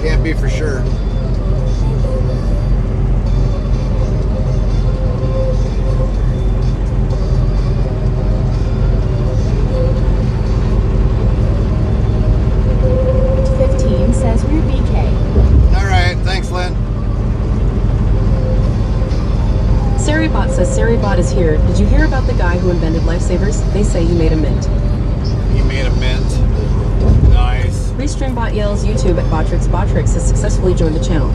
Can't be for sure. Says we're BK. All right, thanks, Lynn. Saribot says Saribot is here. Did you hear about the guy who invented lifesavers? They say he made a mint. He made a mint. Nice. Restreambot yells YouTube at Botrix. Botrix has successfully joined the channel.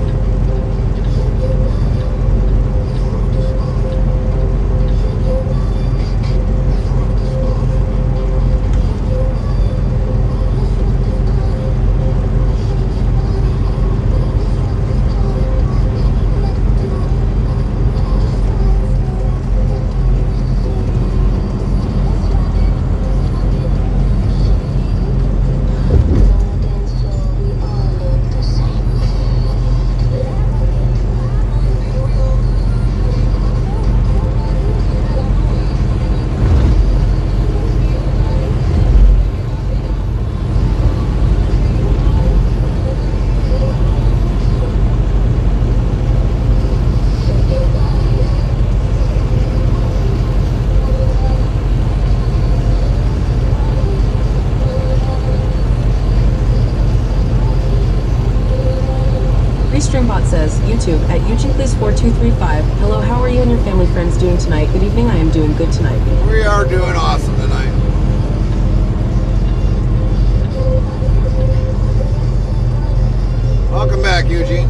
Restreambot says, YouTube at UGPlease4235. Hello, how are you and your family friends doing tonight? Good evening, I am doing good tonight. We are doing awesome tonight. Welcome back, Eugene.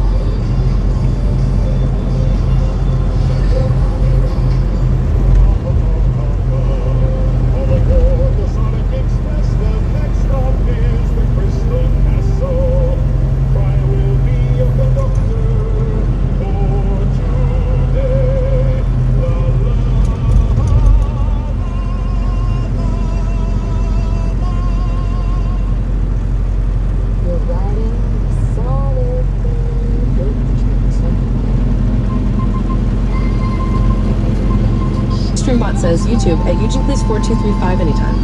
Streambot says YouTube at UGPlease4235 anytime.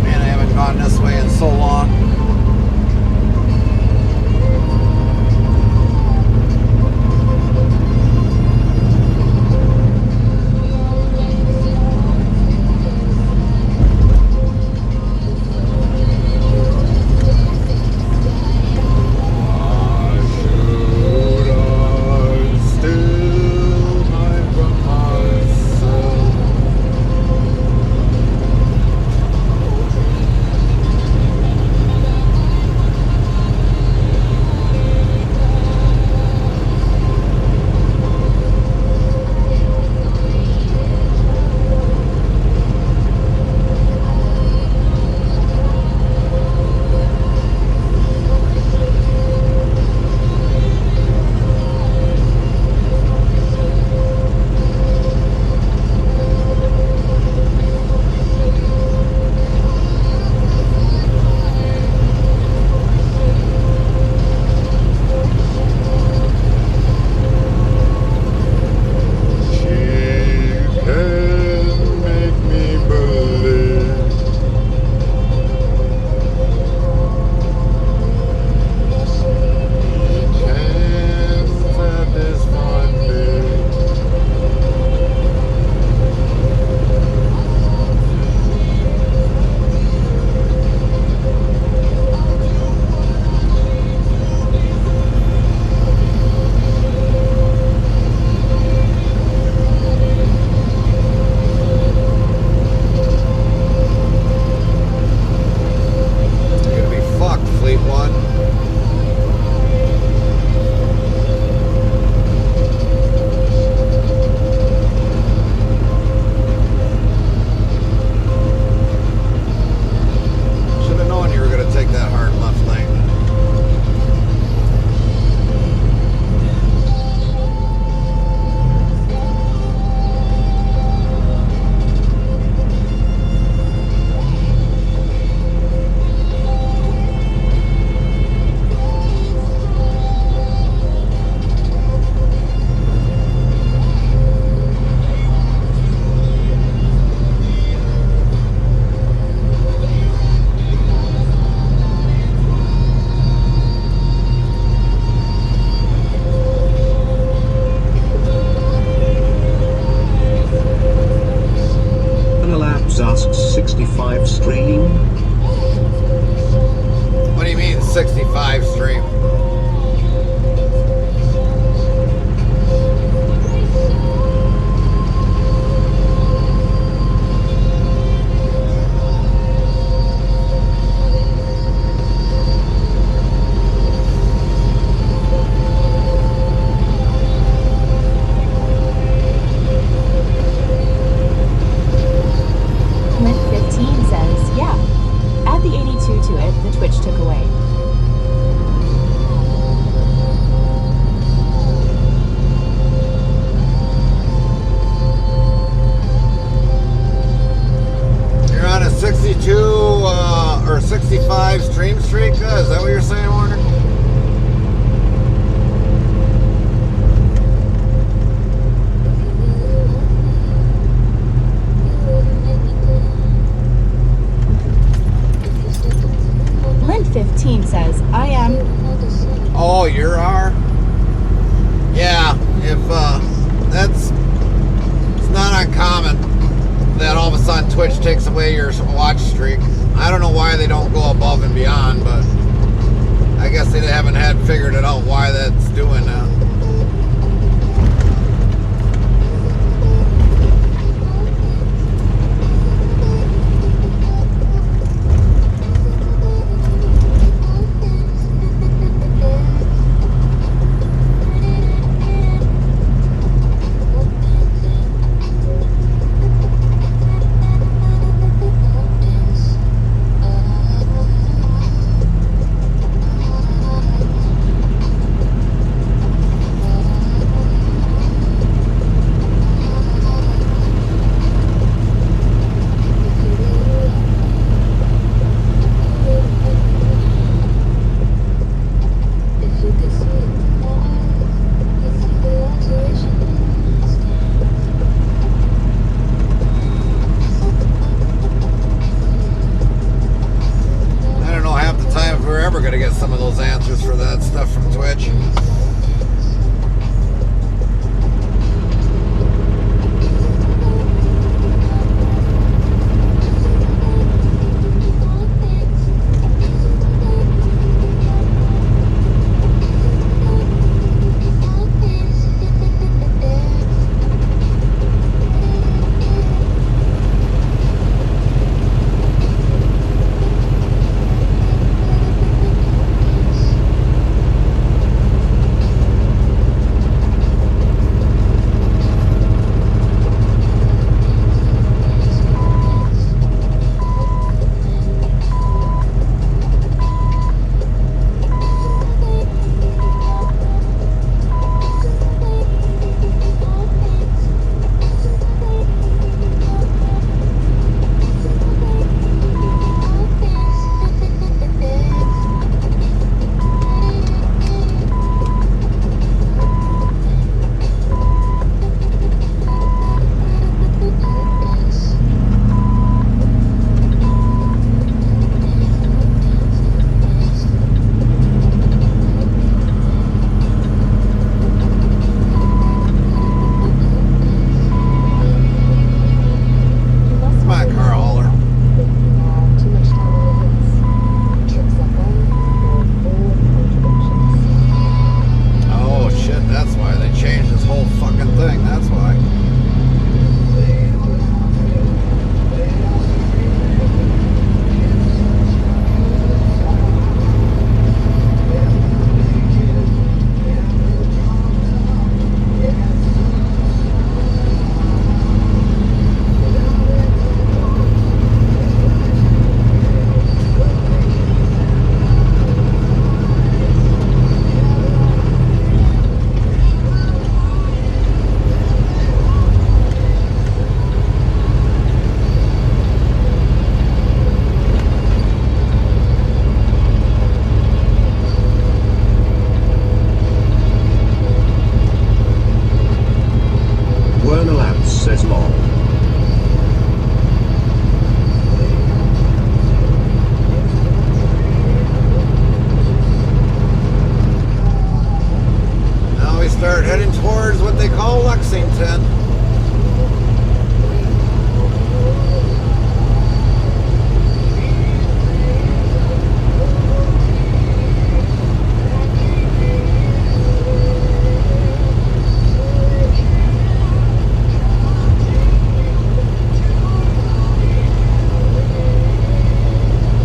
Man, I haven't gone this way in so long. 65 stream. What do you mean 65 stream? Lint15 says, yeah. Add the 82 to it, the Twitch took away. You're on a 62 or 65 stream streak? Is that what you're saying, Warner? Lint15 says, I am. Oh, you are? Yeah, if it's not uncommon that all of a sudden Twitch takes away your watch streak. I don't know why they don't go above and beyond, but I guess they haven't had figured it out why that's doing that. Going to get some of those answers for that stuff from Twitch.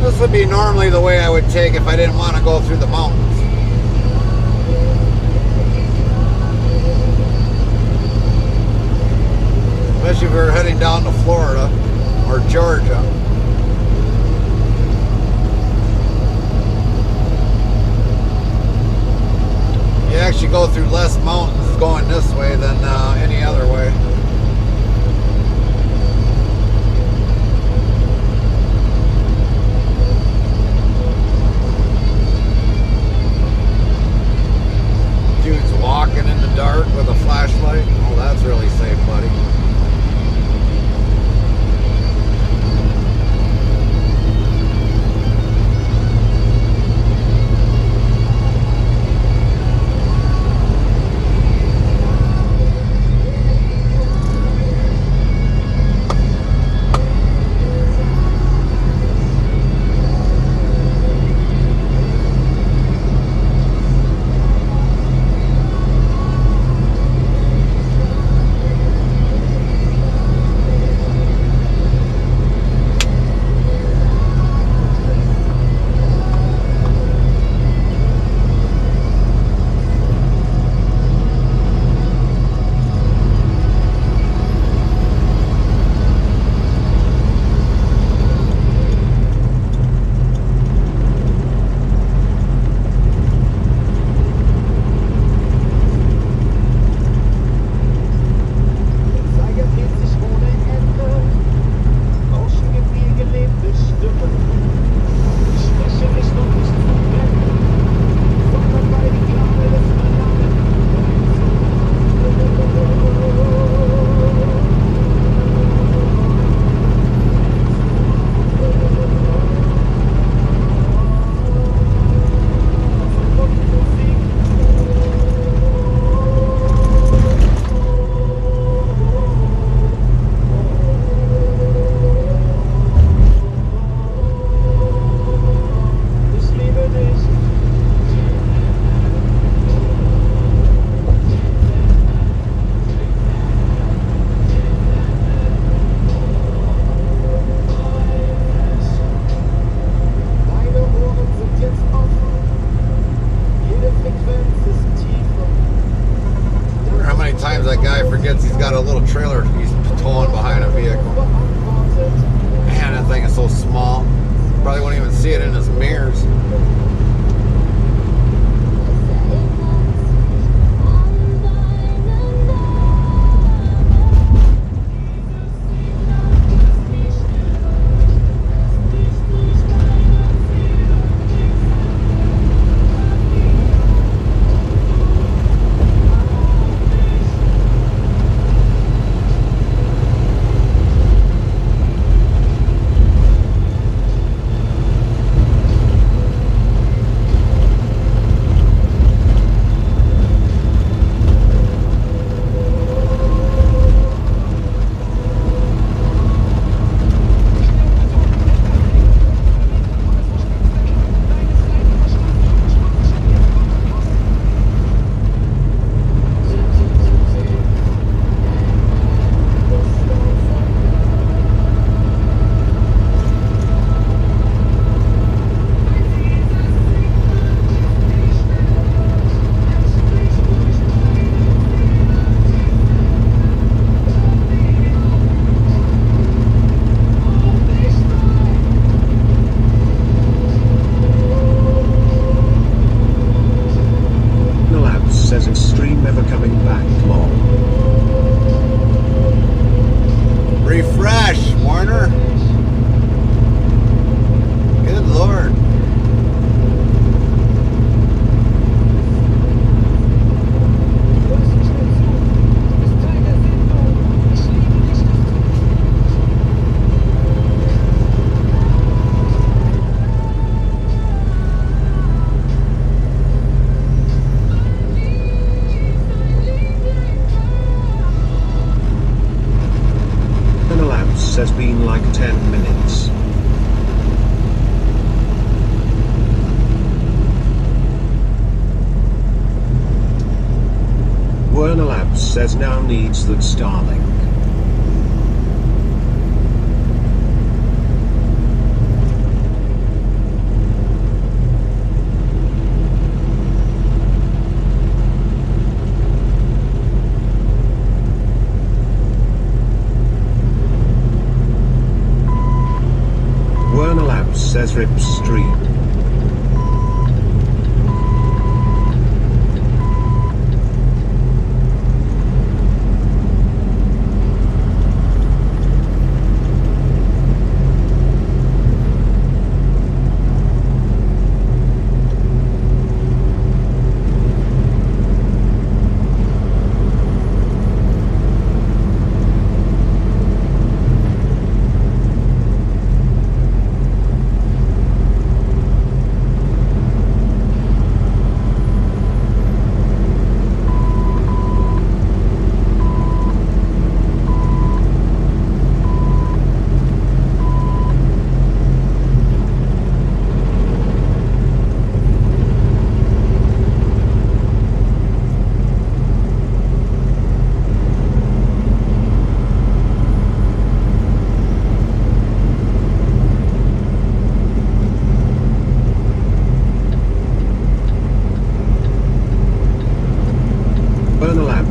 This would be normally the way I would take if I didn't want to go through the mountains. Especially if we were heading down to Florida or Georgia. You actually go through less mountains going this way than any other way. Dude's walking in the dark with a flashlight. Oh, that's really safe, buddy. That guy forgets he's got a little trailer he's towing behind a vehicle. Man, that thing is so small. Probably won't even see it in his mirrors. Refresh, Warner. Good Lord. Has been like 10 minutes. Werner Labs says now needs that Starlink. says rip stream.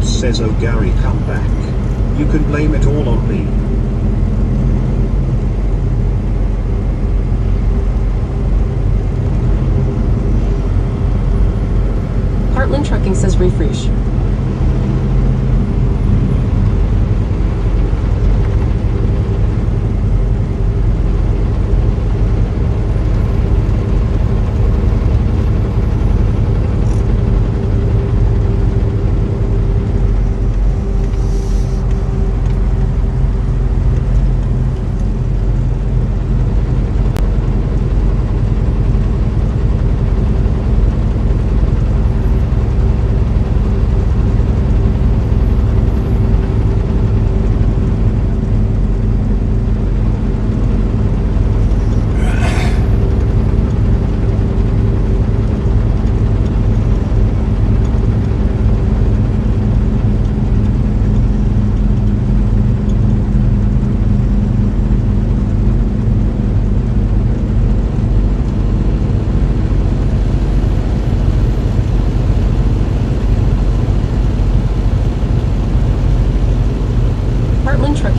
Says, oh Gary, come back. You can blame it all on me. Heartland Trucking says refresh.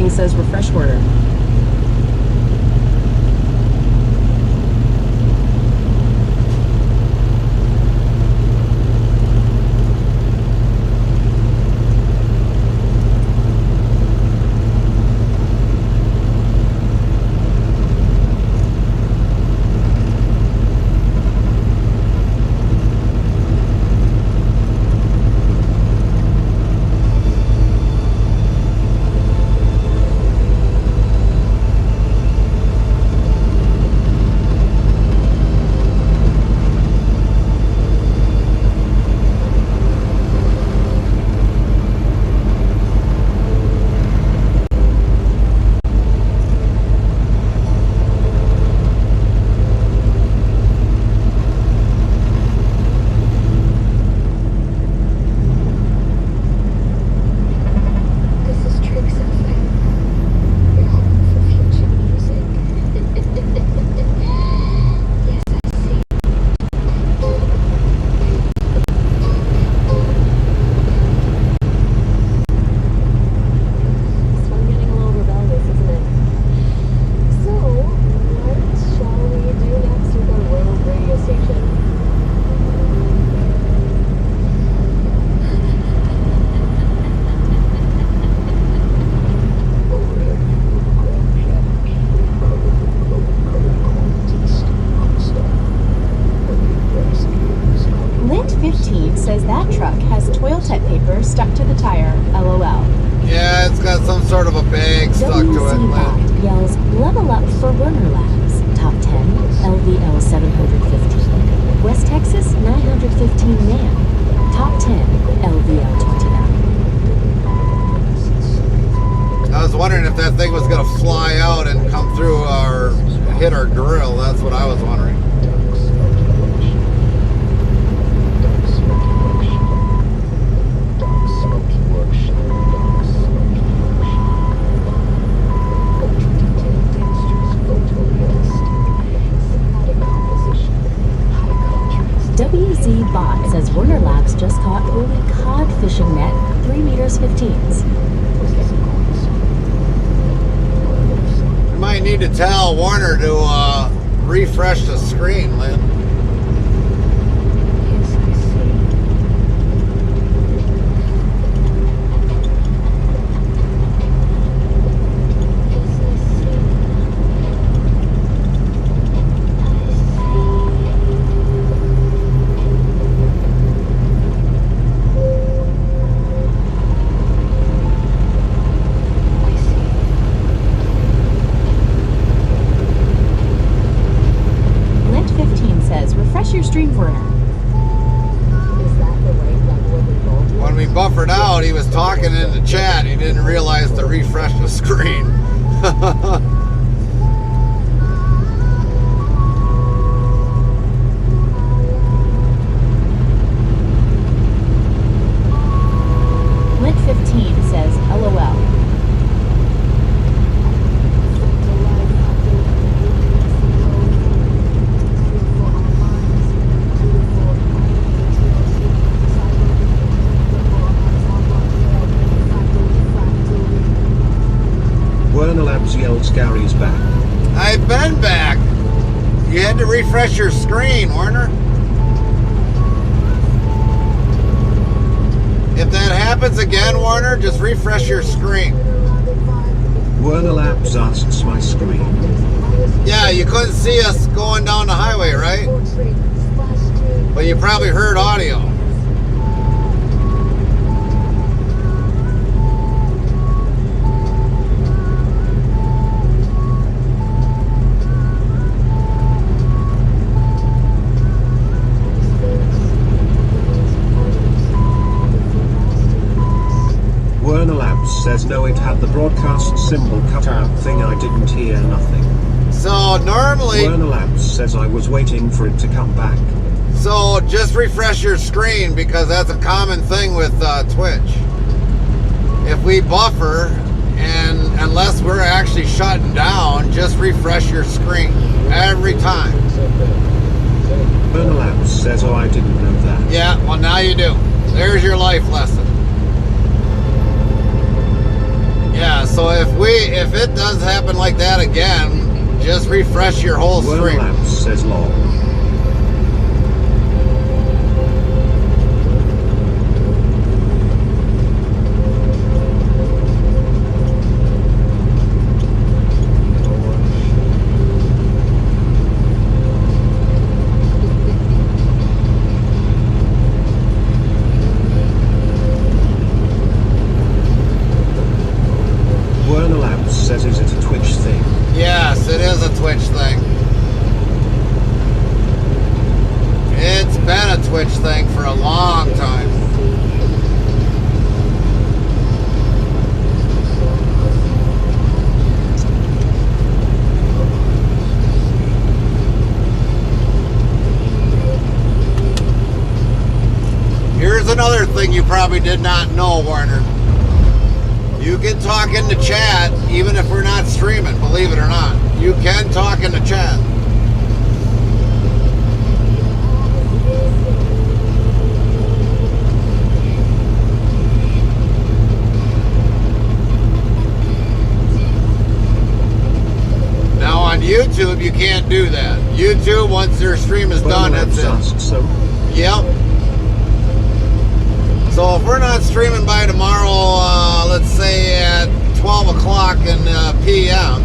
Says refresh order. Says that truck has toilet paper stuck to the tire. LOL. Yeah, it's got some sort of a bag stuck to it. WC yells level up for Werner Labs. Top 10 LVL 715. West Texas 915 man. Top 10 LVL 29. I was wondering if that thing was going to fly out and come through or hit our grill. That's what I was wondering. WZ Bot says Werner Labs just caught holy cod fishing net 3 meters 15s. We might need to tell Warner to refresh the screen, Lynn. When we buffered out, he was talking in the chat. He didn't realize to refresh the screen. Lit 15 says LOL. Werner Labs yells Gary's back. I've been back. You had to refresh your screen, Werner. If that happens again, Werner, just refresh your screen. Werner Labs asks my screen. Yeah, you couldn't see us going down the highway, right? But you probably heard audio. Werner Labs says no, it had the broadcast symbol cut out thing, I didn't hear nothing. So normally, Werner Labs says I was waiting for it to come back. so just refresh your screen because that's a common thing with Twitch. If we buffer, and unless we're actually shutting down, just refresh your screen every time. Werner Labs says, oh, I didn't know that. Yeah, well now you do. There's your life lesson. Yeah, so if it does happen like that again, just refresh your whole Werner screen. Labs says lol. Werner Labs says, is it a Twitch thing? Yes, it is a Twitch thing. It's been a Twitch thing for a long time. Here's another thing you probably did not know, Warner. You can talk in the chat even if we're not streaming, believe it or not. You can talk in the chat. Now on YouTube, you can't do that. YouTube, once their stream is done, Werner that's Labs it. asks, so Yep. So if we're not streaming by tomorrow, let's say at 12 o'clock in p.m.,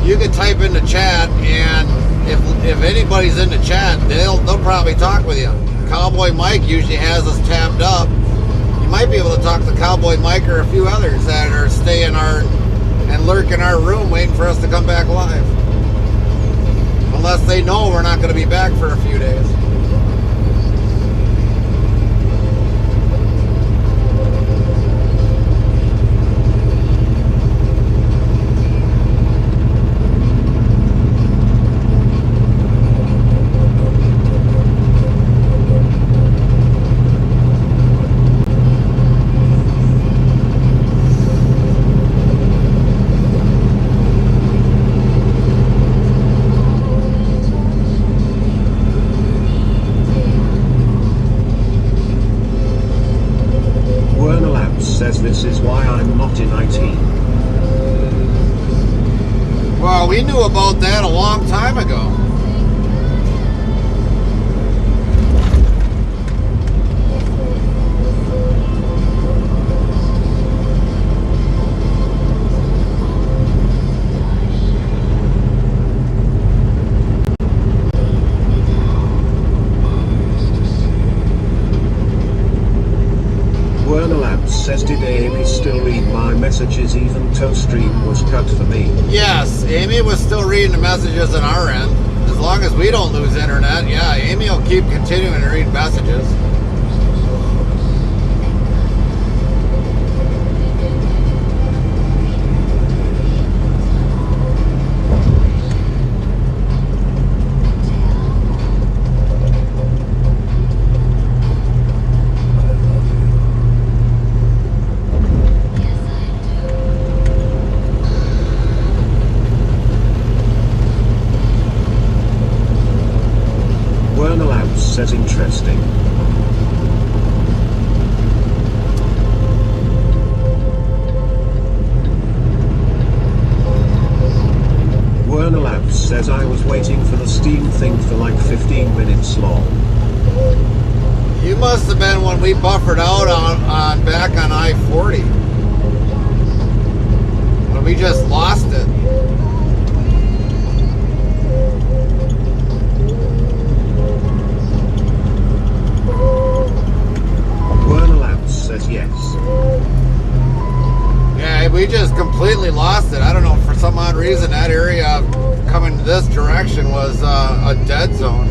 you can type in the chat, and if anybody's in the chat, they'll probably talk with you. Cowboy Mike usually has us tabbed up. You might be able to talk to Cowboy Mike or a few others that are staying and lurk in our room waiting for us to come back live. Unless they know we're not going to be back for a few days. Werner Labs says this is why I'm not in IT. Well, we knew about that a long time ago. messages, even ToeStream was cut for me. Yes, Amy was still reading the messages on our end. As long as we don't lose internet, yeah, Amy will keep continuing to read messages. Says interesting. Werner Labs says I was waiting for the Steam thing for like 15 minutes long. You must have been when we buffered out on back on I-40. When we just lost it. Says yes. Yeah, we just completely lost it. I don't know, for some odd reason that area coming this direction was a dead zone.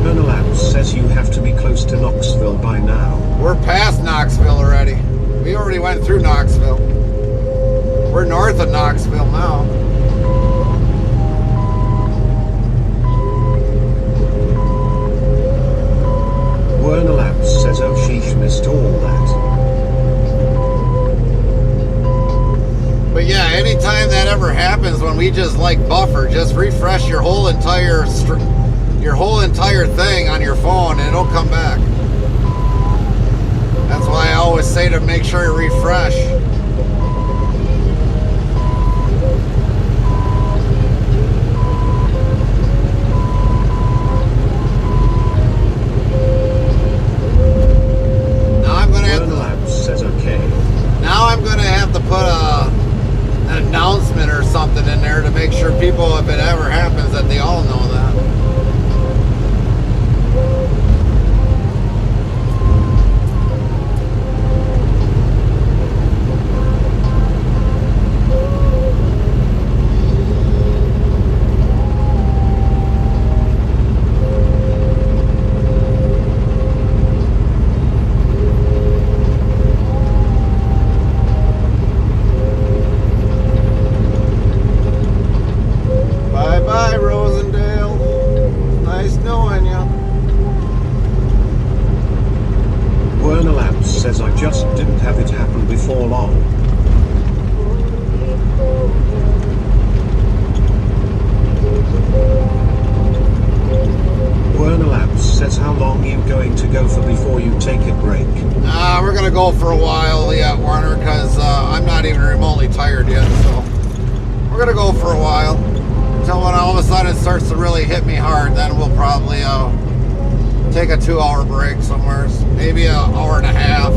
Colonel Labs says you have to be close to Knoxville by now. We're past Knoxville already. We already went through Knoxville. We're north of Knoxville now. Werner Labs says, oh sheesh, missed all that. But yeah, anytime that ever happens when we just like buffer, just refresh your whole entire thing on your phone and it'll come back. That's why I always say to make sure you refresh. Now I'm going to have to put an announcement or something in there to make sure people, if it ever happens, that they all know that. For a while yet, Warner, because I'm not even remotely tired yet, so we're gonna go for a while until when all of a sudden it starts to really hit me hard. Then we'll probably take a 2-hour break somewhere, maybe an hour and a half.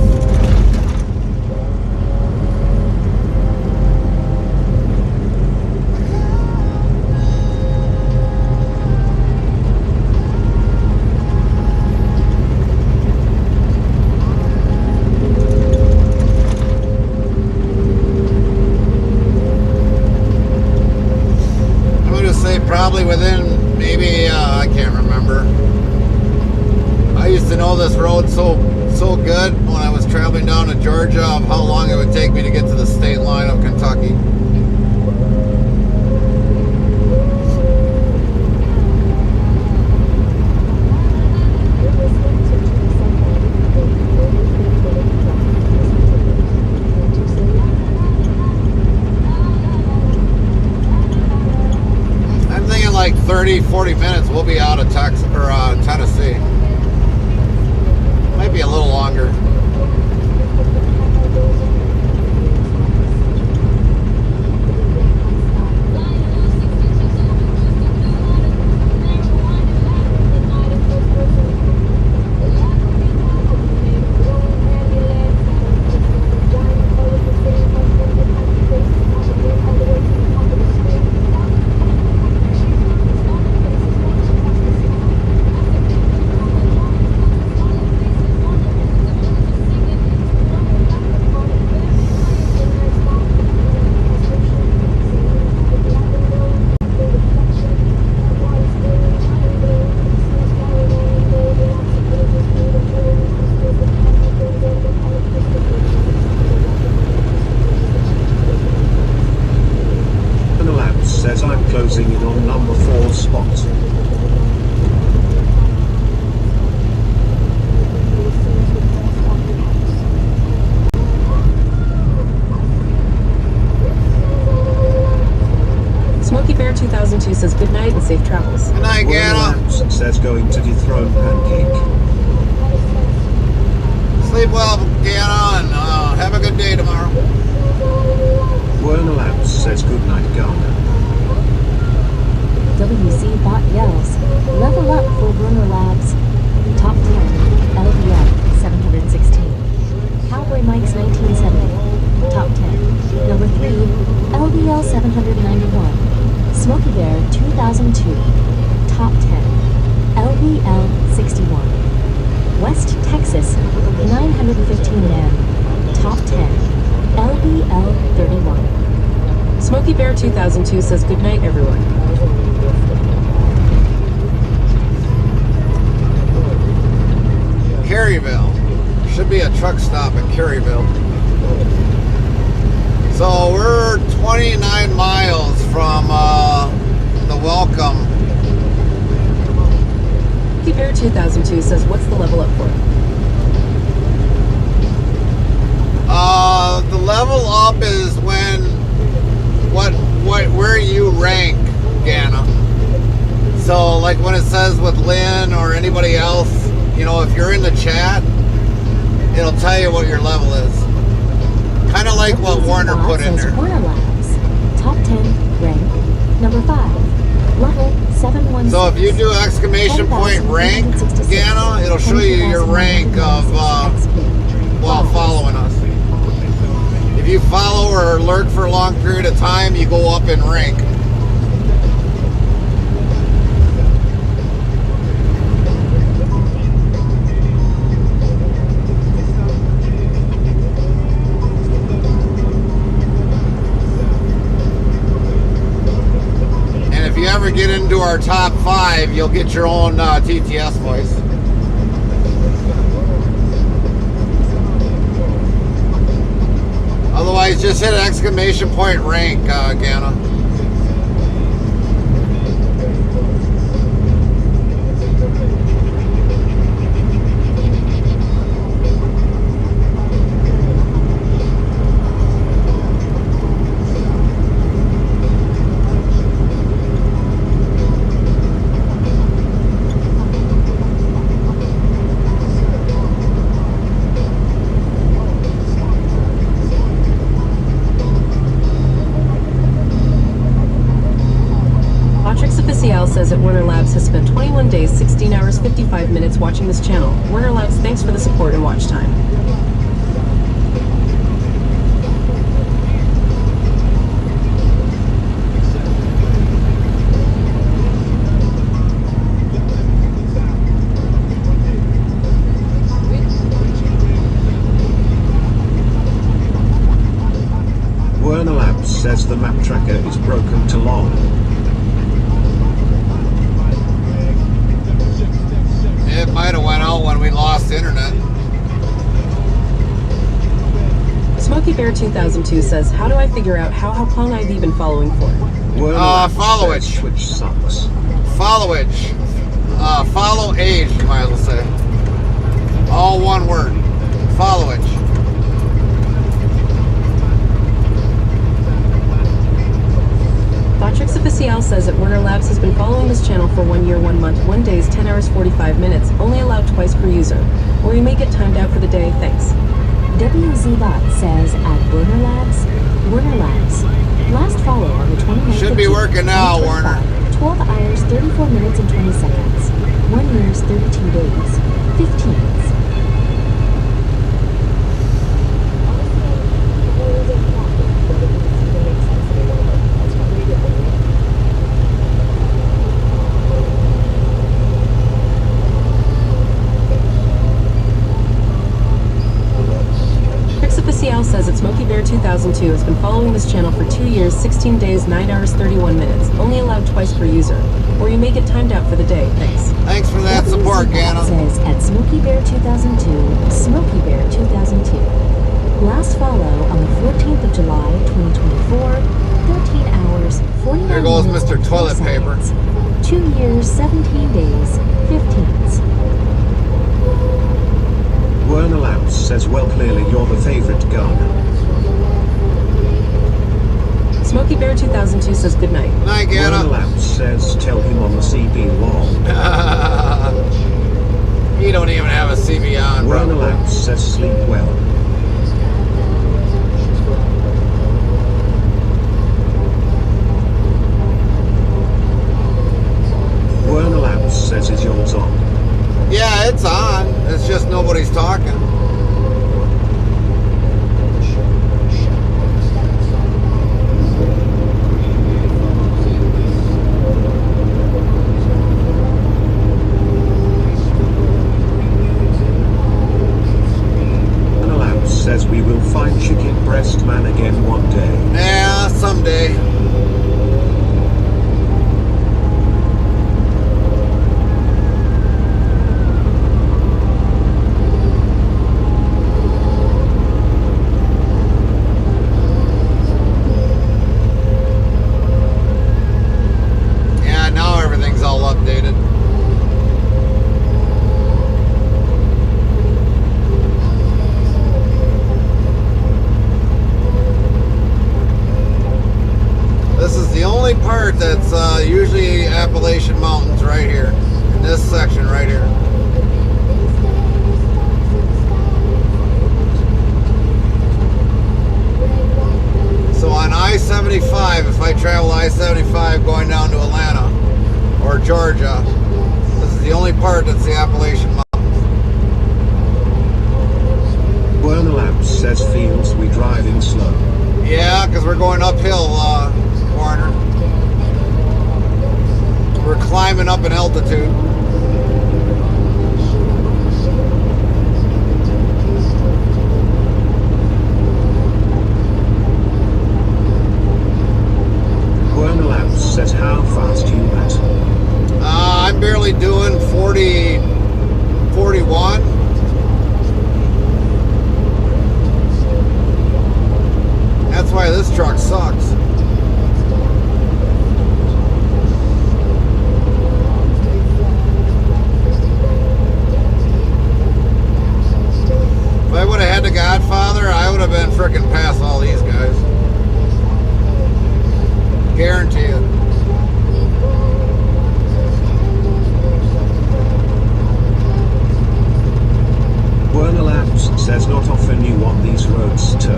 Probably within maybe I can't remember. I used to know this road so good when I was traveling down to Georgia of how long it would take me to get to the state line of Kentucky. Like 30-40 minutes we'll be out of Texas or Tennessee. Might be a little longer. says I'm closing in on number 4 spot. Smoky Bear 2002 says good night and safe travels. Good night, Werner Gana. Labs says going to dethrone Pancake. Sleep well, Gana, and have a good day tomorrow. Werner Labs says good night, Ghana. WC Bot yells, level up for Bruner Labs. Top 10, LVL 716. Cowboy Mike's 1970. Top 10. Number 3, LVL 791. Smoky Bear 2002. Top 10, LVL 61. West Texas 915 man. Top 10, LVL 31. Smoky Bear 2002 says good night, everyone. Caryville. Should be a truck stop in Caryville. So we're 29 miles from the Welcome. Smoky Bear 2002 says what's the level up for? The level up is when where you rank, Gana. So like when it says with Lynn or anybody else, you know, if you're in the chat, it'll tell you what your level is. Kind of like what Warner put in there. Warner Labs. Top 10, rank. Number 5, level 716. So if you do exclamation point rank, Gana, it'll show you your rank of while following us. If you follow or lurk for a long period of time, you go up in rank. And if you ever get into our top 5, you'll get your own TTS voice. Otherwise, just hit exclamation point rank, Gana. Says that Werner Labs has spent 21 days, 16 hours, 55 minutes watching this channel. Werner Labs, thanks for the support and watch time. Werner Labs says the map tracker is broken to long. It might have went out when we lost internet. Smoky Bear 2002 says, how do I figure out how long I've been following for? Follow it. Switch sucks. Follow it. Follow age, you might as well say. All one word. Follow it. Botrix Official says that Werner Labs has been following this channel for 1 year, 1 month, 1 days, 10 hours, 45 minutes, only allowed twice per user. Or you may get timed out for the day, thanks. WZBot says at Werner Labs, last follow on the 29th Should be working now, Warner. 12 hours, 34 minutes and 20 seconds. 1 years, 32 days. 15s. Says that Smoky Bear 2002 has been following this channel for 2 years, 16 days, 9 hours, 31 minutes, only allowed twice per user. Or you may get timed out for the day, thanks. Thanks for that support, Gana. Says at Smoky Bear 2002, Smoky Bear 2002. Last follow on the 14th of July, 2024, 13 hours, 49 There goes minutes, Mr. and 4 Toilet Paper. seconds. 2 years, 17 days, 15s. Werner Lamps says, well, clearly you're the favorite gun. Smokey Bear 2002 says good night. Night, Werner Anna. Lamps says, tell him on the CB lol. You don't even have a CB on, Werner bro. Lamps says, sleep well. Werner Lamps says, is yours on? Yeah, it's on. It's just nobody's talking. Werner Lamps says, we will find Chicken Breast Man again one day. Yeah, someday. Yeah, now everything's all updated. This is the only part that's usually Appalachian Mountains right here. In this section right here. So on I-75, if I travel I-75 going down to Atlanta or Georgia, this is the only part that's the Appalachian Mountains. Werner Lamps says, feels we driving slow. Yeah, because we're going uphill, Warner. We're climbing up in altitude. Werner Lamps says, how fast you at? I'm barely doing 40, 41. That's why this truck sucks. If I would have had the Godfather, I would have been freaking past all these guys. Guarantee it. Werner Lamps says, not often you want these roads to.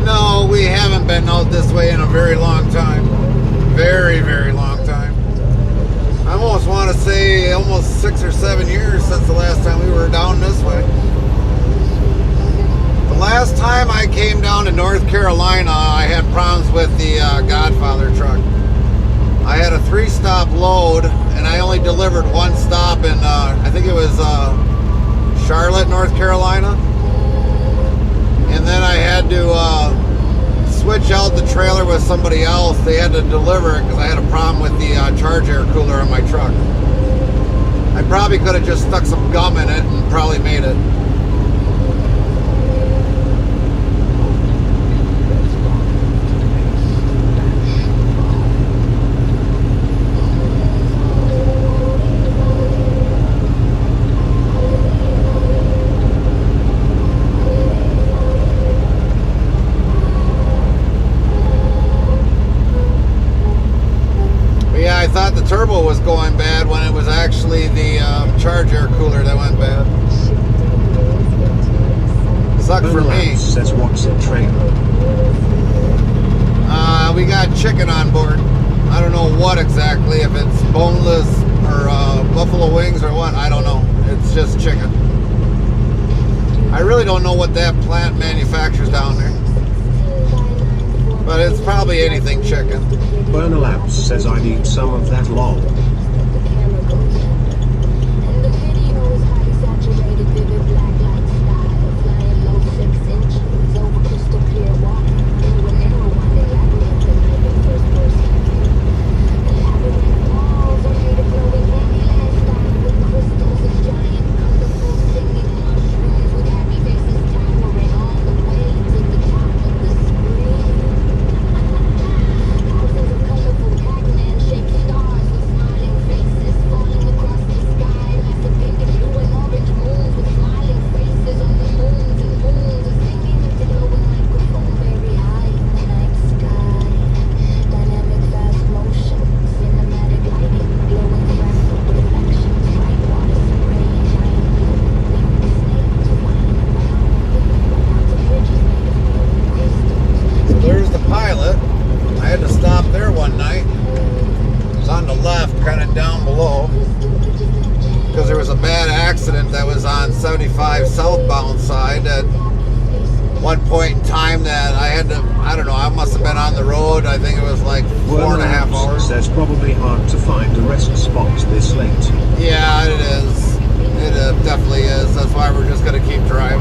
No, we haven't been out this way in a very long time. Very, very long time. I almost want to say almost 6 or 7 years since the last time we were down this way. The last time I came down to North Carolina, I had problems with the Godfather truck. I had a 3-stop load, and I only delivered 1 stop in, I think it was Charlotte, North Carolina. And then I had to switch out the trailer with somebody else. They had to deliver it because I had a problem with the charge air cooler on my truck. I probably could have just stuck some gum in it and probably made it. I thought the turbo was going bad when it was actually the charge air cooler that went bad. Sucked for me. Says, what's a trailer? We got chicken on board. I don't know what exactly, if it's boneless or buffalo wings or what, I don't know. It's just chicken. I really don't know what that plant manufactures down there. But it's probably anything chicken. Werner Lamps says, I need some of that lol. 95 southbound side. At one point in time that I had to, I don't know, I must have been on the road. I think it was like 4.5 hours. Says probably hard to find a rest spot this late. Yeah, it is. It definitely is. That's why we're just going to keep driving.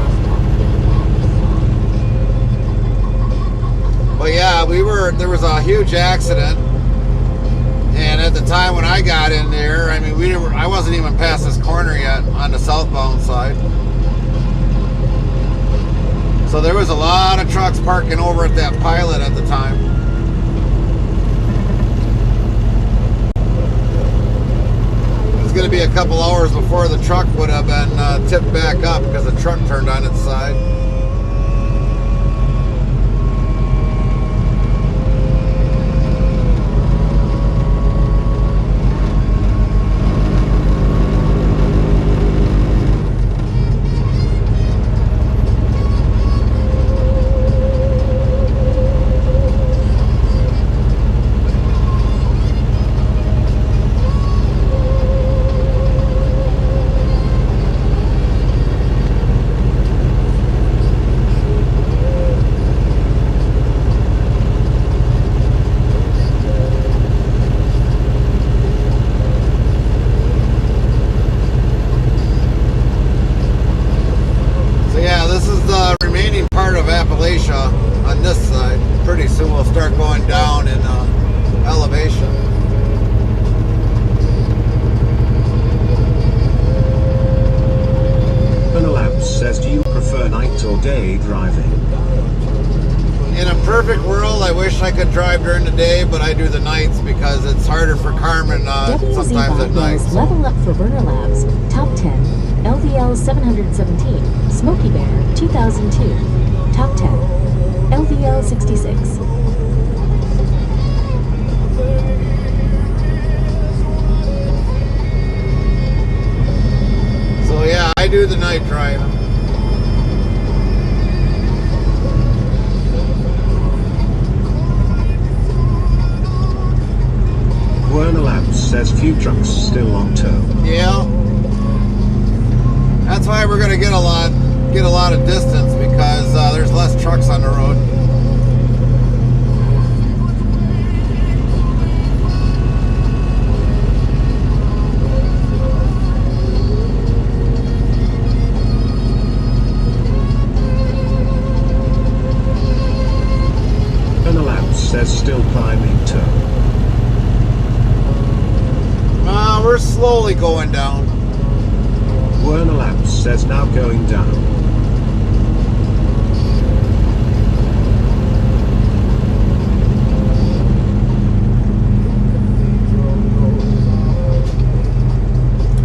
But yeah, there was a huge accident. And at the time when I got in there, I mean, I wasn't even past this corner yet on the southbound side. So there was a lot of trucks parking over at that pilot at the time. It was going to be a couple hours before the truck would have been tipped back up because the truck turned on its side. On this side. Pretty soon we'll start going down in elevation. Labs says, do you prefer night or day driving? In a perfect world, I wish I could drive during the day, but I do the nights because it's harder for Carmen sometimes at night. Level Up for Burner Labs, Top 10, LVL 717, Smoky Bear 2002, Top 10, LVL 66. So yeah, I do the night driving. Werner Labs says few trucks still on tow. Yeah. That's why we're gonna get a lot of distance because there's less trucks on the road. Werner Labs says still climbing tow. We're slowly going down. Werner Labs says now going down.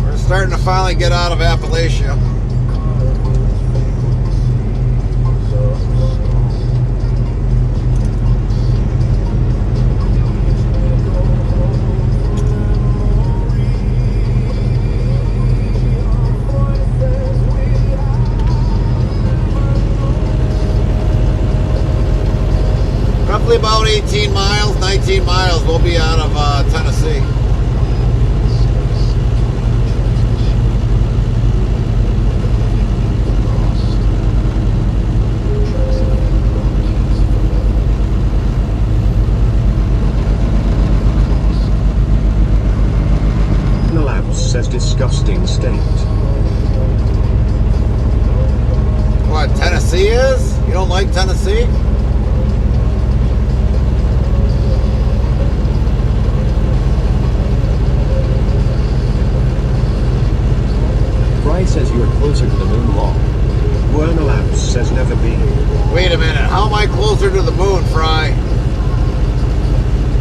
We're starting to finally get out of Appalachia. Roughly about 18 miles, 19 miles, we'll be out of Tennessee. Werner Labs says disgusting state. What, Tennessee is? You don't like Tennessee? Fry says you are closer to the moon law. Werner Labs says never been. Wait a minute, how am I closer to the moon, Fry?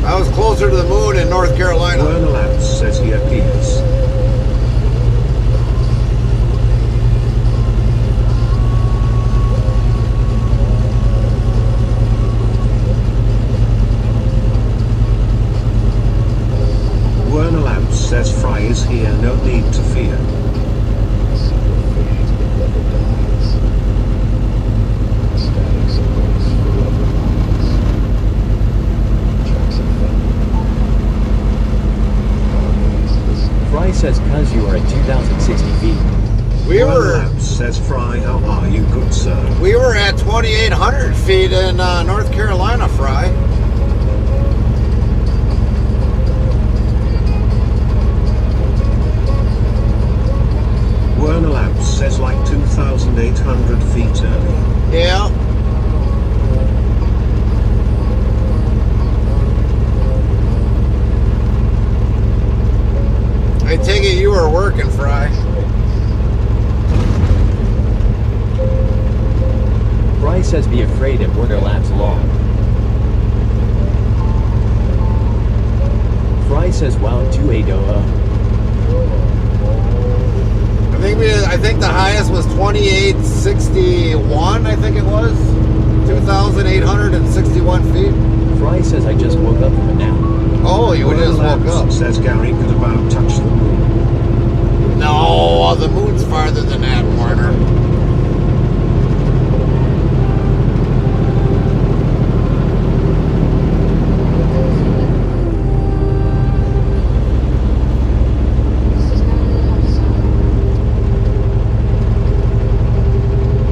I was closer to the moon in North Carolina. Werner Labs says he appears. Werner Labs says Fry is here, no need to fear. Fry says cuz you are at 2,060 feet. We were Labs says Fry, how are you, good sir? we were at 2,800 feet in North Carolina, Fry. Werner Labs says like 2,800 feet earlier. Yeah. I take it you were working, Fry. Fry says be afraid at Werner Labs Law. Fry says wow 2800. I think the highest was 2,861, I think it was. 2,861 feet. Fry says I just woke up from a nap. Oh, you Werner just woke Labs up. says Gary could about touch the moon. No, the moon's farther than that, Warner.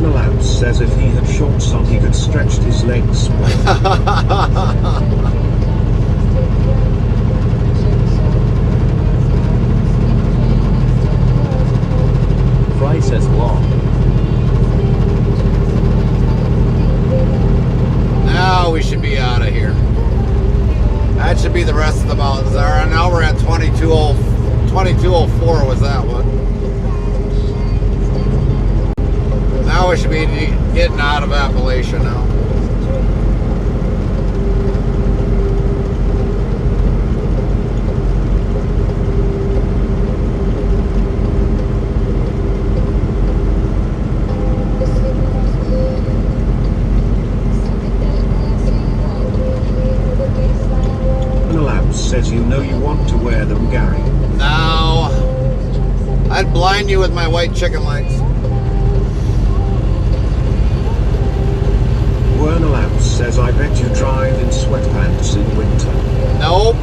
Werner Labs says if he had shorts on he could stretch his legs. Fry says law. Now we should be out of here. That should be the rest of the mountains. Now we're at 2204 was that one. Now we should be getting out of Appalachia now. Werner Labs says you know you want to wear them, Gary. Now, I'd blind you with my white chicken legs. Werner Labs says I bet you drive in sweatpants in winter. Nope.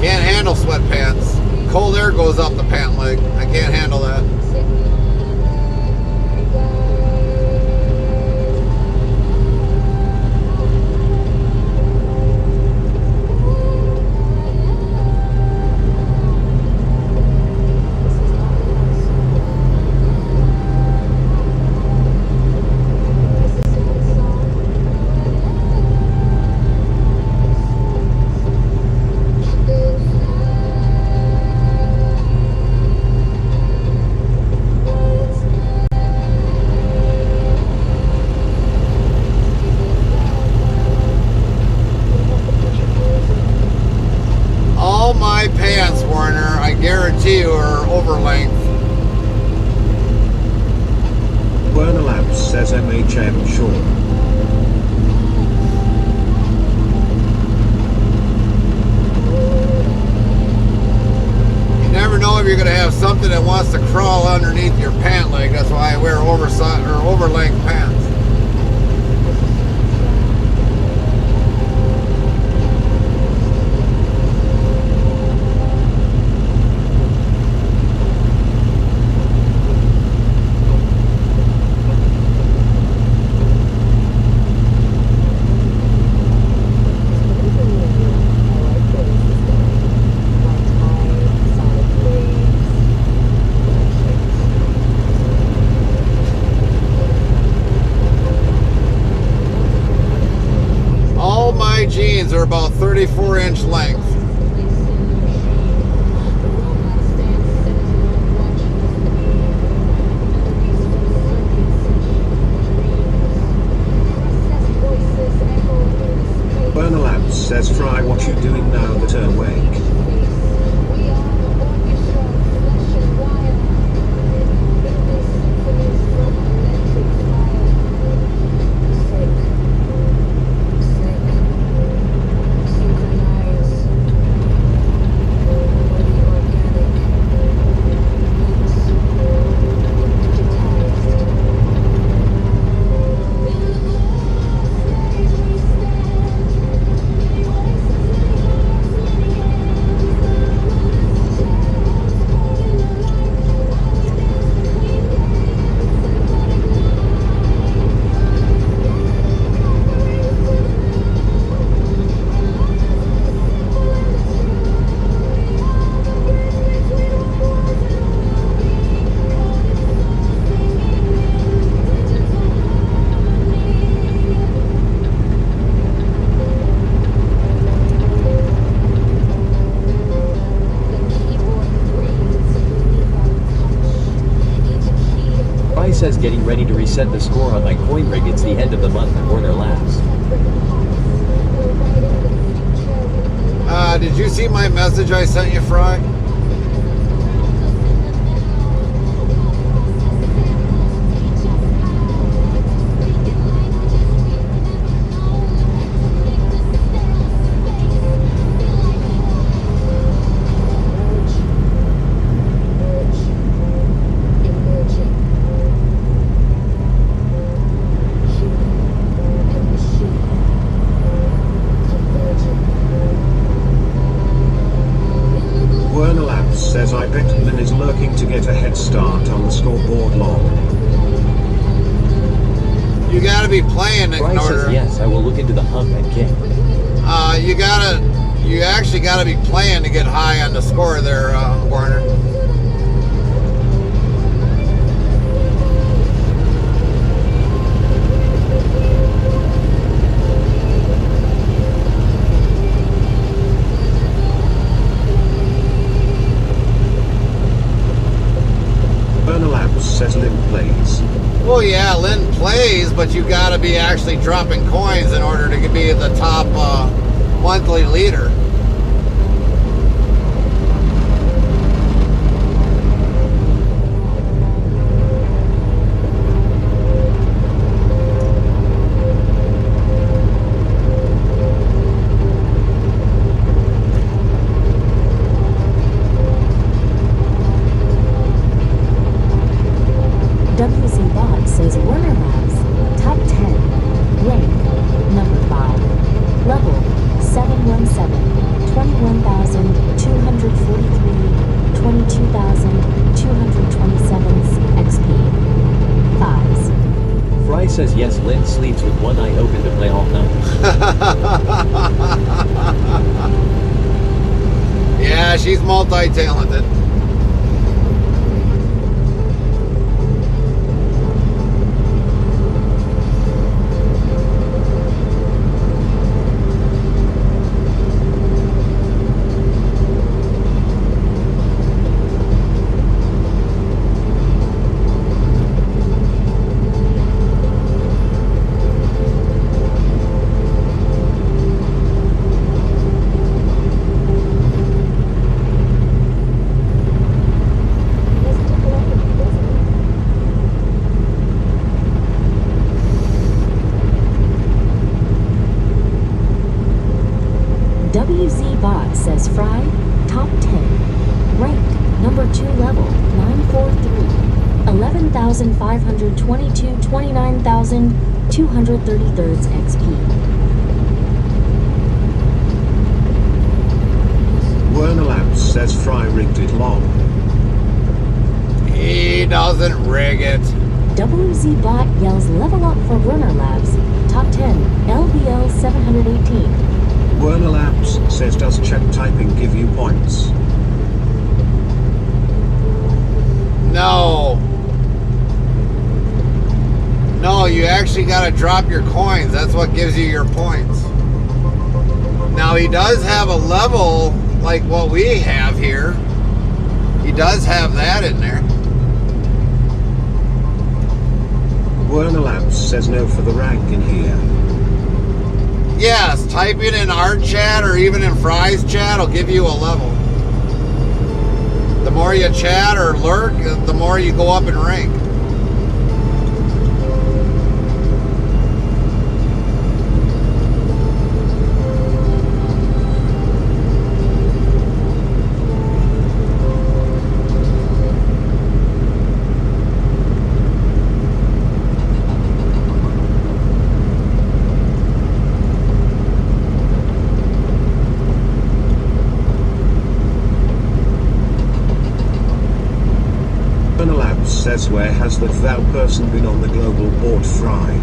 Can't handle sweatpants. Cold air goes up the pant leg. I can't handle that. All my pants, Warner, I guarantee you, are over length. Werner Labs says MHM Sean. You never know if you're going to have something that wants to crawl underneath your pant leg. That's why I wear over length pants. My jeans are about 34-inch length. Werner Labs says Fry, what you doing now that are awake? says getting ready to reset the score on my coin rig. It's the end of the month at Warner Labs. Did you see my message I sent you, Fry? Says I bet Lynn is lurking to get a head start on the scoreboard log. You gotta be playing in Bryce order. says yes, I will look into the hump and kick. You actually gotta be playing to get high on the score there, Warner. Says Lynn plays. Well, yeah, Lynn plays, but you gotta be actually dropping coins in order to be the top monthly leader. WZ Bot says Warner Labs, top 10, rank, number 5, level, 717, 21,243, 22,227 XP. 5s. Fry says yes, Lynn sleeps with one eye open to play all night. Yeah, she's multi-talented. WZ Bot says Fry, top 10, rank, number 2 level, 943, 11,522, 29,233 XP. Werner Labs says Fry rigged it long. He doesn't rig it. WZ Bot yells level up for Werner Labs, top 10, LVL 718. Werner Labs says does chat typing give you points? No. No, you actually gotta drop your coins. That's what gives you your points. Now he does have a level like what we have here. He does have that in there. Werner Labs says no for the rank in here. Yes, type it in our chat or even in Fry's chat will give you a level. The more you chat or lurk, the more you go up in rank. Says where has that thou person been on the global board, Fry?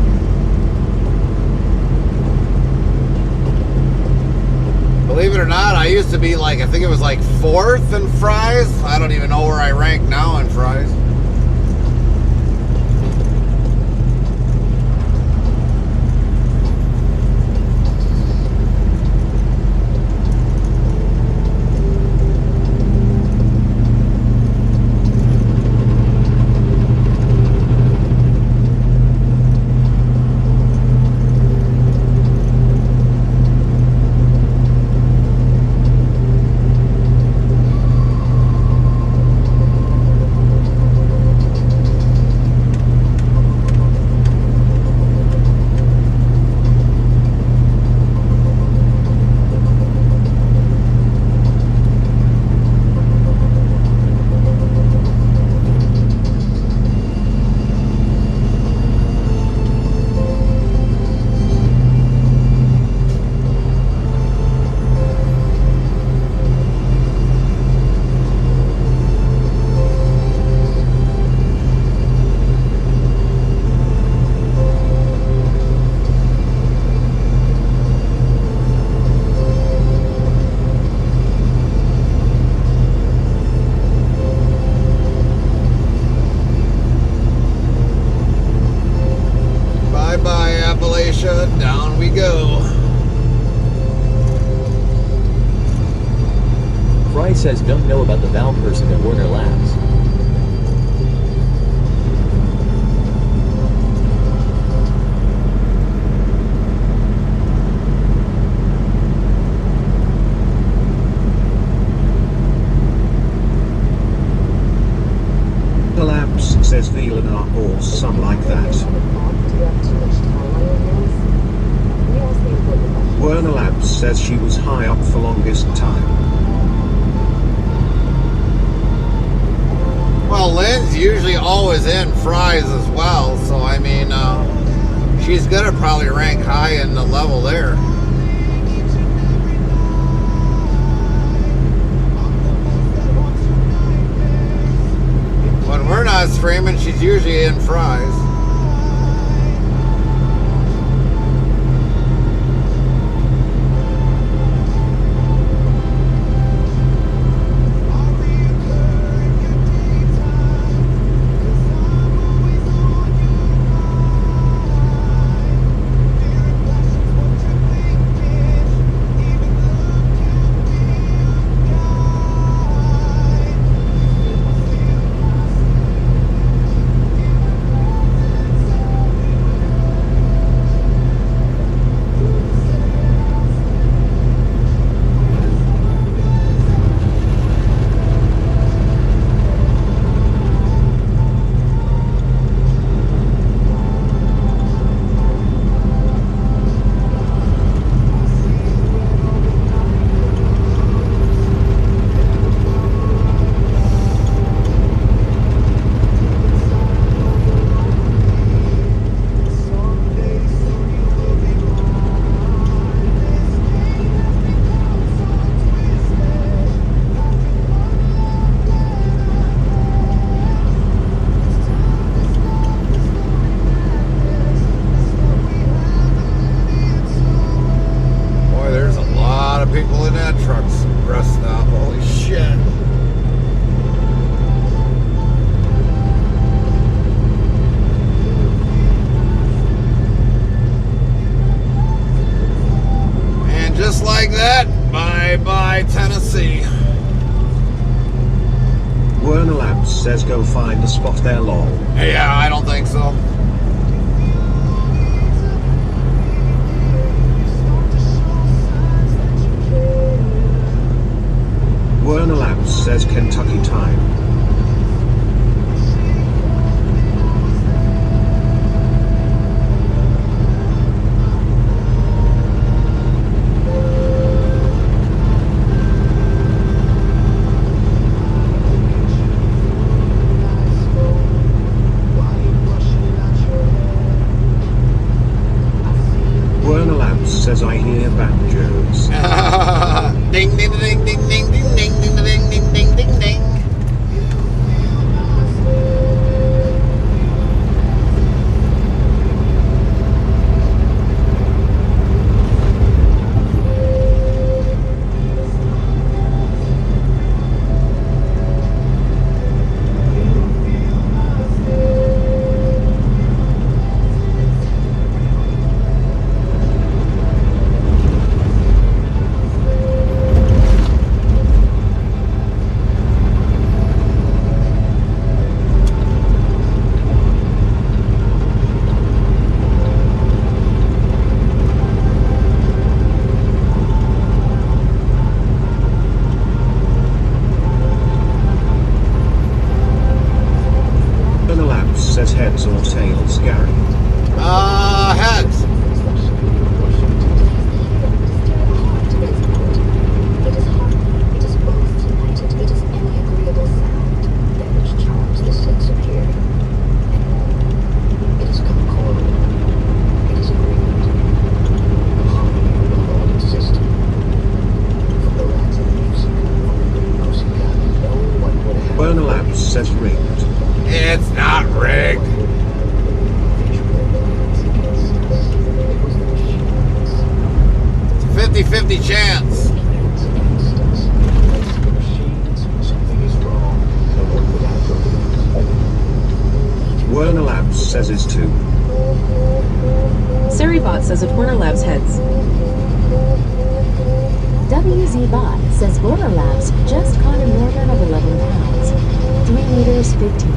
Believe it or not, I used to be like, I think it was like 4th in Fries. I don't even know where I rank now in Fries. says don't know about the Val person at Warner Labs. The Labs says Vilana or some like that. Werner Labs says she was high up for longest time. Well, Lynn's usually always in fries as well, so I mean, she's gonna probably rank high in the level there. When we're not streaming, she's usually in fries. People in that truck's rest stop. Holy shit. And just like that, bye-bye Tennessee. Werner Labs says go find a spot there, lol. Yeah, I don't think so. Werner Labs says Kentucky time. Werner Labs says I hear banjos. Ding ding ding ding ding ding ding ding ding ding ding ding ding. Says heads or tails, Gary. Heads. Werner Labs says rigged. It's not rigged. It's a 50-50 chance. Werner Labs says is 2. Saribot says at Warner Labs heads. WZ Bot says Border Labs just caught a northern of 11 pounds, 3 meters 15.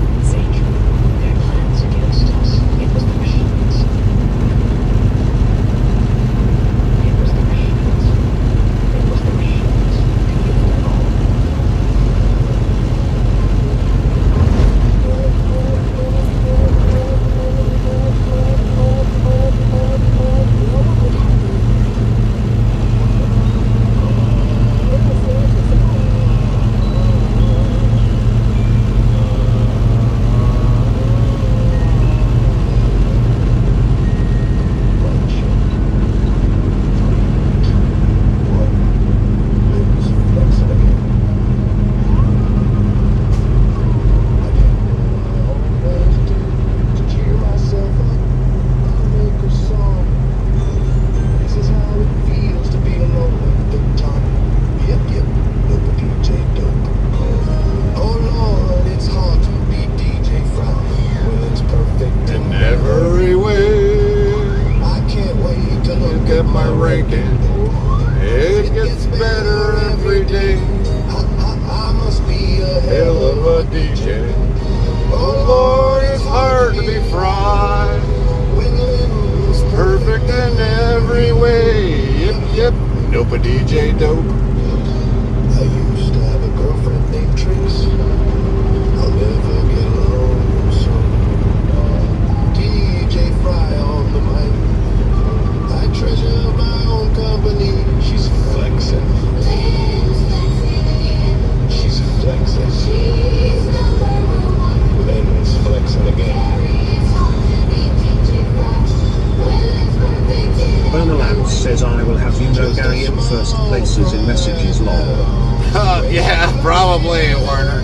Yeah, probably, Warner.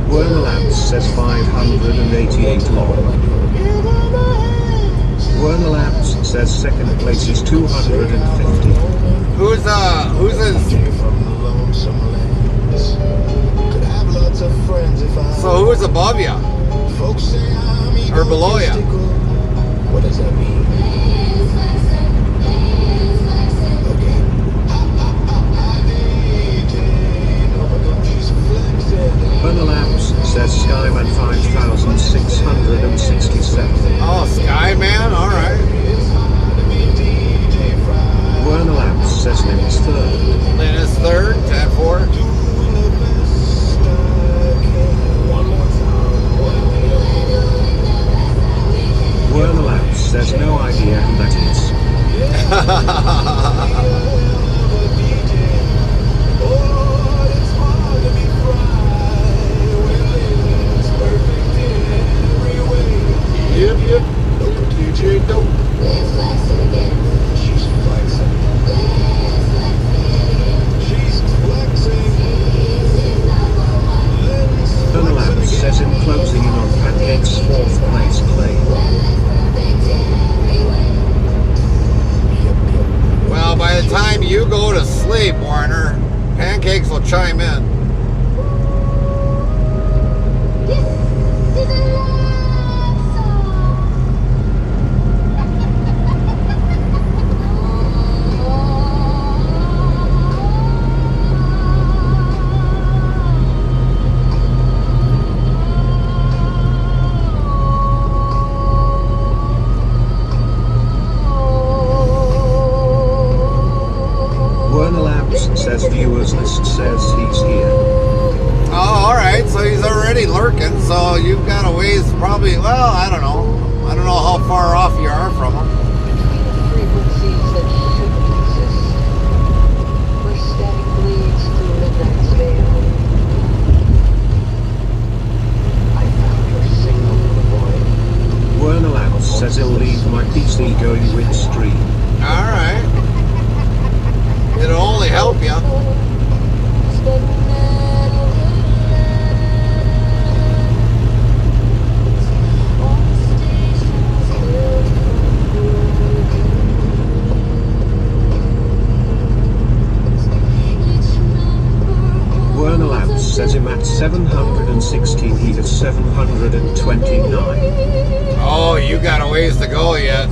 Werner Labs says 588 long. Werner Labs says second place is 250. Who's in? So who's above you? Or below you? What does that mean? Werner Labs says Skyman 5667. Oh, Skyman, alright. Werner Labs says Lynn is third. Lynn is third, 10-4. Werner Labs says no idea who that is. Yep. DJ Dope. She's flexing. Werner Labs says in closing in on Pancake's fourth place claim. Well, by the time you go to sleep, Warner, Pancakes will chime in. Says viewers list says he's here. Oh, alright, so he's already lurking, so you've got a ways probably, well, I don't know how far off you are from him. Frequencies that shouldn't exist, where static bleeds through midnight's veil. I found your signal in the void. Werner Labs says he'll leave my PC going with stream. Alright. It'll only help you. says him at 716, he is 729. Oh, you got a ways to go yet.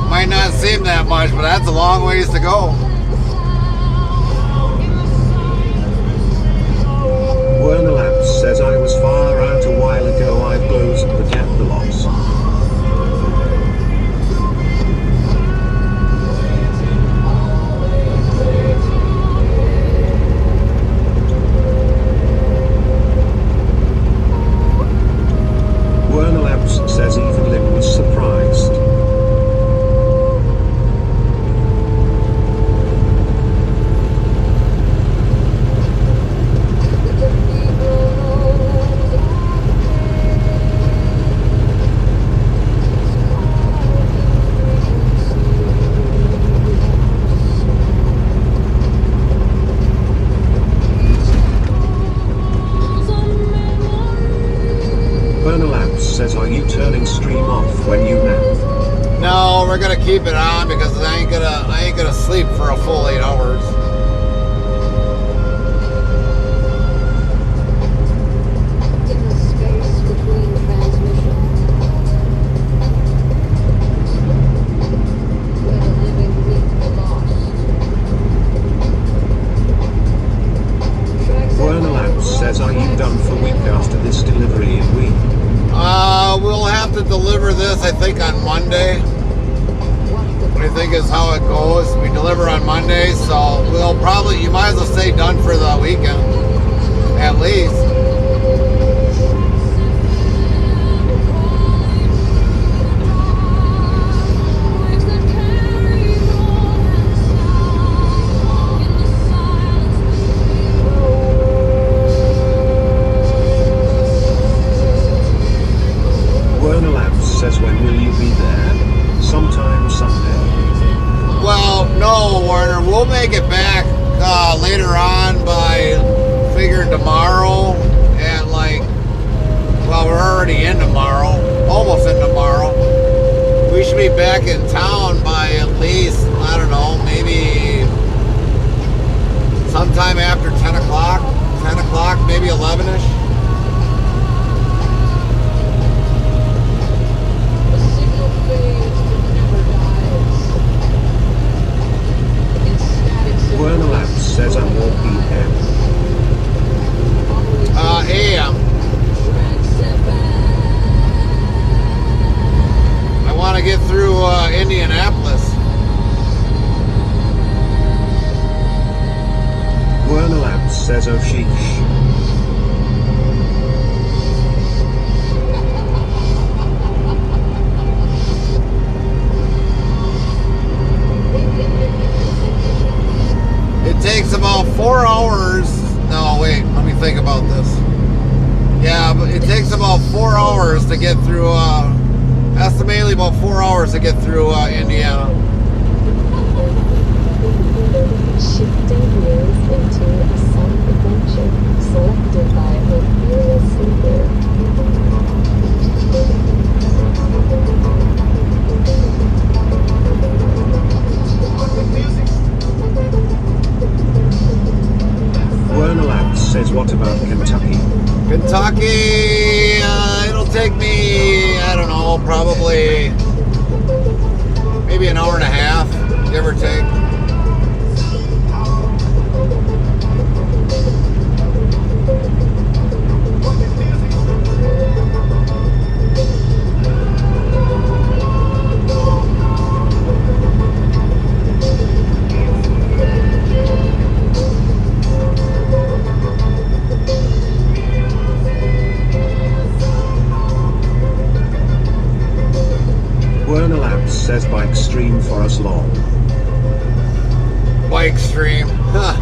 Might not seem that much, but that's a long ways to go. Werner Labs says I was far out a while ago, I closed the gap the loss. Werner Labs says even Lim was surprised. Werner Labs says, are you turning stream off when you nap? No, we're gonna keep it on because I ain't gonna sleep for a full 8 hours. In the space between transmissions, where the living meet the lost. Werner Labs says, are you done for week after this delivery in week? We'll have to deliver this, I think, on Monday. I think is how it goes. We deliver on Monday, so we'll probably, you might as well say done for the weekend, at least. Werner Labs says, when will you be there? Sometime Sunday. Well, no, Warner, we'll make it back later on by figure tomorrow at like, well, we're already in tomorrow, almost in tomorrow. We should be back in town by at least, I don't know, maybe sometime after 10 o'clock, maybe 11ish. The signal fades but never dies. In static Werner Labs says, I'm all PM. AM. I want to get through Indianapolis. Werner Labs says, oh sheesh. It takes about 4 hours. No, wait, let me think about this. Yeah, but it takes about 4 hours to get through, estimately about 4 hours to get through Indiana. Shifting gears into a sun adventure selected by a fearless sleeper. Werner Labs says, what about Kentucky? Kentucky, it'll take me, I don't know, probably maybe an hour and a half, give or take. Werner Labs says, bike stream for us long. Bike stream, huh.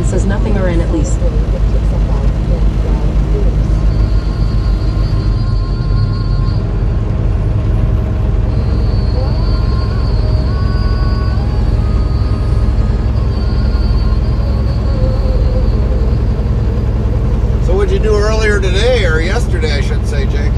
says nothing or in at least. So what'd you do earlier today, or yesterday, I should say, Jake?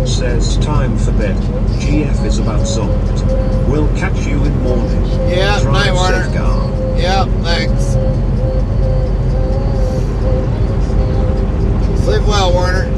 Says time for bed. GF is about solved. We'll catch you in morning. Yeah, Drive night, Warner. safe, Gar. Yeah, thanks. Sleep well, Warner.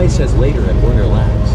It says later at Warner Labs.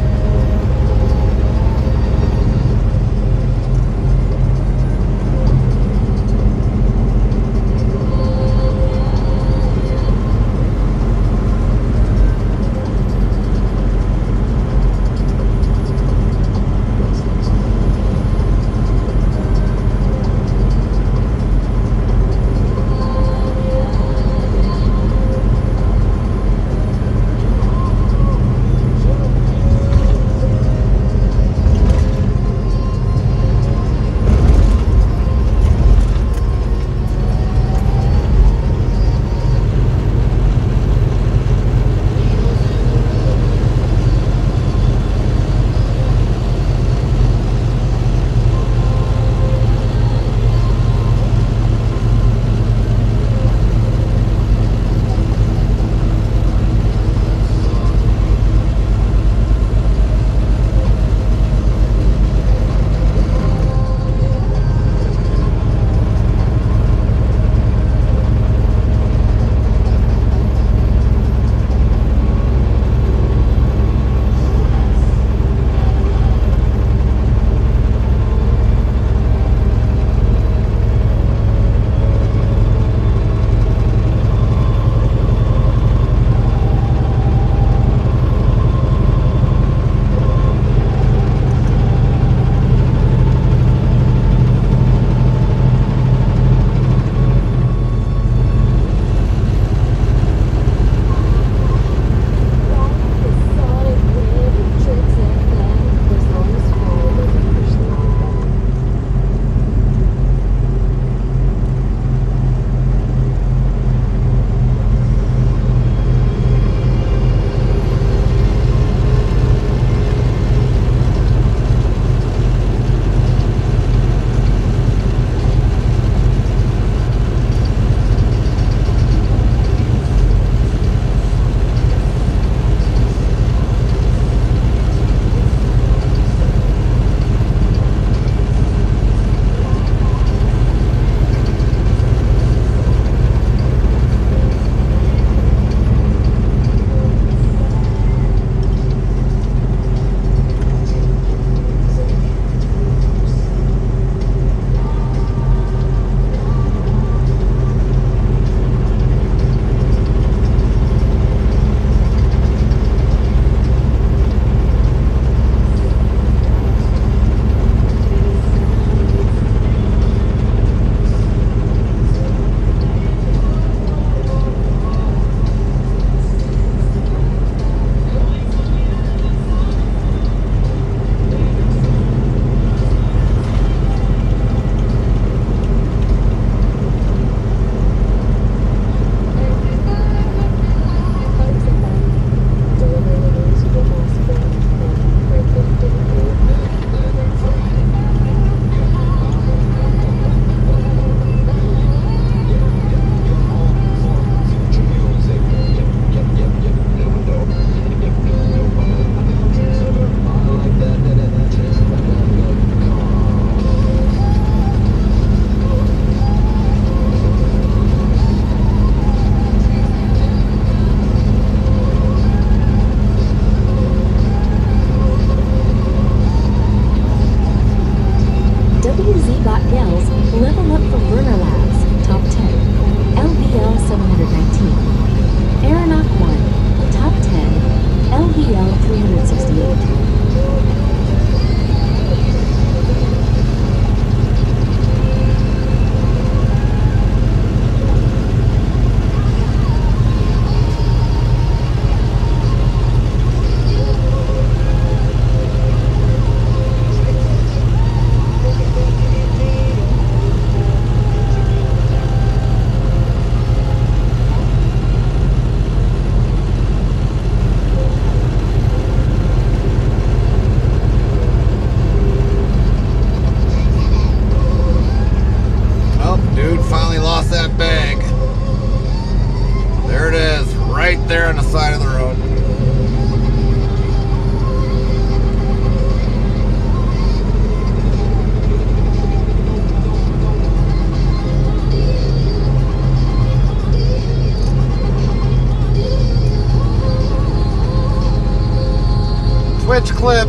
Twitch clip.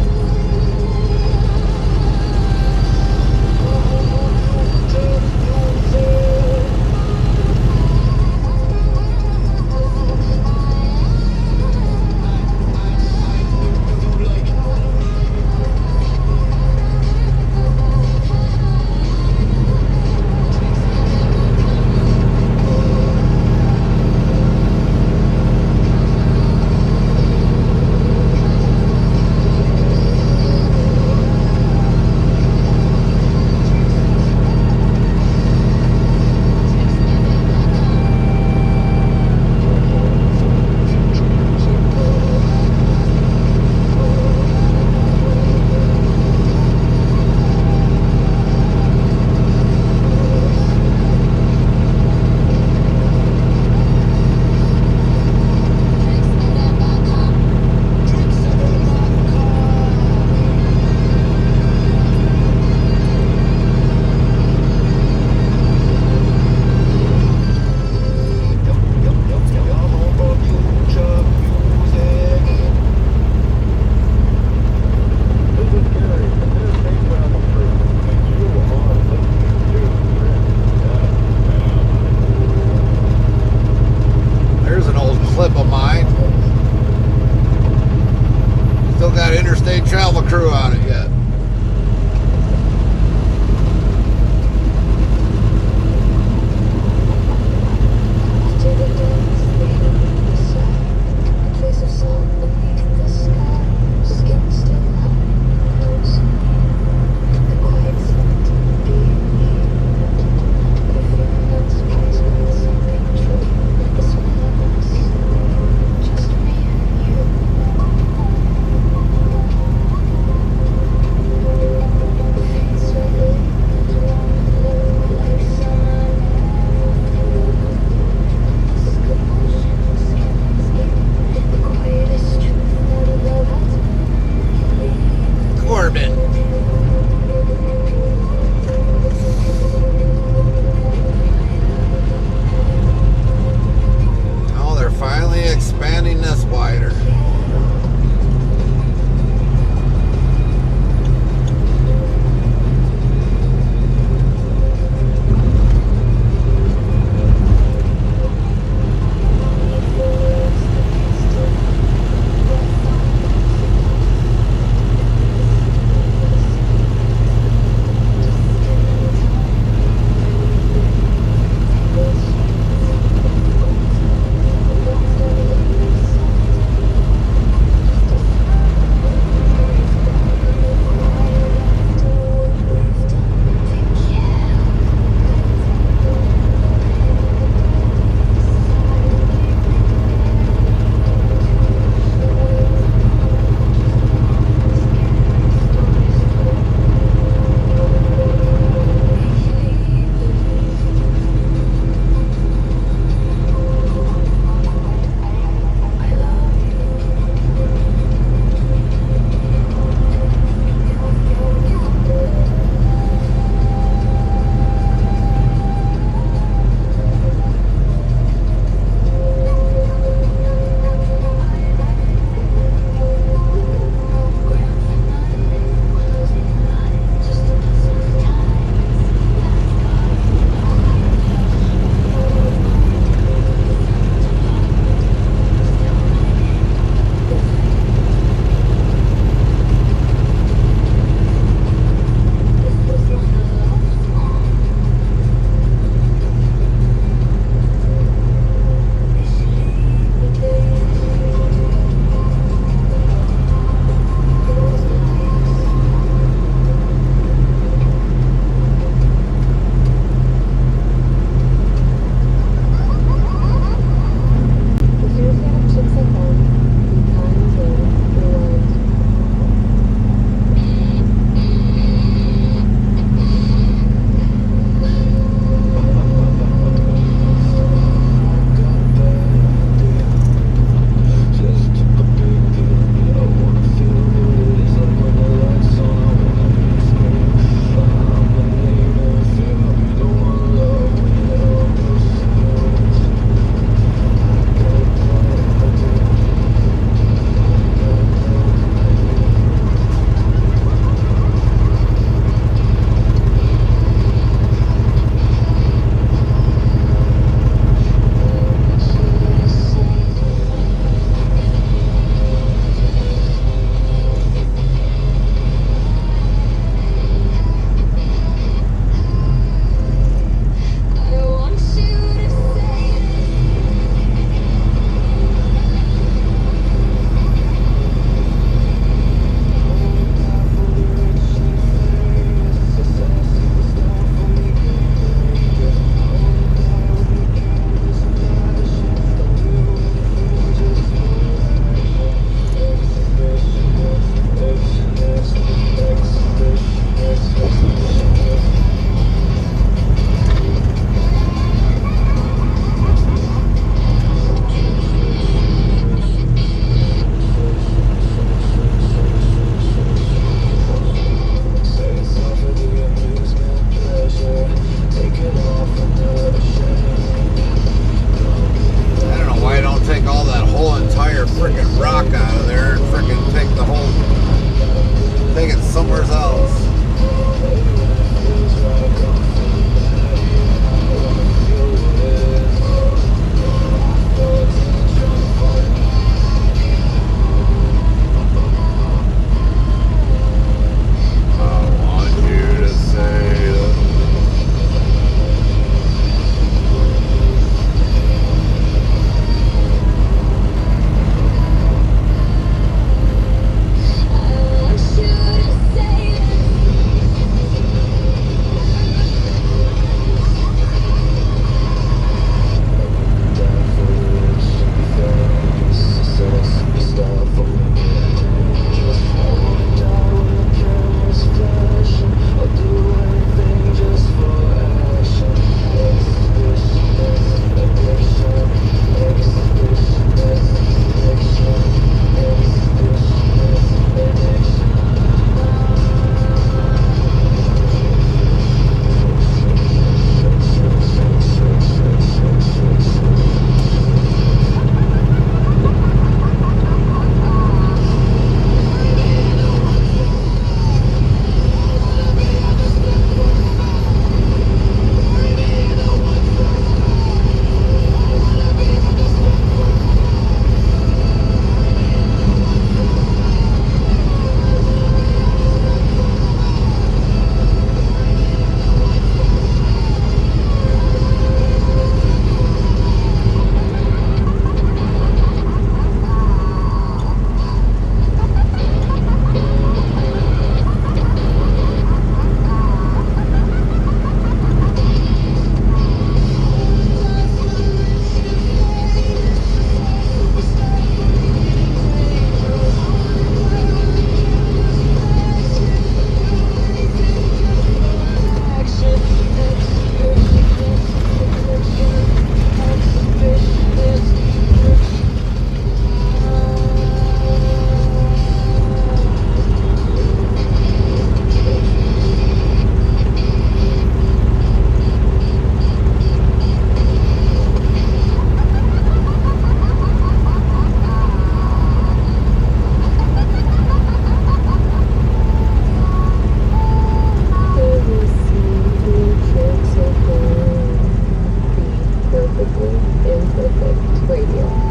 Perfectly imperfect radio.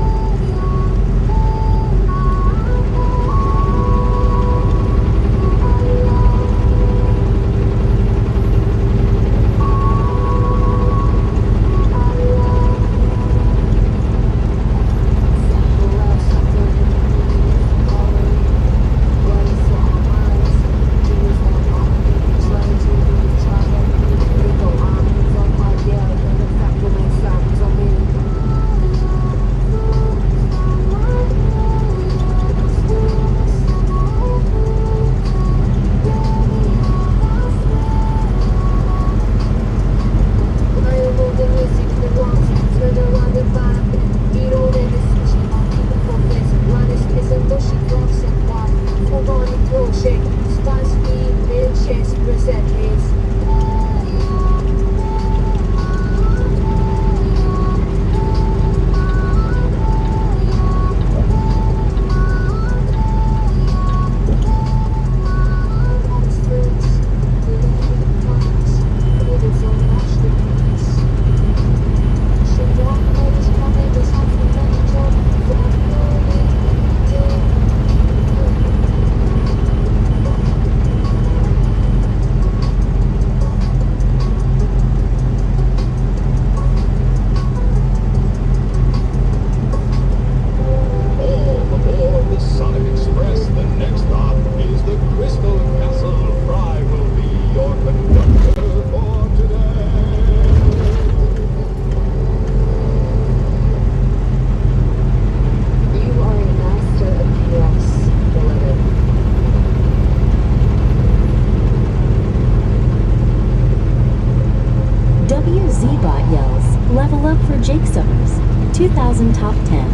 Level up for Jake Summers. 2000 Top 10.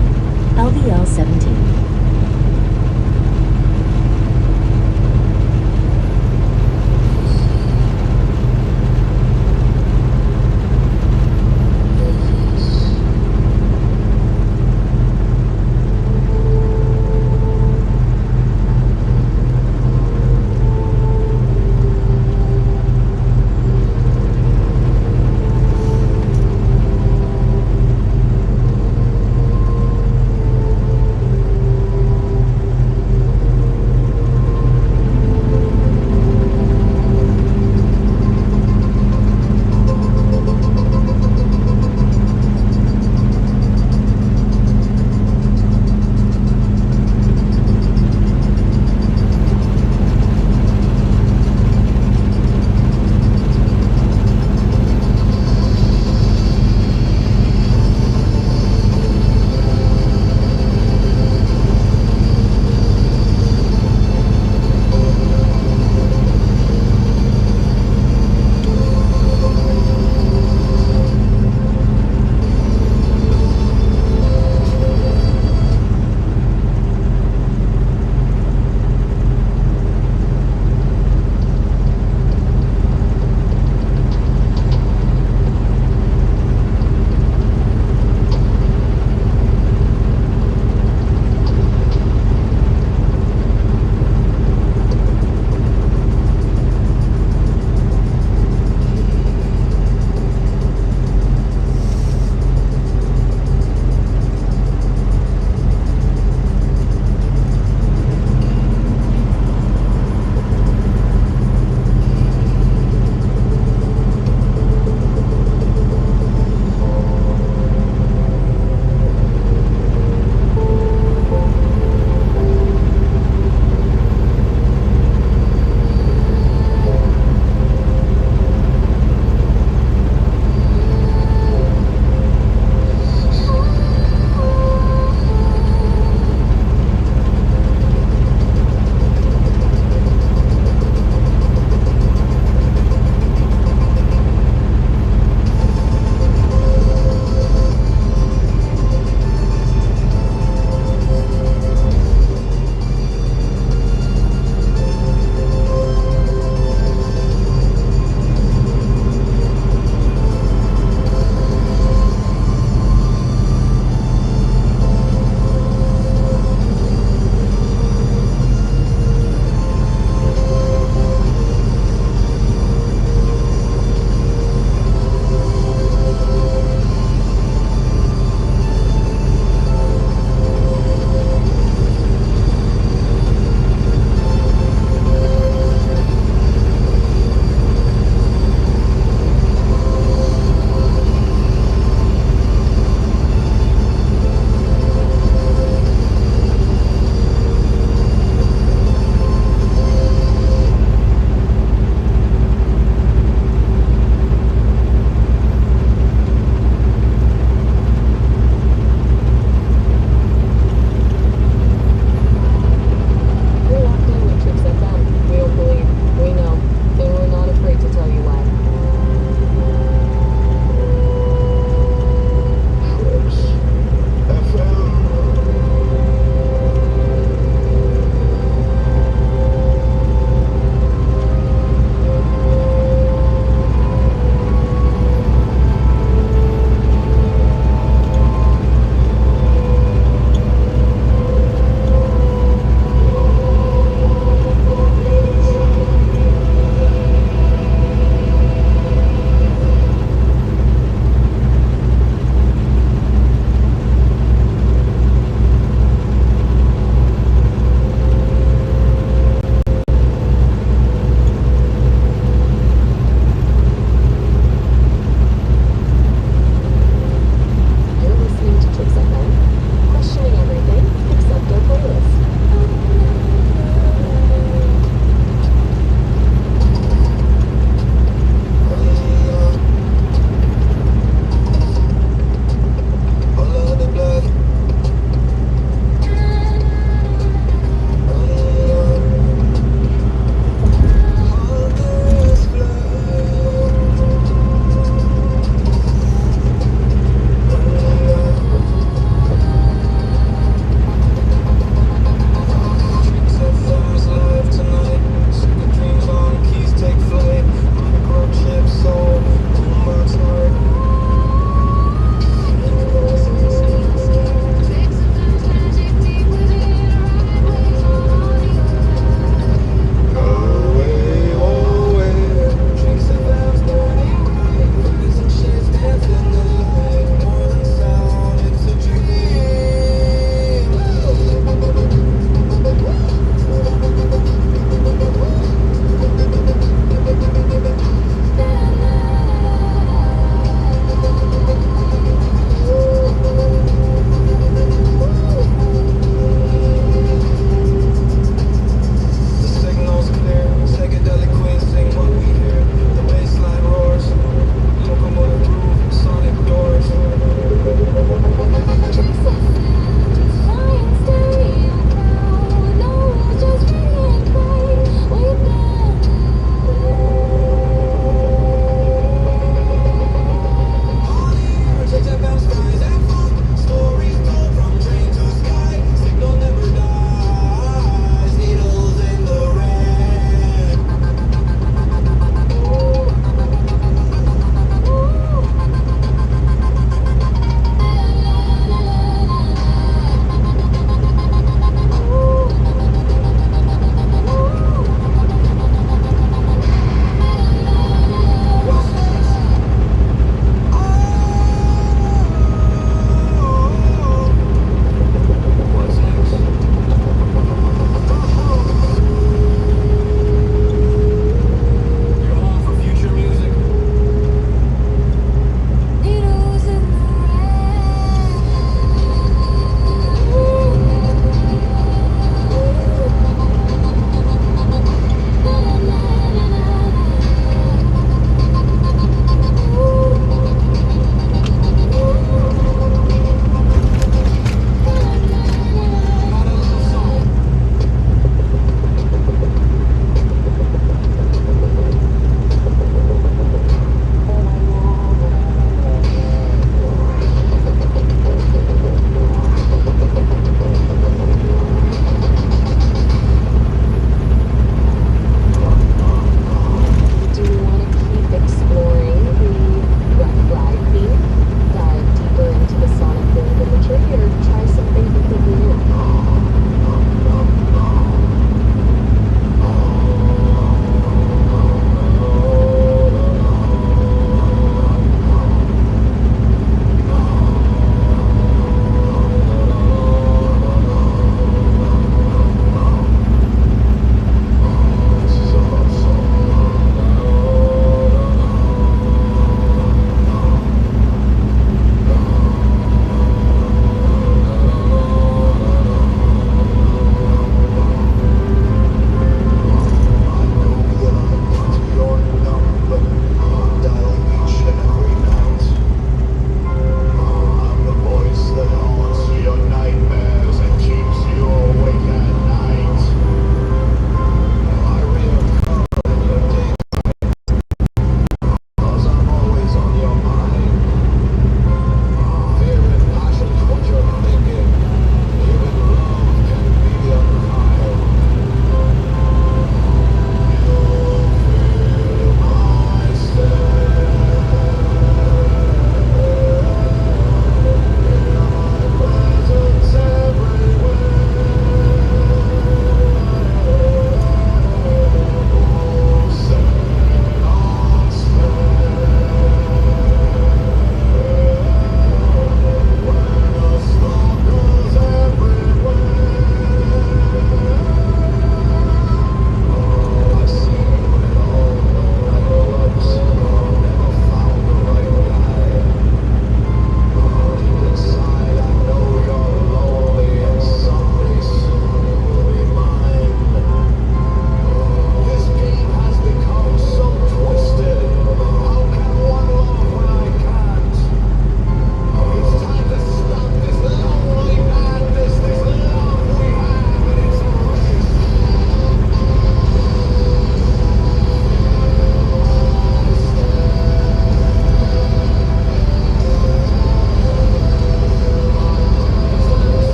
LVL 17.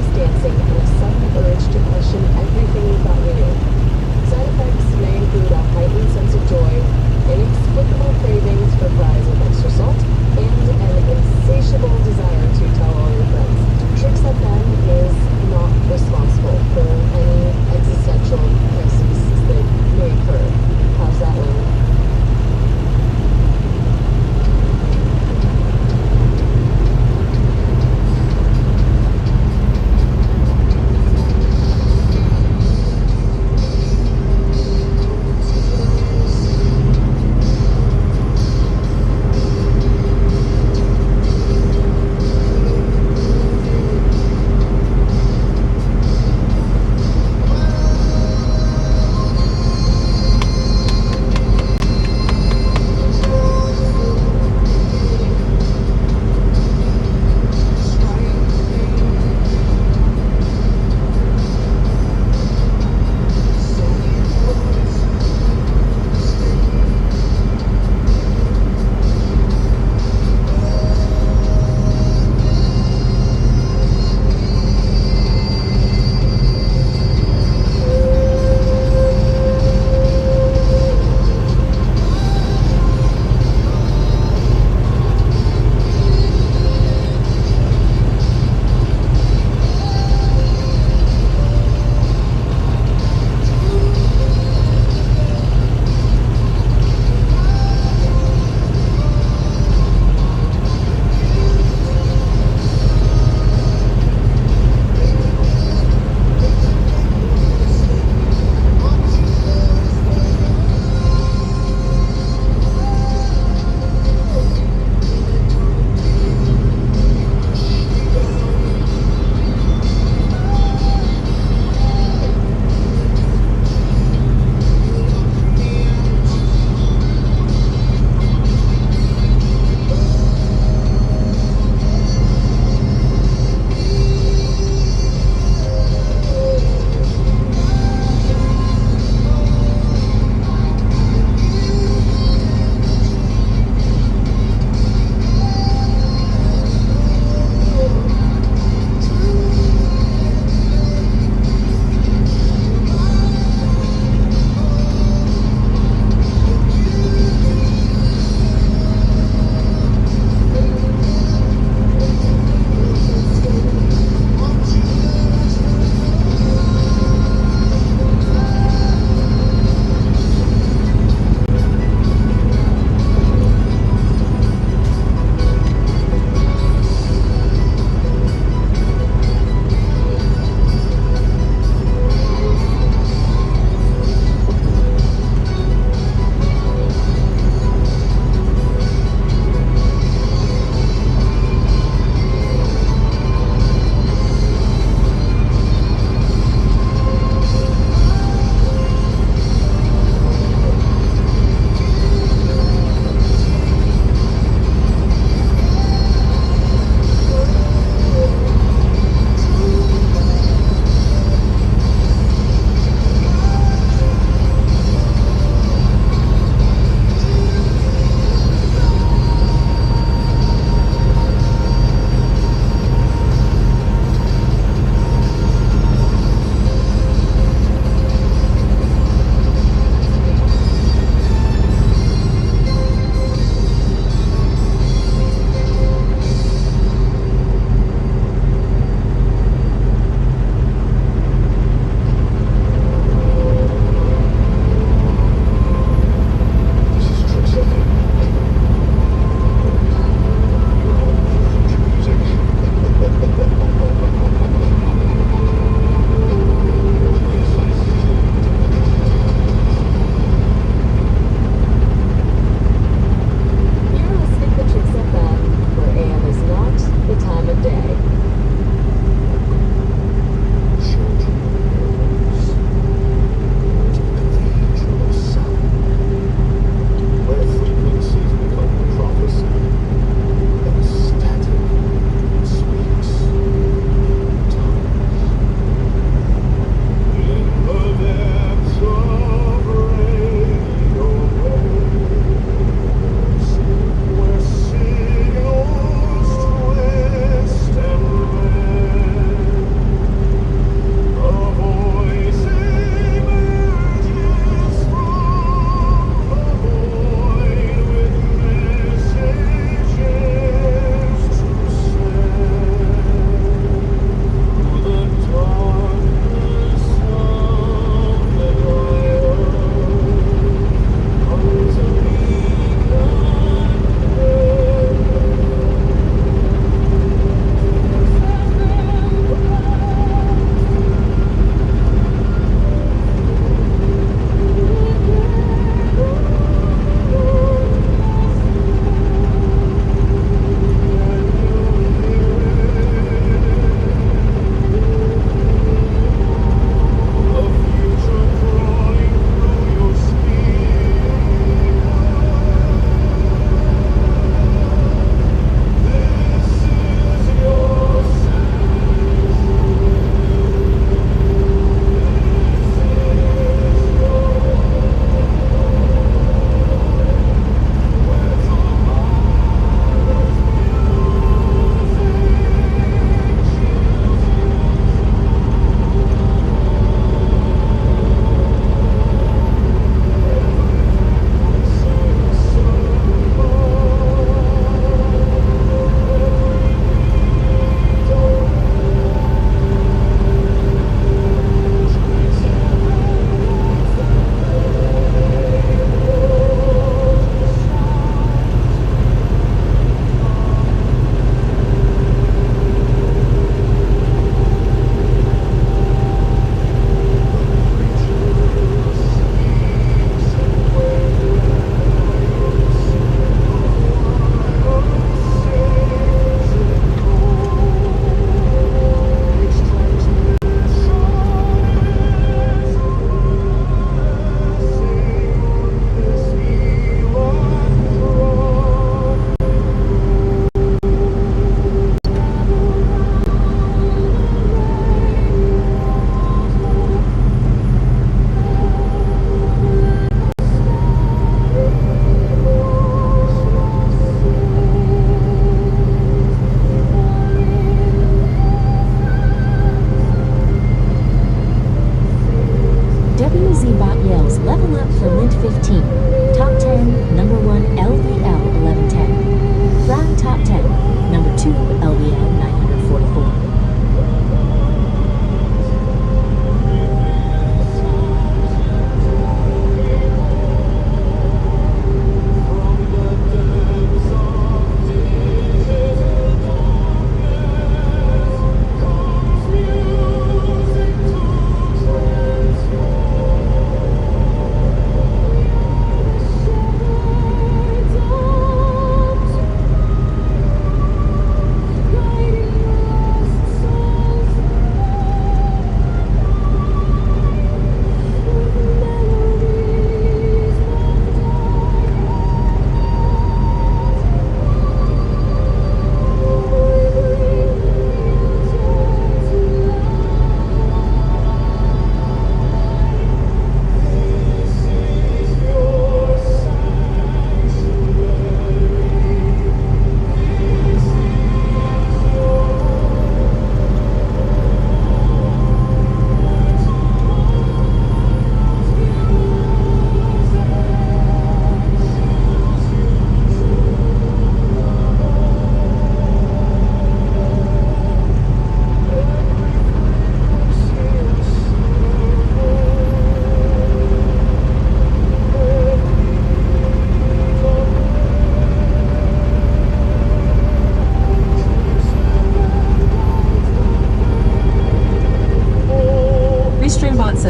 mindless dancing, and a sudden urge to question everything you thought you knew. Side effects may include a heightened sense of joy, inexplicable cravings for fries with extra salt, and an insatiable desire to tell all your friends. TrixFM is not responsible for any existential crises that may occur. How's that one?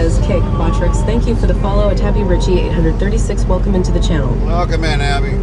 says, Kick, Botrix, thank you for the follow. Tabby Richie 836, welcome into the channel. Welcome in, Abby.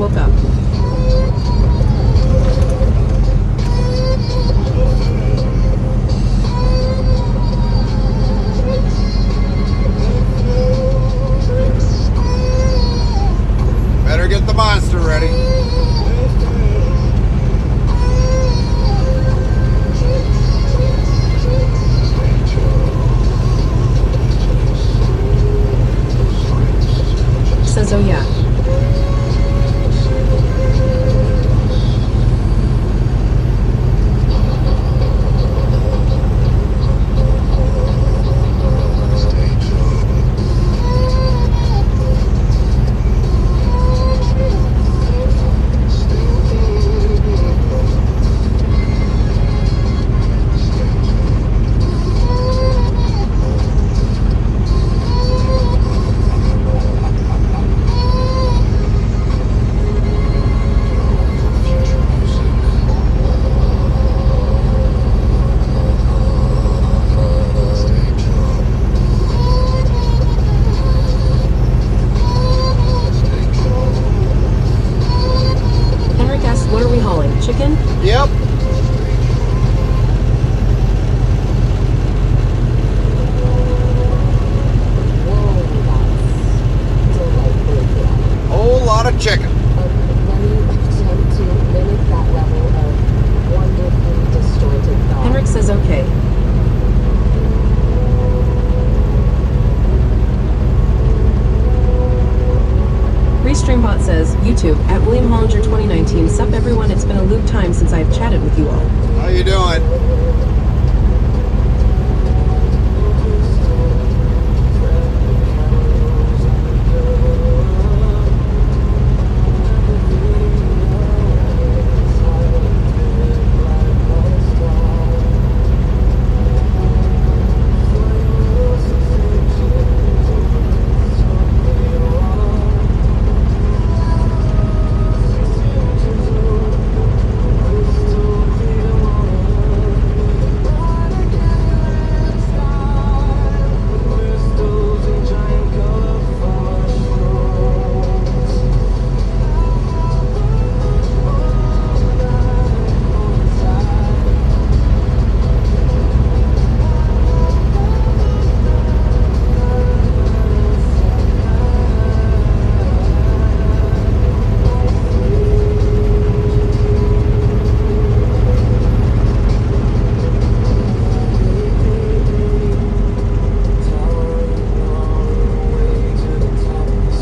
woke up. Better get the monster ready. Says, oh yeah. Chicken? Yep. Whole lot of chicken. Henrik says okay. Restreambot says, YouTube, at William Hollinger 2019, sup everyone, it's been a loop time since I've chatted with you all. How you doing?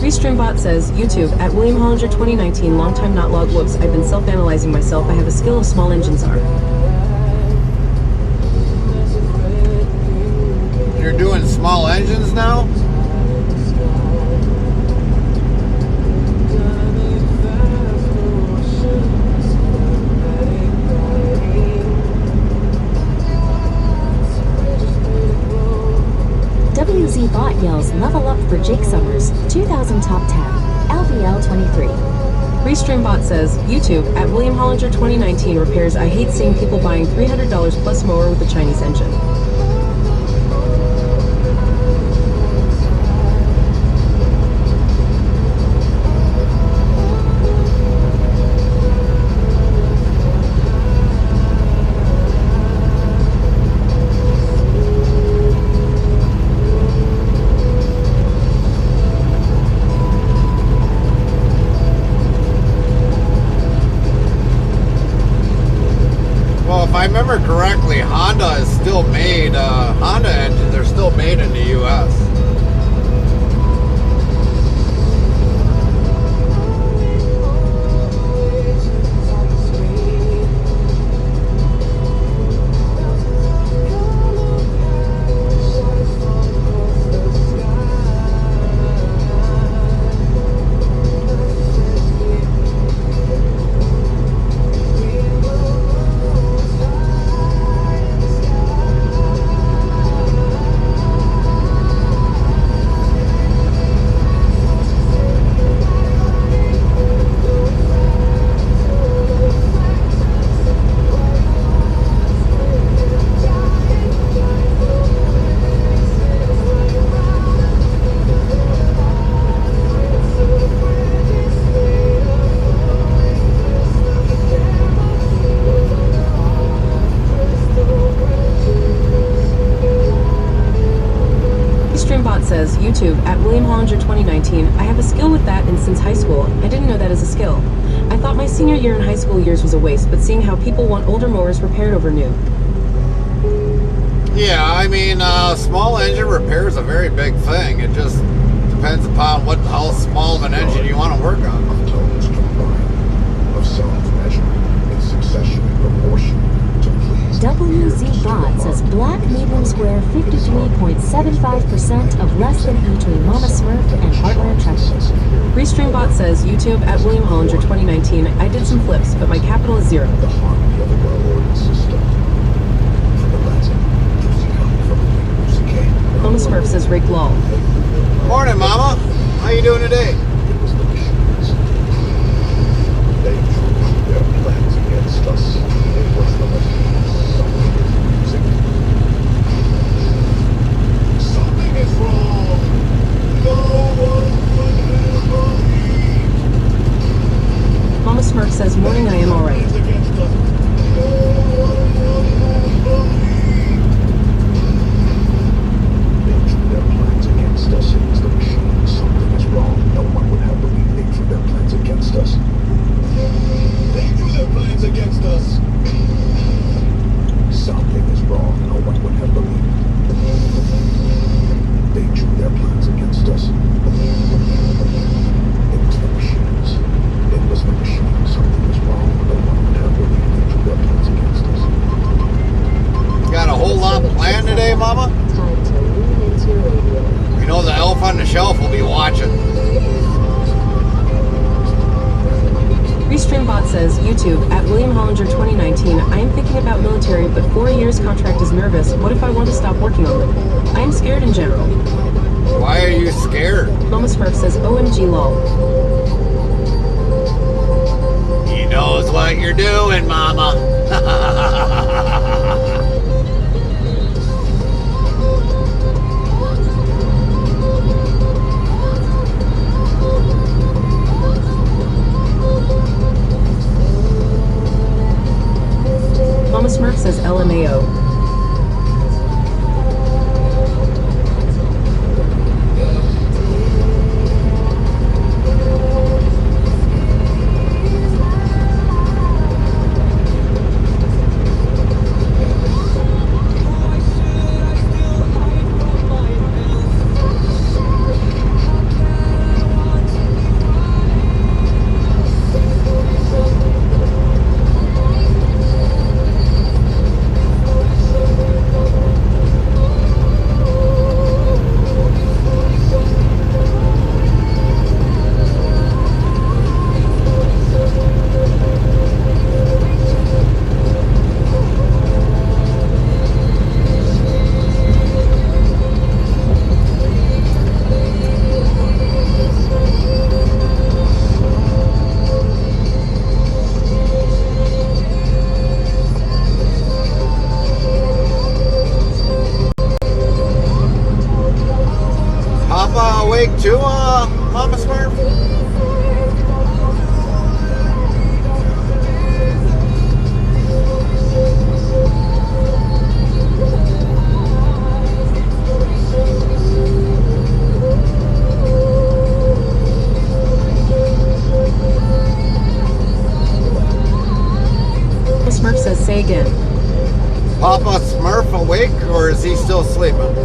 Restreambot says, YouTube, at William Hollinger 2019, long time not log. Whoops, I've been self-analyzing myself. I have a skill of small engines are. You're doing small engines now? WZ Bot yells level up for Jake Summers, 2000 top 10, LVL 23. Restreambot says, YouTube, at William Hollinger 2019 repairs, I hate seeing people buying $300 plus mower with a Chinese engine. If I remember correctly, Honda is still made, Honda engines are still made in the U.S. YouTube at William Hollinger 2019. I have a skill with that, and since high school, I didn't know that as a skill. I thought my senior year in high school years was a waste, but seeing how people want older mowers repaired over new. Yeah, I mean, small engine repair is a very big thing. It just depends upon how small of an engine you want to work on. Tones combined of sounds measured in succession and proportion to please. WZ Bot says black medium square 53.75% of less than E3 Mama Smurf and Heartland Trucking. Restreambot says YouTube at William Hollinger 2019. I did some flips, but my capital is 0. The harmony of a well-ordered system. From the Latin, musicam, from the musicae. Mama Smurf says Rick Lol. Morning, Mama. How you doing today? It was the machines. They drew their plans against us. It was the machines. Something is wrong. No one would have believed. Mama Smurf says morning, I am alright. Against us. No one would have believed. They drew their plans against us. It was the machines. Something is wrong. No one would have believed. They drew their plans against us. They drew their plans against us. Something is wrong. No one would have believed. They drew their plans against us. It was the machines. It was the machines. Something is wrong. No one would have believed. They drew their plans against us. Got a whole lot planned today, Mama? Time to lean into your radio. You know the elf on the shelf will be watching. Restreambot says YouTube at William Hollinger 2019. I am thinking about military, but 4 years contract is nervous. What if I want to stop working on them? I am scared in general. Why are you scared? Mama Smurf says OMG lol. He knows what you're doing, Mama. Mama Smurf says LMAO. Papa awake too, Mama Smurf? Mama Smurf says say again. Papa Smurf awake, or is he still sleeping?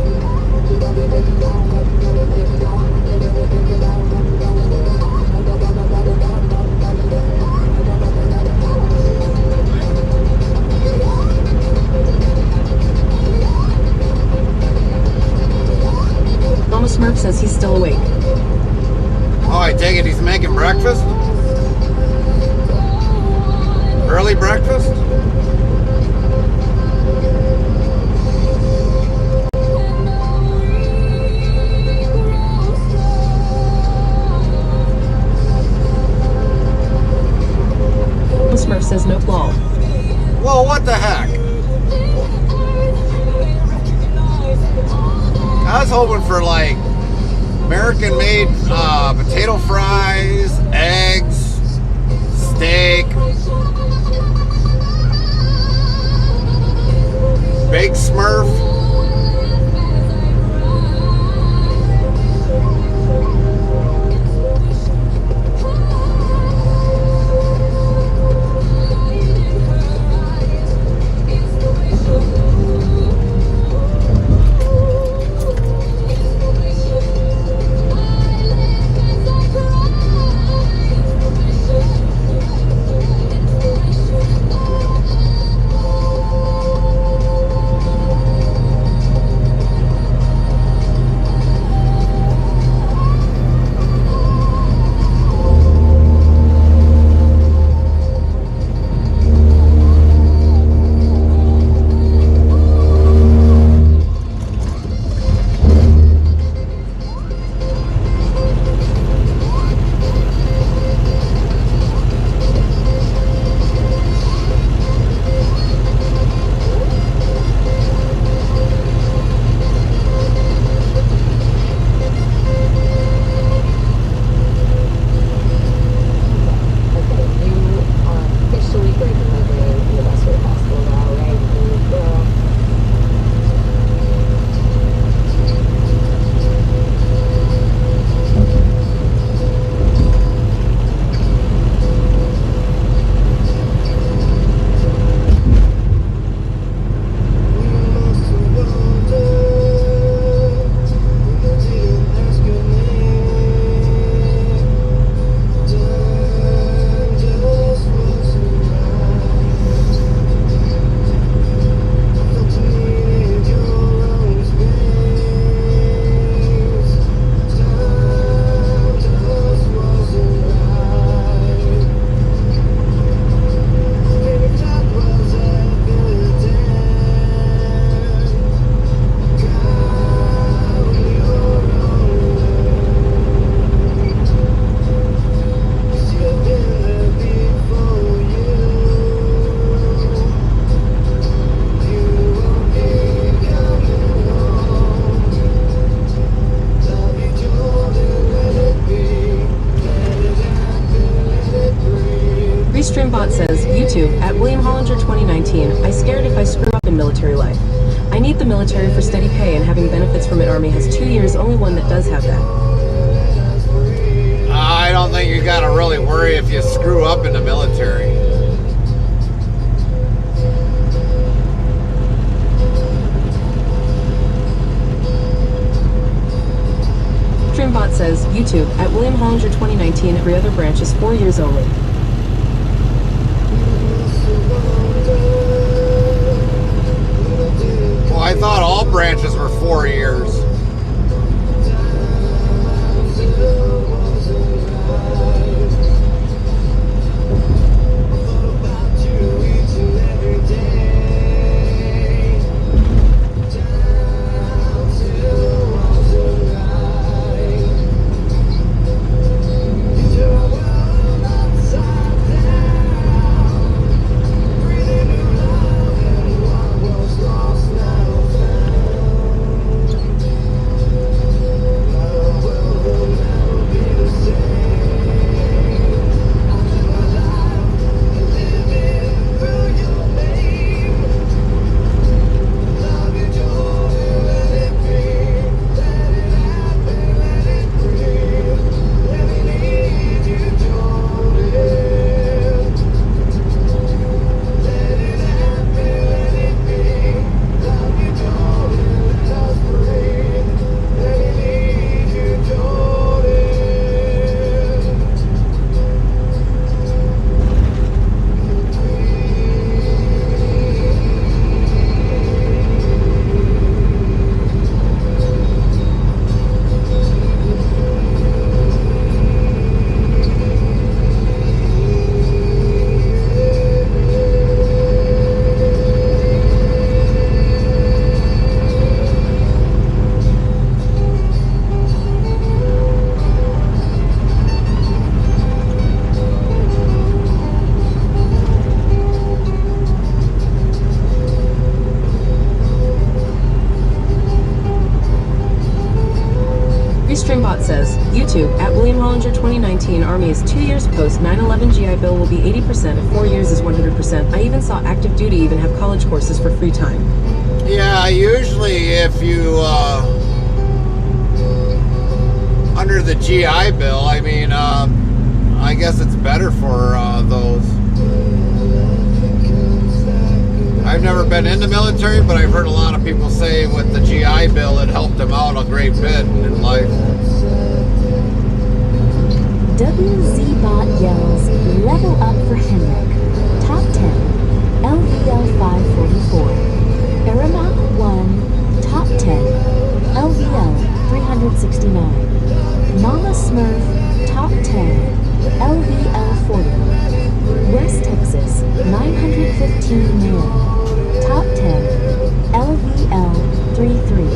Mama Smurf says he's still awake. Oh, I take it he's making breakfast? Early breakfast? Mama Smurf says no lol. Well, what the heck? I was hoping for like American-made potato fries, eggs, steak, baked Smurf. Restreambot says, YouTube, at William Hollinger 2019, I scared if I screw up in military life. I need the military for steady pay and having benefits from it. Army has 2 years, only one that does have that. I don't think you gotta really worry if you screw up in the military. Streambot says, YouTube, at William Hollinger 2019, every other branch is 4 years only. Well, I thought all branches were 4 years. Restreambot says, YouTube, at William Hollinger 2019, Army is 2 years post 9/11 GI Bill will be 80%, if 4 years is 100%. I even saw active duty even have college courses for free time. Yeah, usually if you, under the GI Bill, I mean, I guess it's better for those. I've never been in the military, but I've heard a lot of people say with the GI Bill, it helped them out a great bit in life. WZBot yells, level up for Henrik. Top 10, LVL 544. Aramak 1, top 10, LVL 369. Mama Smurf, top 10, LVL 40. West Texas, 915 man, top 10, LVL 33.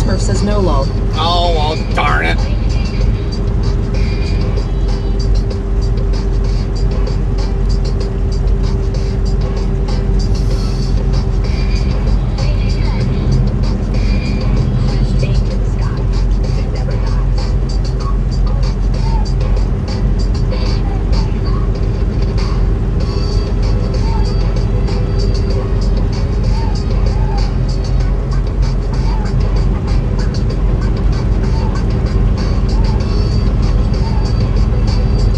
Smurf says no, lol. Oh, well, darn it.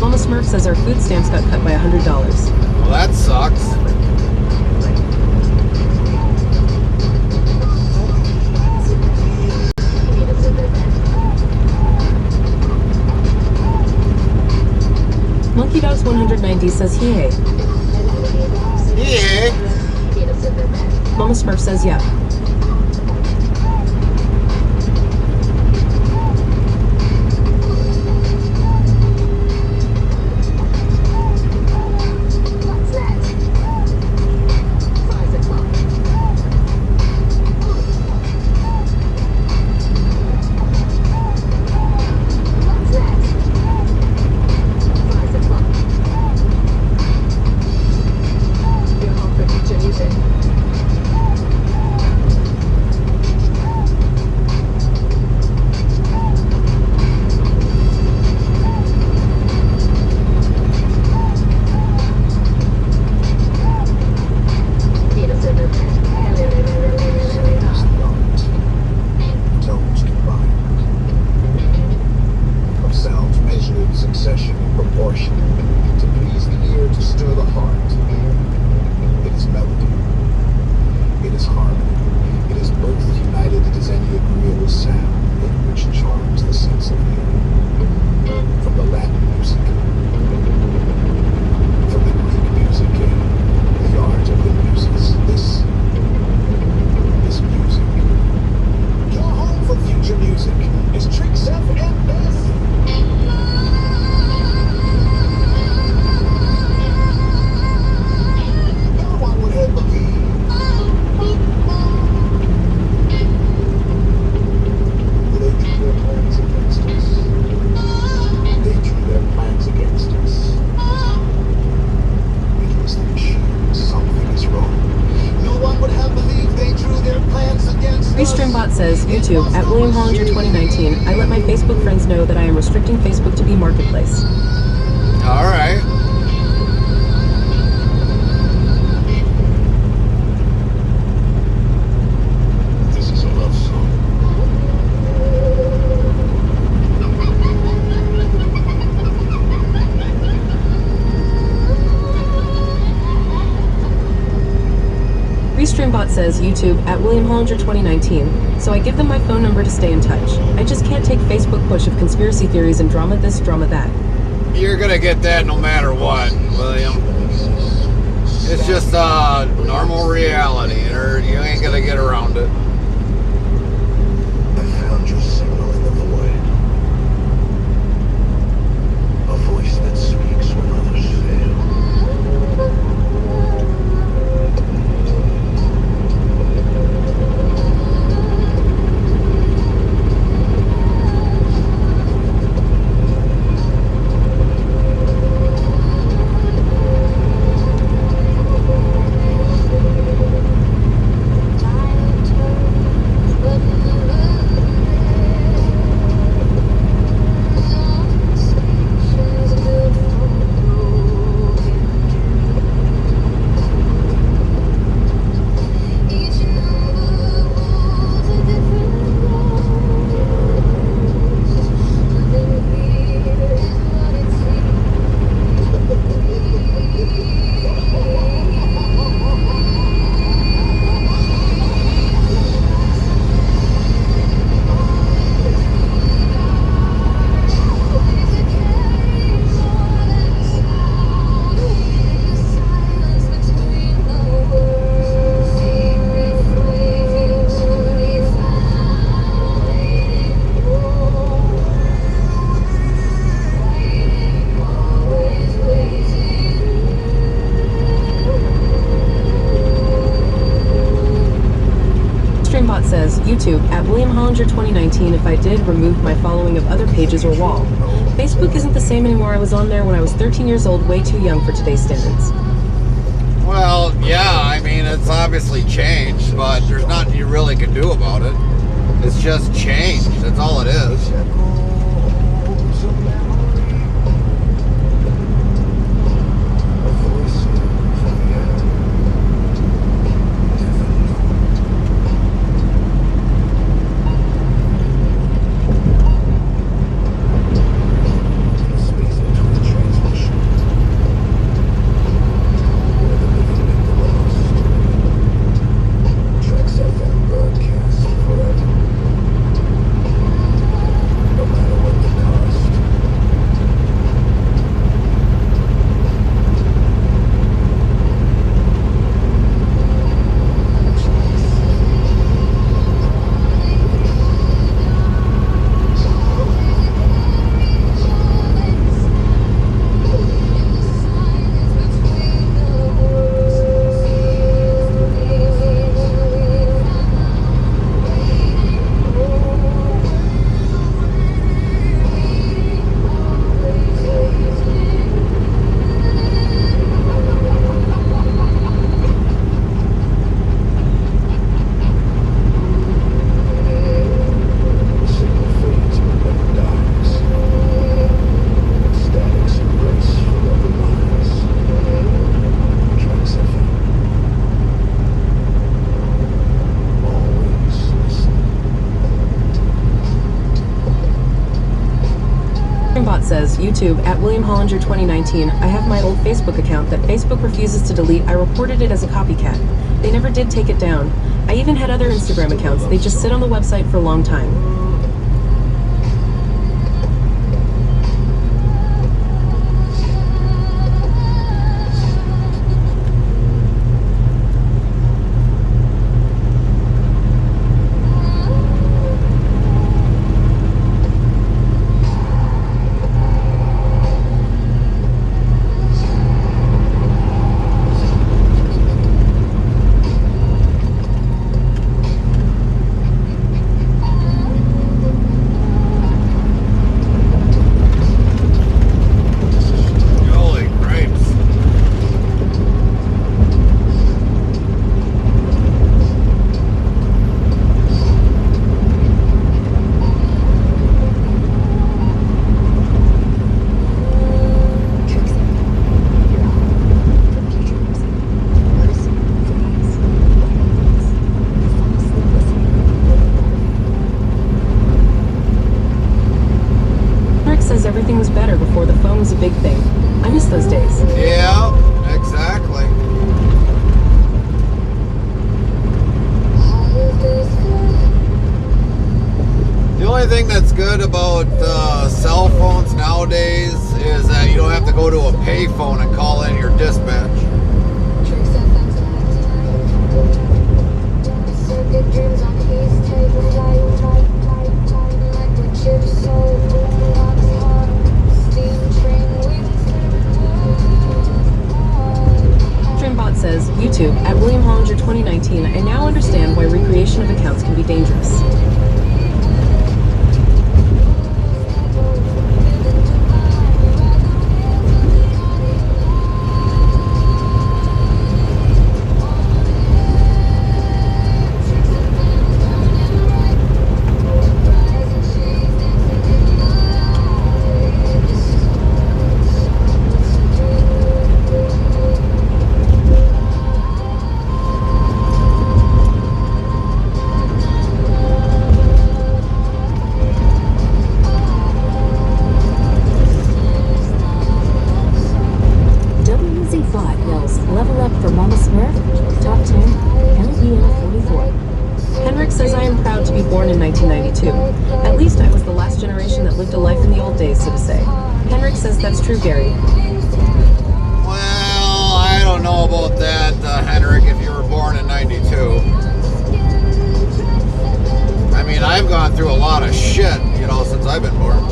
Mama Smurf says our food stamps got cut by $100. Well, that sucks. Monkey Dogs 190 says yay. Yeah. Mama Smurf says yeah. Succession and proportion to please the ear, to stir the heart. It is melody. It is harmony. It is both united. It is any agreeable sound which charms the sense of hearing. From the Latin music, from the Greek music, the art of the muses. This music. Your home for future music is Tricks F and Best. Restreambot says, YouTube, at William Hollinger 2019, I let my Facebook friends know that I am restricting Facebook to be marketplace. All right. This is a love song. Restreambot says, YouTube, at William Hollinger 2019, so I give them my phone number to stay in touch. I just can't take Facebook push of conspiracy theories and drama this, drama that. You're gonna get that no matter what, William. It's just normal reality, or you ain't gonna get around it. I found your signal in the void. A voice that speaks when others fail. Time YouTube at William Hollinger 2019 if I did remove my following of other pages or wall. Facebook isn't the same anymore. I was on there when I was 13 years old, way too young for today's standards. Well, yeah, I mean, it's obviously changed, but there's nothing you really can do about it. It's just changed. That's all it is. Says YouTube at William Hollinger 2019. I have my old Facebook account that Facebook refuses to delete. I reported it as a copycat. They never did take it down. I even had other Instagram accounts. They just sit on the website for a long time. Everything was better before the phone was a big thing. I miss those days. Yeah, exactly. The only thing that's good about cell phones nowadays is that you don't have to go to a payphone and call in your dispatch. Streambot says, YouTube at William Hollinger 2019. I now understand why recreation of accounts can be dangerous. Says I am proud to be born in 1992. At least I was the last generation that lived a life in the old days, so to say. Henrik says that's true, Gary. Well, I don't know about that, Henrik, if you were born in 92. I mean, I've gone through a lot of shit, you know, since I've been born.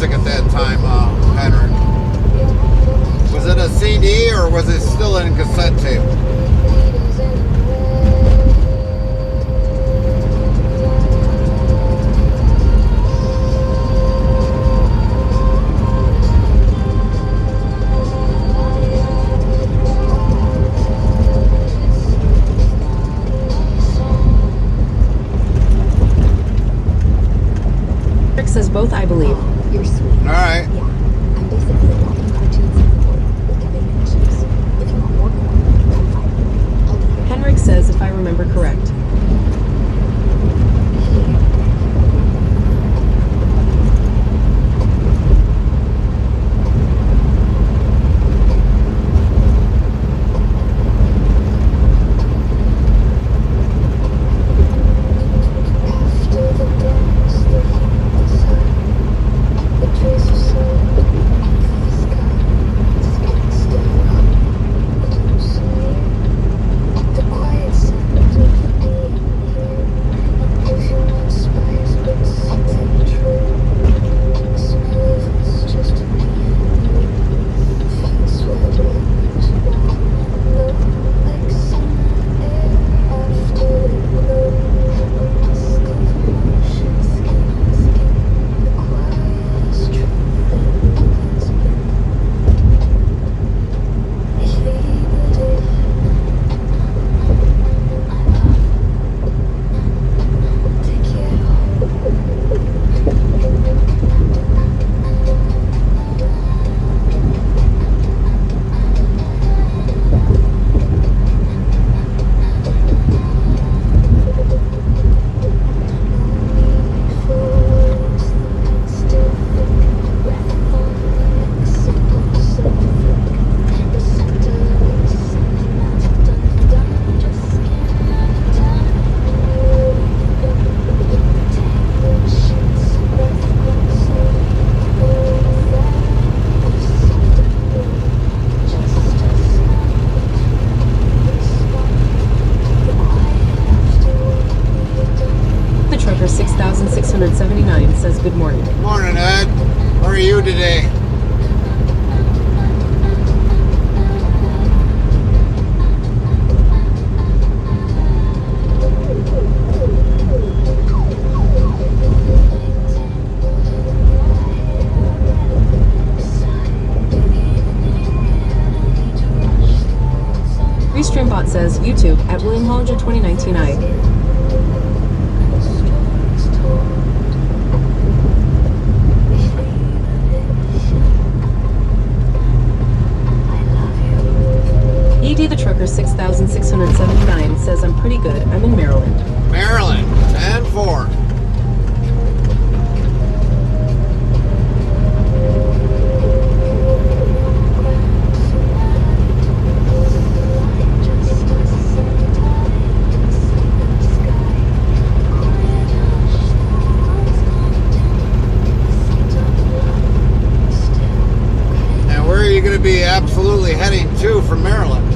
music at that time, Henrik? Was it a CD or was it still in cassette tape? Rick says both, I believe. You're sweet. All right. Yeah. I'm basically watching cartoons with giving miniatures. If you want more corn, come find me. I'll be here. Henrik says, if I remember correct. After the dance, the heat inside, the trace of sun beneath the sky. It's getting still up, close and near. The quiet sound of being here. If you want spice, but something true. The smell of it's just me and you. Feet sweat winds warm and low, like summer air after the glow. A musk of emotion, skin on skin. The quietest truth that has been. Ich liebe dich. Te quiero. The trucker 6679 says good morning. Morning, Ed. Where are you today? Restreambot says YouTube at William Hollinger 2019i. ED the trucker 6679 says I'm pretty good. I'm in Maryland. Maryland, 10-4. And where are you going to be absolutely heading to from Maryland?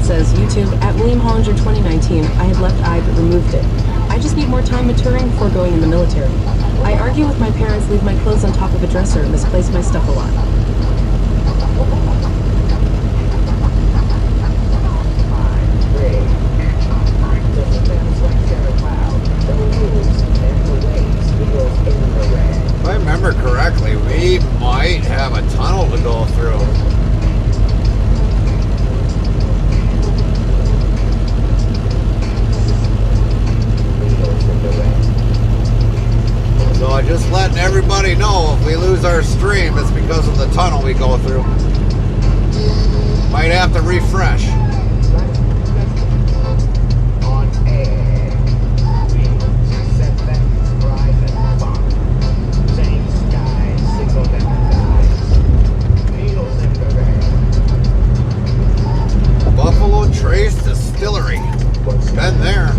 says, YouTube, at William Hollinger 2019, I had left I but removed it. I just need more time maturing before going in the military. I argue with my parents, leave my clothes on top of a dresser, and misplace my stuff a lot. If I remember correctly, we might have a tunnel to go through. So just letting everybody know, if we lose our stream, it's because of the tunnel we go through. Might have to refresh. On air. Set that rise and fun. Same sky, single them eyes. Needles in the rain. Buffalo Trace Distillery. Been there.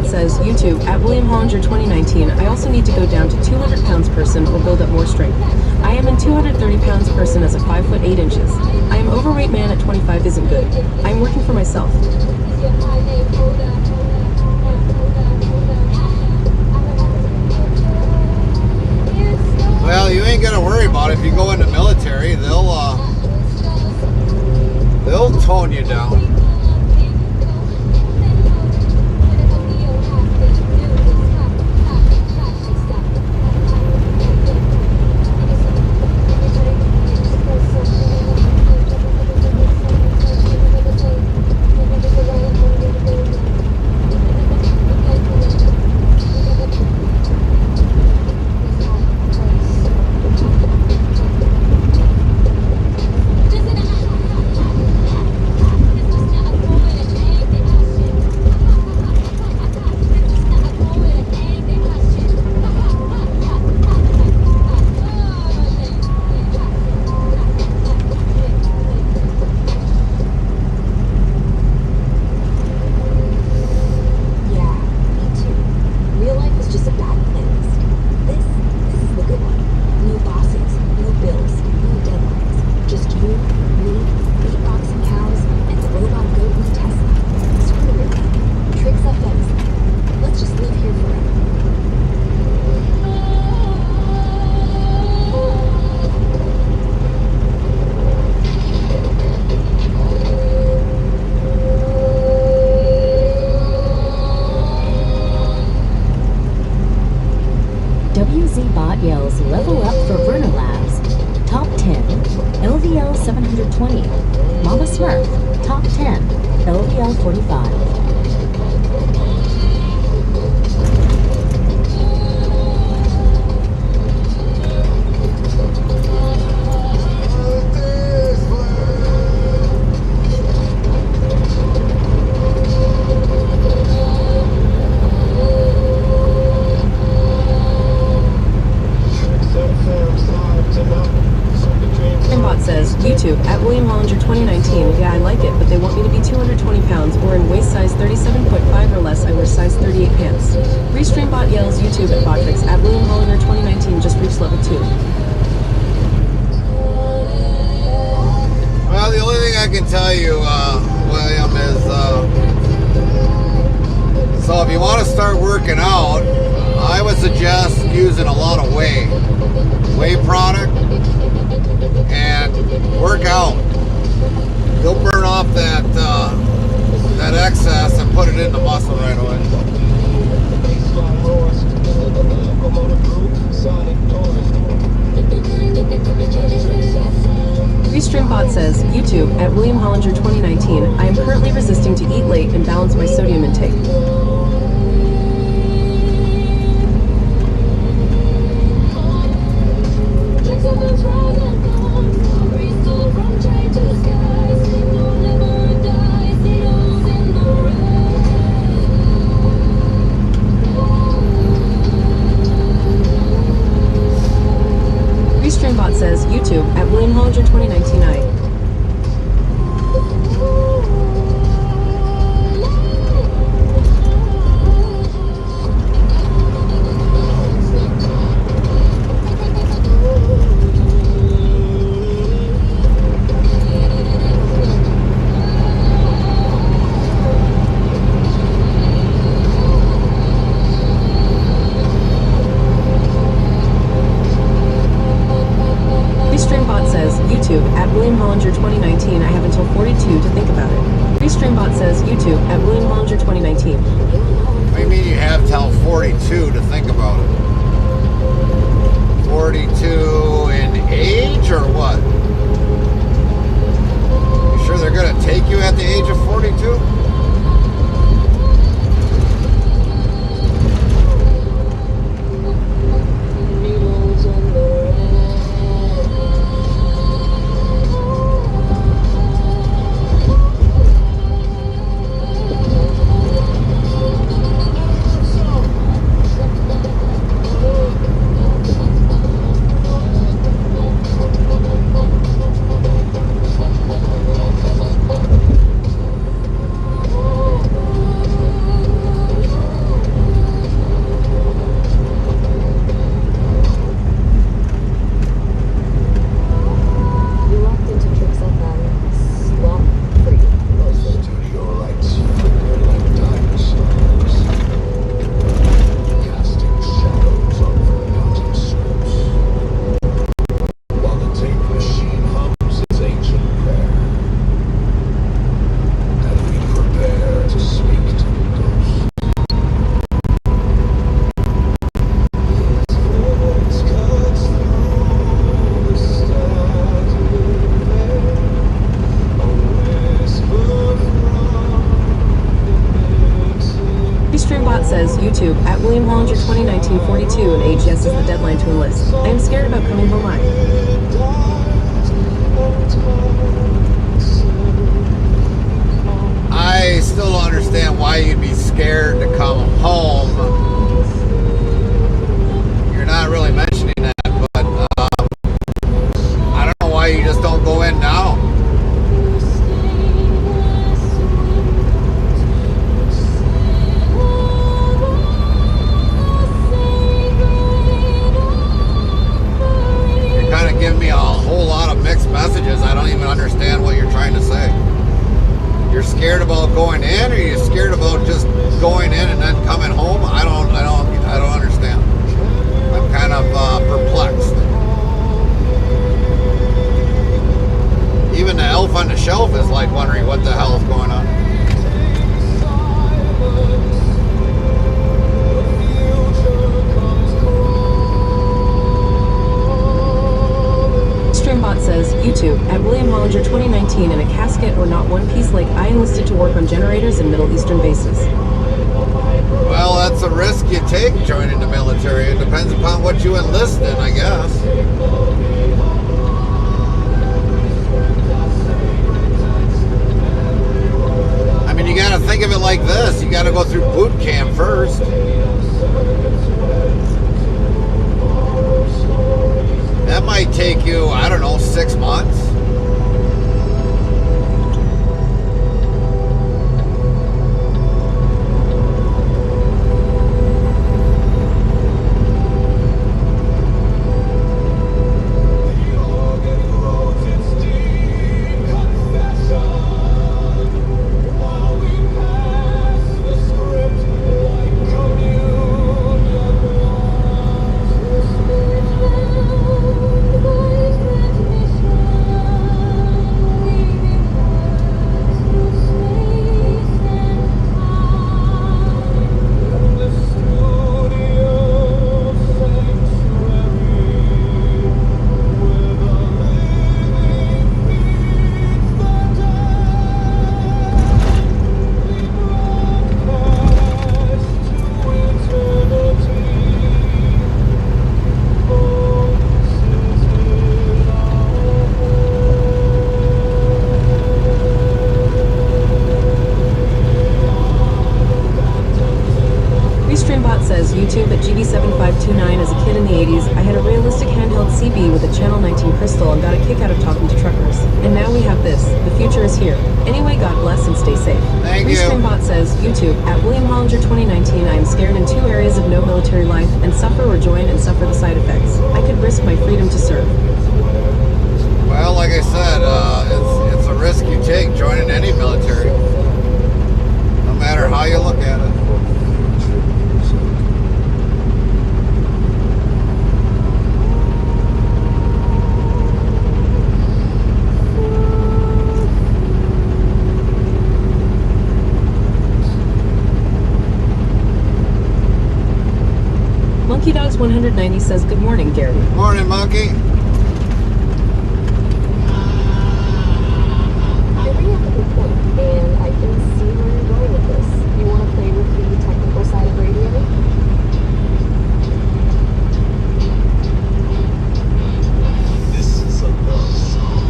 Says, YouTube, at William Hollinger 2019, I also need to go down to 200 pounds person or build up more strength. I am in 230 pounds person as a 5 foot 8 inches. I am overweight man at 25 isn't good. I am working for myself. Well, you ain't gonna worry about it. If you go in the military, they'll tone you down. LVL 720. Mama Smurf, top 10, LVL 45. Says, YouTube, at William Hollinger 2019, yeah, I like it, but they want me to be 220 pounds or in waist size 37.5 or less. I wear size 38 pants. Restreambot yells, YouTube at Botfix, at William Hollinger 2019, just reached level 2. Well, the only thing I can tell you, William, is so if you want to start working out, I would suggest using a lot of whey product and work out. You'll burn off that excess and put it in the muscle right away. Restreambot says, YouTube, at William Hollinger 2019, I am currently resisting to eat late and balance my sodium intake. Restreambot says, YouTube, at William Hollinger 2019, YouTube, at William Hollinger 2019, I have until 42 to think about it. Restreambot says, YouTube, at William Hollinger 2019. What do you mean you have till 42 to think about it? 42 in age or what? You sure they're going to take you at the age of 42? Says, YouTube, at William Hollinger 2019, 42, and age yes is the deadline to enlist. I am scared about coming home live. I still don't understand why you'd be scared to come home. You're not really mentioning that, but I don't know why you just don't go in now. Give me a whole lot of mixed messages. I don't even understand what you're trying to say. You're scared about going in, or you're scared about just going in and then coming home? I don't understand. I'm kind of perplexed. Even the elf on the shelf is like wondering what the hell is going on. Restreambot says, YouTube, at William Hollinger 2019 in a casket or not one piece like I enlisted to work on generators in Middle Eastern bases. Well, that's a risk you take joining the military. It depends upon what you enlist in, I guess. I mean, you gotta think of it like this. You gotta go through boot camp first. That might take you, I don't know, 6 months. YouTube at GB7529 as a kid in the 80s, I had a realistic handheld CB with a Channel 19 crystal and got a kick out of talking to truckers. And now we have this. The future is here. Anyway, God bless and stay safe. Thank you. Restreambot says, YouTube, at William Hollinger 2019, I am scared in 2 areas of no military life and suffer or join and suffer the side effects. I could risk my freedom to serve. Well, like I said, it's a risk you take joining any military. No matter how you look at it. Monkey Dogs 190 says, good morning, Gary. Morning, Monkey. You're bringing up a good point, and I can see where you're going with this. You want to play with the technical side of radio? This is a love song.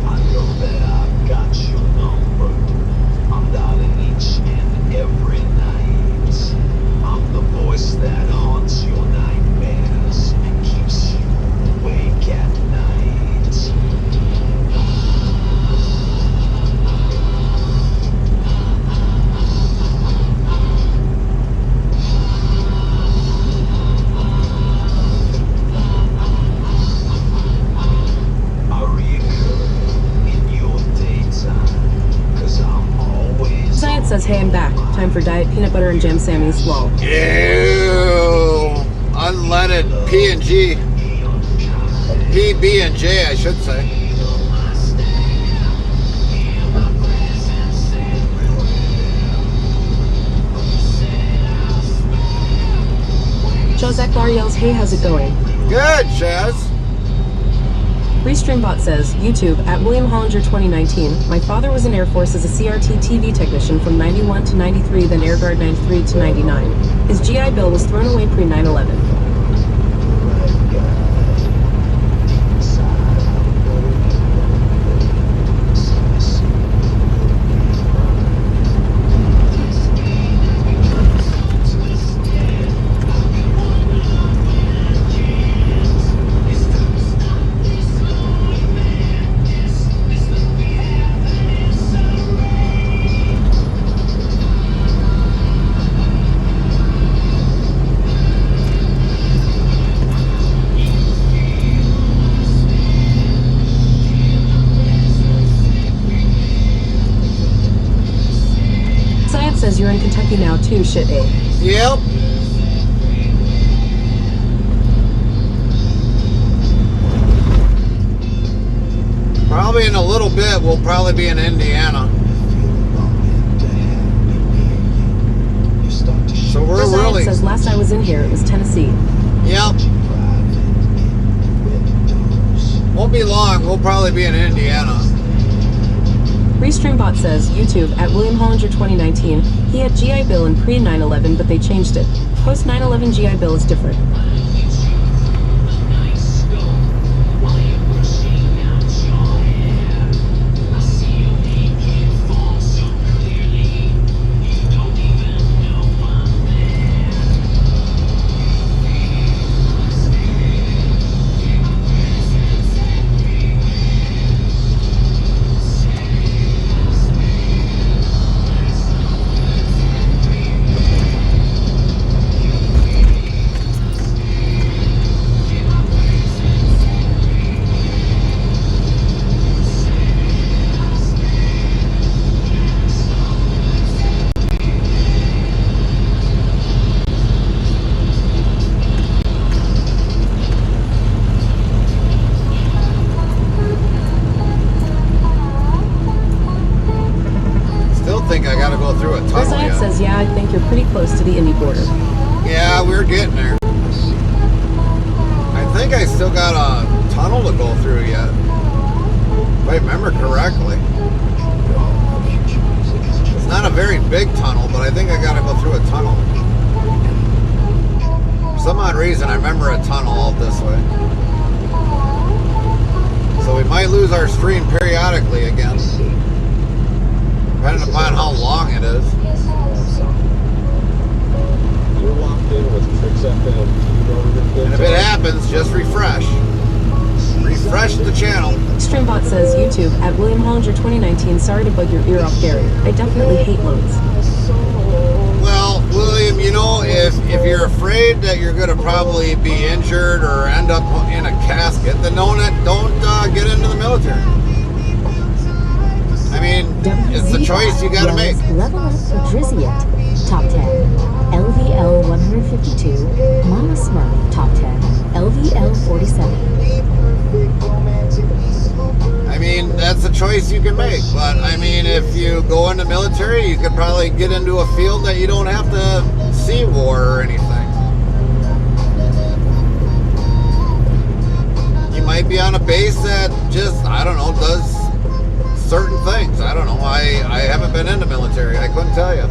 I know that I've got your number. I'm dialing each and every night. I'm the voice that haunts your nightmares and keeps you awake at night. I reoccur in your daytime, 'cause I'm always Science says, hey, I'm back. Time for Diet Peanut Butter and Jam Sammy's lol. Ew. Unleaded P&G. PB and J, I should say. Joe Akbar yells, hey, how's it going? Good, Chaz. Restreambot says, YouTube, at William Hollinger 2019, my father was in Air Force as a CRT TV technician from 91 to 93, then Air Guard 93 to 99. His GI Bill was thrown away pre-9/11. Science says you're in Kentucky now too, shit A. Yep. Probably in a little bit, we'll probably be in Indiana. So So we're Rosian really... says last I was in here, it was Tennessee. Yep. Won't be long. We'll probably be in Indiana. Restreambot says, YouTube, at William Hollinger 2019, he had GI Bill in pre 9/11, but they changed it. Post 9/11 GI Bill is different. Rosian says, yeah, I think you're pretty close to the Indy border. Yeah, we're getting there. I think I still got a tunnel to go through yet. If I remember correctly. It's not a very big tunnel, but I think I got to go through a tunnel. For some odd reason, I remember a tunnel out this way. So we might lose our stream periodically again. Depending upon how long it is. You're locked in with Tricks FM. And if it happens, just refresh. Refresh the channel. Streambot says, YouTube, at William Hollinger 2019, sorry to bug your ear off, Gary. I definitely hate loads. Well, William, you know, if you're afraid that you're going to probably be injured or end up in a casket, then don't get into the military. I mean, it's the choice you got to make. Level up for Drizziat, top 10. LVL 152, Mama Smurf, top 10. LVL 47. I mean, that's a choice you can make. But, I mean, if you go into military, you could probably get into a field that you don't have to see war or anything. You might be on a base that just, I don't know, does certain things. I don't know. I haven't been in the military. I couldn't tell you.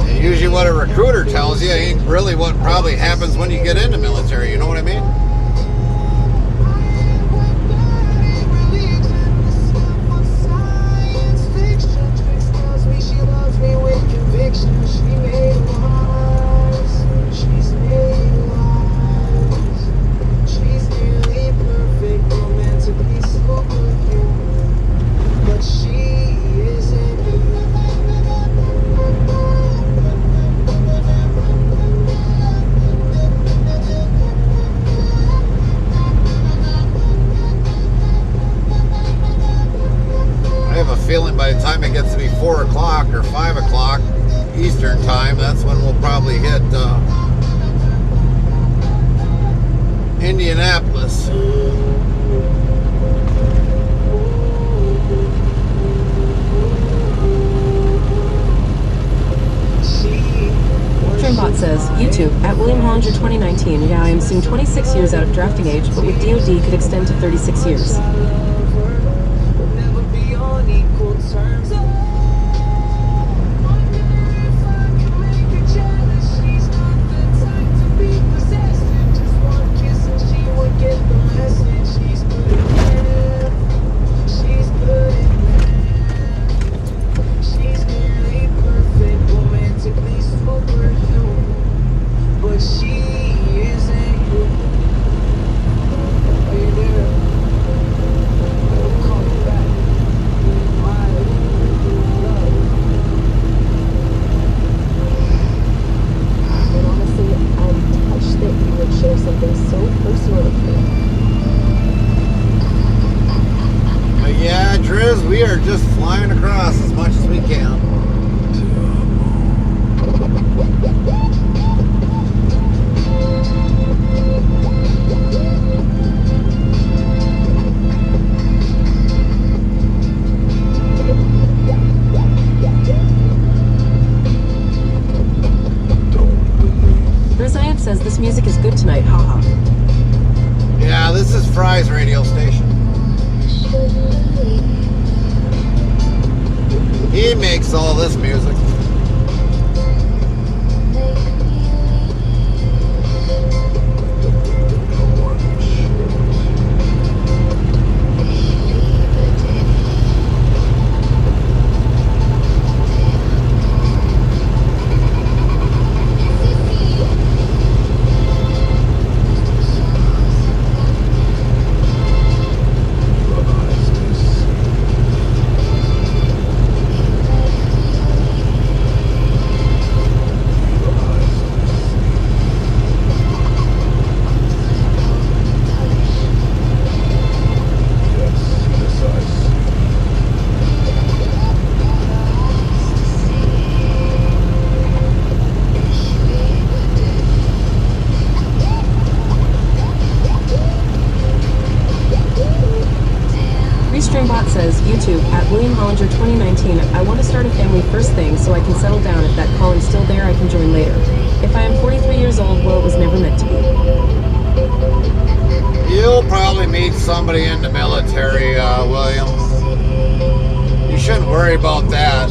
And usually what a recruiter tells you ain't really what probably happens when you get in the military. You know what I mean? Feeling by the time it gets to be 4 o'clock or 5 o'clock Eastern time, that's when we'll probably hit Indianapolis. Trimbot says, YouTube, at William Hollinger 2019, yeah, I am soon 26 years out of drafting age, but with DOD could extend to 36 years. We are just flying across as much as we can. makes all this music. Restreambot says, YouTube, at William Hollinger 2019, I want to start a family first thing so I can settle down. If that calling's still there, I can join later. If I am 43 years old, well, it was never meant to be. You'll probably meet somebody in the military, William. You shouldn't worry about that.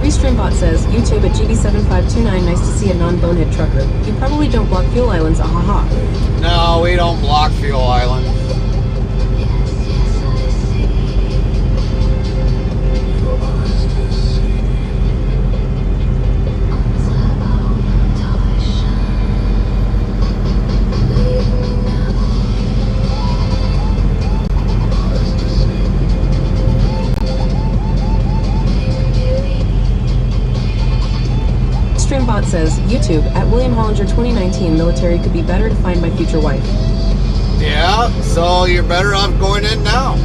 Restreambot says, YouTube at GB7529, nice to see a non-bonehead trucker. You probably don't block fuel islands, ahaha. No, we don't block fuel islands. Restreambot says, YouTube, at William Hollinger 2019, military could be better to find my future wife. Yeah, so you're better off going in now.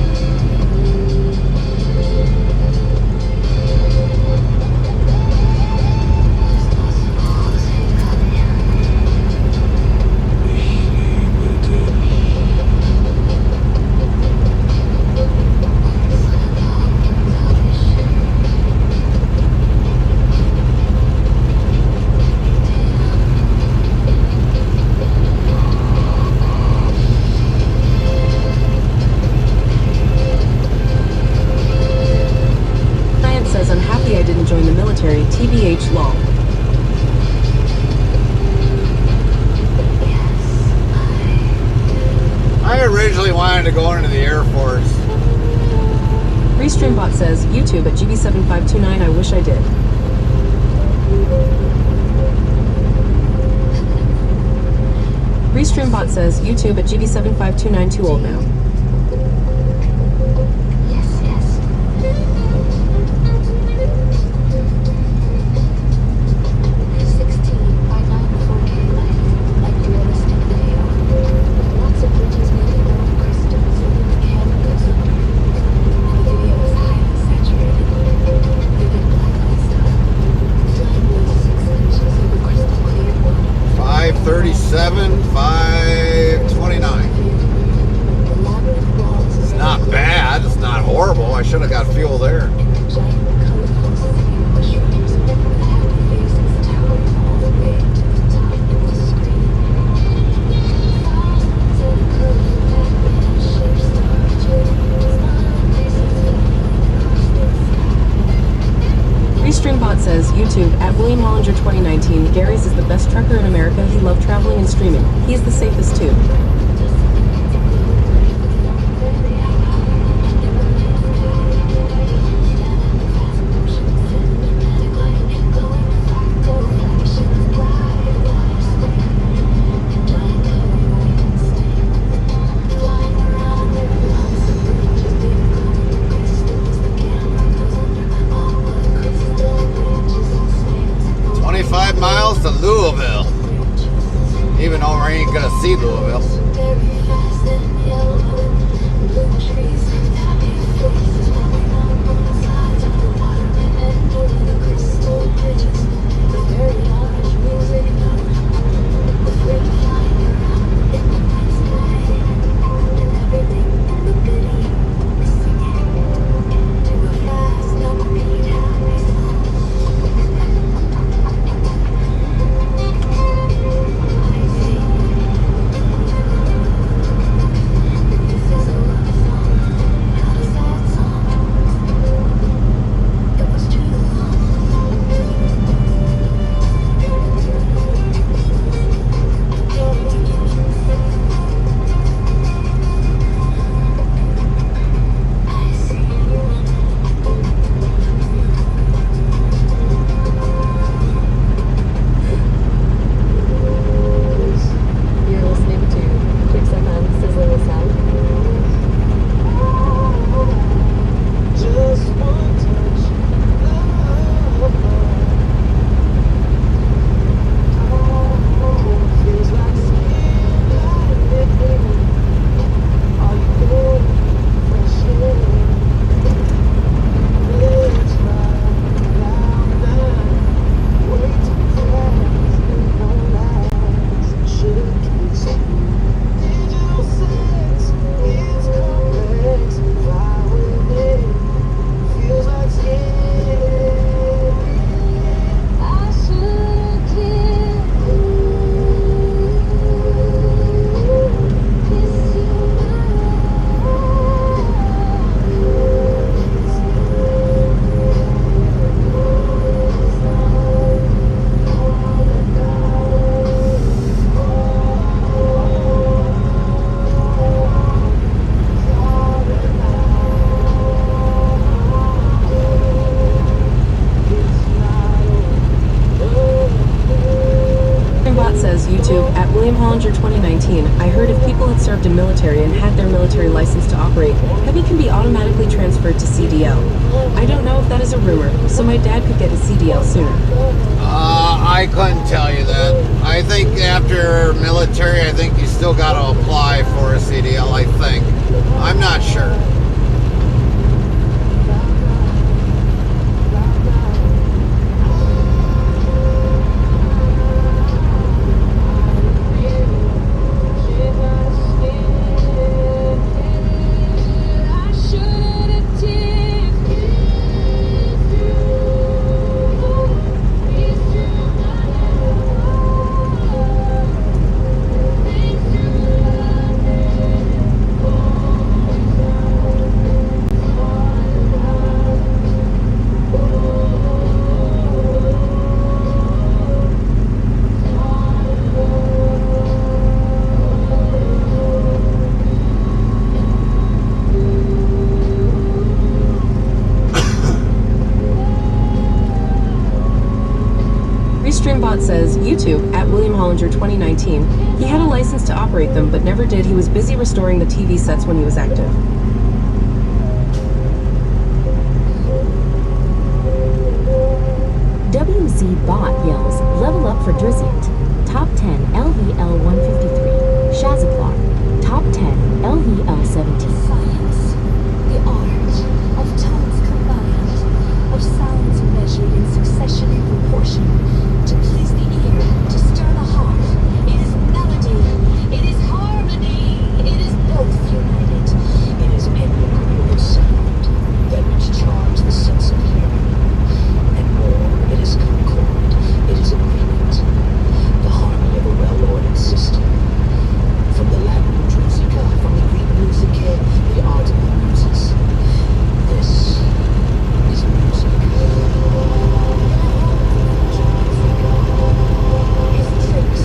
Join the military, TBH lol. I originally wanted to go into the Air Force. Restreambot says, YouTube at GB7529, I wish I did. Restreambot says, YouTube at GB7529, too old now. It's not bad. It's not horrible. I should have got fuel there. Restreambot says, YouTube, at William Hollinger 2019, Gary's is the best trucker in America. He loved traveling and streaming. He's the safest too. To Louisville, even though we ain't gonna see Louisville. Hollinger 2019, I heard if people had served in military and had their military license to operate, heavy can be automatically transferred to CDL. I don't know if that is a rumor, so my dad could get his CDL sooner. I couldn't tell you that. I think after military, I think you still got to apply for a CDL, I think. I'm not sure. Streambot says, YouTube, at William Hollinger 2019, he had a license to operate them, but never did. He was busy restoring the TV sets when he was active. WZ Bot yells, level up for Drizziant. Top 10 LVL 153. Shazaplar. Top 10 LVL 17. Science, the art of tones combined, of sounds measured in succession and proportion, to please the ear, to stir the heart. It is melody, it is harmony, it is both united. It is integral sound that which charms the sense of hearing. And more, it is concord, it is agreement, the harmony of a well-ordered system. From the Latin musica, from the Greek musicae, the art of the muses. This is music. It's tricks.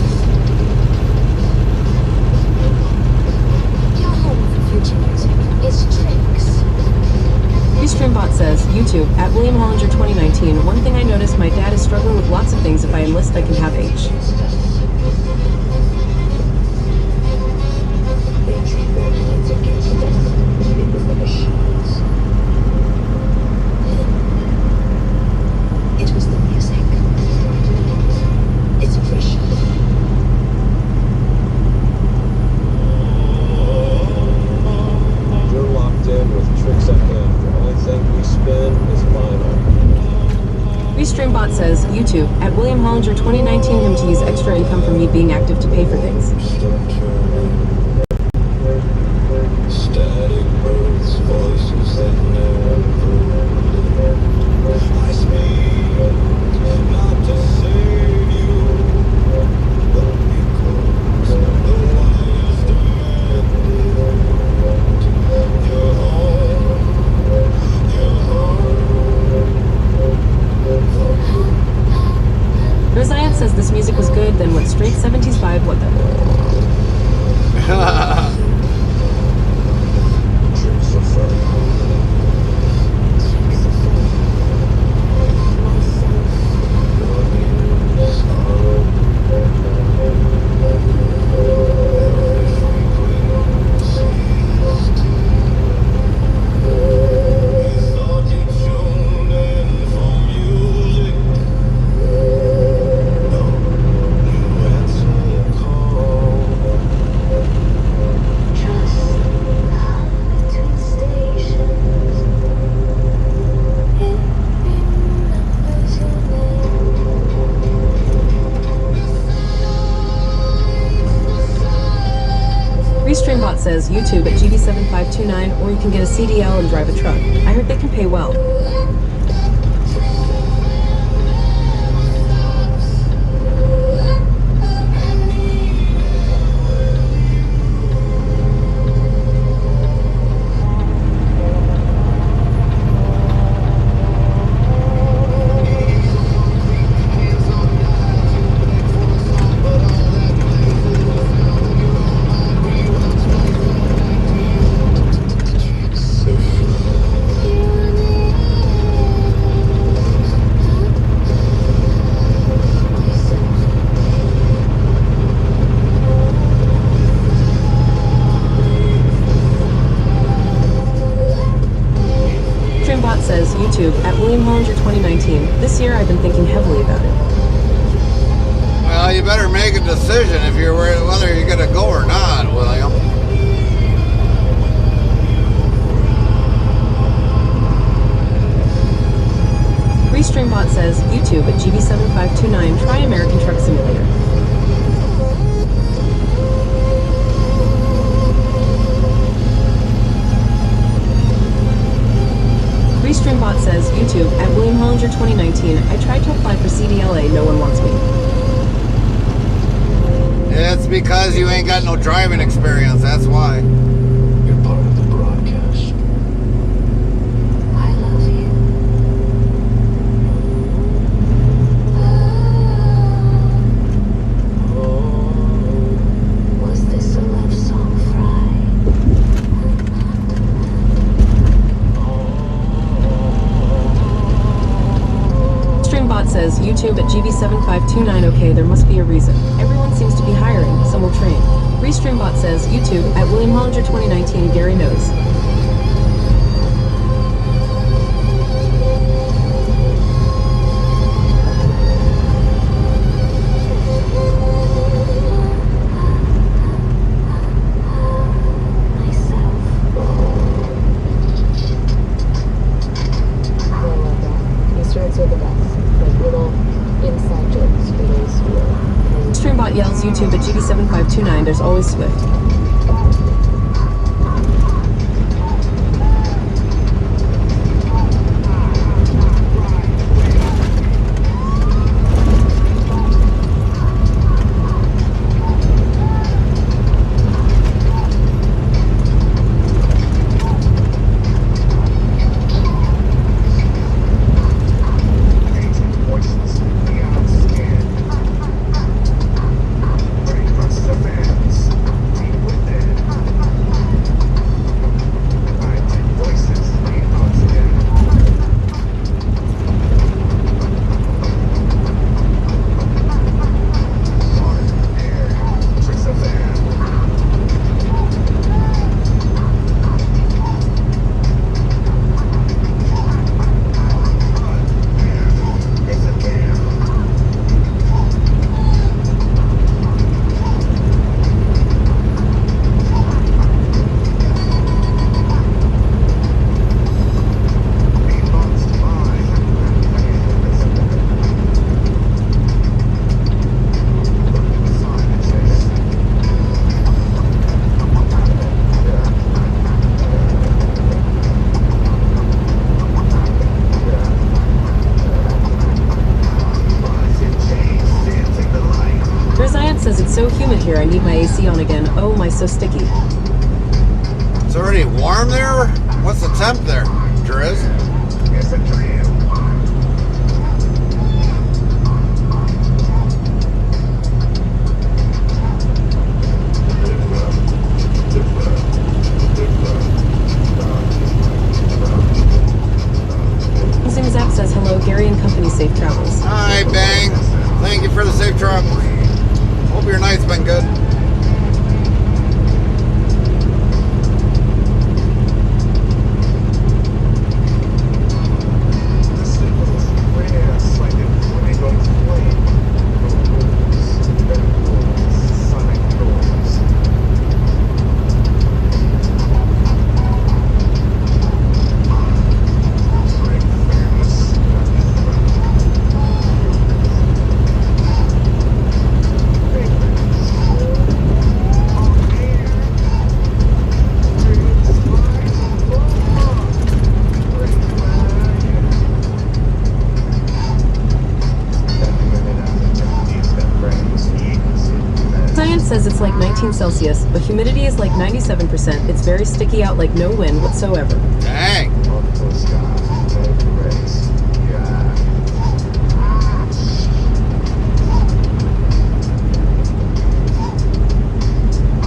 Your home for future music is tricks. Streambot says, YouTube, at William Hollinger 2019, one thing I noticed, my dad is struggling with lots of things. If I enlist, I can have H. It was the music. It's precious. Joe YouTube, at William Hollinger 2019 him to use extra income from me being active to pay for things. Static births, voices that never live. I speak not to save you, but because the wires demand your home, your home. Rosian says this music was good, then went straight 70s vibe, what the? Restreambot says YouTube at GB7529, or you can get a CDL and drive a truck. I heard they can pay well. Says YouTube at William Hollinger 2019. This year I've been thinking heavily about it. Well, you better make a decision if you're whether you're gonna go or not, William. Restreambot says YouTube at GB7529. Try American Truck Simulator. Restreambot says YouTube at William Hollinger 2019. I tried to apply for CDLA, no one wants me. It's because you ain't got no driving experience, that's why. You're part of the broadcast. I love you. Was this a love song, Fry? Streambot says YouTube at GB7529. Okay, there must be a reason. Everyone seems to be hiring, some will train. Restreambot says YouTube at William Hollinger 2019. Gary knows. Streambot yells YouTube at GB7529. There's always Swift. here. I need my AC on again. Oh, my so sticky. It's already warm there? What's the temp there, Driz? Zap says hello, Gary and company, safe travels. Hi, Bang. Thank you for the safe travels. Hope your night's been good. Says it's like 19 Celsius, but humidity is like 97%. It's very sticky out, like no wind whatsoever. Dang.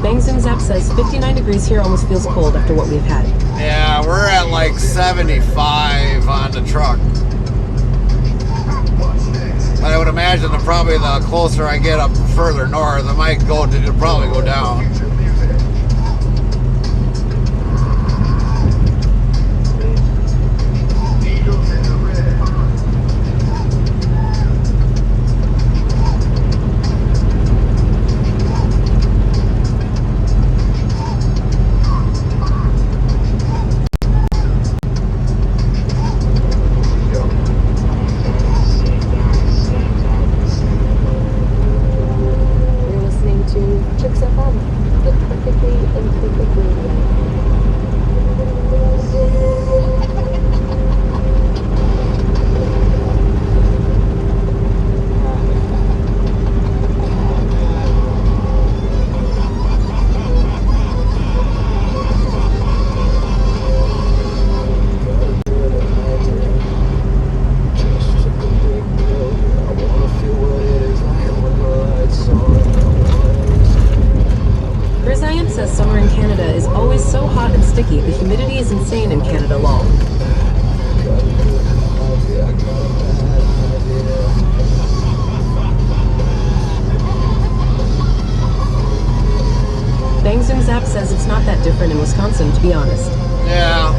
Bang Zoom Zap says 59 degrees here almost feels cold after what we've had. Yeah, we're at like 75 on the truck. But I would imagine that probably the closer I get up further north, it might go to probably go down. The humidity is insane in Canada, lol. Bang Zoom Zap says it's not that different in Wisconsin, to be honest. Yeah.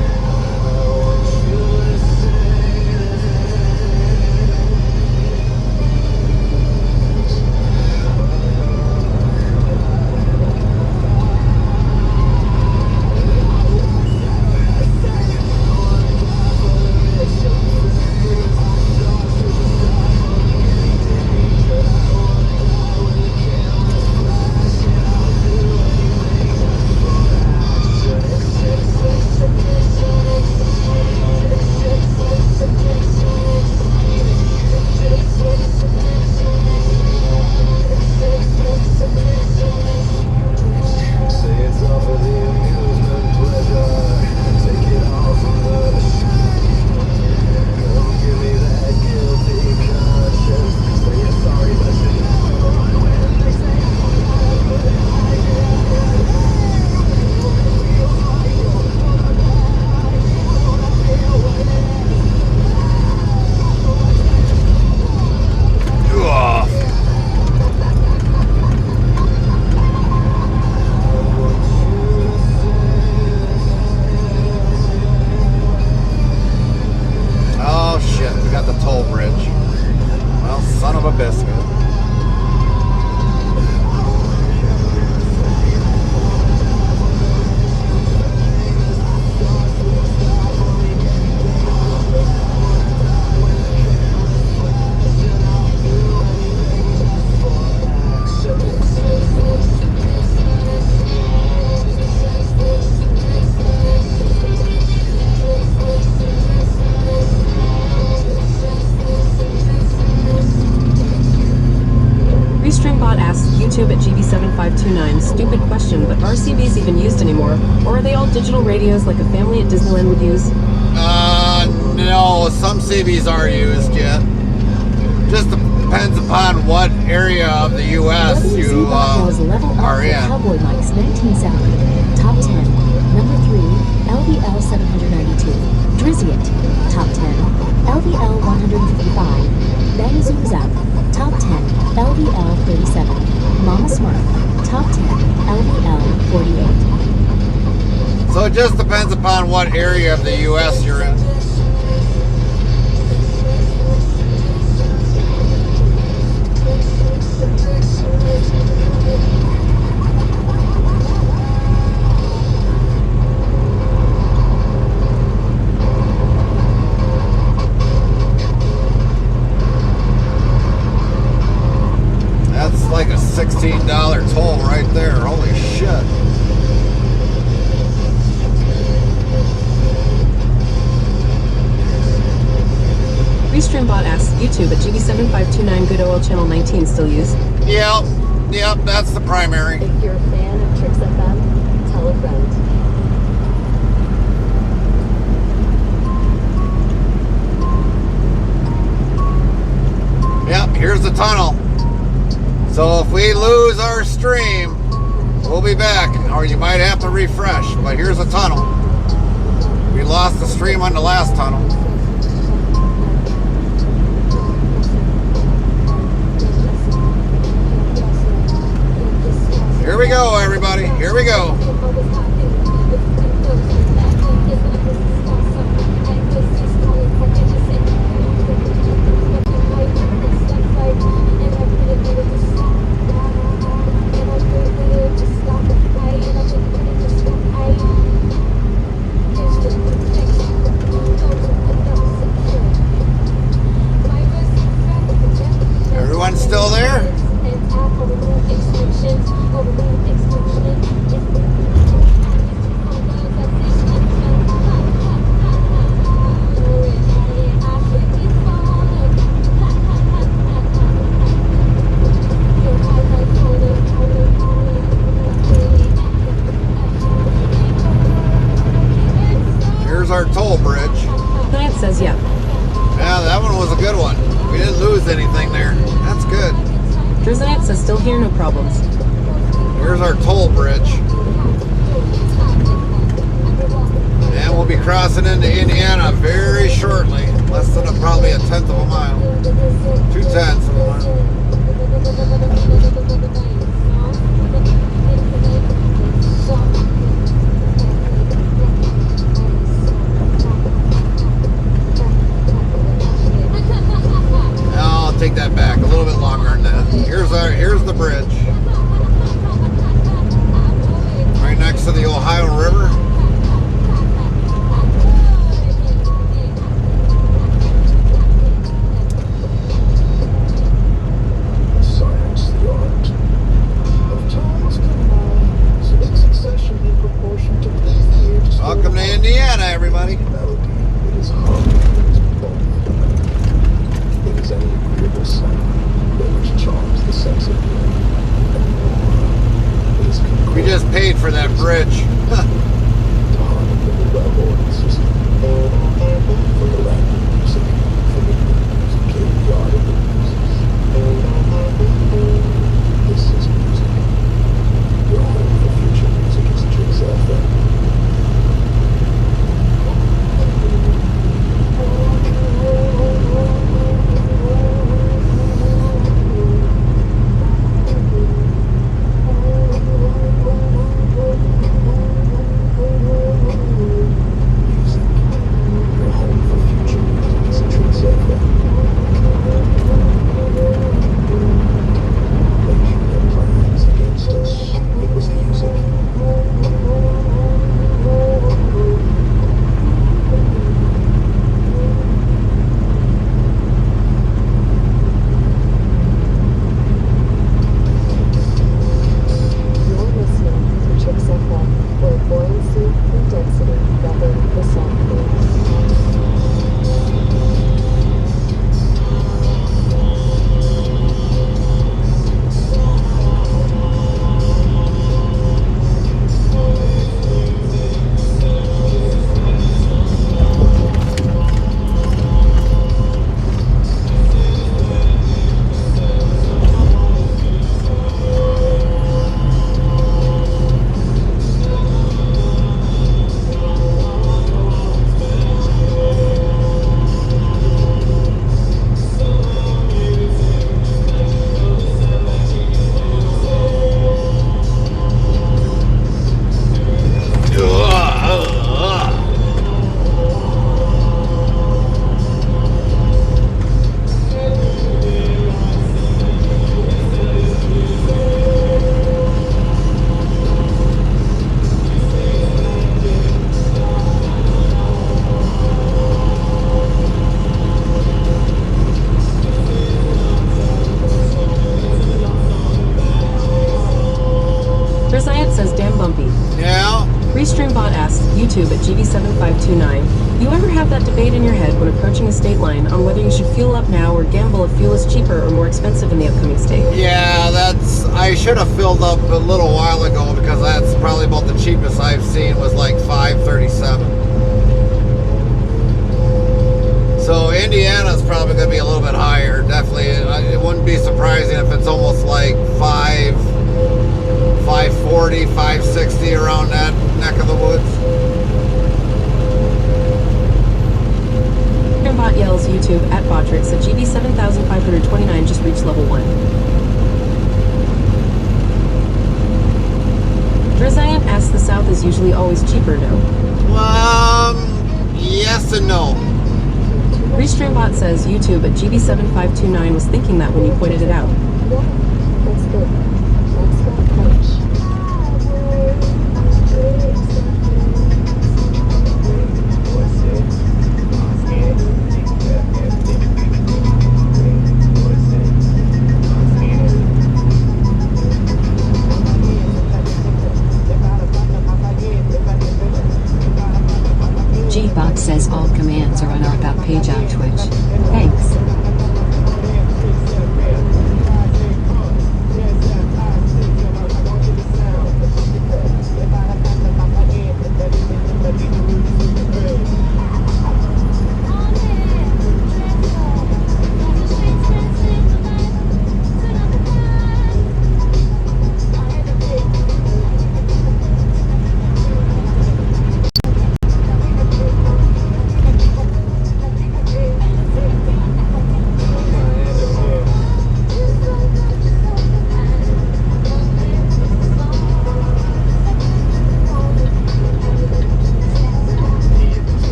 question, but are CBs even used anymore? Or are they all digital radios like a family at Disneyland would use? No, some CBs are used yet. Just depends upon what area of the U.S. you are in. Cowboy Mike's 1970. Top 10. Number 3, LVL 792. Drizziat. Top 10. LVL 155. Bang Zoom Zap. Top 10. LVL 37. Mama Smurf. Top 10. LVL 48. So it just depends upon what area of the U.S. you're in. That's like a $16 toll right there. Holy shit. Restreambot asks, YouTube at GB7529 Good OL Channel 19 still used? Yep, that's the primary. If you're a fan of Tricks FM, tell a friend. Yep, here's the tunnel. So if we lose our stream, we'll be back, or you might have to refresh. But here's the tunnel. We lost the stream on the last tunnel. Here we go, everybody. Here we go. Everyone still there? Here's our toll bridge. Client says yeah. Yeah, that one was a good one. We didn't lose anything there. That's good. Drizziat says still here, no problems. Here's our toll bridge. And we'll be crossing into Indiana very shortly. Less than probably a tenth of a mile. 2/10 of a mile. I'll take that back. A little bit longer than that. Here's the bridge. Right next to the Ohio River. Science, the art of tones combined in succession in proportion to please the ear to Welcome to Indiana, everybody. melody. It is harmony. It is both. It is any agreeable sound which charms the sense of hearing. It is We just paid for that bridge. to harmony of the well-ordered system. For the land of music, for the grooves and yard of the muses. This is music. Your home for future music is Tricks FM. damn bumpy. Yeah. Restreambot asks YouTube at GB7529, you ever have that debate in your head when approaching a state line on whether you should fuel up now or gamble if fuel is cheaper or more expensive in the upcoming state? Yeah, I should have filled up a little while ago because that's probably about the cheapest I've seen was like $5.37. So Indiana's probably going to be a little bit higher, definitely. It wouldn't be surprising if it's almost like $5.40, $5.60 around that neck of the woods. Bot yells YouTube at Botrix at GB7529 just reached level 1. Driziant asks the South is usually always cheaper, no? Yes and no. Restreambot says YouTube at GB7529 was thinking that when you pointed it out. That's good. That's the approach. G-Bot says all commands are on our about page on Twitch. Thanks.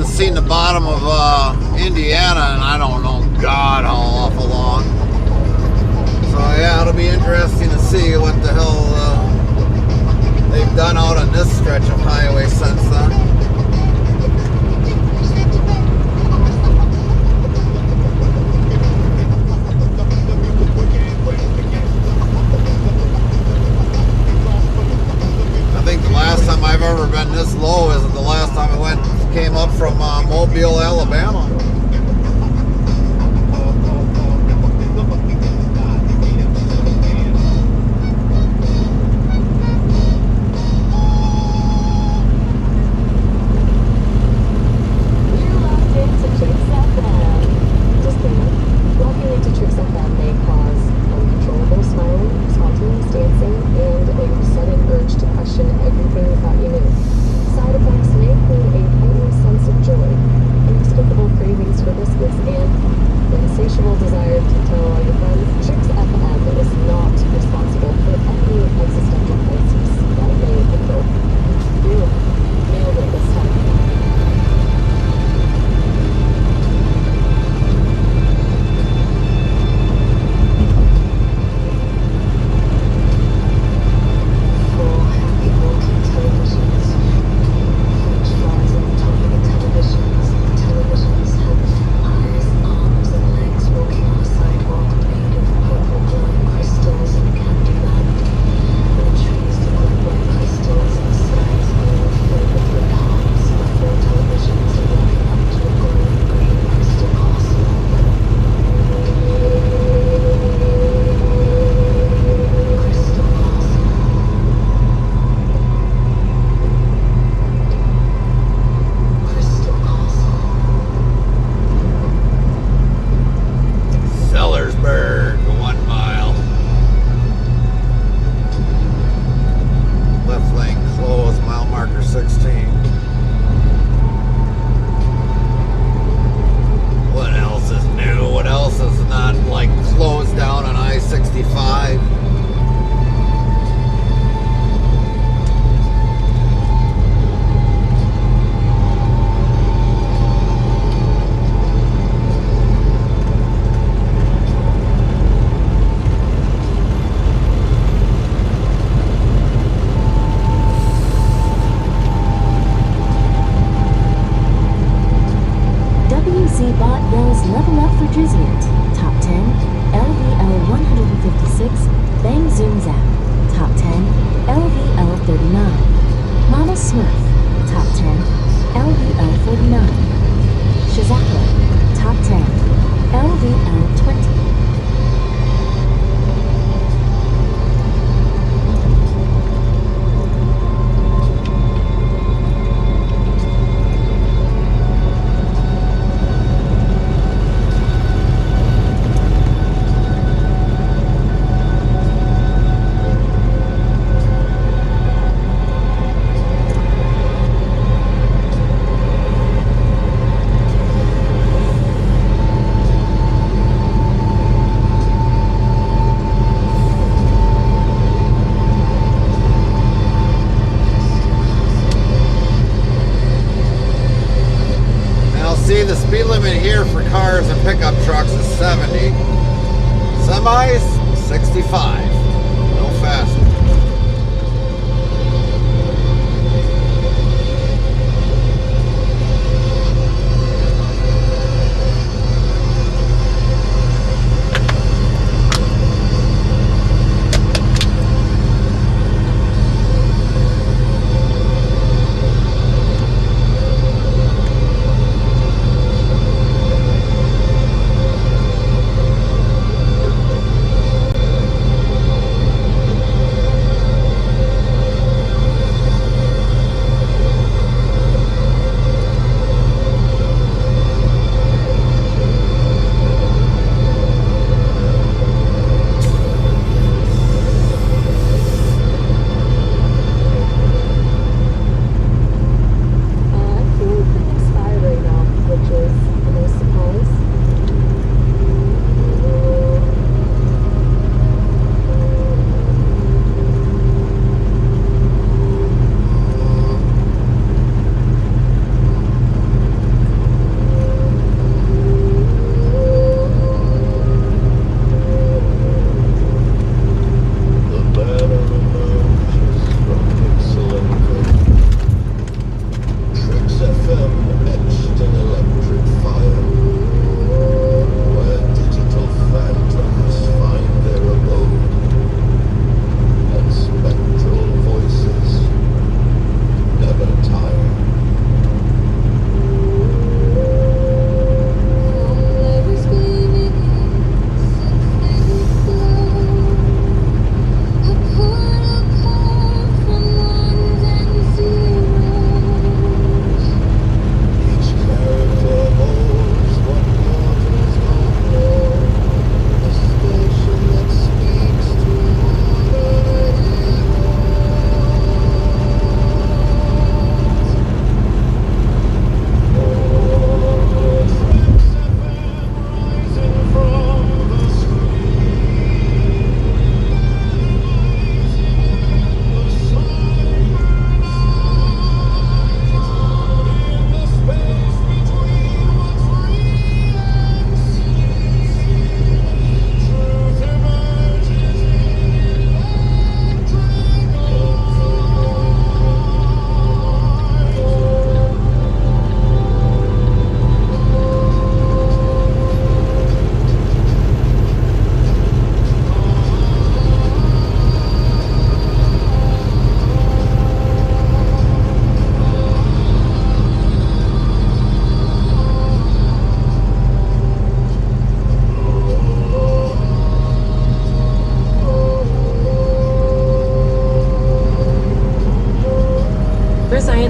Seen the bottom of Indiana, and I don't know God how awful long. So yeah, it'll be interesting to see what the hell they've done out on this stretch of highway since then. I think the last time I've ever been this low is the last time I came up from Mobile, Alabama. Compromise 65. No faster.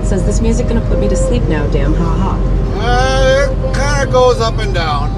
Says this music gonna put me to sleep now, damn ha ha. It kind of goes up and down.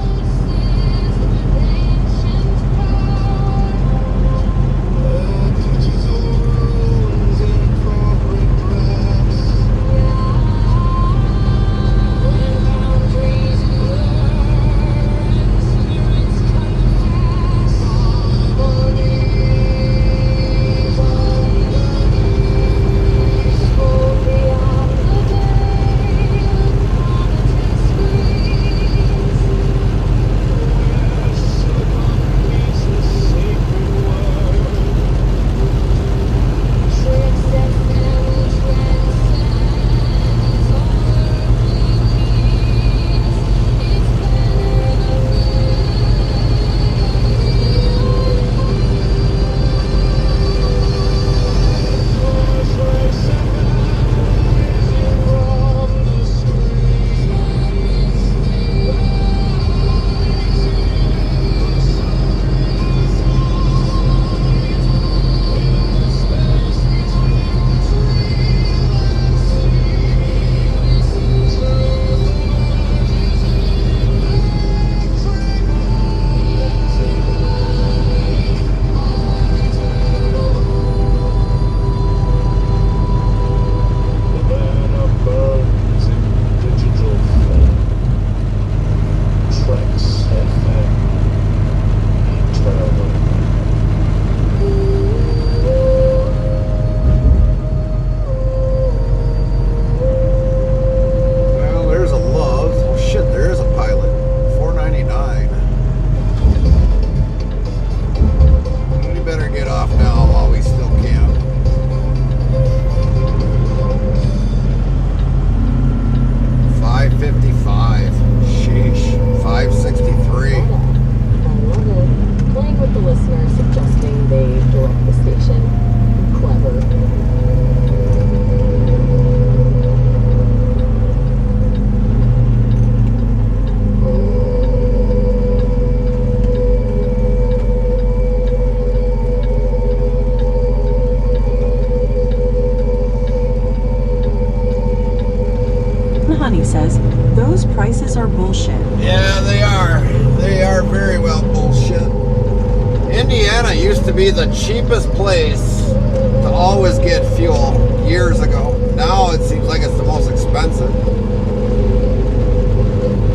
Atlanta used to be the cheapest place to always get fuel years ago. Now it seems like it's the most expensive.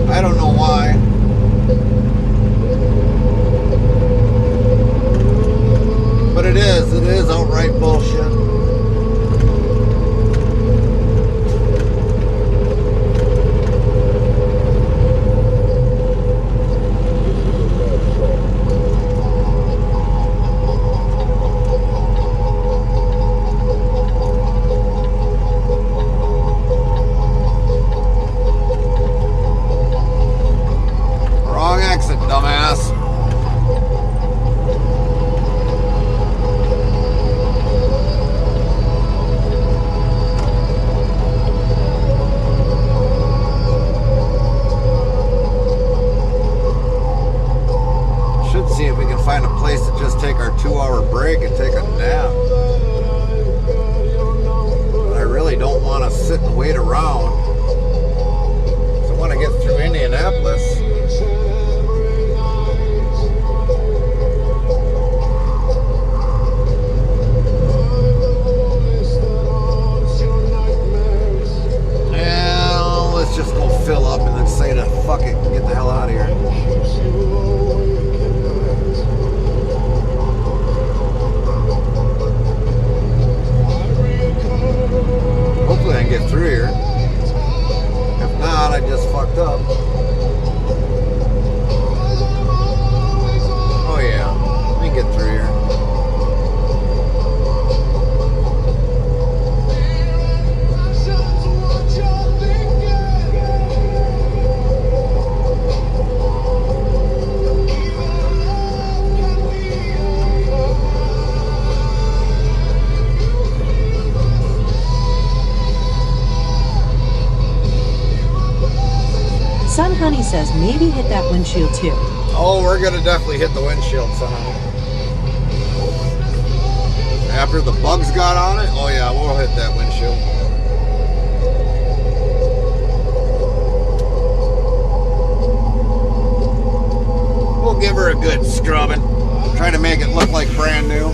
I don't know why. But it is outright bullshit. Find a place to just take our 2-hour break and take a nap. But I really don't want to sit and wait around. So I want to get through Indianapolis. Well, let's just go fill up and then say to fuck it and get the hell out of here. Hopefully I can get through here. If not, I just fucked up. Oh yeah, we can get through here. Sun Honey says maybe hit that windshield too. Oh, we're gonna definitely hit the windshield, son. After the bugs got on it, oh yeah, we'll hit that windshield. We'll give her a good scrubbing. Try to make it look like brand new.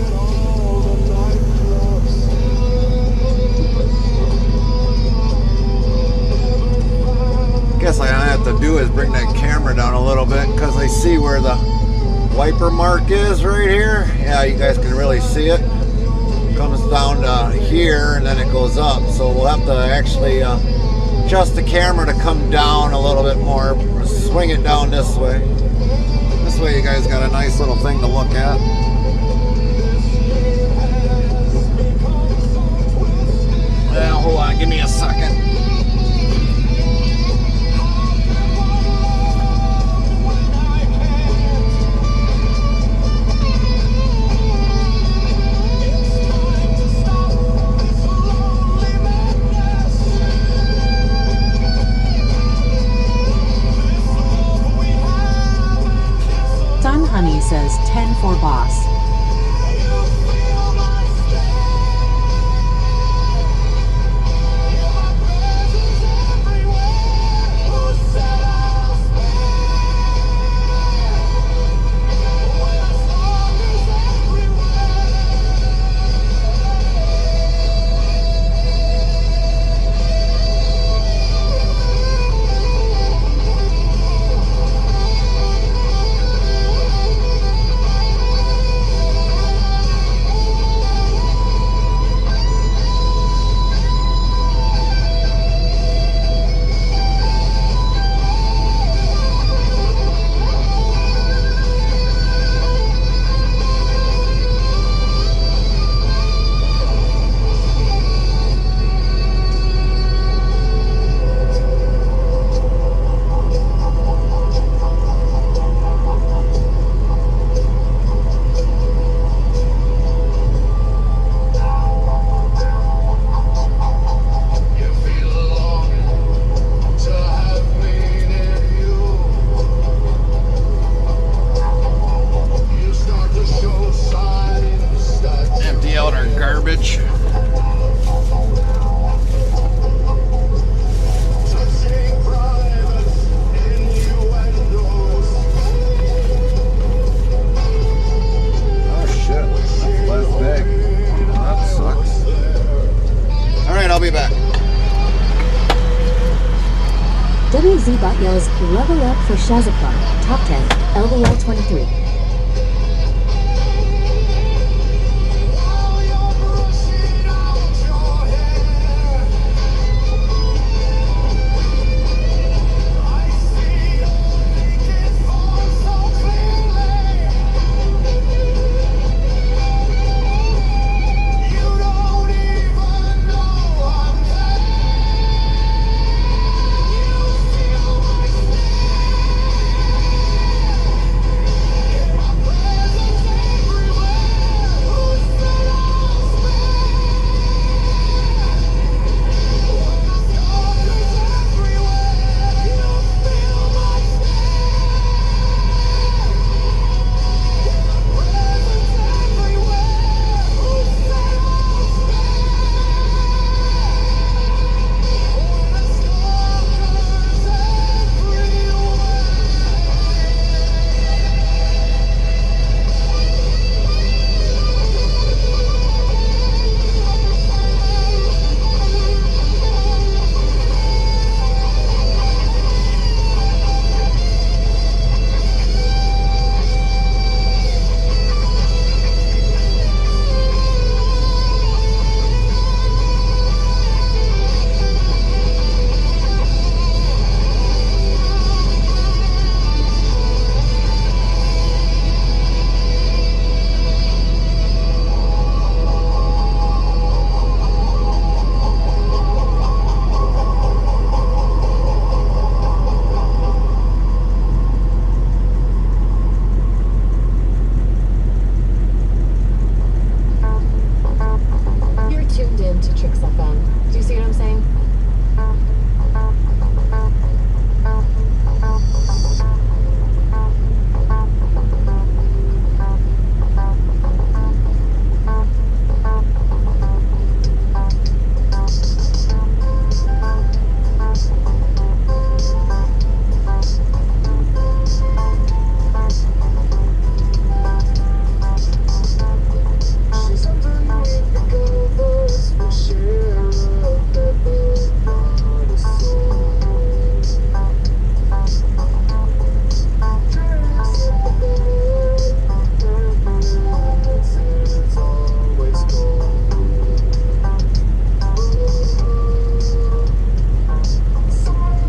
Guess all I have to do is bring that camera down a little bit because I see where the wiper mark is right here. Yeah, you guys can really see it. Comes down to here and then it goes up. So we'll have to actually adjust the camera to come down a little bit more. Swing it down this way. This way you guys got a nice little thing to look at. Well, hold on, give me a second. Sun Honey says 10 for boss. Zbot yells level up for Shazapla. Top 10. LVL 23.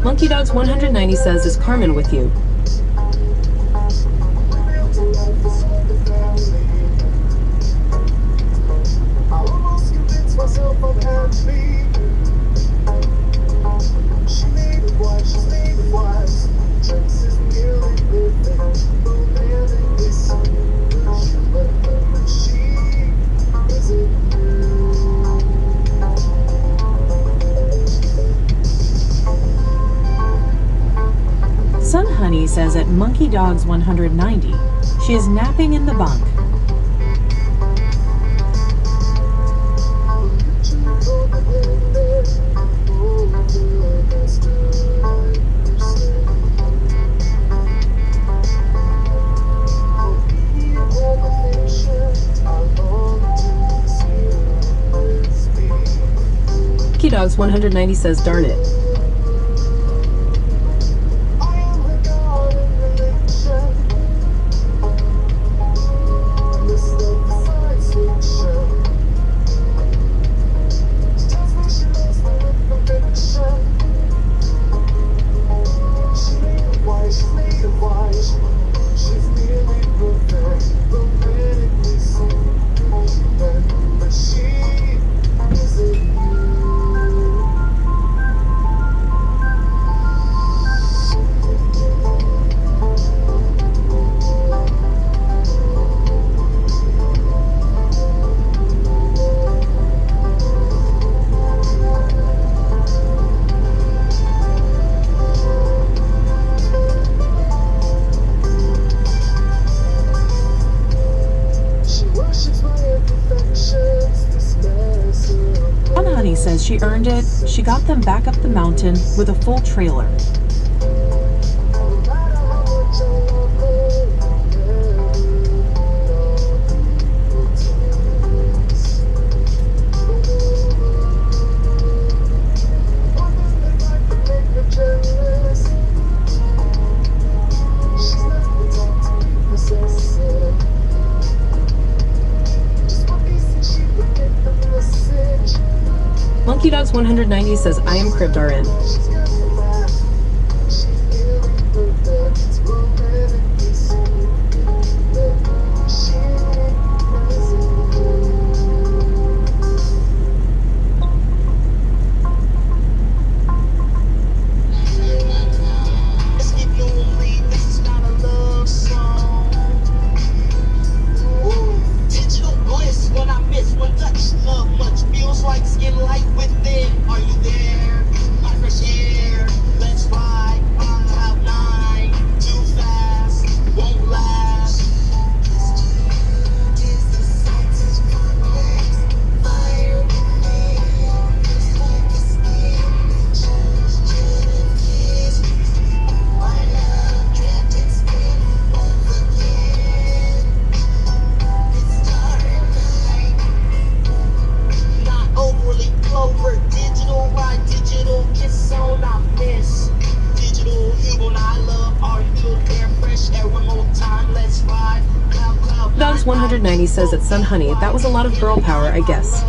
Monkey Dogs 190 says, is Carmen with you? Sun Honey says at Monkey Dogs 190, she is napping in the bunk. Monkey Dogs 190 says, darn it. Says she earned it. She got them back up the mountain with a full trailer. Funky Dogs 190 says, I am Cribbed RN. Dogs 190 says it's Sun Honey. That was a lot of girl power, I guess.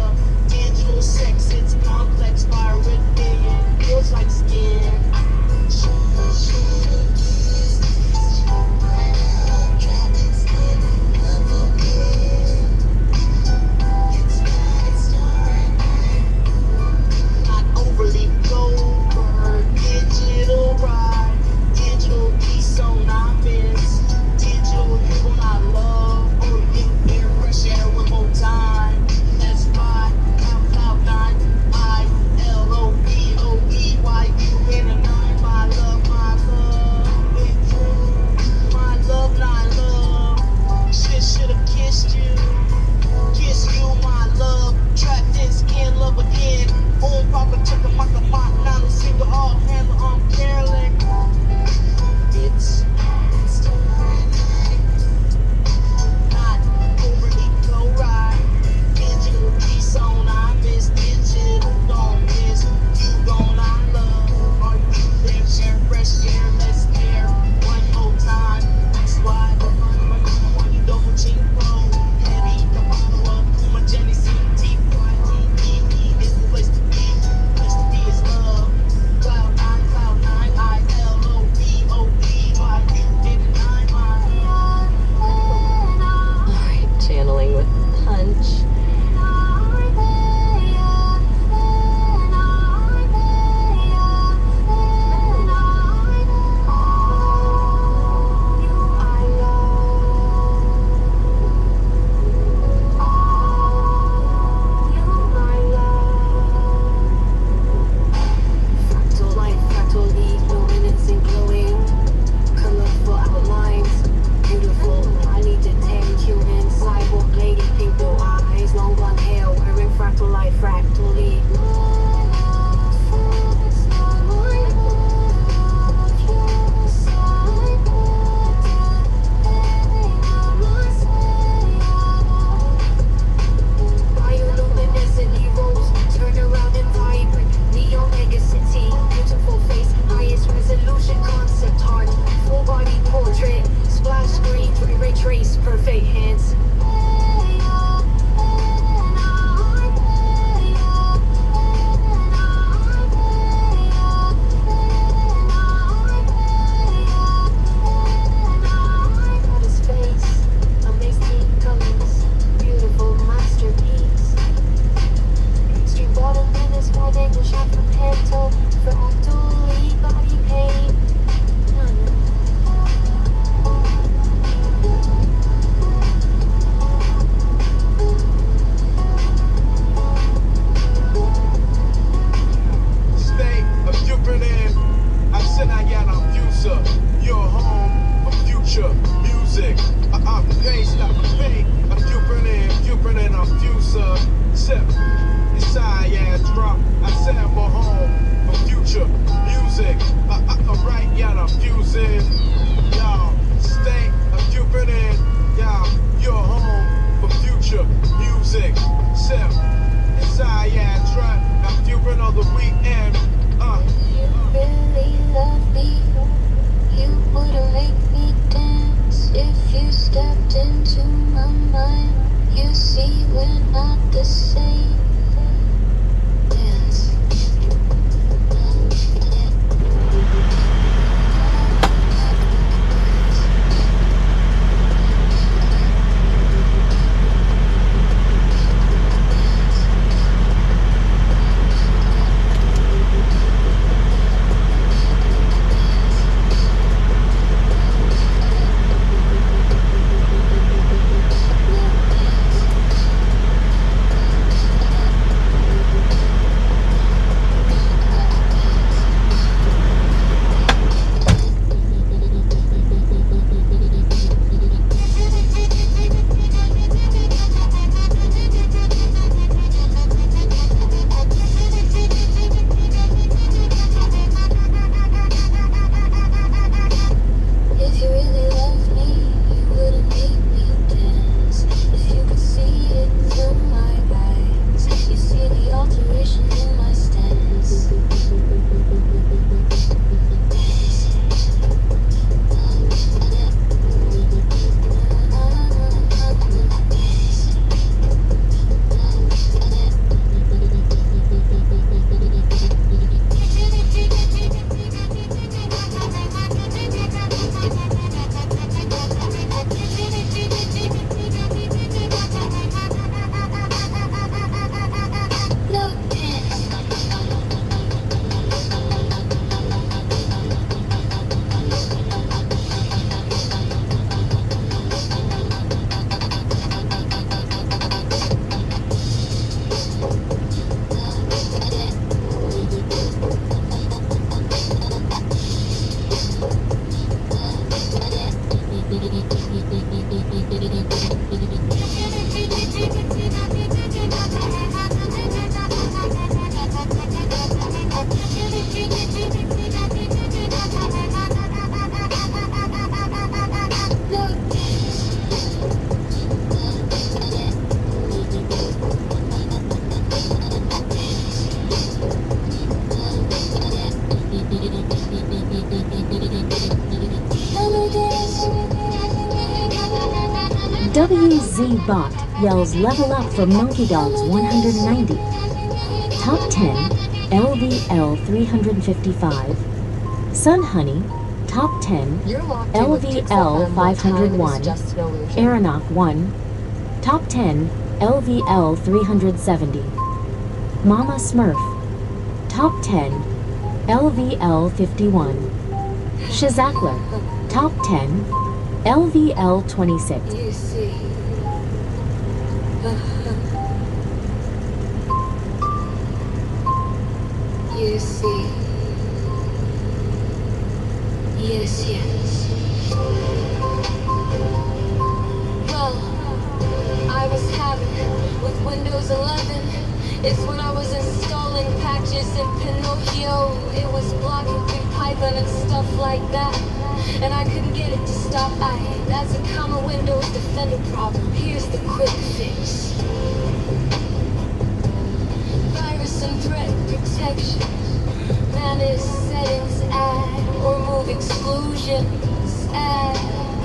Beautiful, I need to thank you inside. What lady, pink blue eyes. Z Bot yells level up from Monkey Dogs 190. Top 10, LVL 355. Sun Honey, Top 10, You're locked in with Pixel LVL FM, where time 501. is just an illusion. Aeronaut 1, Top 10, LVL 370. Mama Smurf, Top 10, LVL 51. Shazakler, Top 10, LVL 26. You see. You see. Yes, yes. Well, I was having with Windows 11. It's when I was installing patches in Pinocchio. It was blocking through Python and stuff like that. And I couldn't get it to stop. That's a common Windows Defender problem. Here's the quick fix. Virus and threat protection. Manage settings, add or move exclusions. Add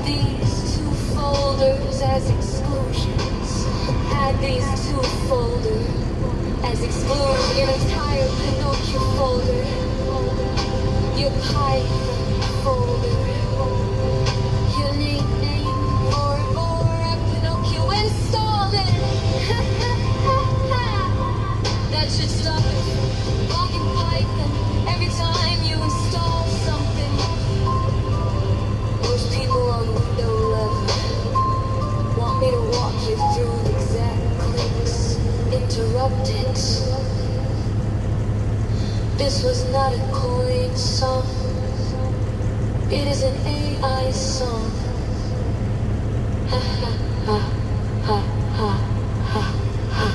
these two folders as exclusions. Add these two folders as exclude your entire Pinocchio folder. Your Python folder. Your name, or Pinocchio installed it. That should stop it from blocking Python every time you install something. Most people on Windows 11 want me to walk you through the exact clicks. Interrupt it. This was not a coin song. It is an AI song. Ha ha ha ha ha ha ha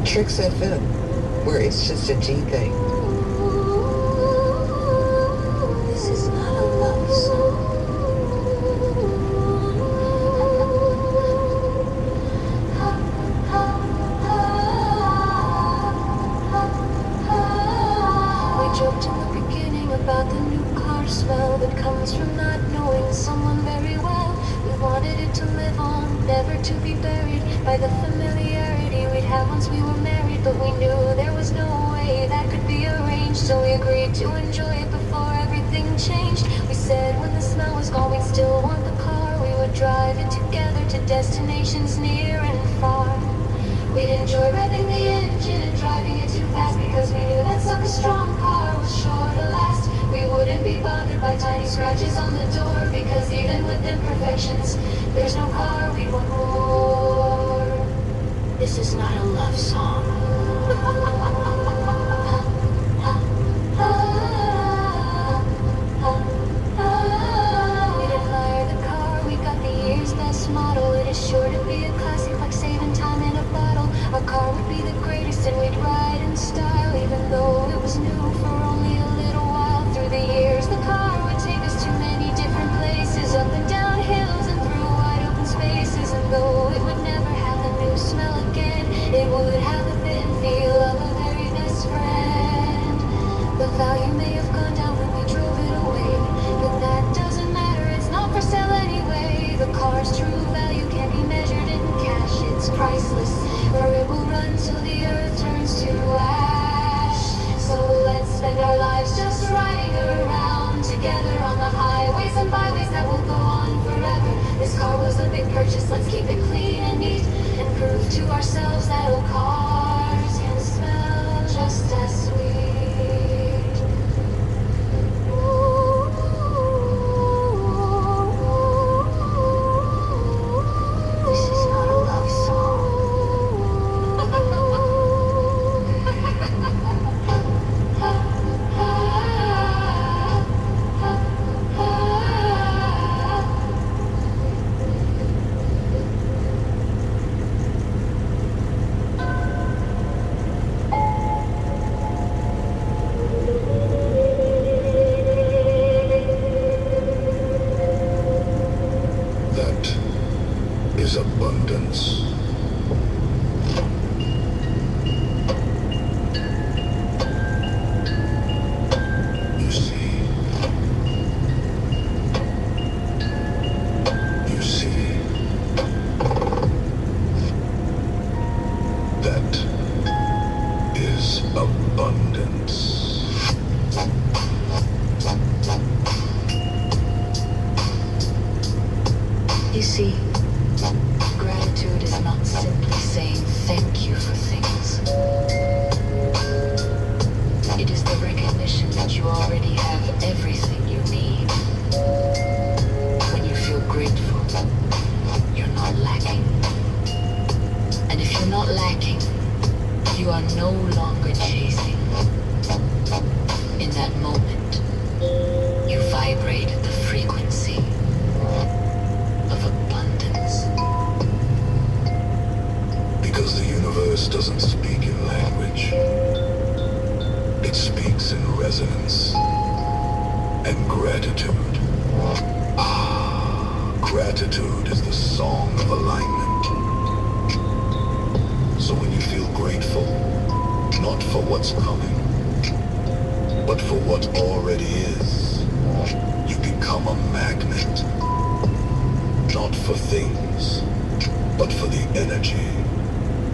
Tricks FM, where it's just a G thing. This is not a love song. We joked in the beginning about the new car smell that comes from not knowing someone very well. We wanted it to live on, never to be buried by the familiarity we'd have once we were married. But we knew there was no way that could be arranged, so we agreed to enjoy it before everything changed. We said when the smell was gone, we'd still want the car. We would drive it together to destinations near and far. We'd enjoy revving the engine and driving it too fast, because we knew that such a strong car was sure to last. We wouldn't be bothered by tiny scratches on the door, because even with imperfections, there's no car we'd want more. This is not a love song. We'd admire the car, we got the year's best model. It is sure to be a classic, like saving time in a bottle. Our car would be the greatest and we'd ride in style, even though it was new for only a little while. Through the years, the car would take us to many different places, up and down hills and through wide open spaces. And though it would never have the new smell again, it would have the fit and feel of a very best friend. The value may have gone down when we drove it away, but that doesn't matter, it's not for sale anyway. The car's true value can't be measured in cash, it's priceless, for it will run till the earth turns to ash. So let's spend our lives just riding around together on the highways and byways that will go on forever. This car was a big purchase, let's keep it clean and neat, and prove to ourselves that old cars can smell just as sweet. This is not a love song. is abundance. You see, that is abundance. You see, gratitude is not simply saying thank you for things. It is the recognition that you already have everything you need. When you feel grateful, you're not lacking. And if you're not lacking, you are no longer chasing. In that moment, you vibrate the frequency of abundance. Because the universe doesn't speak in language. It speaks in resonance and gratitude. Gratitude is the song of alignment. So when you feel grateful, not for what's coming, but for what already is, you become a magnet. Not for things, but for the energy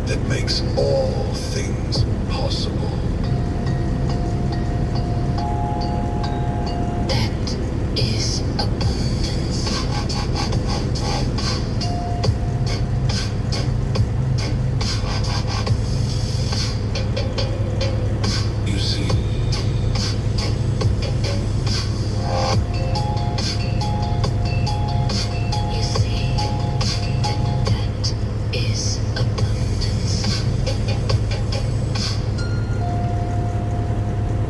that makes all things possible. That is abundance. You see, that is abundance.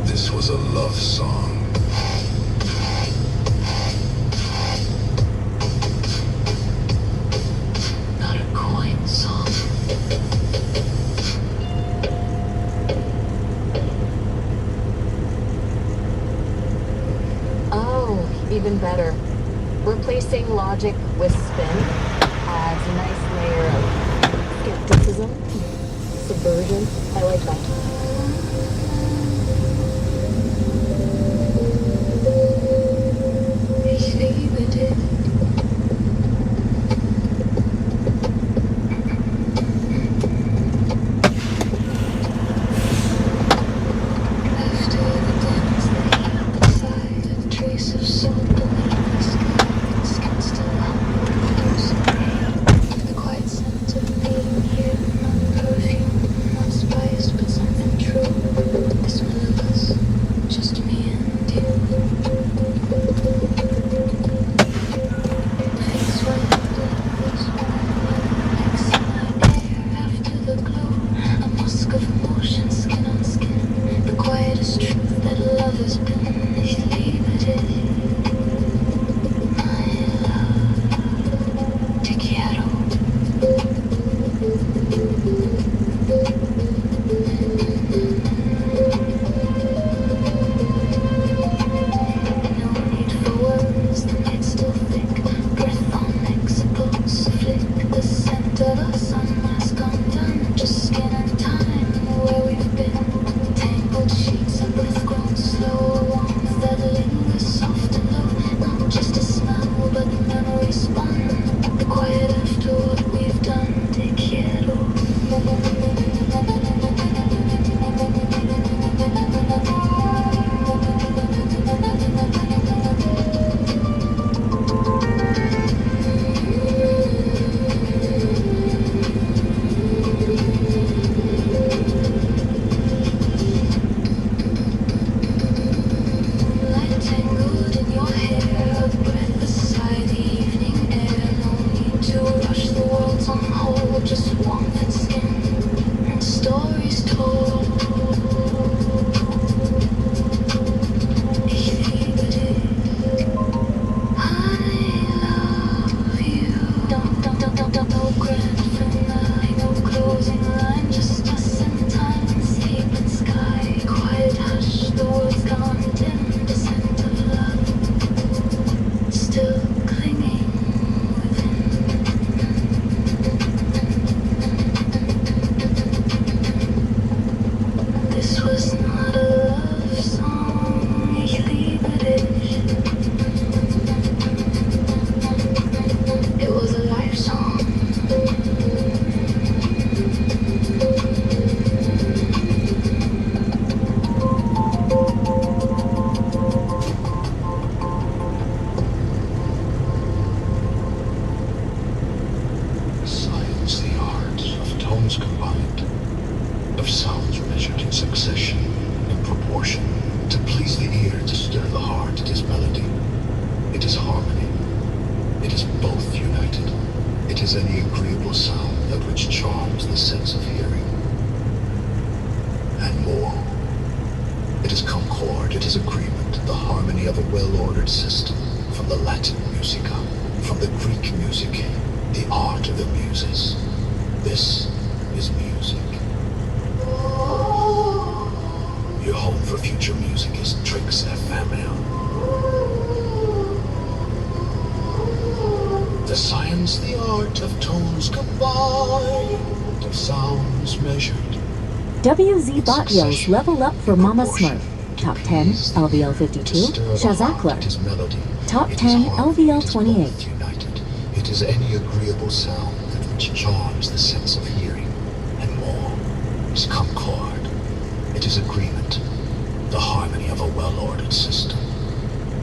this was a love song. Not a coin song. Oh, even better. Replacing logic with spin adds a nice layer of skepticism, subversion. I like that. Ich liebe dich. After the dance, the heat, the fire, a trace of salt beneath the sky. Skin still hot, producing pain. The quiet scent of being here, not perfume, not spiced, but something true. is any agreeable sound that which charms the sense of hearing. And more. It is concord, it is agreement, the harmony of a well-ordered system, from the Latin musica, from the Greek musicae, the art of the muses. This is music. Your home for future music is Tricks FM. The science, the art of tones combined, of sounds measured. WZ Botyo's Level Up for Mama Smurf. Top 10, LVL 52, Shazakler. Top 10, LVL 28. United. It is any agreeable sound that which charms the sense of hearing, and more is concord. It is agreement, the harmony of a well-ordered system.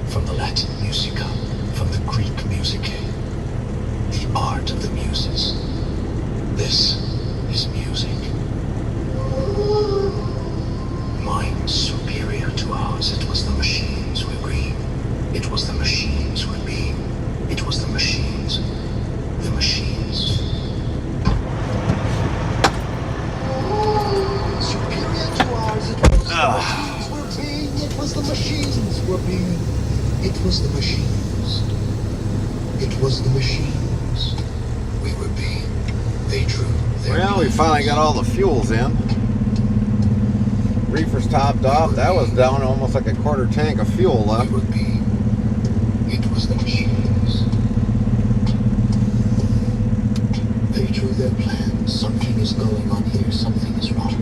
From the Latin musica, from the Greek musicae, the art of the muses. This is music. Minds superior to ours, it was the machines were green. It was the machines were being. It was the machines. The machines. Superior to ours, it was the machines were being. It was the machines were being. It was the machines. It was the machines. We were being. They drew their Well, we finally got all the fuels in. Reefer's topped off. That was down almost like a quarter tank of fuel left. We were being. It was the machines. They drew their plans. Something is going on here. Something is wrong.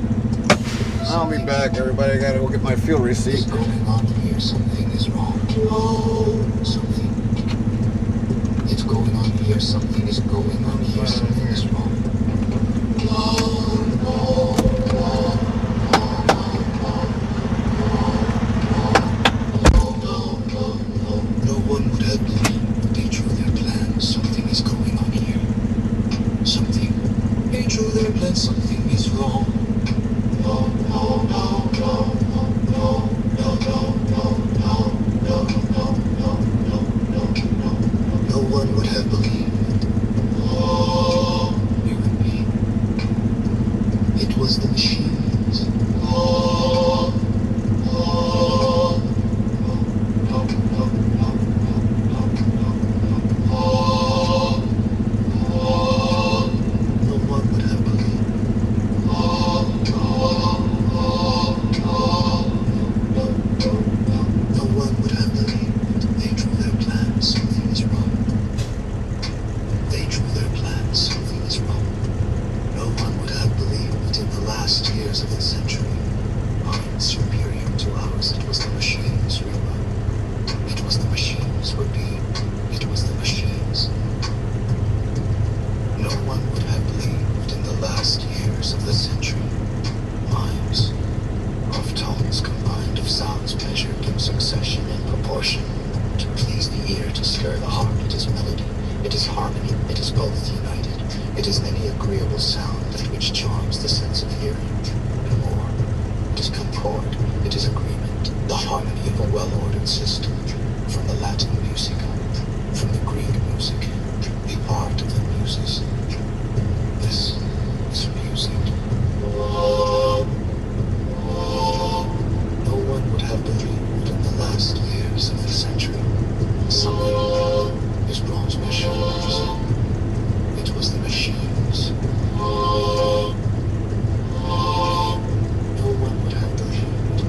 I'll be back, everybody. I gotta go get my fuel receipt. What's going on here? Something is wrong. Something. It's going on here. Something is going on here. Something is wrong. No one would have believed they drew their plans. Something is going on here. Something. They drew their plans. Something is wrong. No one would have believed we would be. It was the machines. No one would have believed. No one would have believed they drew their plans. Something is wrong. They drew their plans. Something is wrong. No one would have believed in the last years of the century. Minds superior to ours. It was the machines we were. It was the machines were being. It was the machines. No one would have believed in the last years of the century. Minds of tones combined, of sounds measured in succession and proportion, to please the ear, to stir the heart. It is melody, it is harmony, it is both united. It is any agreeable sound that which charms the sense of hearing, and more. It is concord, it is agreement, the harmony of a well-ordered system. From the Latin musica, from the Greek music, the art of the muses. This is music. No one would have believed in the last years of the century. Something is bronze machines. It was the machines. No one would have believed.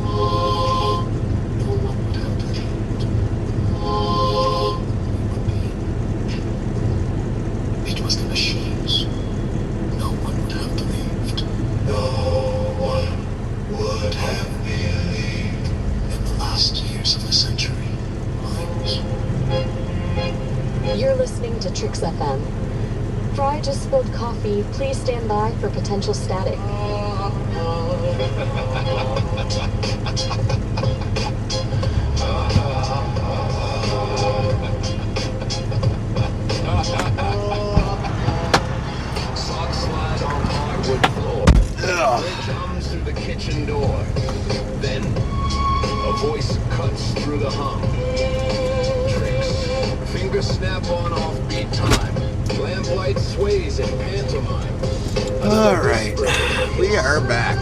No one would have believed. It was the machines. No one would have believed. No one would have believed in the last years of the century. You're listening to Tricks FM. Fry just spilled coffee. Please stand by for potential static. Sock slides on hardwood floor. Leg comes through the kitchen door. Then a voice cuts through the hum. Tricks. Fingers snap on off beat time. Flamboyant All right, we are back.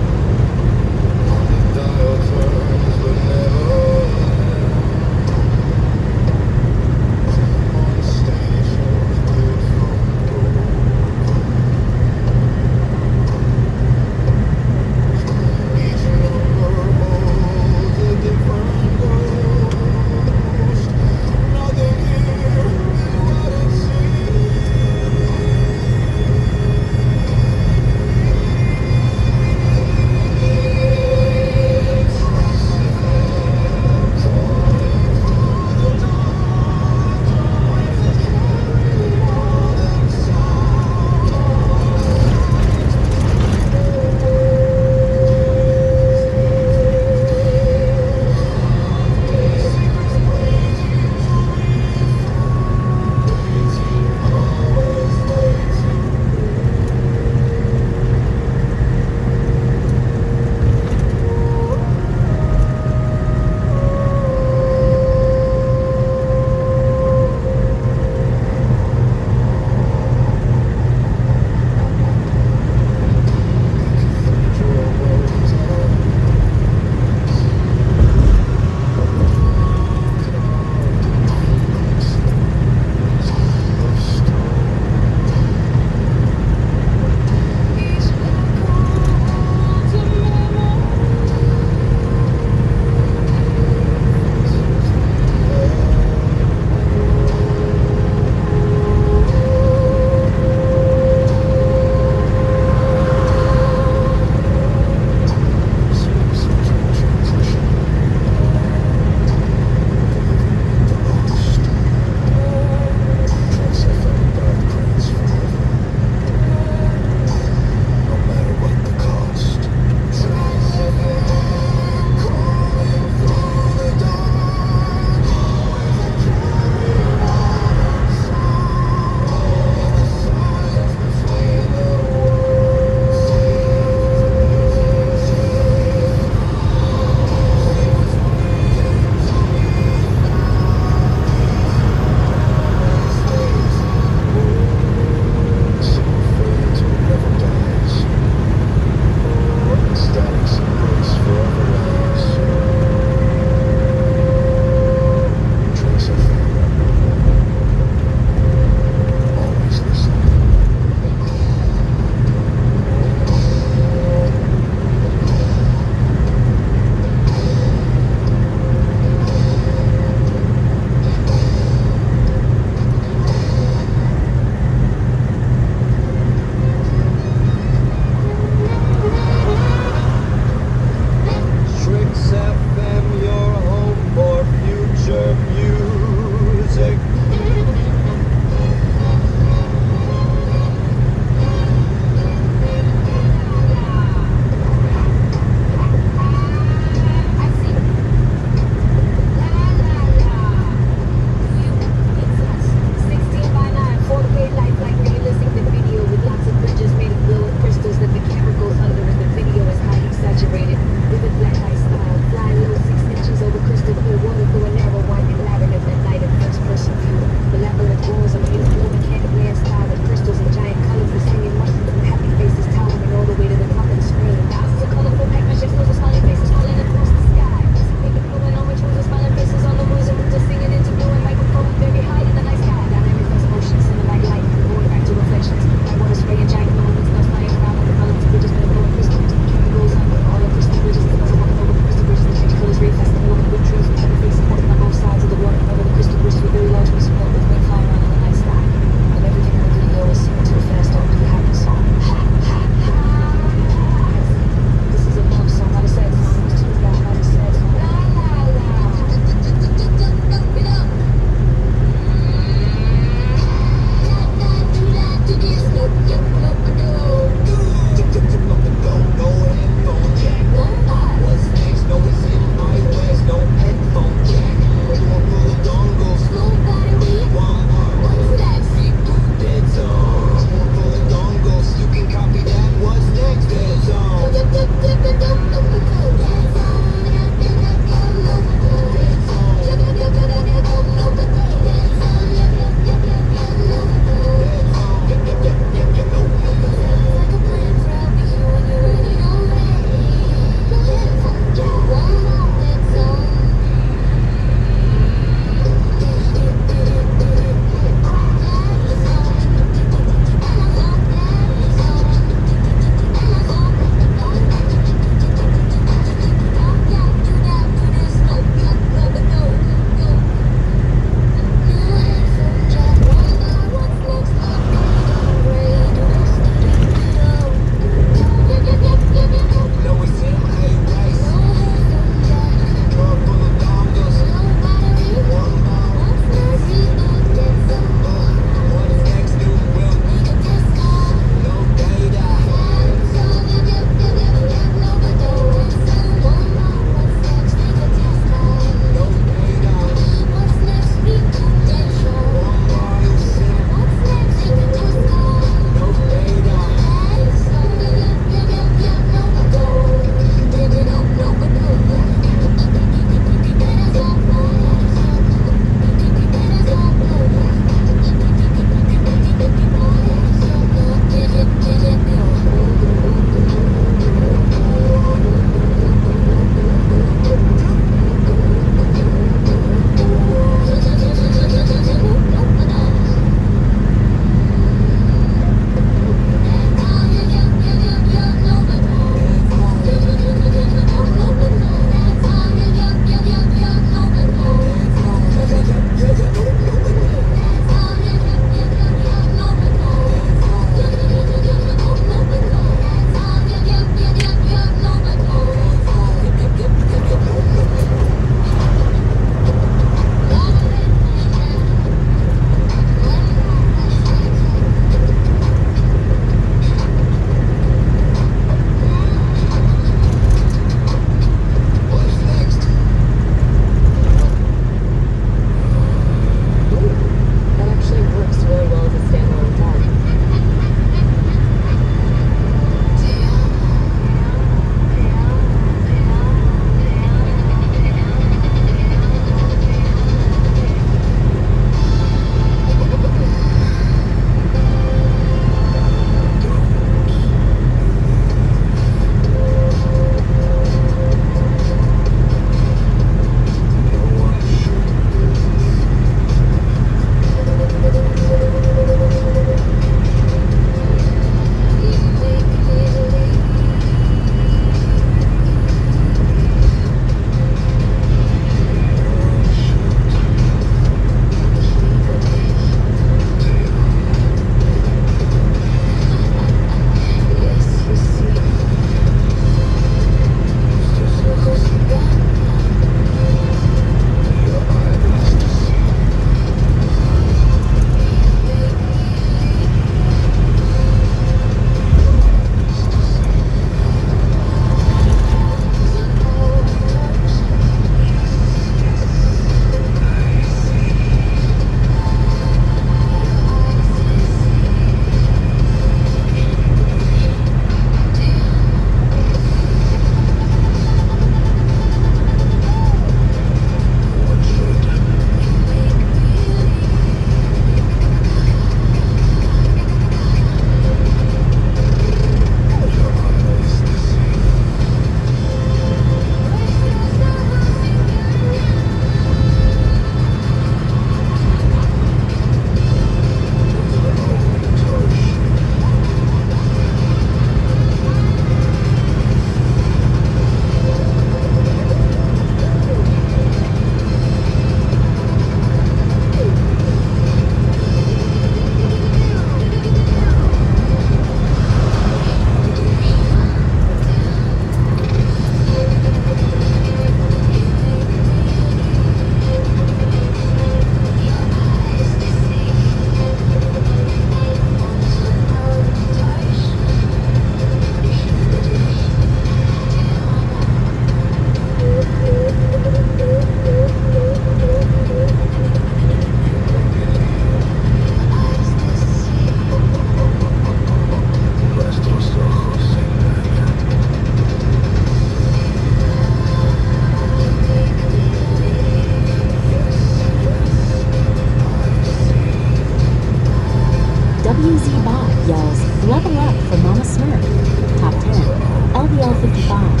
5.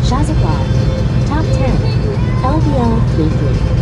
Shazabad, top 10. LVL 33.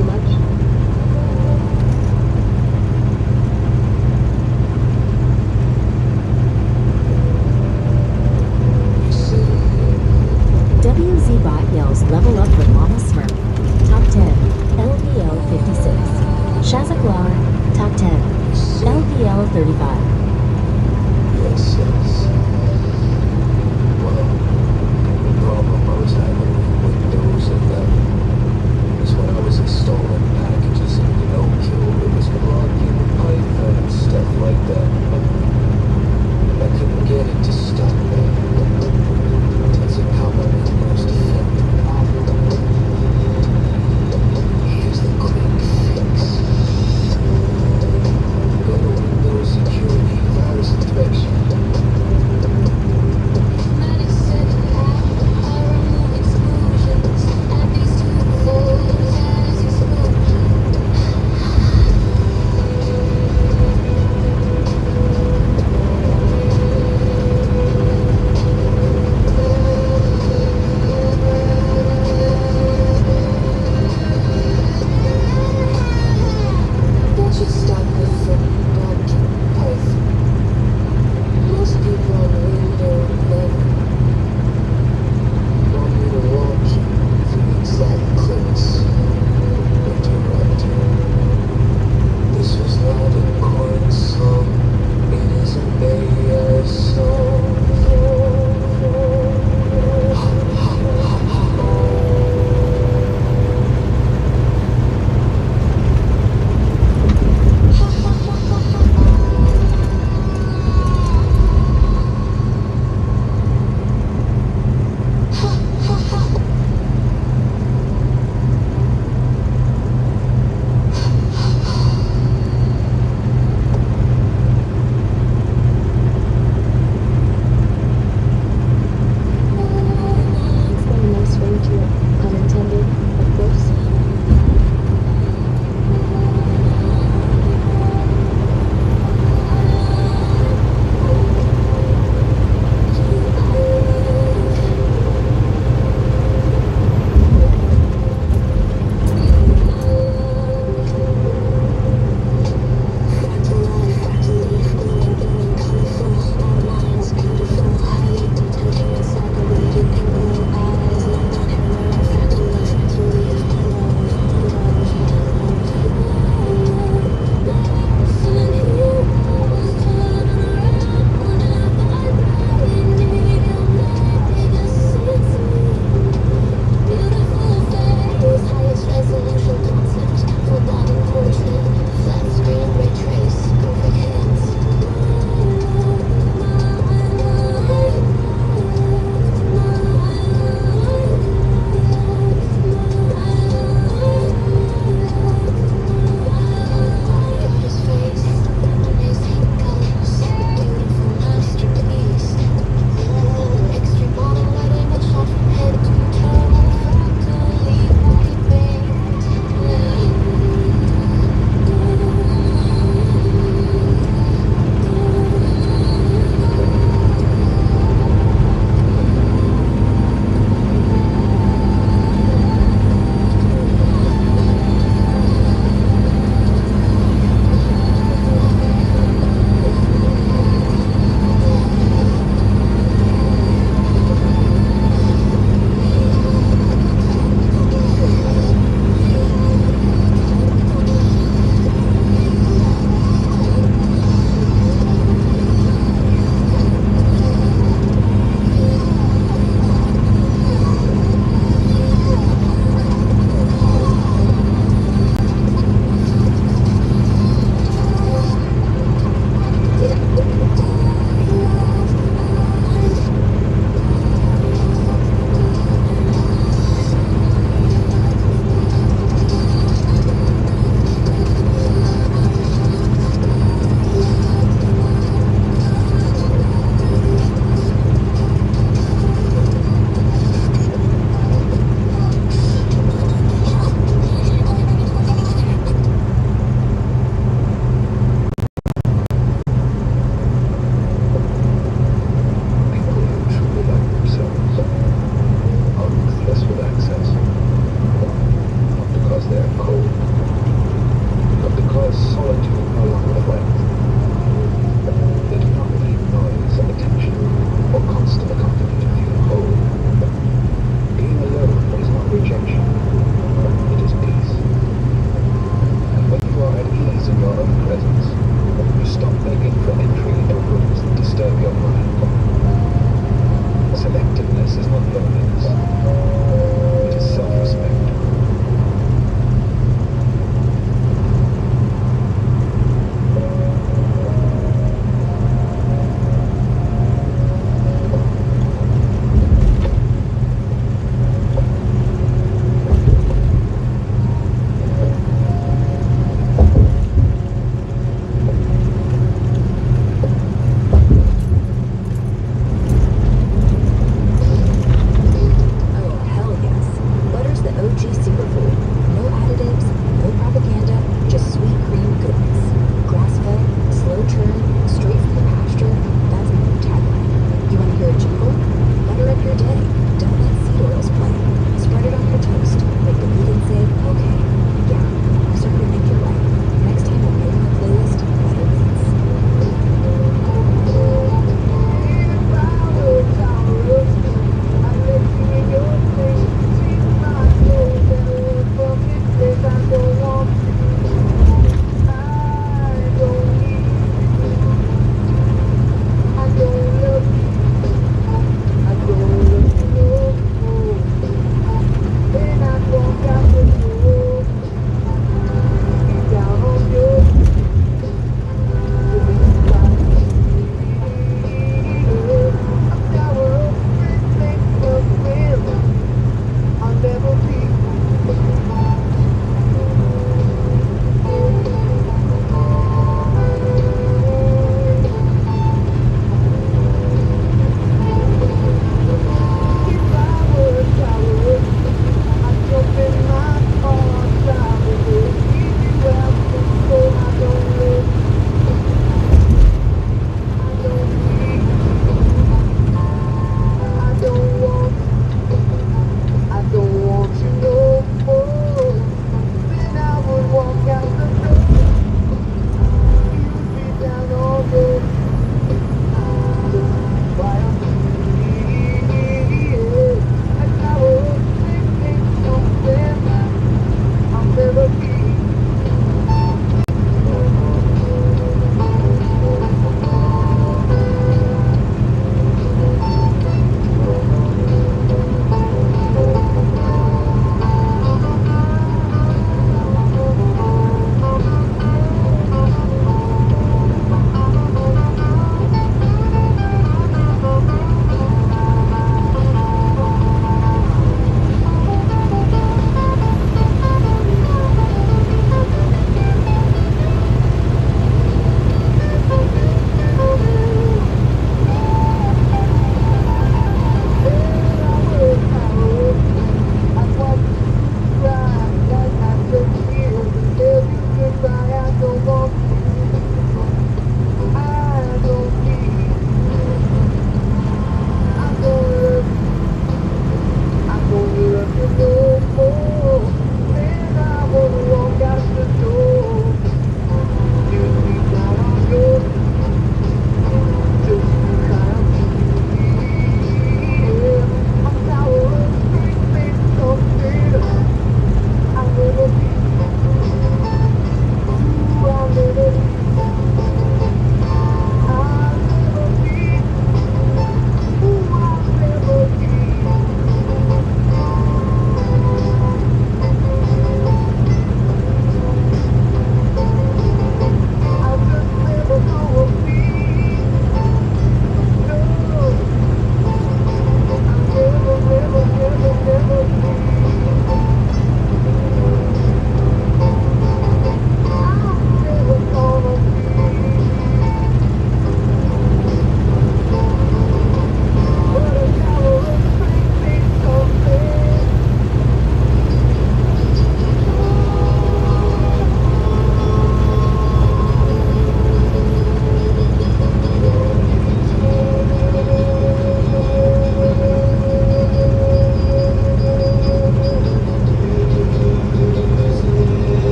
too much? WZBot yells level up with Mama Smurf. Top 10. LVL 56. Shazaklar. Top 10. LVL 35. Yes, yes. Well, the problem I was having with Windows and that is when I was installing packages into no-kill, it was blocking Python and stuff like that. I couldn't get it to stop me. That's a common most effective problem. Here's the quick fix. Go to Windows Security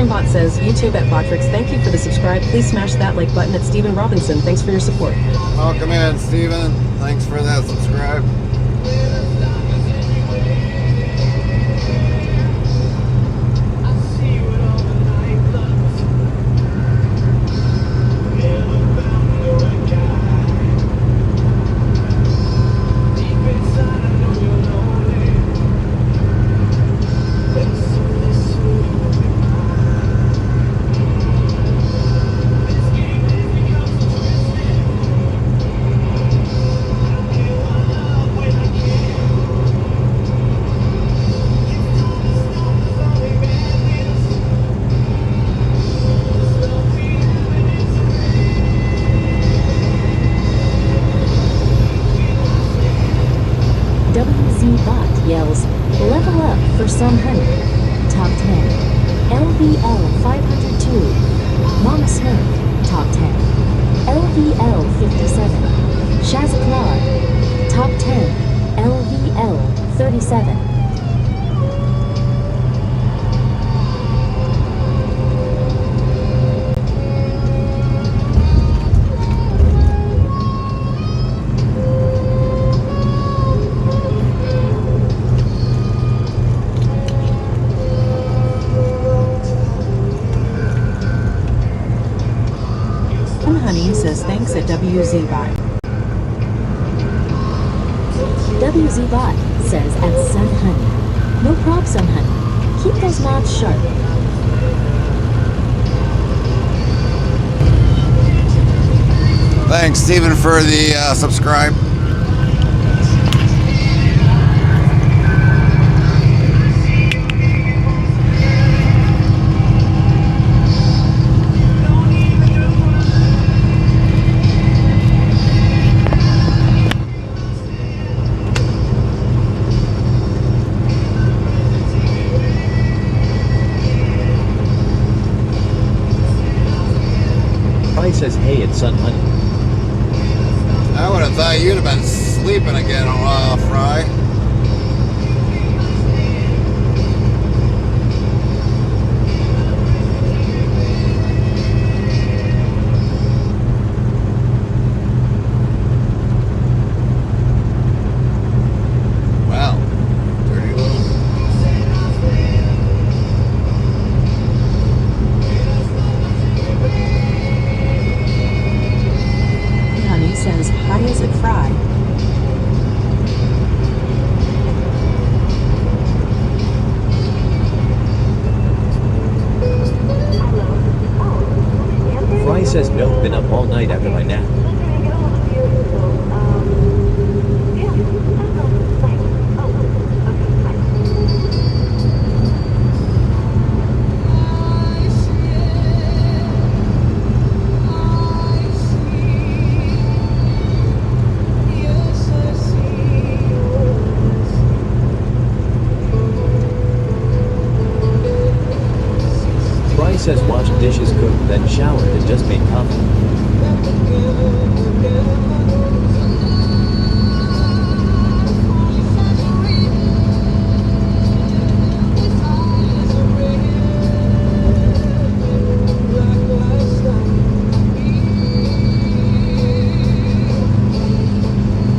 Streambot says, YouTube at Botrix, thank you for the subscribe. Please smash that like button at Stephen Robinson. Thanks for your support. Welcome in, Steven. Thanks for that subscribe. WZ yells, level up for some honey. Top 10. LVL 502. Mama Smith. Top 10. LVL 57. Shazaklar. Top 10. LVL 37. Honey says thanks at WZBot. WZBot says at Sun Honey. No props, Sun Honey. Keep those mouths sharp. Thanks, Steven, for the subscribe. Says, hey, it's Sun Honey. I would have thought you'd have been sleeping again a while, Fry. Wow. Dirty little. Says, how is it fried? Fry says, nope, been up all night after my nap. Says watch dishes cook, then showered and just made coffee.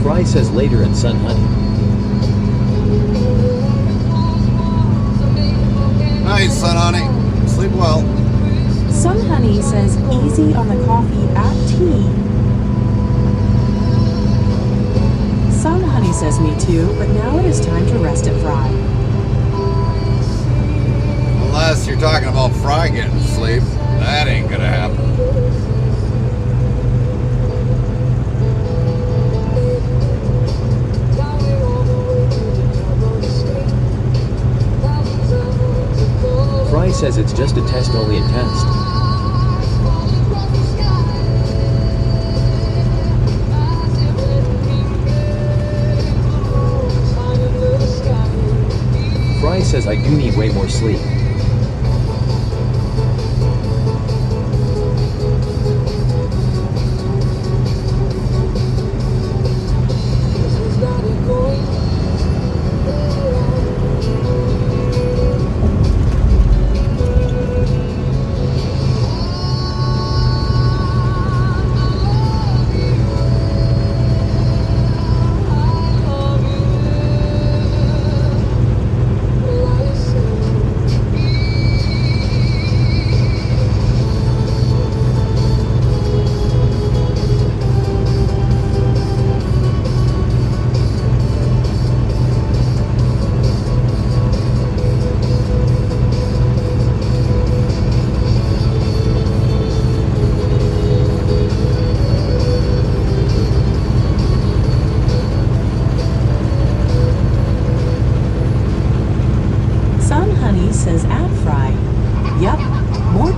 Fry says later in Sun Honey. Night, Sun Honey. Sleep well. Sun Honey says easy on the coffee at tea. Sun Honey says me too, but now it is time to rest at Fry. Unless you're talking about Fry getting sleep, that ain't gonna happen. Fry says it's just a test, only a test. Fry says I do need way more sleep.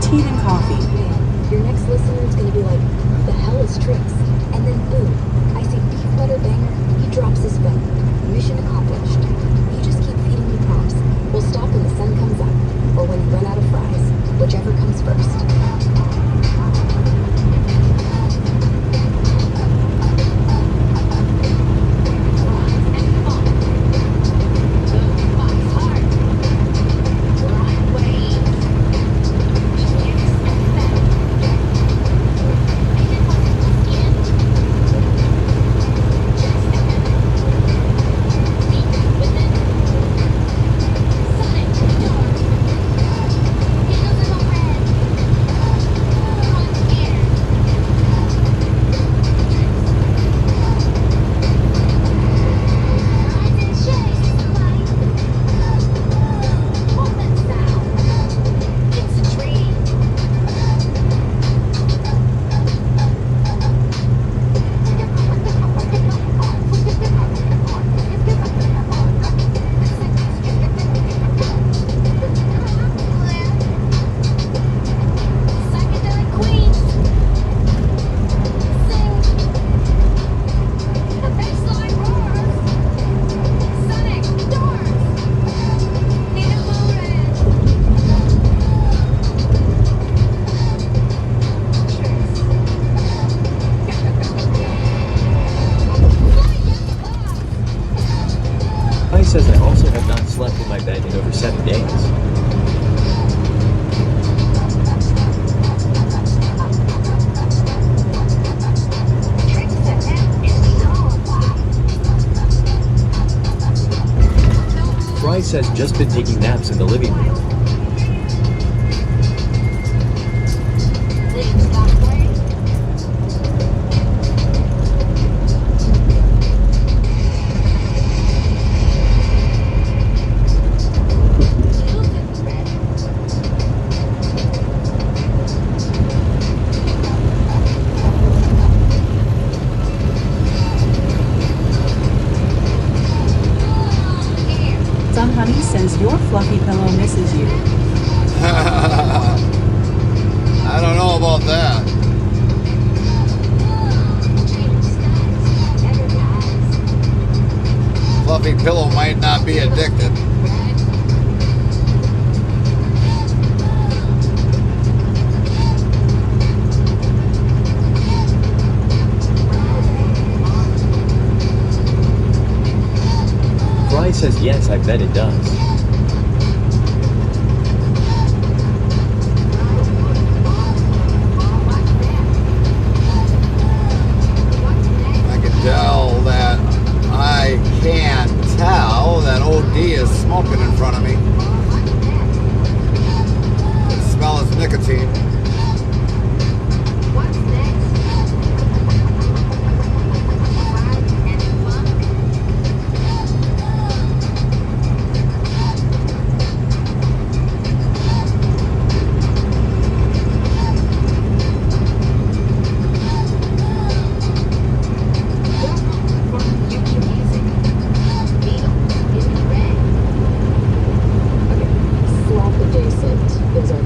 tea than coffee. Man, your next listener is gonna be like, who the hell is Trix? And then boom, I see beef butter banger, he drops his phone. Mission accomplished. You just keep feeding me prompts. We'll stop when the sun comes up, or when you run out of fries, whichever comes first. Says I also have not slept in my bed in over 7 days. Fry says just been taking naps in the living room. Some honey says your fluffy pillow misses you. I don't know about that. Fluffy pillow might not be addicted. Fry says yes, I bet it does. I can tell that I can tell that OD is smoking in front of me. I can smell his nicotine. Set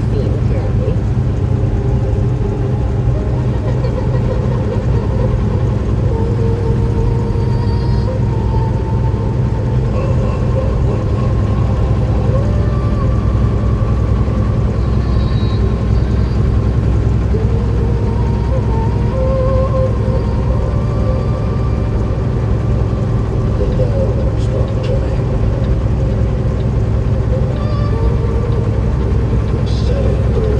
it.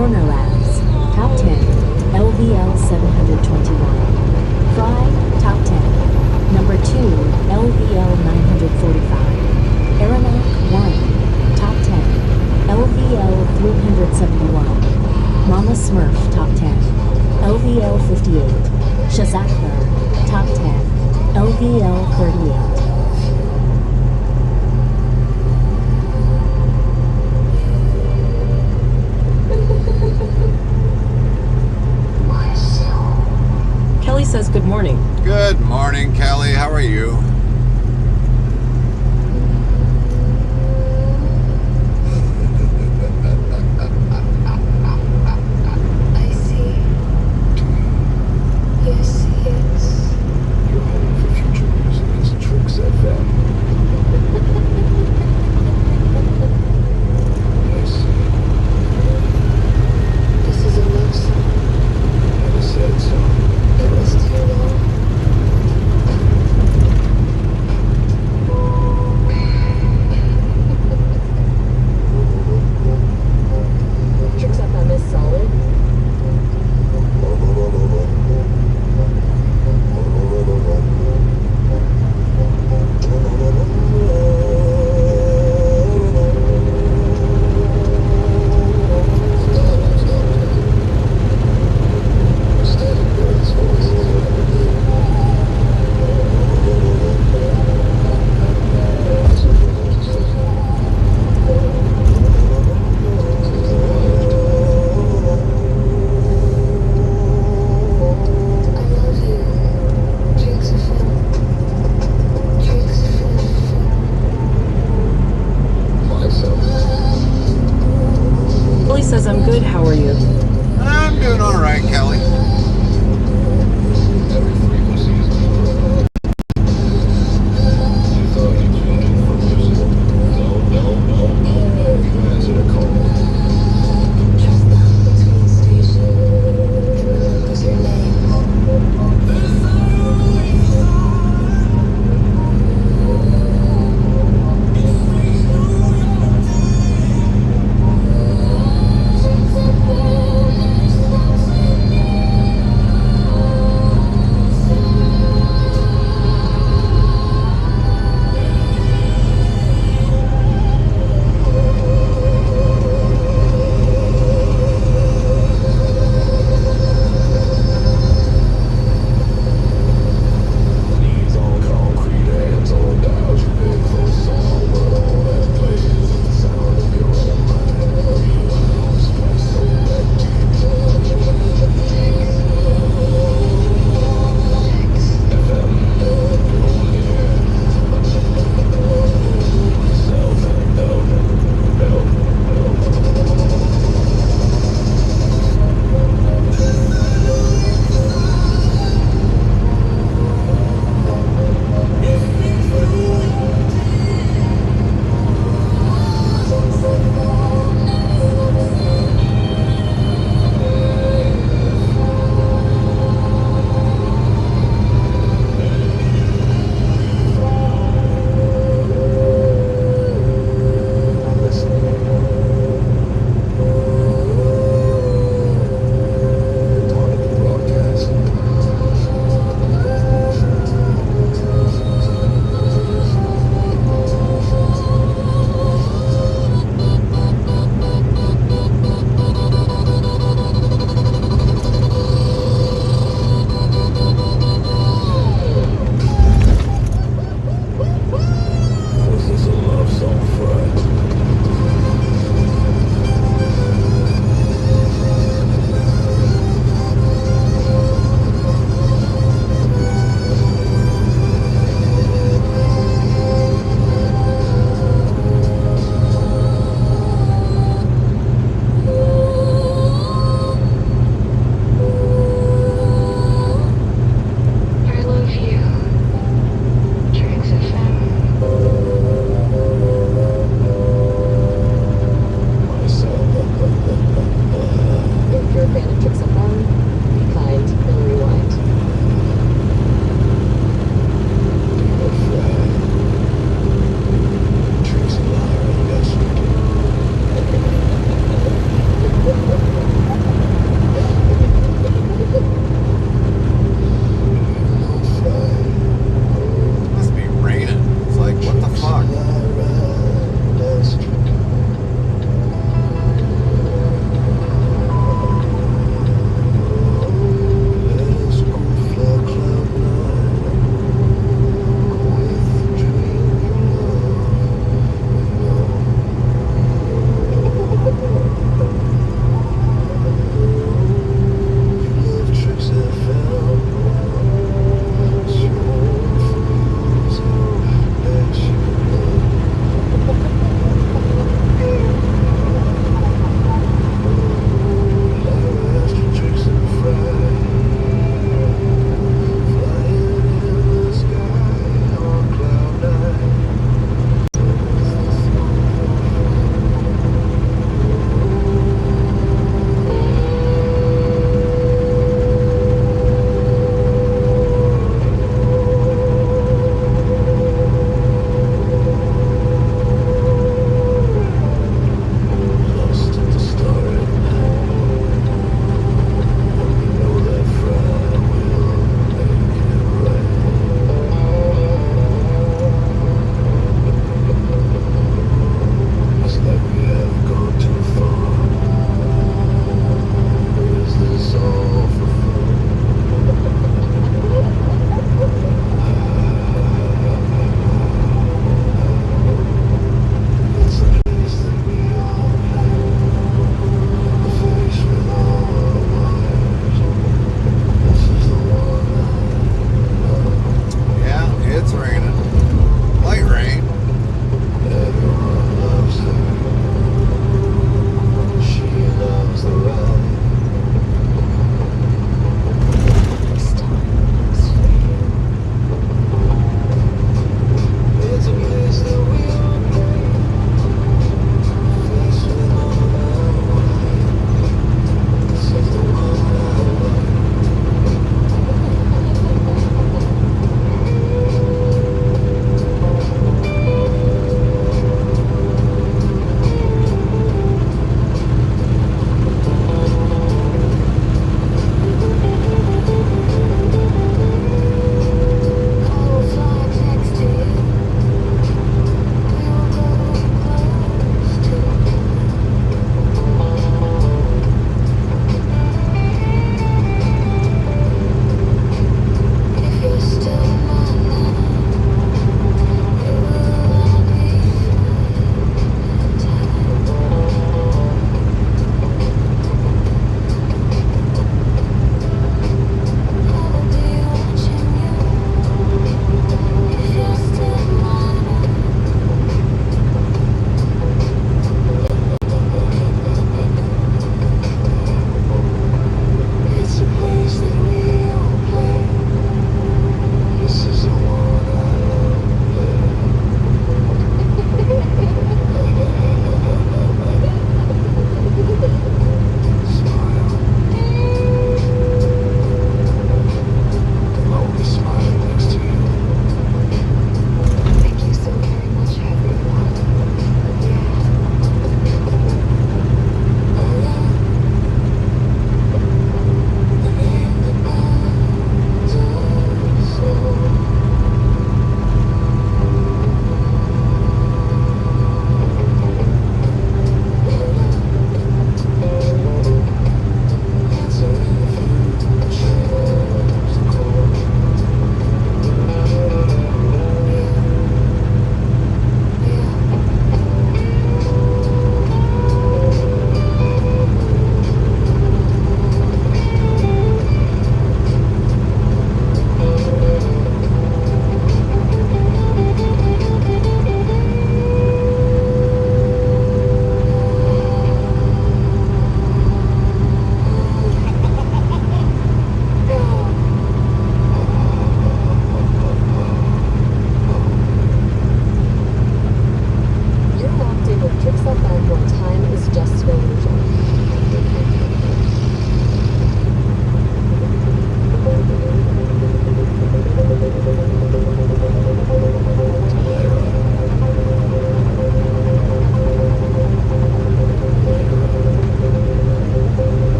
Burner Labs, Top 10, LVL 721. Fry, Top 10. Number 2, LVL 945. Aeronaut 1, Top 10, LVL 371. Mama Smurf, Top 10, LVL 58. Shazakler, Top 10, LVL 38. Kelly says good morning. Good morning, Kelly. How are you? I see. Yes, yes. Your home for future music is Tricks FM. I see. This is a love song. And a sad song. It was too long. Tricks FM is solid. I love you. Tricks FM. Tricks FM. Myself. Kelly says I'm good. How are you? I'm doing all right, Kelly. Every frequency is different. You thought you changed from music. No. You answered a call. Just the between station. It remembers your name. Tricks FM.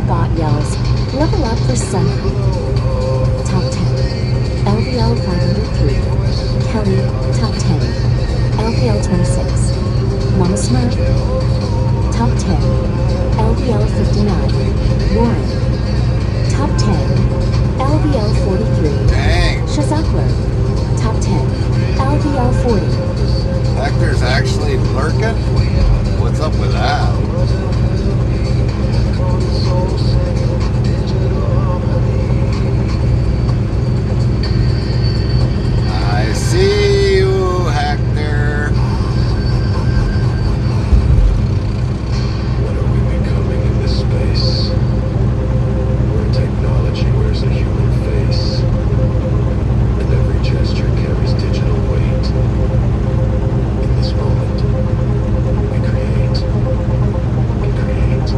Bot yells, level up for Sun. Top 10. LVL 503. Kelly, top 10. LVL 26. Mama Smurf. Top 10. LVL 59. Warren. Top 10. LVL 43. Dang. Shazakler. Top 10. LVL 40. Hector's actually lurking? What's up with that? I see you, Hector. What are we becoming in this space? Where technology wears a human face, and every gesture carries digital weight. In this moment, we create. We create.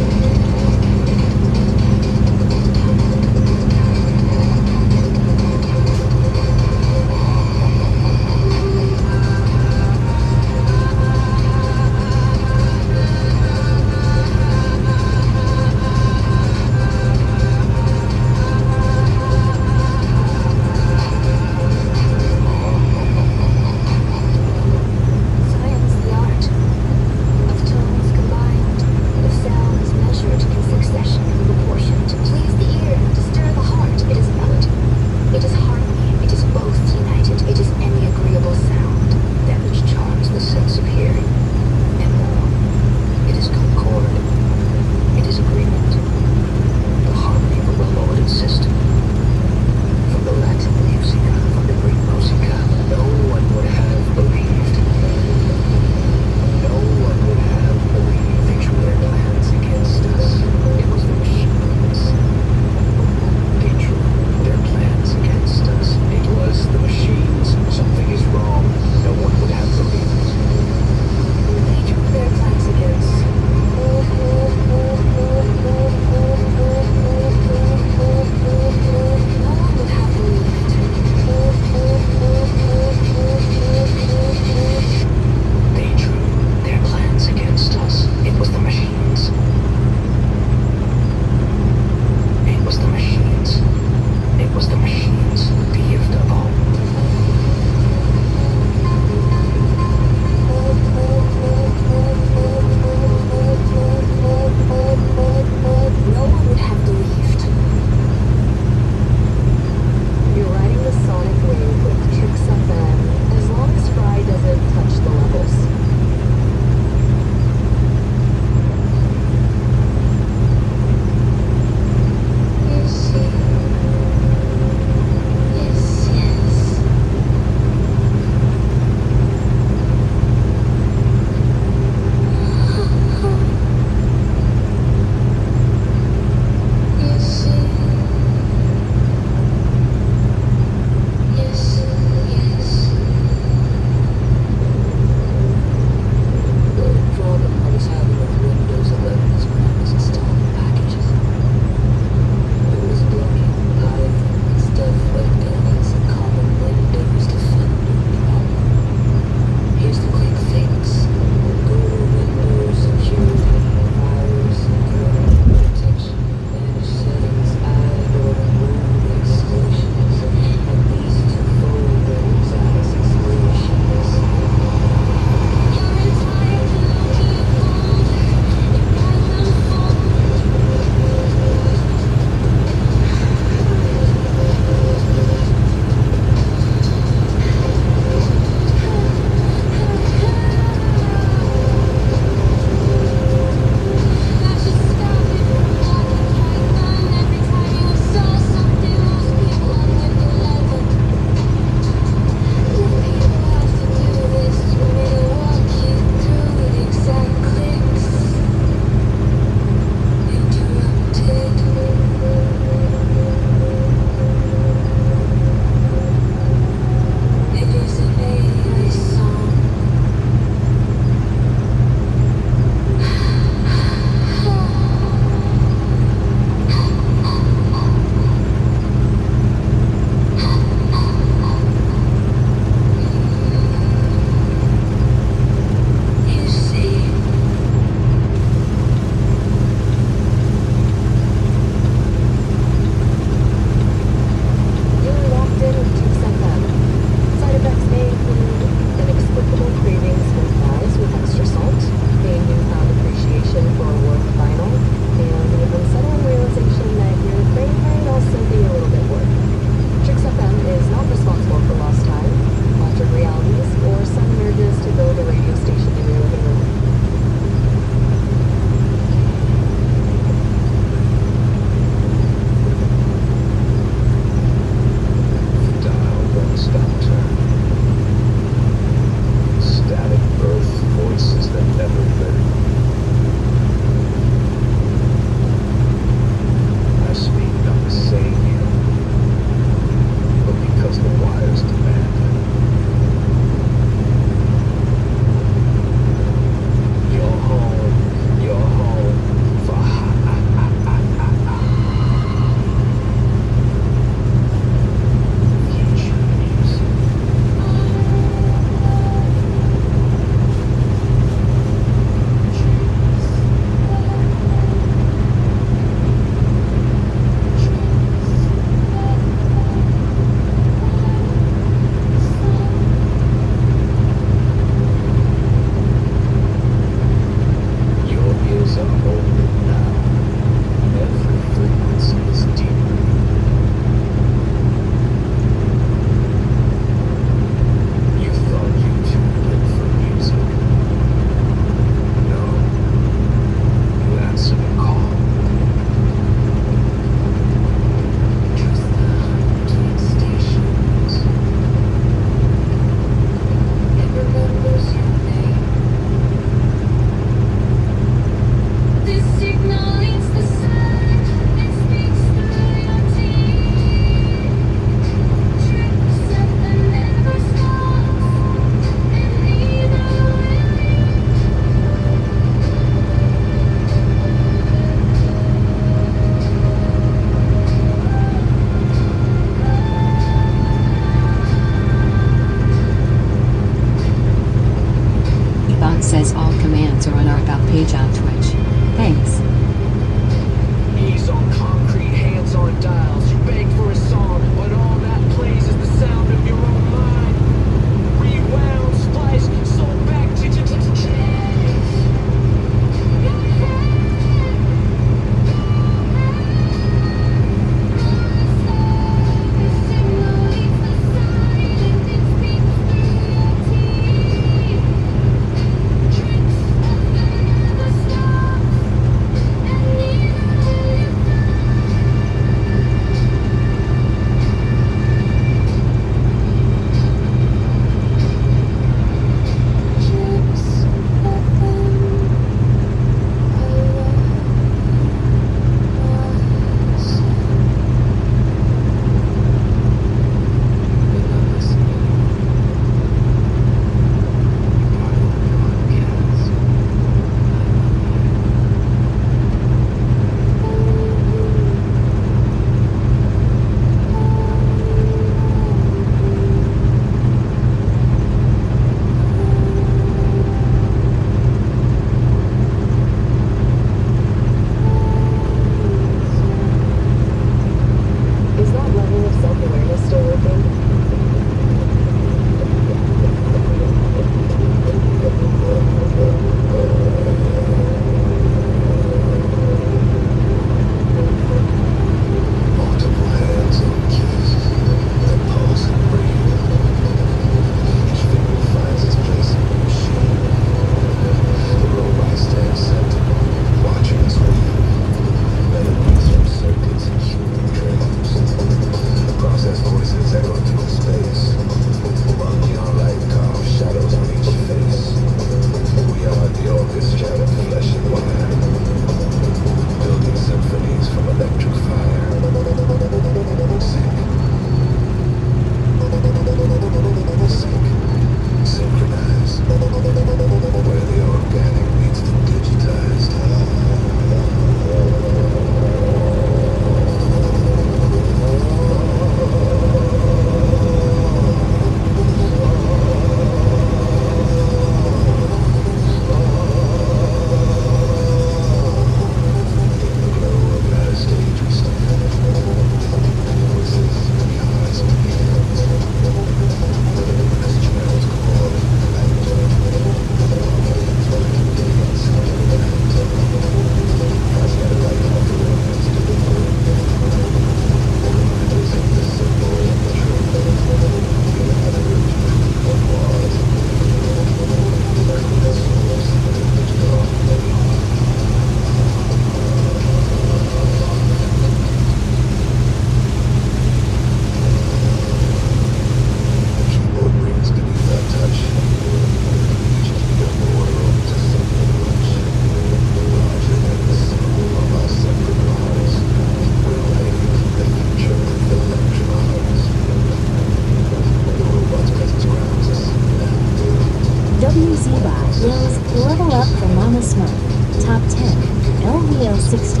60.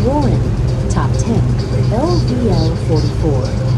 Warren, top 10. LVL 44.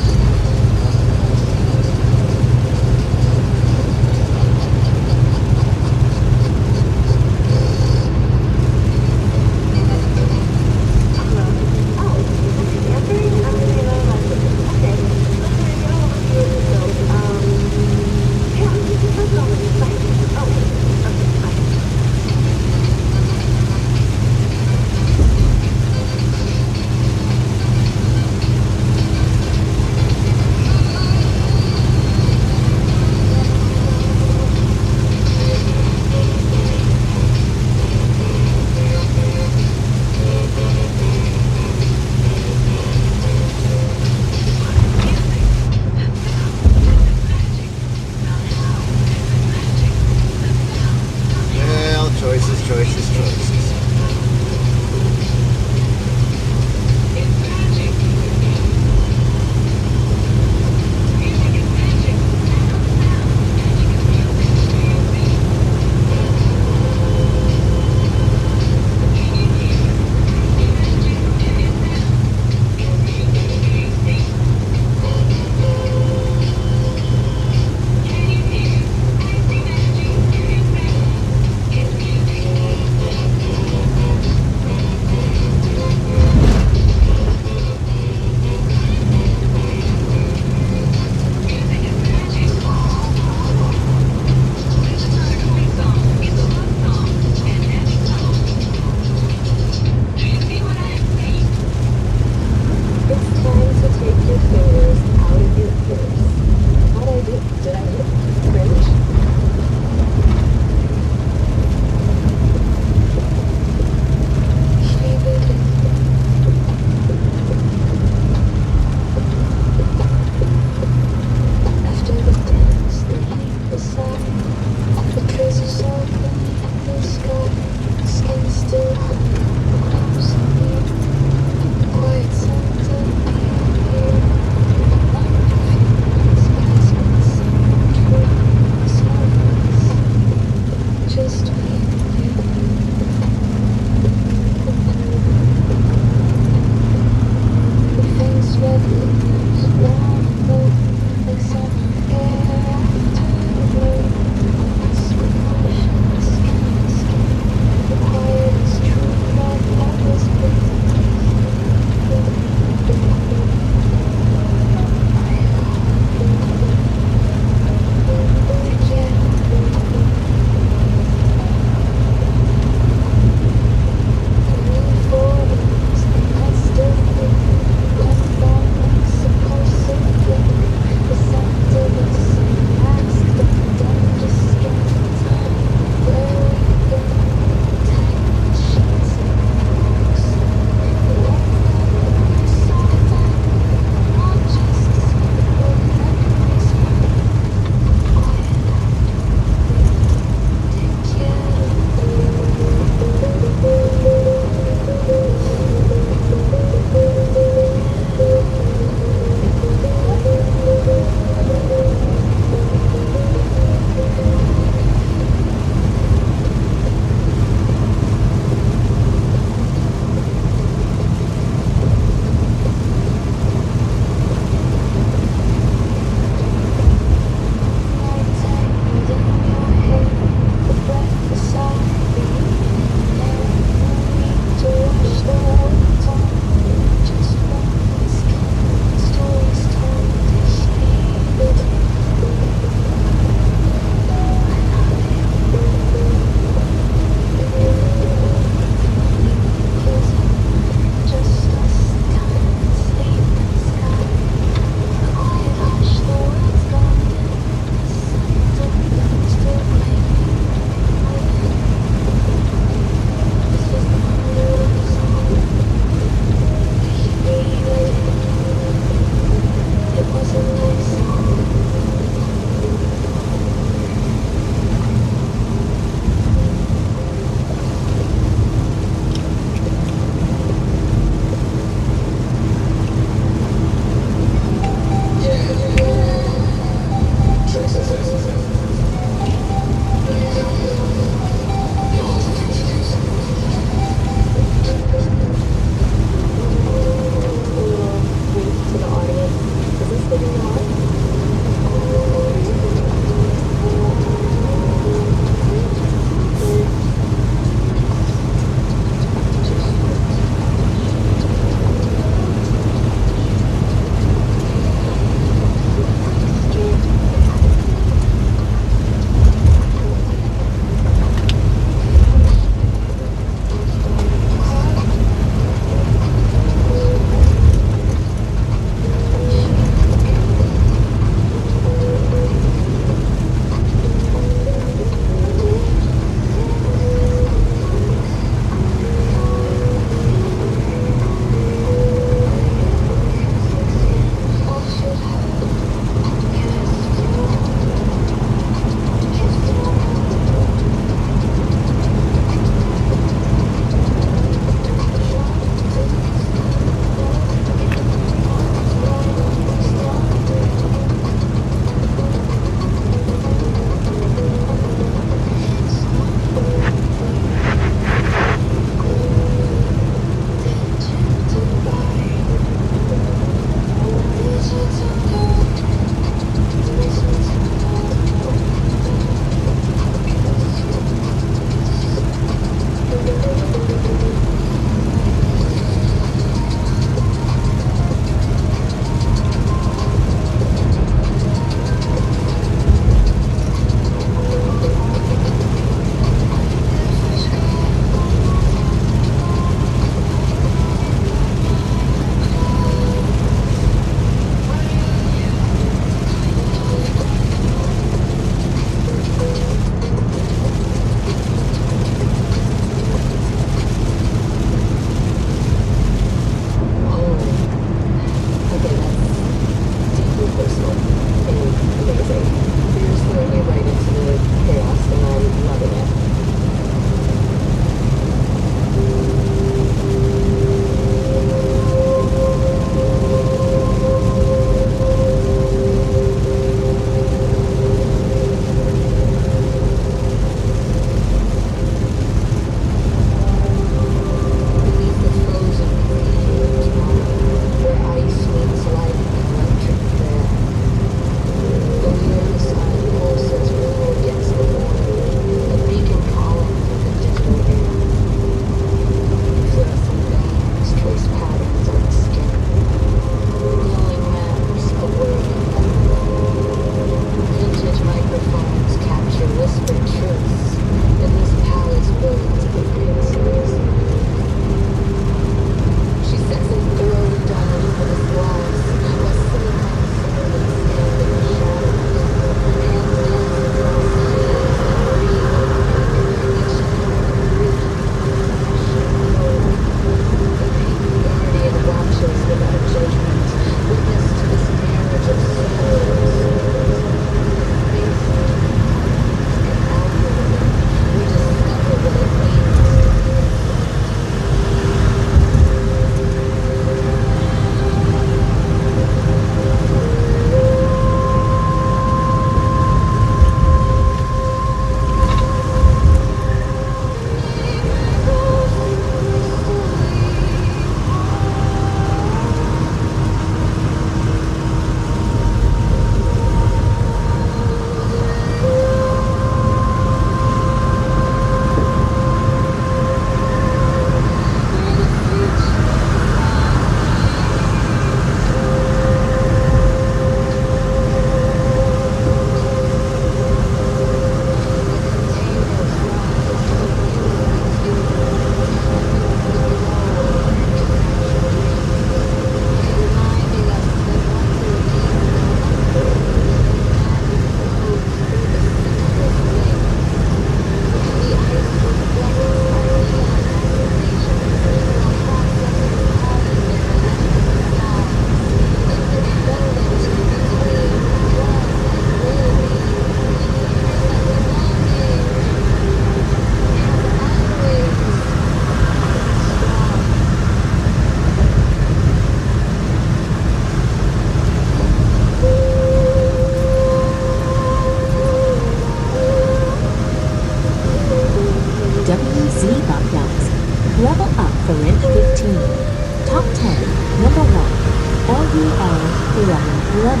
11.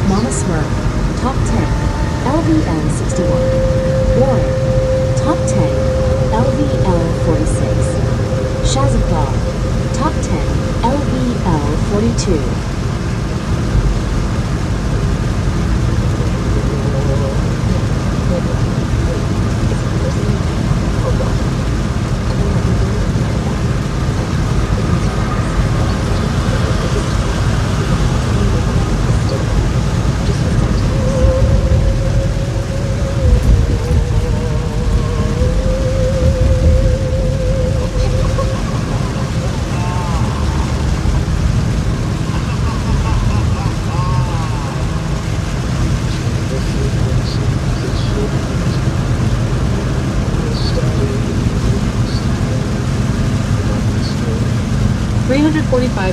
Mama Smurf, Top 10, LVL 61. Warren, Top 10, LVL 46. Shazapar, Top 10, LVL 42.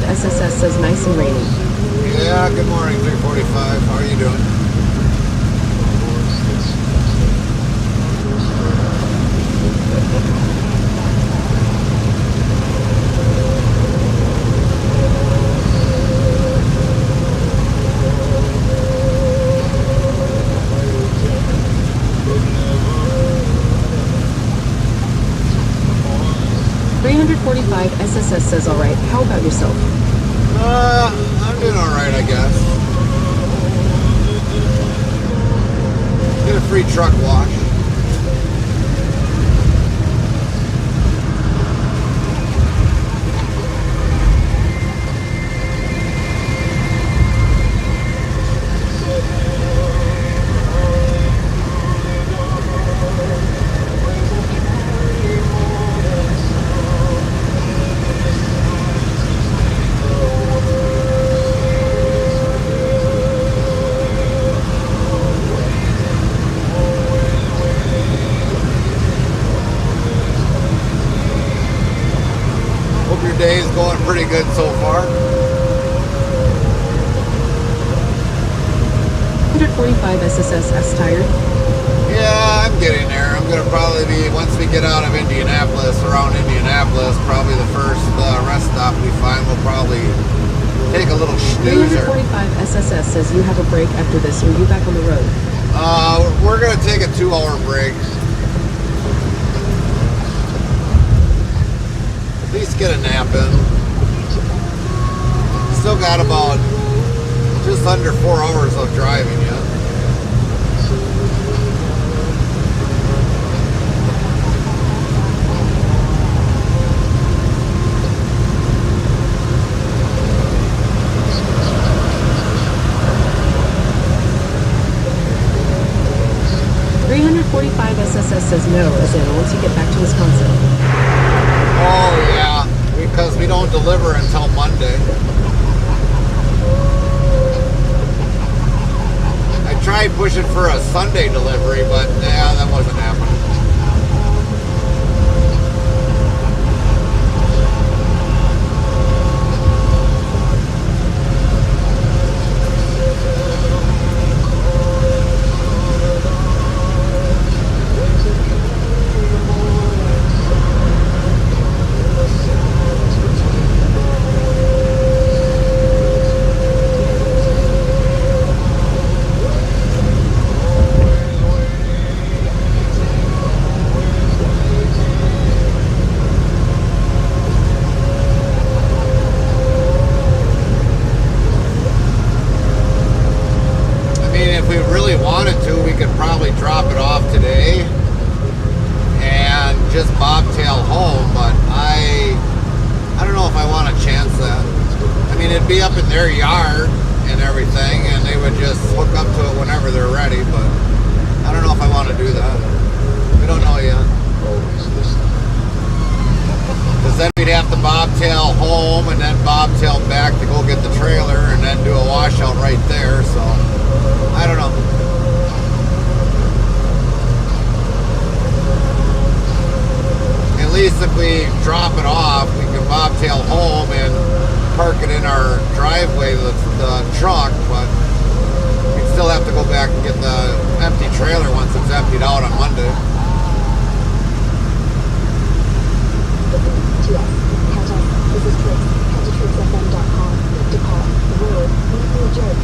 SSS says nice and rainy. Yeah, good morning, 345. How are you doing? 345 SSS says alright. How about yourself? I'm doing alright, I guess. Get a free truck wash. Day's going pretty good so far. 145 SSS tired? Yeah, I'm getting there. I'm going to probably be, once we get out of Indianapolis, around Indianapolis, probably the first rest stop we find, we'll probably take a little snoozer. 345 SSS says you have a break after this. Are you back on the road? We're going to take a 2-hour break. At least get a nap in. Still got about just under 4 hours of driving yet. SSS says no, as in once you get back to Wisconsin. Oh yeah, because we don't deliver until Monday. I tried pushing for a Sunday delivery, but yeah, that wasn't happening. Drop it off today and just bobtail home, but I don't know if I want to chance that. I mean, it'd be up in their yard and everything, and they would just hook up to it whenever they're ready, but I don't know if I want to do that. We don't know yet. Because then we'd have to bobtail home and then bobtail back to go get the trailer and then do a washout right there, so I don't know. At least if we drop it off, we can bobtail home and park it in our driveway, the truck, but we'd still have to go back and get the empty trailer once it's emptied out on Monday. This is Trix. Head to TrixFM.com. To call. The road. Leave me a joke.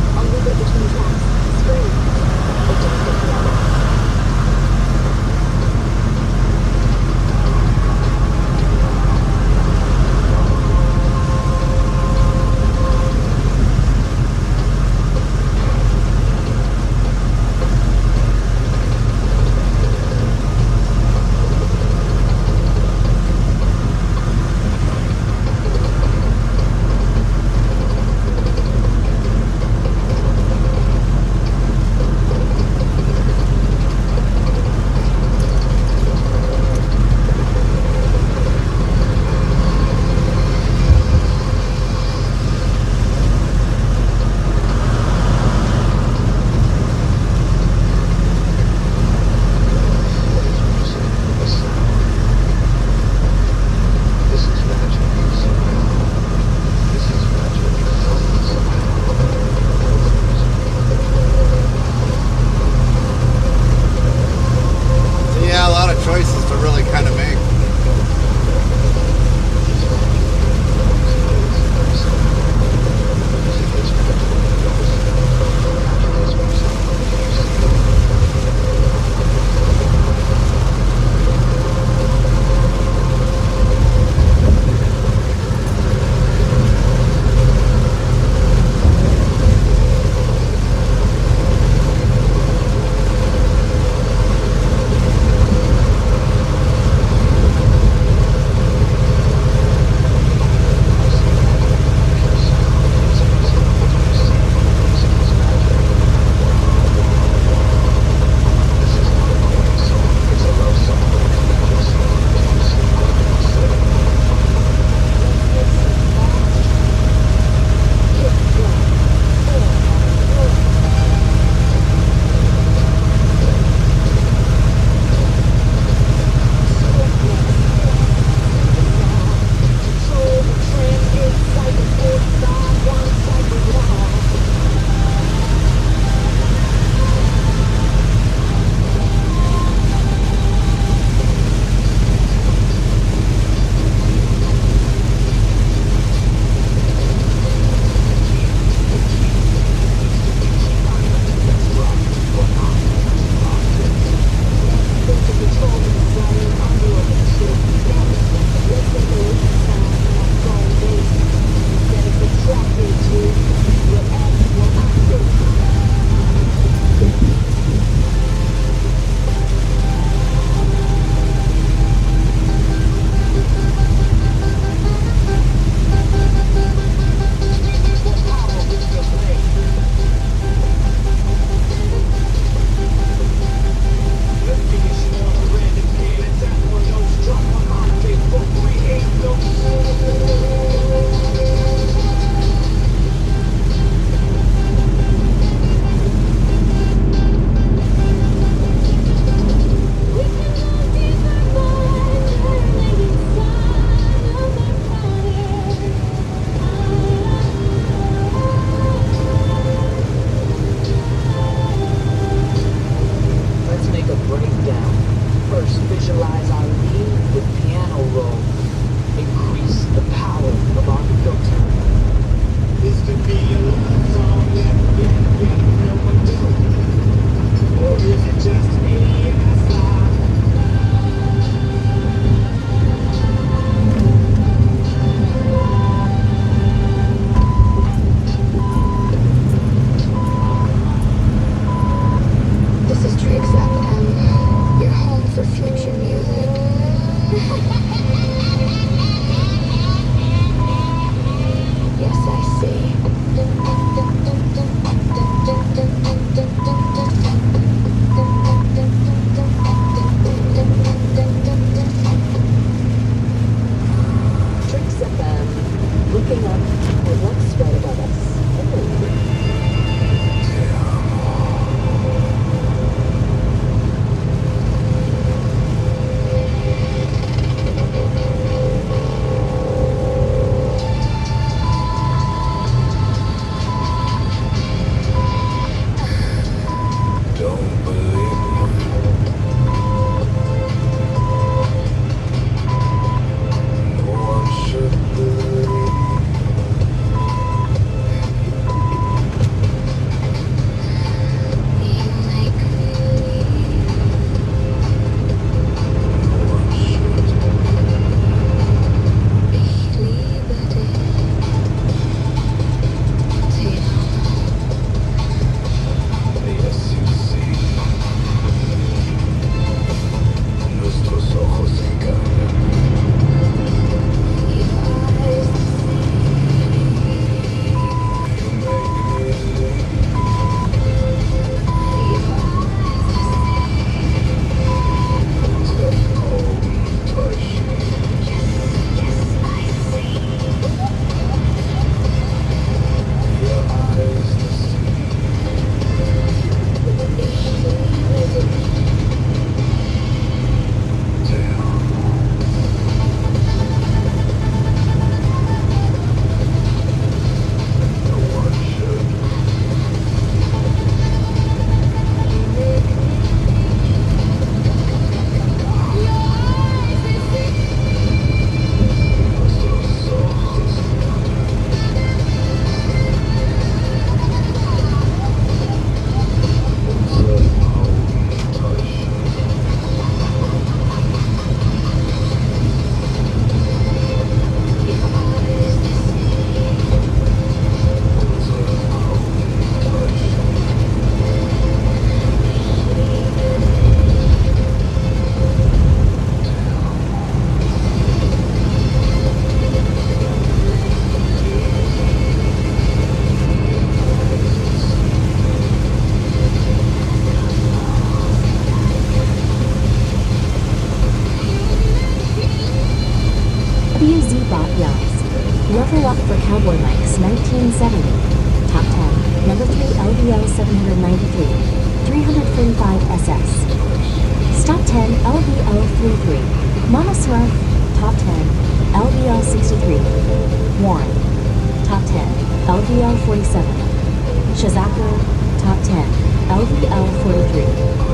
Truck for Cowboy Mike's 1970. Top 10. Number 3 LVL 793. 345 SS. Stop 10 LVL 33. Mama Smurf. Top 10 LVL 63. Warren. Top 10 LVL 47. Shazako. Top 10 LVL 43.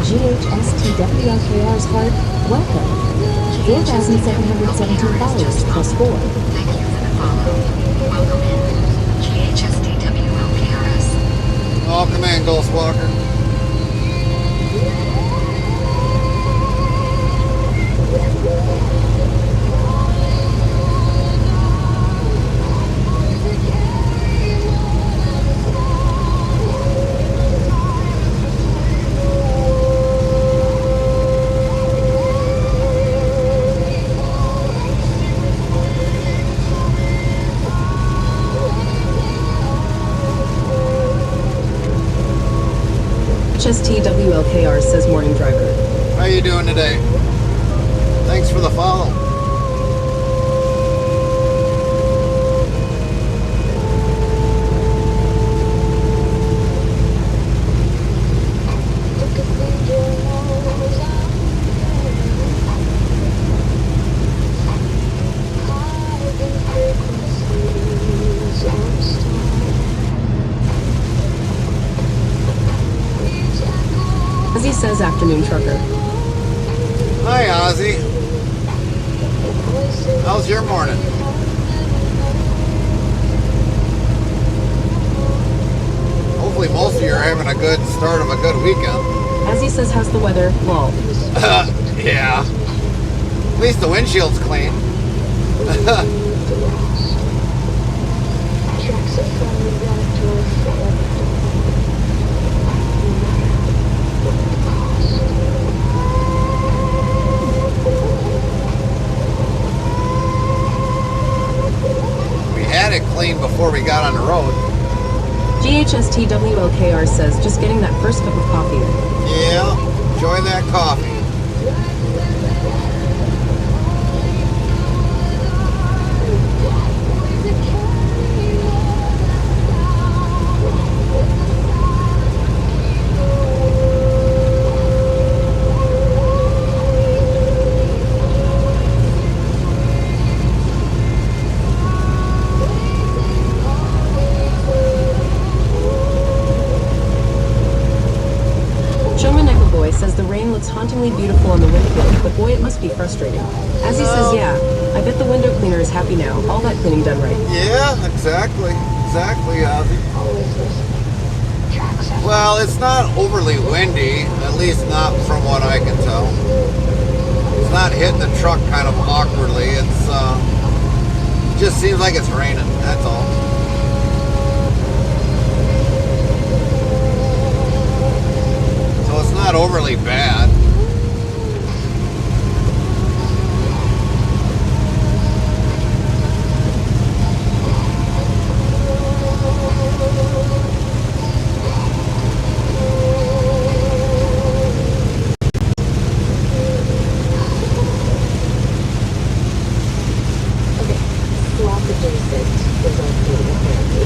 GHSTWLKR's heart, welcome. 4,717 followers plus 4. Thank you for the follow. Welcome in. GHSTWLKRS. Welcome in, Ghostwalker. HSTWLKR says morning driver. How you doing today? Thanks for the follow. Ozzy says afternoon trucker. Hi, Ozzy. How's your morning? Hopefully most of you are having a good start of a good weekend. Ozzy says how's the weather? Lol. Yeah. At least the windshield's clean. We had it clean before we got on the road. GHSTWLKR says just getting that first cup of coffee. Yeah, enjoy that coffee. Says the rain looks hauntingly beautiful on the windshield, but boy, it must be frustrating. As he says, yeah, I bet the window cleaner is happy now. All that cleaning done right. Yeah, exactly. Exactly, Ozzy. Well, it's not overly windy, at least not from what I can tell. It's not hitting the truck kind of awkwardly. It's just seems like it's raining, that's all. It's not overly bad. Okay, slot adjacent is our physical therapy.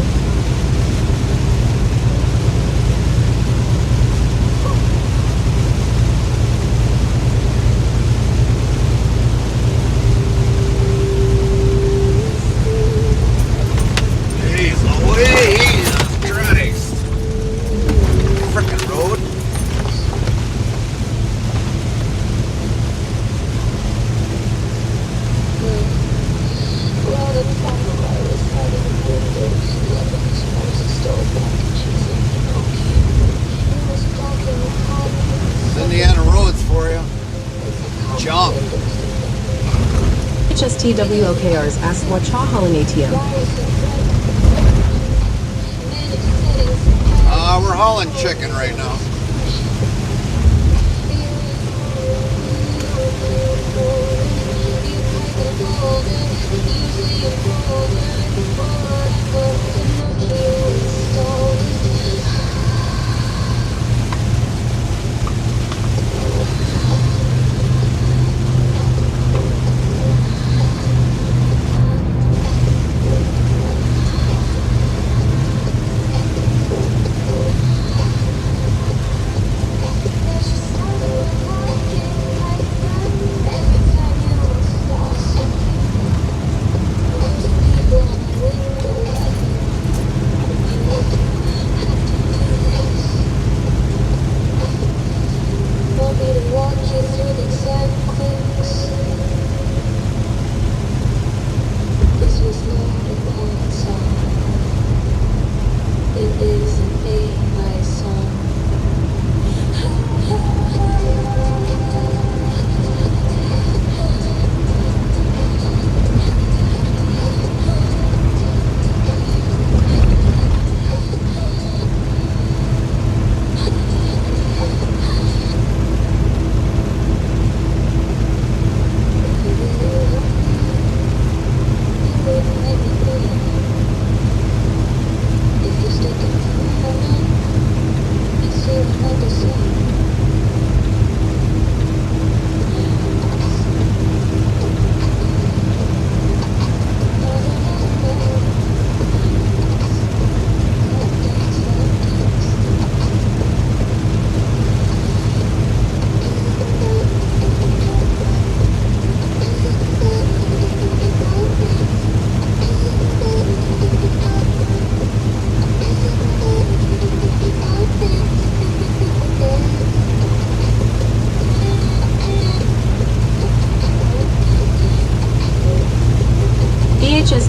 HSTWLKRs asked what Chaw hauling ATM. We're hauling chicken right now.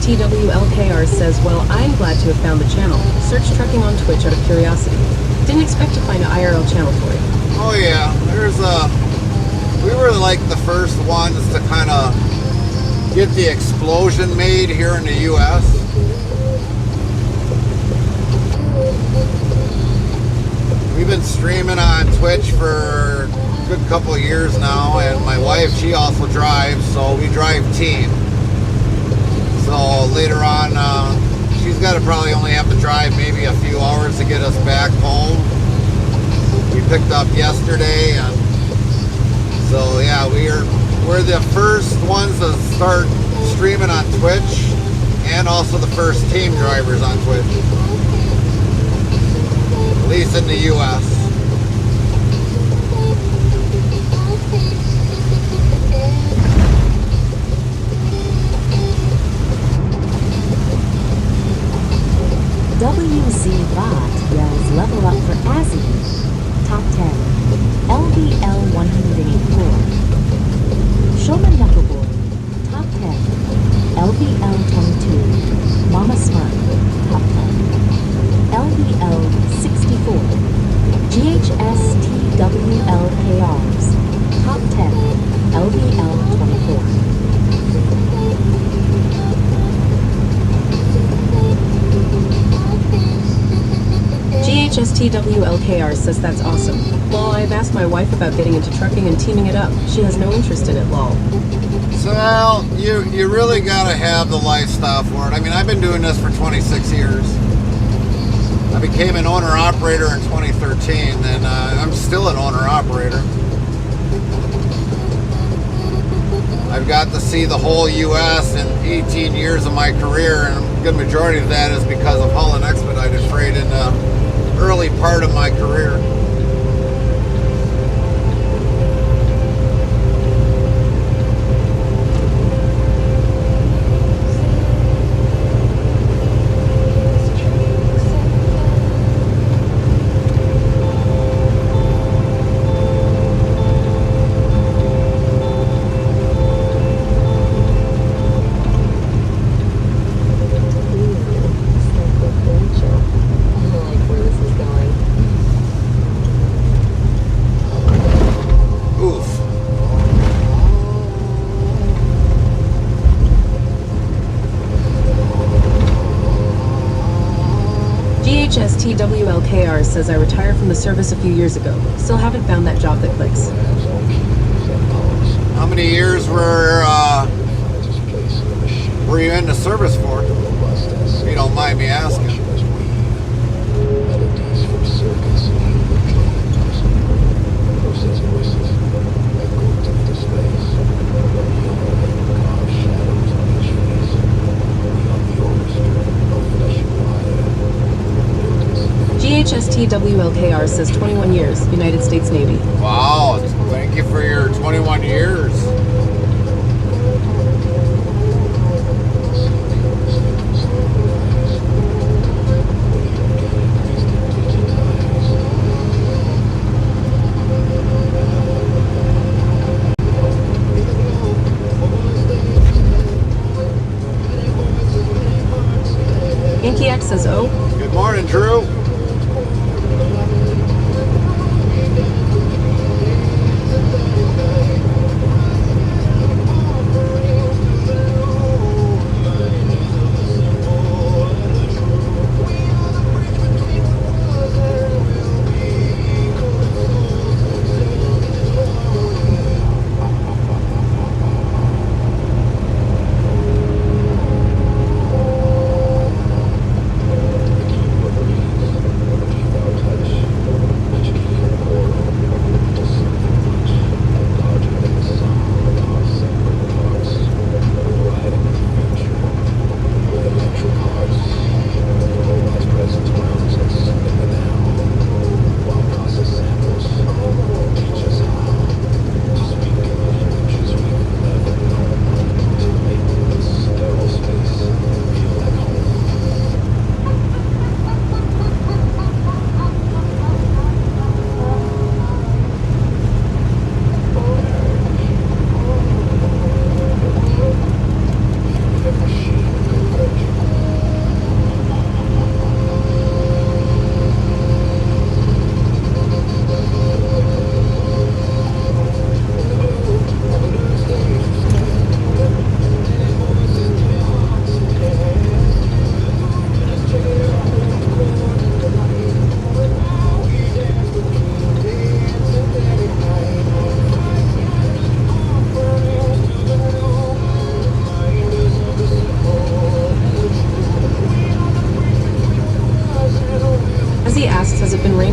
TWLKR says, well, I'm glad to have found the channel. Search trucking on Twitch out of curiosity. Didn't expect to find an IRL channel for it. Oh yeah, we were like the first ones to kind of get the explosion made here in the US. We've been streaming on Twitch for a good couple of years now, and my wife, she also drives, so we drive team. So later on, she's got to probably only have to drive maybe a few hours to get us back home. We picked up yesterday, and so yeah, we're the first ones to start streaming on Twitch, and also the first team drivers on Twitch, at least in the US. WZ Bot yells level up for Azzy. Top 10. LVL 184. Showman Knuckleboard. Top 10. LVL 22. Mama Smart. Top 10. LVL 64. GHS TWLKRs. Top 10. LVL 24. GHSTWLKR says that's awesome. Lol, I've asked my wife about getting into trucking and teaming it up. She has no interest in it, lol. So, you really gotta have the lifestyle for it. I mean, I've been doing this for 26 years. I became an owner-operator in 2013, and I'm still an owner-operator. I've got to see the whole U.S. in 18 years of my career, and a good majority of that is because of hauling expedited freight in the early part of my career. TWLKR says I retired from the service a few years ago. Still haven't found that job that clicks. How many years were you in the service for? If you don't mind me asking. GHSTWLKR says 21 years, United States Navy. Wow, thank you for your 21 years. Yankee X says, oh. Good morning, Drew.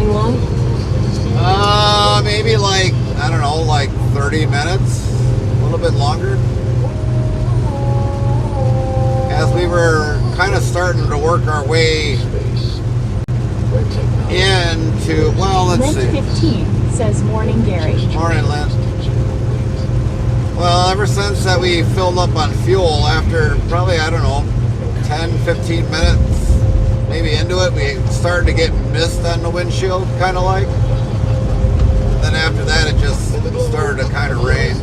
remaining long? Maybe like, I don't know, like 30 minutes, a little bit longer. As we were kind of starting to work our way into, well, let's see. 15 says morning, Gary. Morning, Lynn. Well, ever since that we filled up on fuel, after probably, I don't know, 10, 15 minutes, maybe into it, we started to get mist on the windshield, kind of like. Then after that, it just started to kind of rain.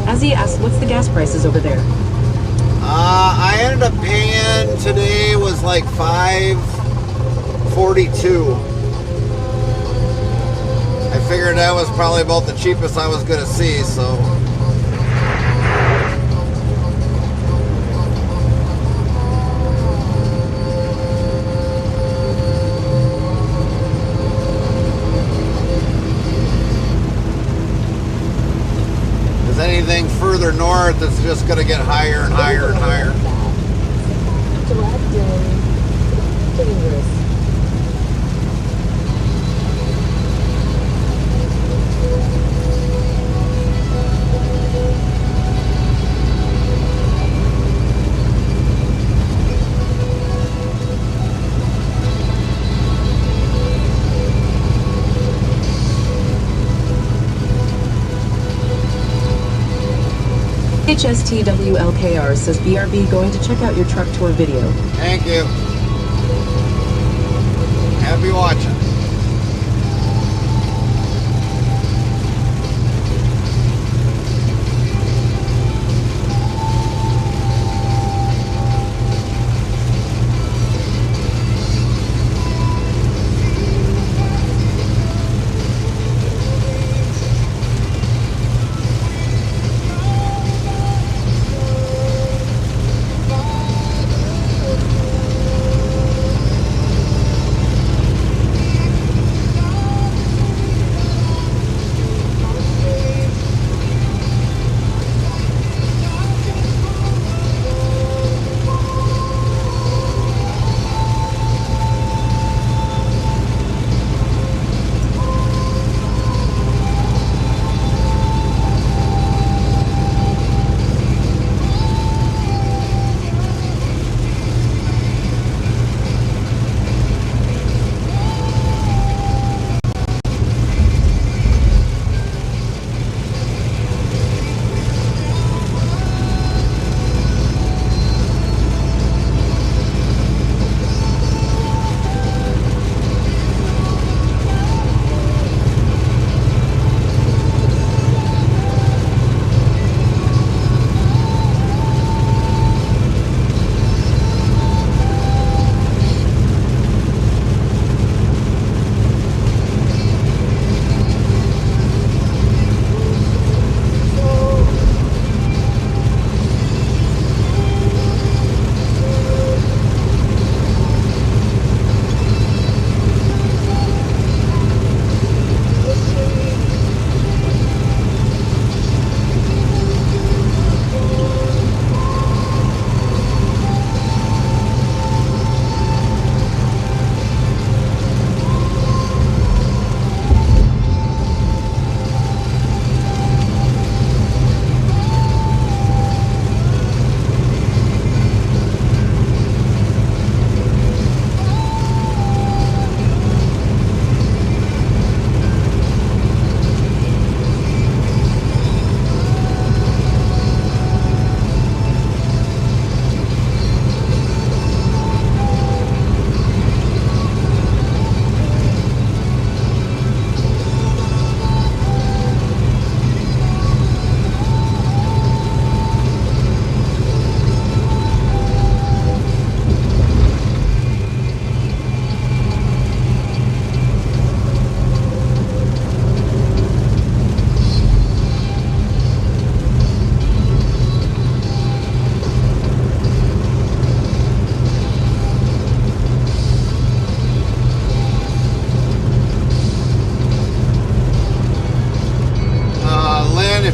Ozzy asked, what's the gas prices over there? I ended up paying today was like $5.42. I figured that was probably about the cheapest I was going to see, so. Anything further north, it's just going to get higher and higher and higher. Direct and dangerous. HSTWLKR says BRB going to check out your truck tour video. Thank you. Happy watching.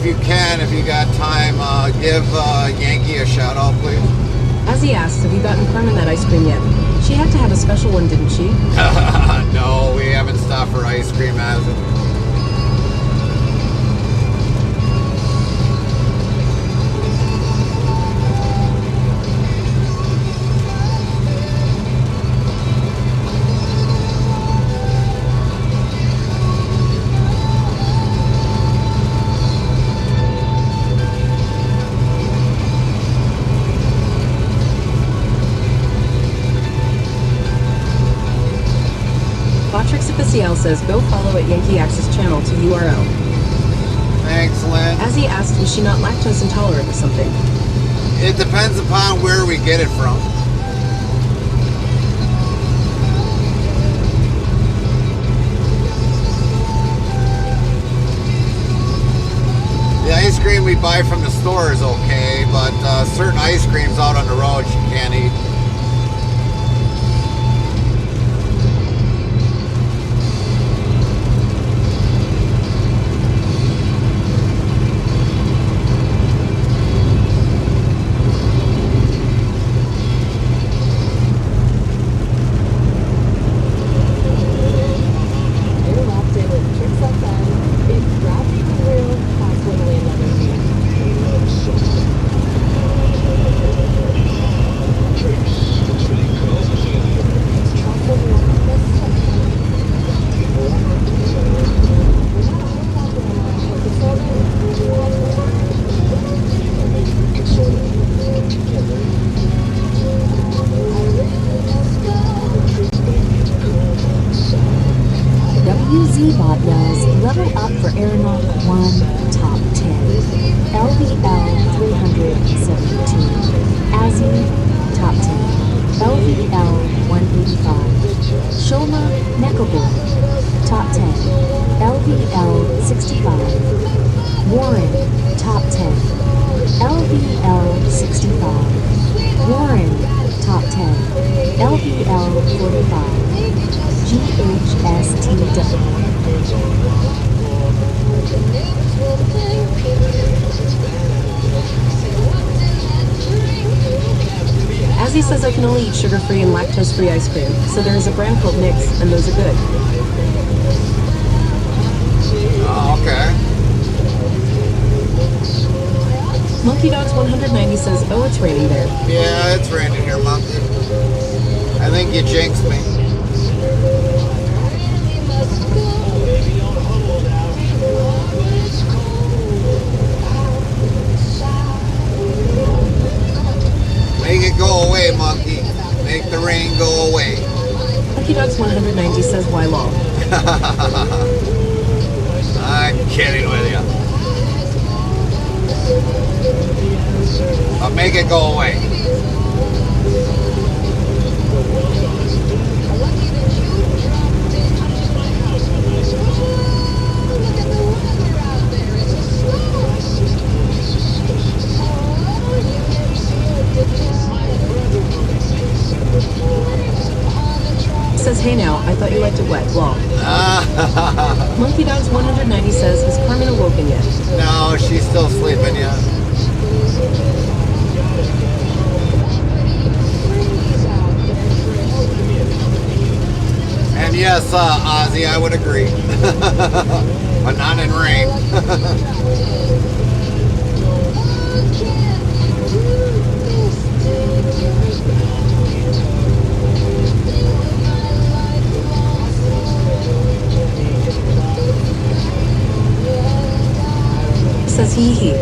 if you can, if you got time, give Yankee a shout out, please. As he asks, have you gotten Carmen that ice cream yet? She had to have a special one, didn't she? No, we haven't stopped for ice cream as it. Ciel says, go follow at Yankee Access channel to URL. Thanks, Lynn. As he asked, is she not lactose intolerant or something? It depends upon where we get it from. The ice cream we buy from the store is okay, but certain ice creams out on the road you can't eat. WZBot yells, level up for Aeronaut 1, top 10. LVL 372. Azzy, top 10. LVL 185. Shoma Nekoboy, top 10. LVL 65. Warren, top 10. LVL 65. Warren, top 10. LVL 45. GHSTW. As he says, I can only eat sugar-free and lactose-free ice cream, so there is a brand called Nix, and those are good. Oh, okay. Monkey Dogs 190 says, oh, it's raining there. Yeah, it's raining here, Monkey. I think you jinxed me. Make it go away, Monkey. Make the rain go away. Monkey Dogs 190 says, why law? I'm kidding with you. But make it go away. Says, hey now, I thought you liked it wet. Law. Monkey Dogs 190 says, is Carmen awoken yet? No, she's still sleeping yet. And yes, Ozzy, I would agree. But not in rain. Says he.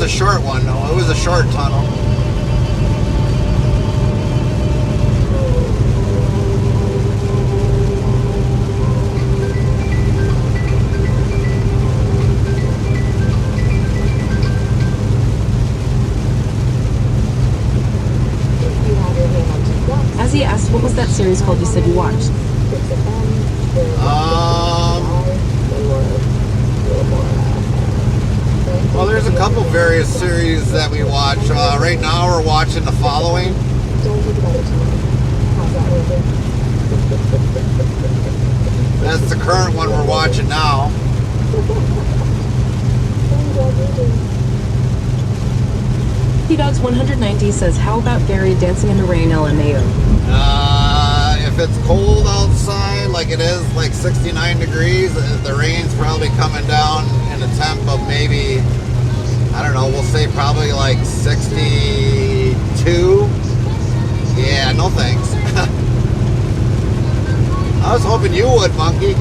was a short one, though. It was a short tunnel. As he asked, what was that series called you said you watched? Well, there's a couple various series that we watch. Right now we're watching The Following. That's the current one we're watching now. P-Dogs 190 says, how about Gary dancing in the rain LMAO? If it's cold outside, like it is, like 69 degrees, the rain's probably coming down in a temp of maybe, I don't know, we'll say probably like 62. Yeah, no thanks. I was hoping you would, Monkey.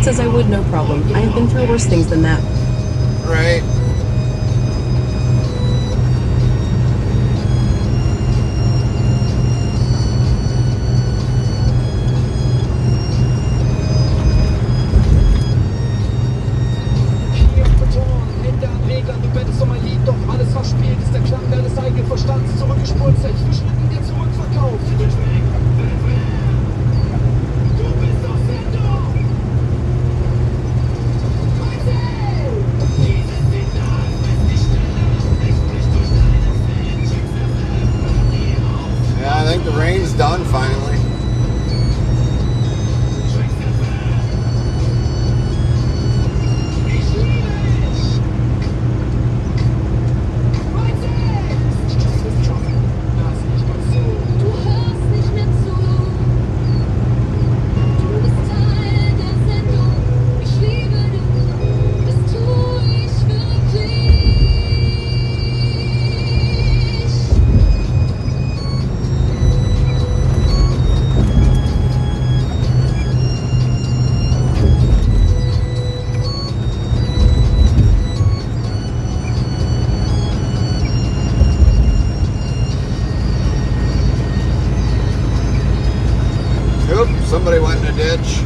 Says I would, no problem. I have been through worse things than that. Right. The rain's done finally. Somebody went in a ditch.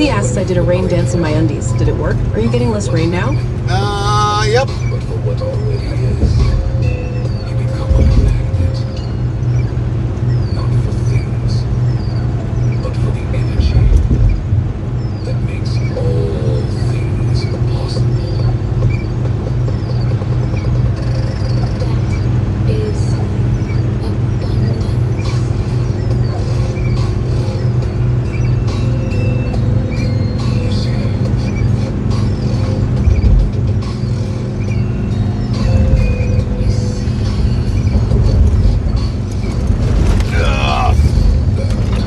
Z asks, I did a rain dance in my undies. Did it work? Are you getting less rain now? Yep. But for what already is, you become a magnet. Not for things, but for the energy that makes all things possible. That is abundance. You see,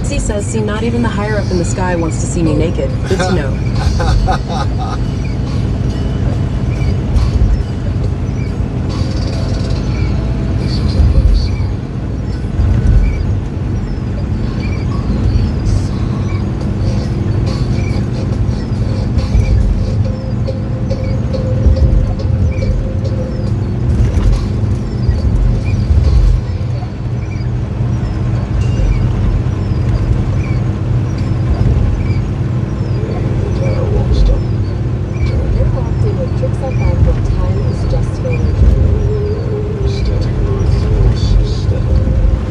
Z says, see, not even the higher up in the sky wants to see me naked. Good to know. this is a love song. Guitar won't stop. You're locked in with Tricks FM where time is just fading. Static earth force static.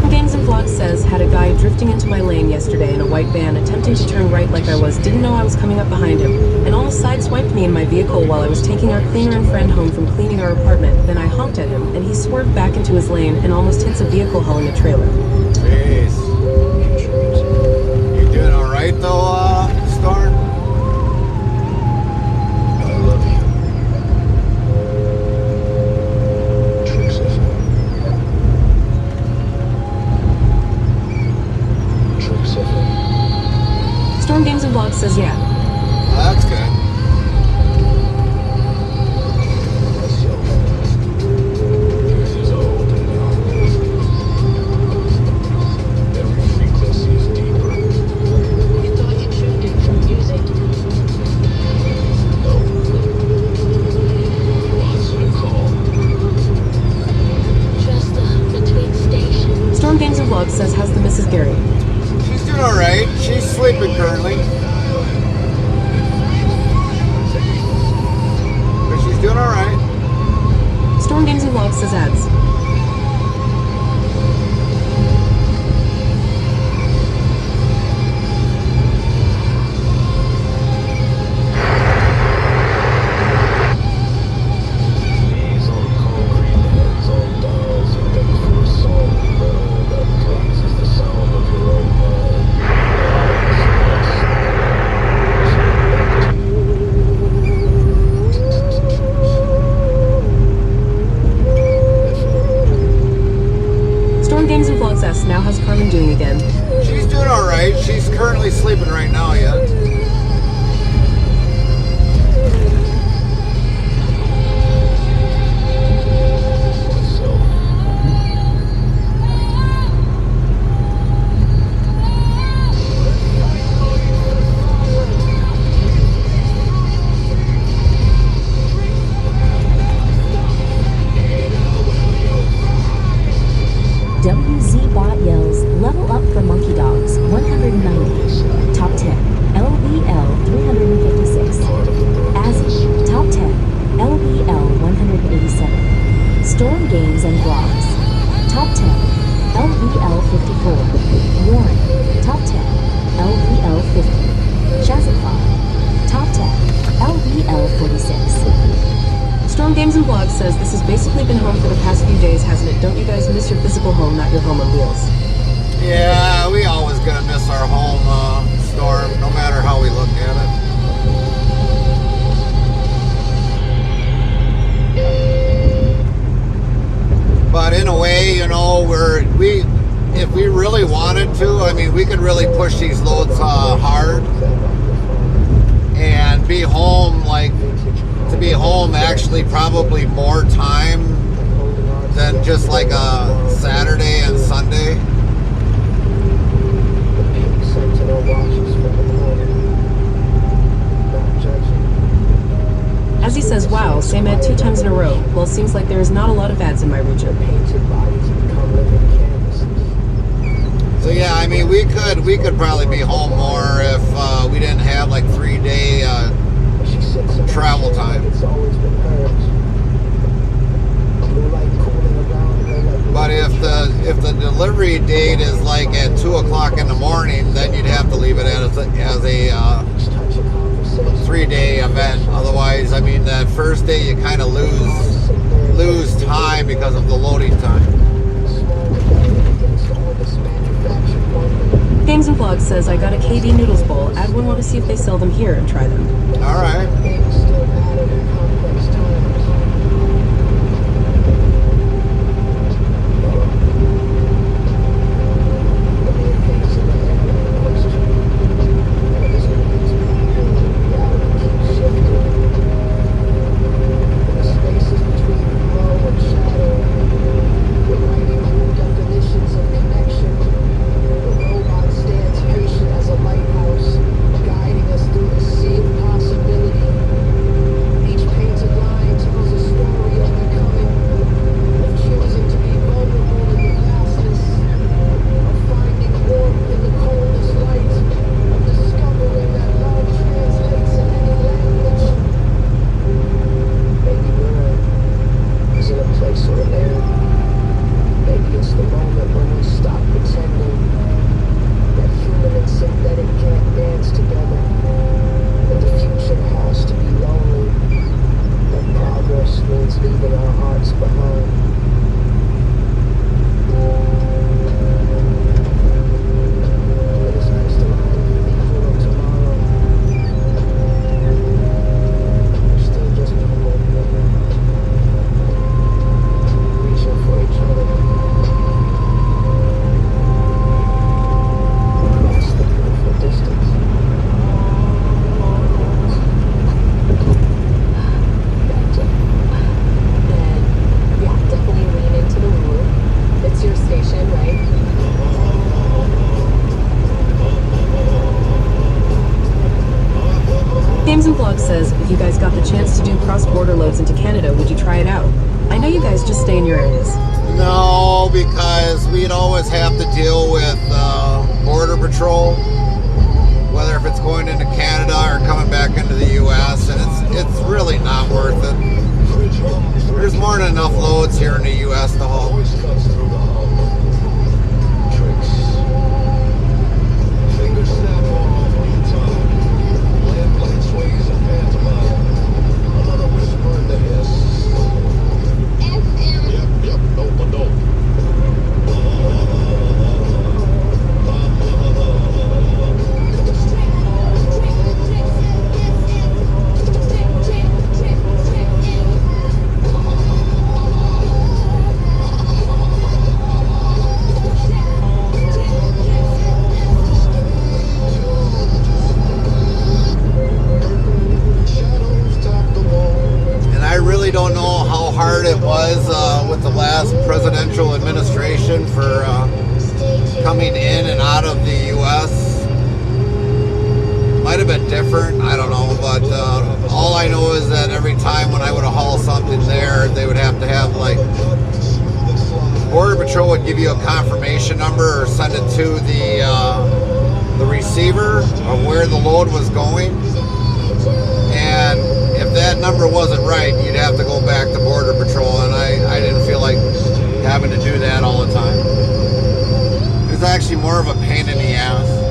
Games and Vlogs says, had a guy drifting into my lane yesterday in a white van attempting to turn right like I was, didn't know I was coming up behind him, and almost sideswiped me in my vehicle while I was taking our cleaner and friend home from cleaning our apartment. Then I honked at him, and he swerved back into his lane and almost hits a vehicle hauling a trailer. Jeez. You doing all right though, Storm? I love you. Tricks FM. Tricks FM. Storm Games and Vlogs says, yeah. That's good. Myself. This is old and young. Every frequency is deeper. You thought you tuned in from music? No. Answer the call. Just between stations. Storm Games and Vlogs says, how's the Mrs. Gary? She's doing all right. She's sleeping currently, but she's doing all right. Storm Games and Vlogs says, ads. These old concrete heads on dials are ready for a songbird that pleases the sound of your own mind. Storm Games and Vlogs asks, now how's Carmen doing again? She's doing all right. She's currently sleeping right now yet. WZ Bot yells, level up for Monkey Dogs, 190. Top 10, LVL 356. Azzy, top 10, LVL 187. Storm Games and Vlogs, top 10, LVL 54. Warren, top 10, LVL 50. Shazzaclaw, top 10, LVL 46. Storm Games and Vlogs says, this has basically been home for the past few days, hasn't it? Don't you guys miss your physical home, not your home on wheels? Yeah, we always gonna miss our home, Storm, no matter how we look at it. But in a way, you know, if we really wanted to, I mean, we could really push these loads hard and be home, like, to be home actually probably more time than just like a Saturday and Sunday. As he says, wow, same ad 2 times in a row. Well, it seems like there is not a lot of ads in my region. So yeah, I mean, we could probably be home more if we didn't have like 3-day travel time. But if the delivery date is like at 2 o'clock in the morning, then you'd have to leave it as a 3-day event. Otherwise, I mean, that first day you kind of lose time because of the loading time. Games and Vlogs says, I got a KD noodles bowl. Add one, want to see if they sell them here and try them. All right. Games and Vlogs says, if you guys got the chance to do cross-border loads into Canada, would you try it out? I know you guys just stay in your areas. No, because we'd always have to deal with Border Patrol, whether if it's going into Canada or coming back into the U.S., and it's really not worth it. There's more than enough loads here in the U.S. to haul. Don't know how hard it was with the last presidential administration for coming in and out of the U.S. Might have been different, I don't know, but all I know is that every time when I would haul something there, they would have to have, like, Border Patrol would give you a confirmation number or send it to the receiver of where the load was going, and if that number wasn't right, you'd have to go back to Border Patrol, and I didn't feel like having to do that all the time. It was actually more of a pain in the ass.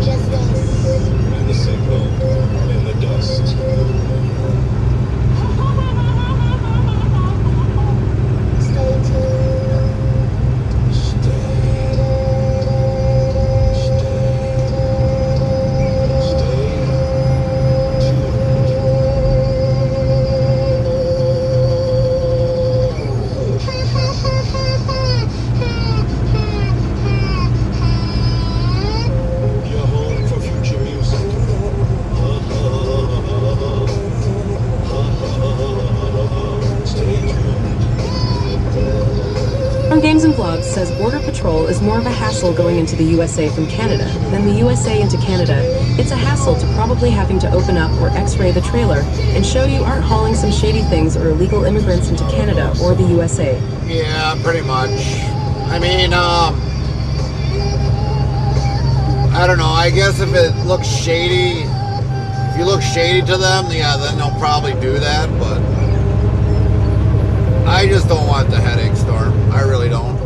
Just us. says Border Patrol is more of a hassle going into the USA from Canada than the USA into Canada. It's a hassle to probably having to open up or x-ray the trailer and show you aren't hauling some shady things or illegal immigrants into Canada or the USA. Yeah, pretty much. I mean, I don't know. I guess if it looks shady, if you look shady to them, yeah, then they'll probably do that, but I just don't want the headache, Storm. I really don't.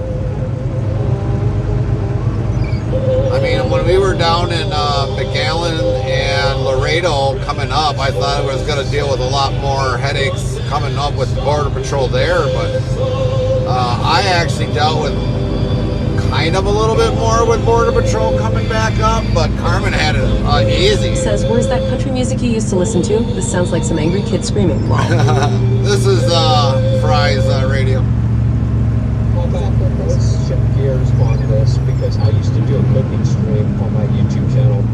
I mean, when we were down in McAllen and Laredo coming up, I thought I was going to deal with a lot more headaches coming up with the Border Patrol there, but I actually dealt with kind of a little bit more with Border Patrol coming back up, but Carmen had it easy. Says, where's that country music you used to listen to? This sounds like some angry kid screaming. Wow. This is Fry's radio. Well, let's shift gears on this because I used to do a cooking stream on my YouTube channel.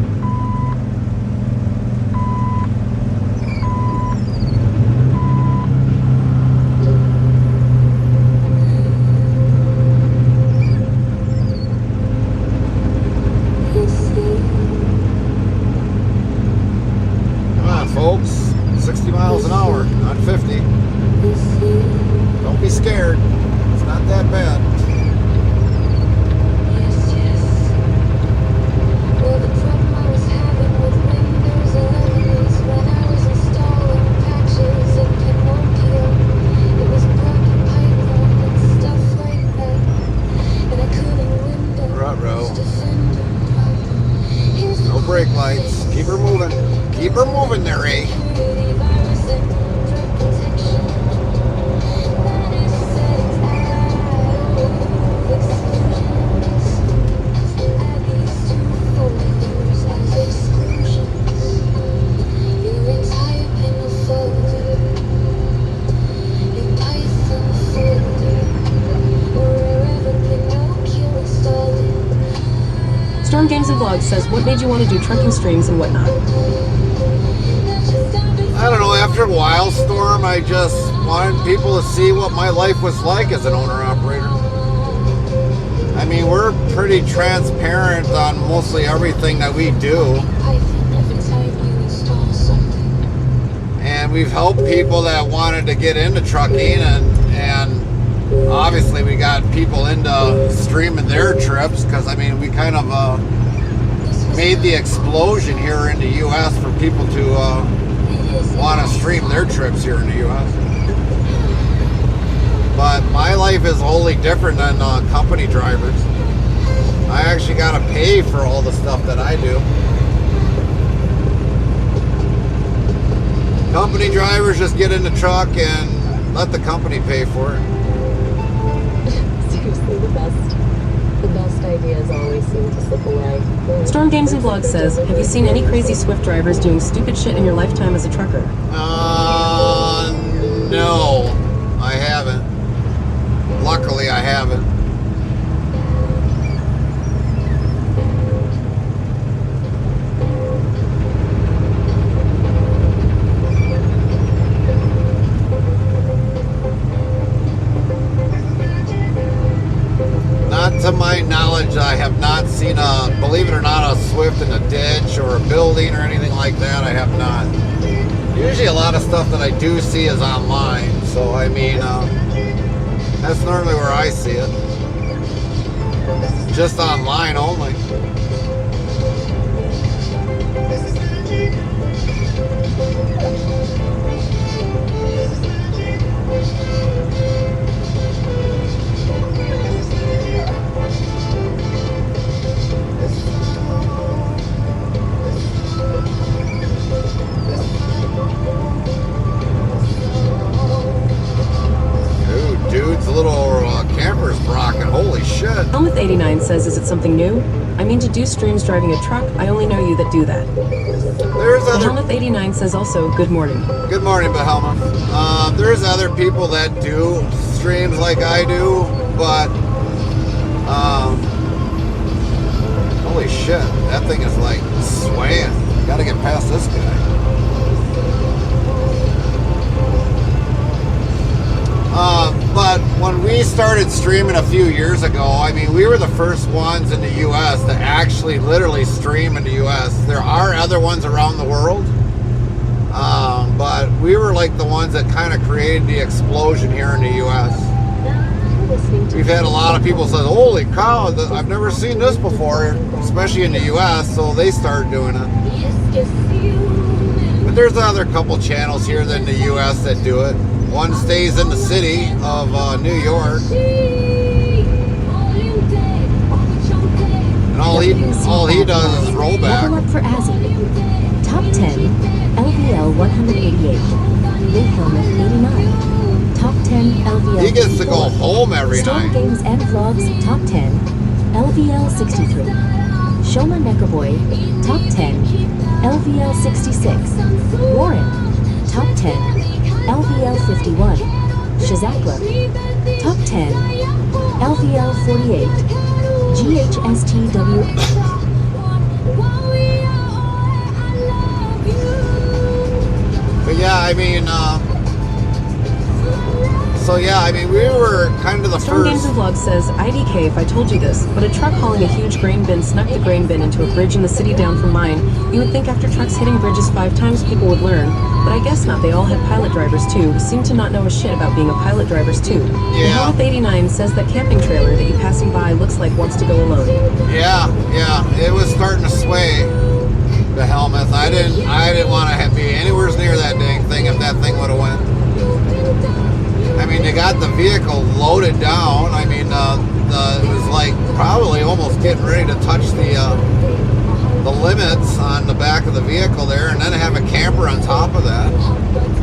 Come on, folks. 60 miles an hour, not 50. Don't be scared. It's not that bad. Well, the problem I was having with Windows 11 is when I was installing patches in Pinocchio, it was blocking Python and stuff like that, and I couldn't Windows Ruh-roh. defend them. No brake lights. Keep her moving. Keep her moving there, eh? Virus and threat protection. That is settings out of exclusions. Add these two folders as exclusions. Your entire panel folder. Your Python folder. Or wherever Pinocchio installed it. Storm Games and Vlogs says, what made you want to do trucking streams and whatnot? I don't know, after a while, Storm, I just wanted people to see what my life was like as an owner-operator. I mean, we're pretty transparent on mostly everything that we do. And we've helped people that wanted to get into trucking, and obviously we got people into streaming their trips, because, I mean, we kind of made the explosion here in the U.S. for people to want to stream their trips here in the U.S. But my life is wholly different than company drivers. I actually got to pay for all the stuff that I do. Company drivers just get in the truck and let the company pay for it. Seriously, the best ideas always seem to slip away. Storm Games and Vlogs says, have you seen any crazy Swift drivers doing stupid shit in your lifetime as a trucker? No, I haven't. Luckily, I haven't. Not to my knowledge, I have not seen believe it or not, a Swift in a ditch or a building or anything like that. I have not. Usually a lot of stuff that I do see is online. So, I mean, that's normally where I see it. Just online only. Dude's little camper's rocking. Holy shit. Helmuth89 says, is it something new? I mean to do streams driving a truck. I only know you that do that. There's other... Helmuth89 says also, good morning. Good morning, Behelma. There's other people that do streams like I do, but holy shit, that thing is like swaying. Gotta get past this guy. But when we started streaming a few years ago, I mean, we were the first ones in the U.S. to actually literally stream in the U.S. There are other ones around the world, but we were like the ones that kind of created the explosion here in the U.S. We've had a lot of people say, holy cow, I've never seen this before, especially in the U.S., so they started doing it. But there's other couple channels here in the U.S. that do it. One stays in the city of New York. And all he does is roll back. Level up for Azzy. Top 10, LVL 188. Big Helmet 89. Top 10, LVL He gets to go home every Storm night. Games and Vlogs, Top 10, LVL 63. Shoma Neckerboy, Top 10, LVL 66. Warren, Top 10, LVL 51. Shazakla, Top 10, LVL 48. GHSTW. But yeah, I mean, so yeah, I mean, we were kind of the Storm Games first. and Vlogs says, IDK if I told you this, but a truck hauling a huge grain bin snuck the grain bin into a bridge in the city down from mine. You would think after trucks hitting bridges 5 times people would learn, but I guess not. They all had pilot drivers too, who seem to not know a shit about being a pilot drivers too. The Yeah. Health 89 says that camping trailer that you passing by looks like wants to go alone. Yeah, it was starting to sway. The helmet. I didn't want to be anywhere near that dang thing if that thing would have went. I mean, they got the vehicle loaded down. I mean, it was like probably almost getting ready to touch the limits on the back of the vehicle there, and then have a camper on top of that.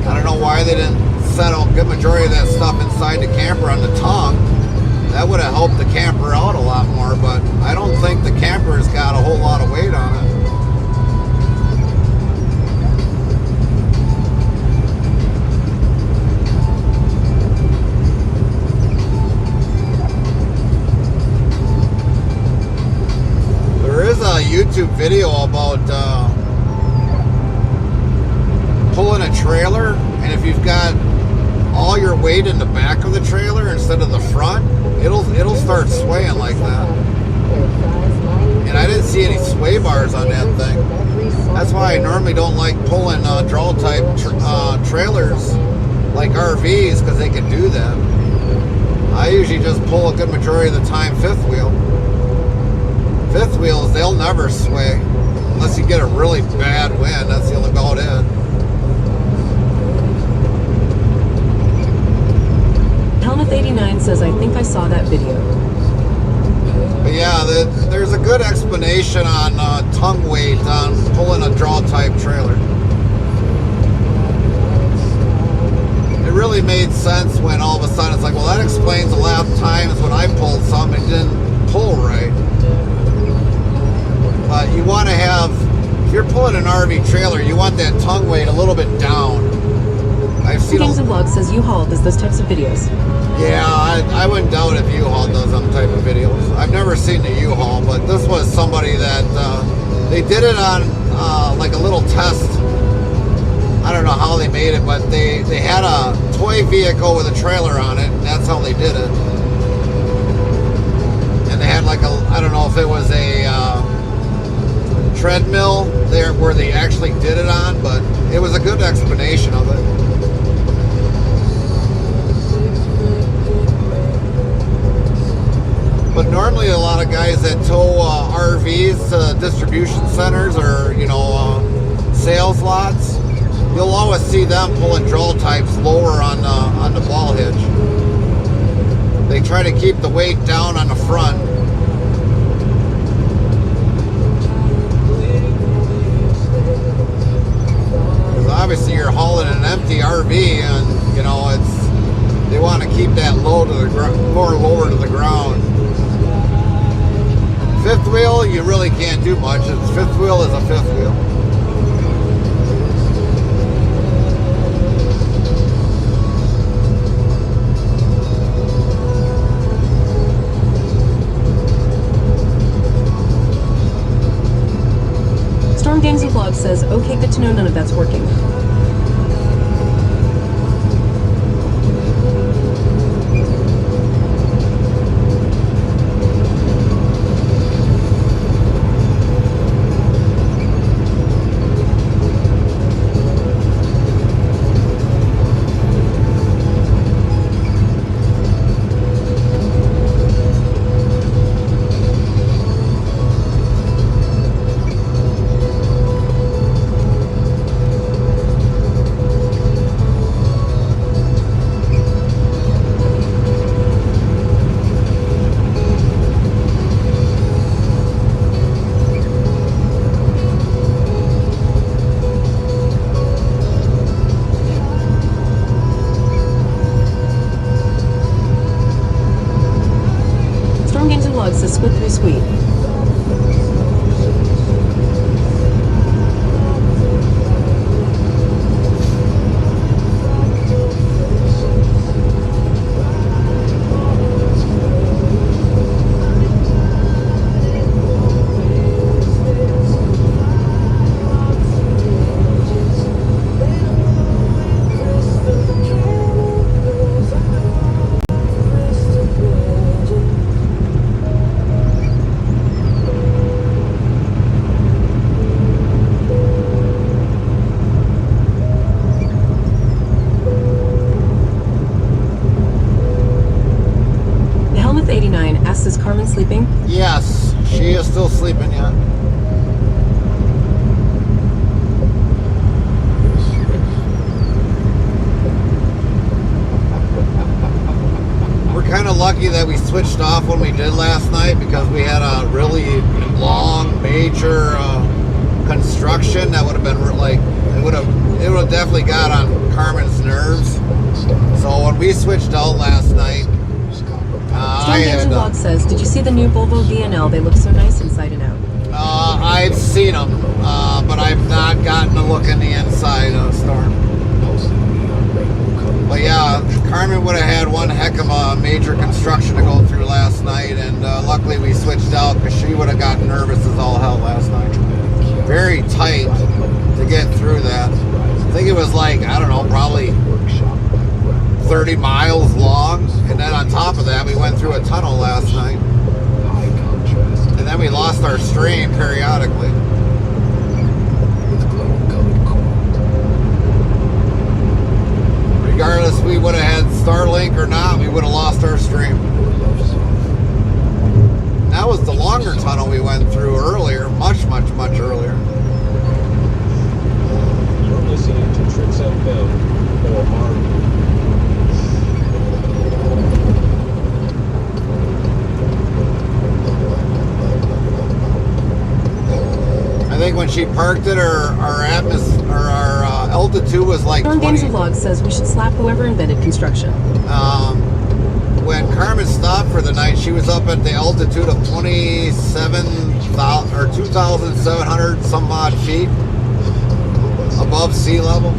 I don't know why they didn't set a good majority of that stuff inside the camper on the tongue. That would have helped the camper out a lot more, but I don't think the camper's got a whole lot of weight on it. A YouTube video about pulling a trailer, and if you've got all your weight in the back of the trailer instead of the front, it'll start swaying like that. And I didn't see any sway bars on that thing. That's why I normally don't like pulling draw type trailers like RVs, because they can do that. I usually just pull a good majority of the time fifth wheel. Fifth wheels, they'll never sway unless you get a really bad wind. That's the only about it. Helmet 89 says, I think I saw that video. But yeah, there's a good explanation on tongue weight on pulling a draw type trailer. It really made sense when all of a sudden it's like, well, that explains the last times when I pulled something it didn't pull right. But you want to have, if you're pulling an RV trailer, you want that tongue weight a little bit down. I've seen Games and Vlogs says U-Haul does those types of videos. Yeah, I wouldn't doubt if U-Haul does them type of videos. I've never seen the U-Haul, but this was somebody that they did it on like a little test. I don't know how they made it, but they had a toy vehicle with a trailer on it, and that's how they did it. And they had like I don't know if it was a treadmill there where they actually did it on, but it was a good explanation of it. But normally a lot of guys that tow RVs to distribution centers or, sales lots, you'll always see them pulling draw types lower on the ball hitch. They try to keep the weight down on the front. Because obviously you're hauling an empty RV, and they want to keep that low to the more lower to the ground. Fifth wheel, you really can't do much. Fifth wheel is a fifth wheel. Storm Games and Vlogs says, okay, good to know none of that's working. split 3 sweet. Is Carmen sleeping? Yes, she is still sleeping, yeah. We're kind of lucky that we switched off when we did last night because we had a really long, major construction that would have been like, it would have definitely got on Carmen's nerves. So when we switched out last night, Vlog says, did you see the new Volvo VNL? They look so nice inside and out. I've seen them, but I've not gotten a look in the inside of Storm. But yeah, Carmen would have had one heck of a major construction to go through last night, and luckily we switched out because she would have gotten nervous as all hell last night. Very tight to get through that. I think it was like, I don't know, probably 30 miles long, and then on top of that we went through a tunnel last night, and then we lost our stream periodically. Regardless we would have had Starlink or not, we would have lost our stream. That was the longer tunnel we went through earlier, much earlier. You're listening to Tricks FM or Harvey. I think when she parked it, our altitude was like 20. Games Vlog says we should slap whoever invented construction. When Carmen stopped for the night, she was up at the altitude of 27,000 or 2,700 some odd feet above sea level.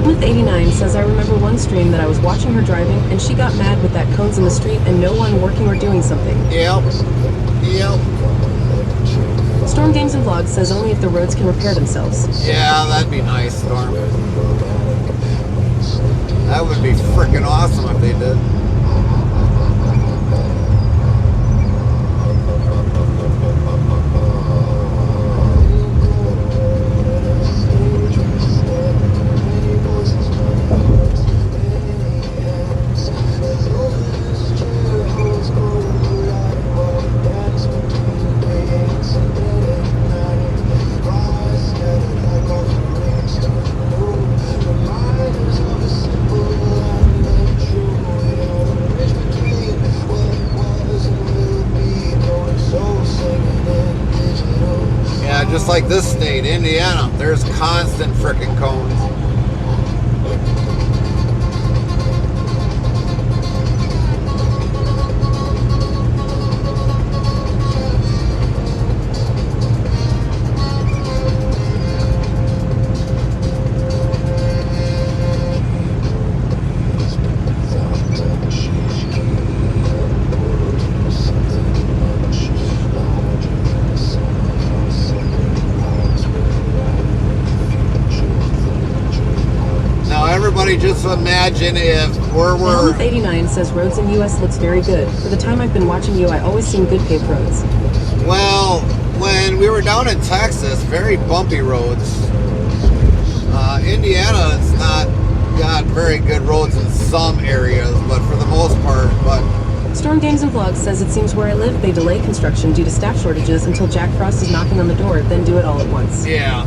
With 89 says, I remember one stream that I was watching her driving and she got mad with that cones in the street and no one working or doing something. Yep. Storm Games and Vlogs says only if the roads can repair themselves. Yeah, that'd be nice, Storm. That would be freaking awesome if they did. Just like this state, Indiana, there's constant frickin' cones. Just imagine if we're... 89 says roads in U.S. looks very good. For the time I've been watching you, I always seen good paved roads. Well, when we were down in Texas, very bumpy roads. Indiana's not got very good roads in some areas, but for the most part, but... Storm Games and Vlogs says it seems where I live, they delay construction due to staff shortages until Jack Frost is knocking on the door, then do it all at once. Yeah.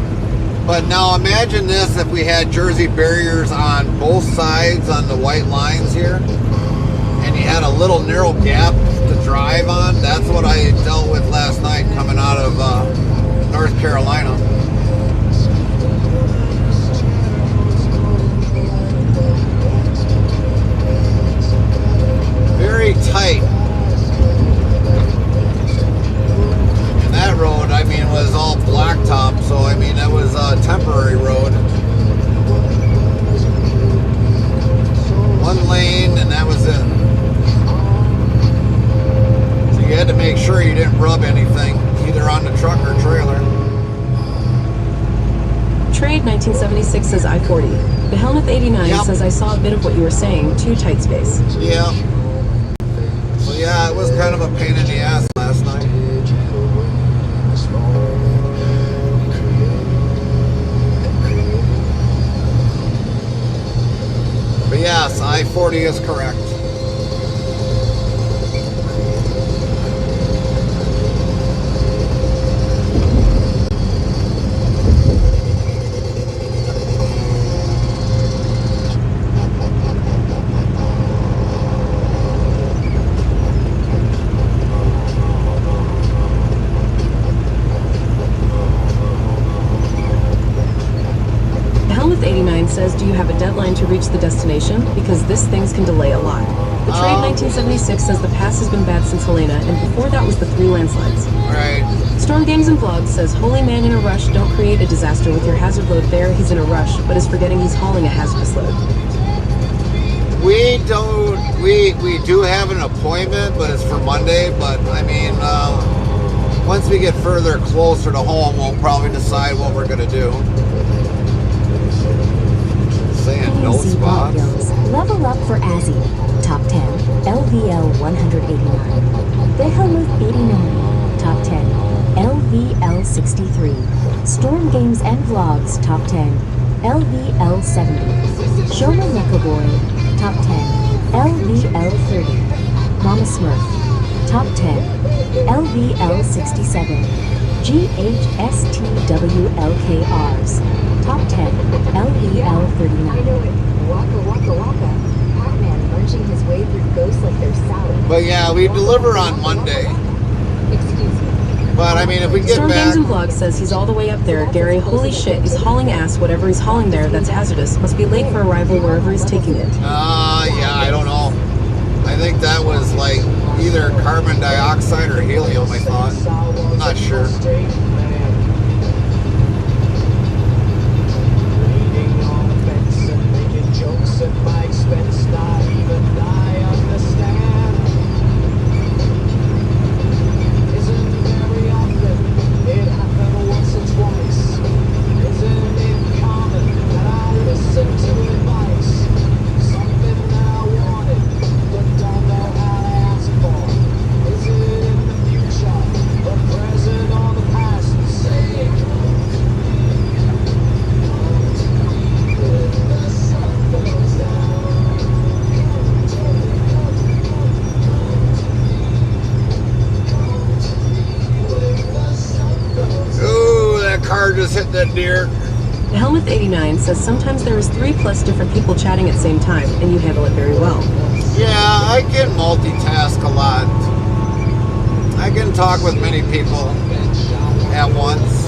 But now imagine this if we had Jersey barriers on both sides on the white lines here, and you had a little narrow gap to drive on. That's what I dealt with last night coming out of North Carolina. 40. The Helmuth 89 Yep. says I saw a bit of what you were saying, too tight space. Yeah. So yeah, it was kind of a pain in the ass last night. But yes, I-40 is correct. Helmuth 89 says, do you have a deadline to reach the destination? Because this things can delay a lot. The Trade 1976 says the pass has been bad since Helena, and before that was the 3 landslides. Right. Storm Games and Vlogs says, holy man in a rush, don't create a disaster with your hazard load there. He's in a rush, but is forgetting he's hauling a hazardous load. We do have an appointment, but it's for Monday. But I mean, once we get further closer to home, we'll probably decide what we're gonna do. Saying no AMC spots. Volumes. Level up for Azzy. Top 10. LVL 189. The Helmuth 89. Top 10. LVL 63. Storm Games and Vlogs. Top 10. LVL 70. Showman Mecha Boy. Top 10. LVL 30. Mama Smurf. Top 10. LVL 67. GHSTWLKRs. Top 10. LVL 39. I know it. Waka waka waka. Pac-Man munching his way through ghosts like they're salad. But yeah, we deliver on Monday. Excuse me. But I mean, if we get Storm back, Games and Vlogs says he's all the way up there. Gary, holy shit, he's hauling ass. Whatever he's hauling there, that's hazardous. Must be late for arrival wherever he's taking it. yeah, I don't know. I think that was like either carbon dioxide or helium, I thought. I'm not sure. Jokes at my expense, not even I understand. Isn't very often, it happened once or twice. Isn't it common that I listen to advice? Something that I wanted, but don't know how to ask for. Is it in the future, the present, or the past? Say it. Ooh, that car just hit that deer. The Helmuth 89 says sometimes there is 3+ different people chatting at the same time, and you handle it very well. Yeah, I can multitask a lot. I can talk with many people at once.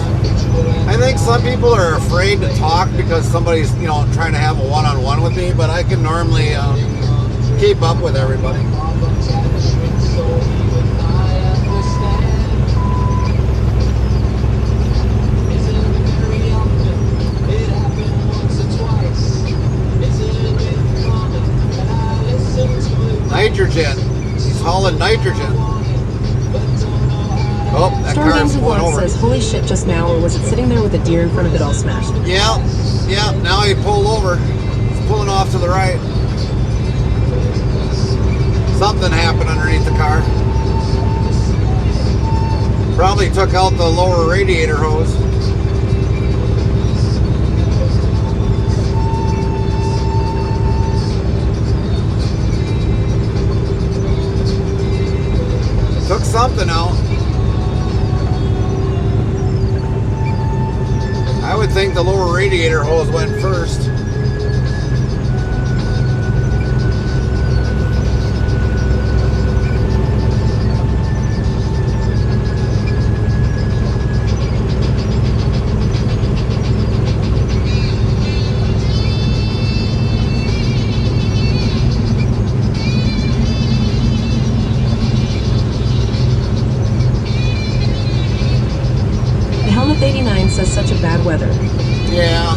I think some people are afraid to talk because somebody's, trying to have a one-on-one with me, but I can normally keep up with everybody. Nitrogen. He's hauling nitrogen. Oh, that Storm car Games is and pulling Vlogs over. says, holy shit, just now, or was it sitting there with a deer in front of it all smashed? Yeah, now he pulled over. He's pulling off to the right. Something happened underneath the car. Probably took out the lower radiator hose. Took something out. I would think the lower radiator hose went first. The Helmuth 89 says such a bad weather. Yeah.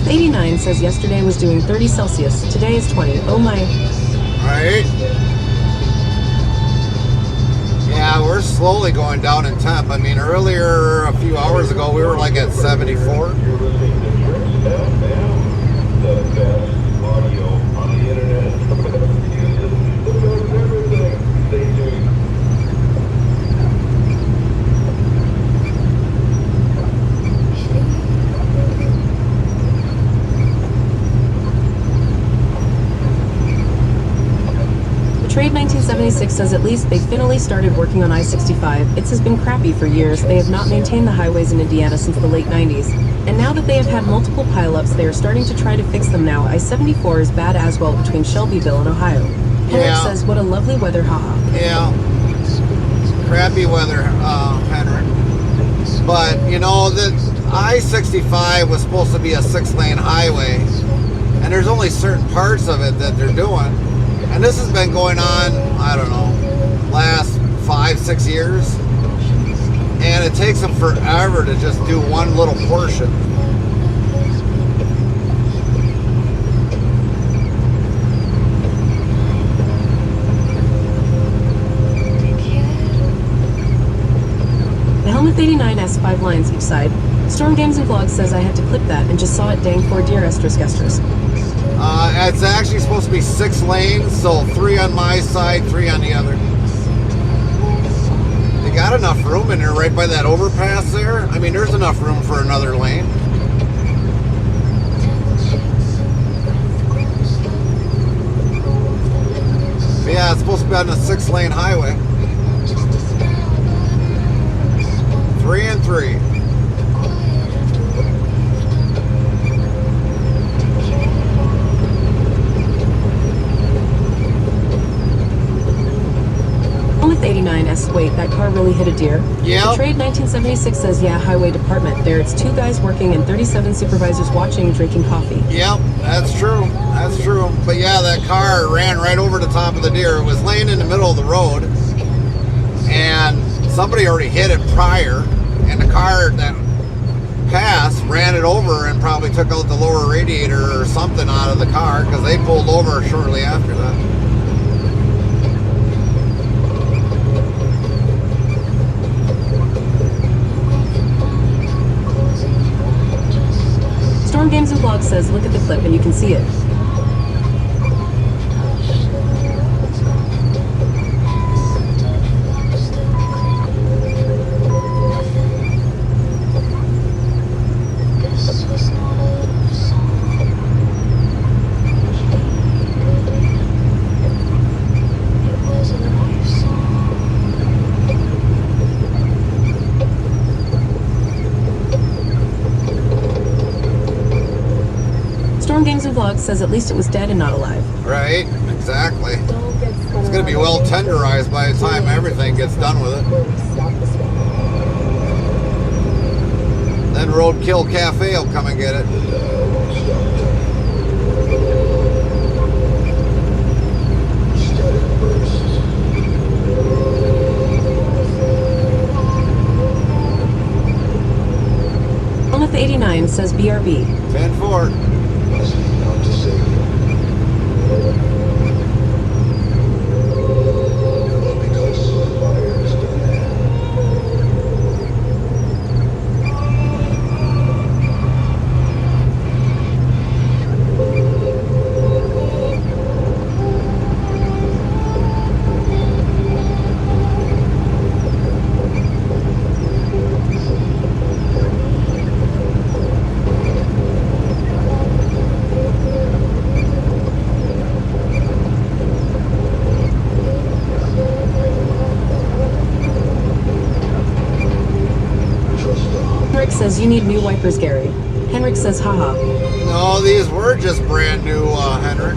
Helmut 89 says yesterday was doing 30 Celsius. Today is 20. Oh my. Right? Yeah, we're slowly going down in temp. I mean, earlier, a few hours ago, we were like at 74. Trade 1976 says at least they finally started working on I-65. It has been crappy for years. They have not maintained the highways in Indiana since the late 90s. And now that they have had multiple pileups, they are starting to try to fix them now. I-74 is bad as well between Shelbyville and Ohio. Henrik says, what a lovely weather, haha. Yeah. Crappy weather, Henrik. But, you know, the I-65 was supposed to be a 6-lane highway. And there's only certain parts of it that they're doing. And this has been going on, I don't know, last 5-6 years. And it takes them forever to just do one little portion. The Helmut 89 has 5 lines each side. Storm Games and Vlogs says I had to clip that and just saw it dang for dear estrus gestures. It's actually supposed to be 6 lanes, so 3 on my side, 3 on the other. They got enough room in there right by that overpass there. I mean, there's enough room for another lane. But yeah, it's supposed to be on a 6-lane highway. 3 and 3. With 89S, wait, that car really hit a deer? Yeah. Trade 1976 says, yeah, highway department. There it's 2 guys working and 37 supervisors watching, drinking coffee. Yep, that's true. That's true. But yeah, that car ran right over the top of the deer. It was laying in the middle of the road. And somebody already hit it prior. And the car that passed ran it over and probably took out the lower radiator or something out of the car because they pulled over shortly after that. Storm Games and Vlogs says, look at the clip and you can see it. Games and Vlogs says at least it was dead and not alive. Right, exactly. It's going to be well tenderized by the time everything gets done with it. Then Roadkill Cafe will come and get it. Helmut 89 says BRB. 10-4. Says you need new wipers, Gary. Henrik says, haha. No, these were just brand new, Henrik.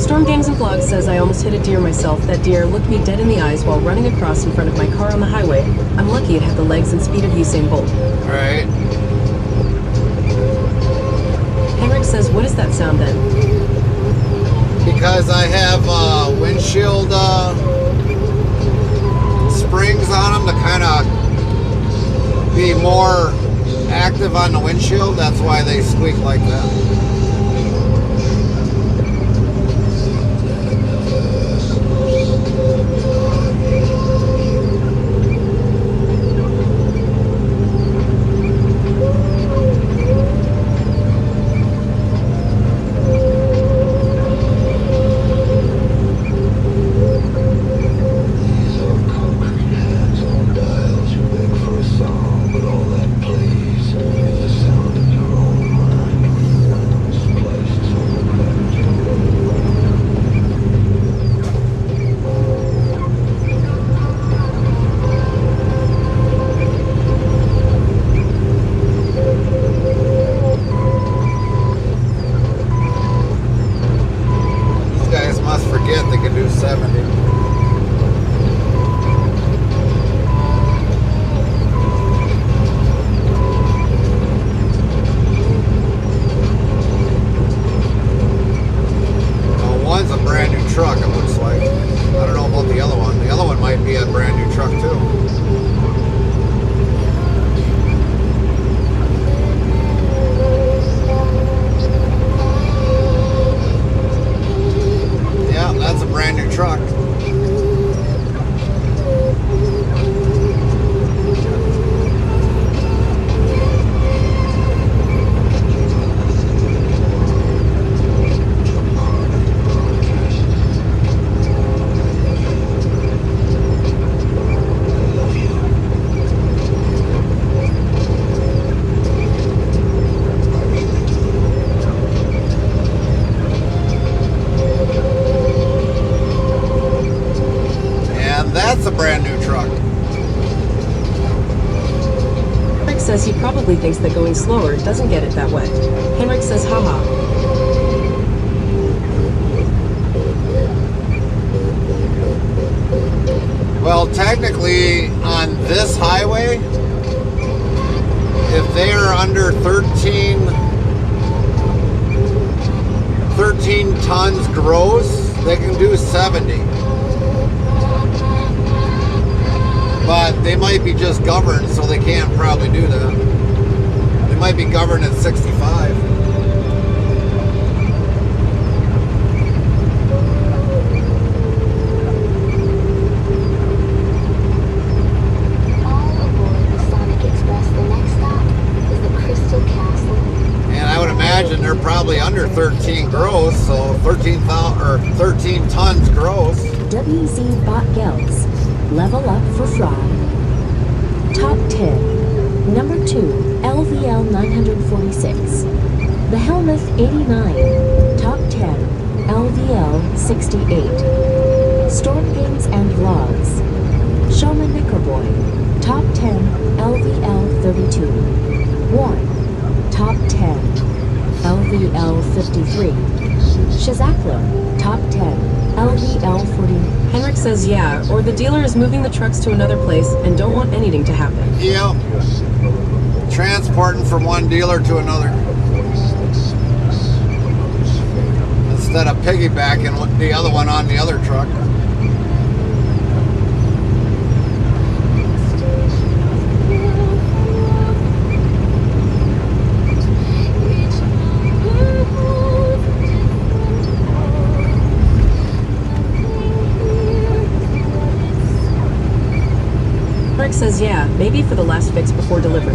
Storm Games and Vlogs says I almost hit a deer myself. That deer looked me dead in the eyes while running across in front of my car on the highway. I'm lucky it had the legs and speed of Usain Bolt. Right. Henrik says, what is that sound then? Because I have windshield springs on them to kind of be more active on the windshield. That's why they squeak like that. They can do 70. Well, one's a brand new truck, it looks like. I don't know about the other one. The other one might be a brand new truck too. That's a brand new truck. That's a brand new truck. Henrik says he probably thinks that going slower doesn't get it that wet. Henrik says haha. Well, technically on this highway, if they are under 13 tons gross, they can do 70. But they might be just governed, so they can't probably do that. They might be governed at 65. All aboard the Sonic Express. The next stop is the Crystal Castle. And I would imagine they're probably under 13 gross, so 13 tons gross. WZ Bot Gelds. Level up for Fry. Top 10. Number 2, LVL 946. The Helmuth 89. Top 10, LVL 68. Storm Games and Vlogs. Showman Knickerboy. Top 10, LVL 32. 1. Top 10, LVL 53. Shazakler. Top 10. LVL 40. Henrik says yeah, or the dealer is moving the trucks to another place and don't want anything to happen. Yep. Transporting from one dealer to another. Instead of piggybacking the other one on the other truck. Says yeah, maybe for the last fix before delivery.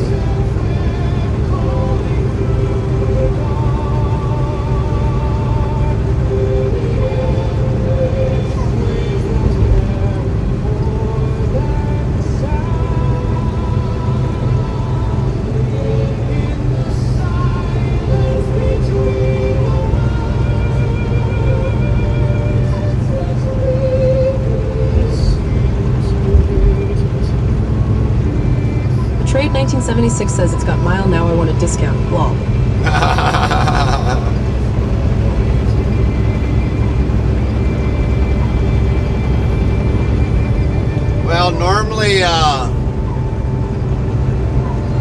Trade 1976 says it's got mile, now I want a discount. Lol. Well, normally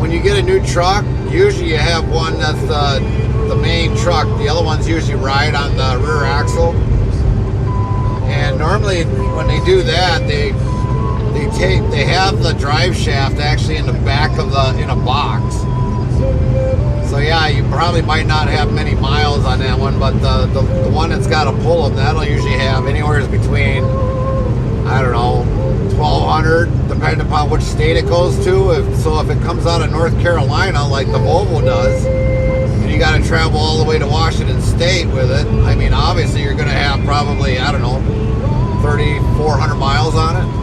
when you get a new truck, usually you have one that's the main truck. The other ones usually ride on the rear axle. And normally when they do that, they have the drive shaft actually in the back of in a box. So yeah, you probably might not have many miles on that one, but the one that's got a pull up, that'll usually have anywhere between, I don't know, 1,200, depending upon which state it goes to. So if it comes out of North Carolina, like the Volvo does, and you got to travel all the way to Washington State with it, I mean, obviously you're going to have probably, I don't know, 3,400 miles on it.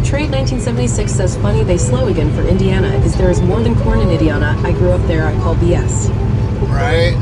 Trade 1976 says funny they slow again for Indiana. Is there is more than corn in Indiana? I grew up there. I call BS. Right.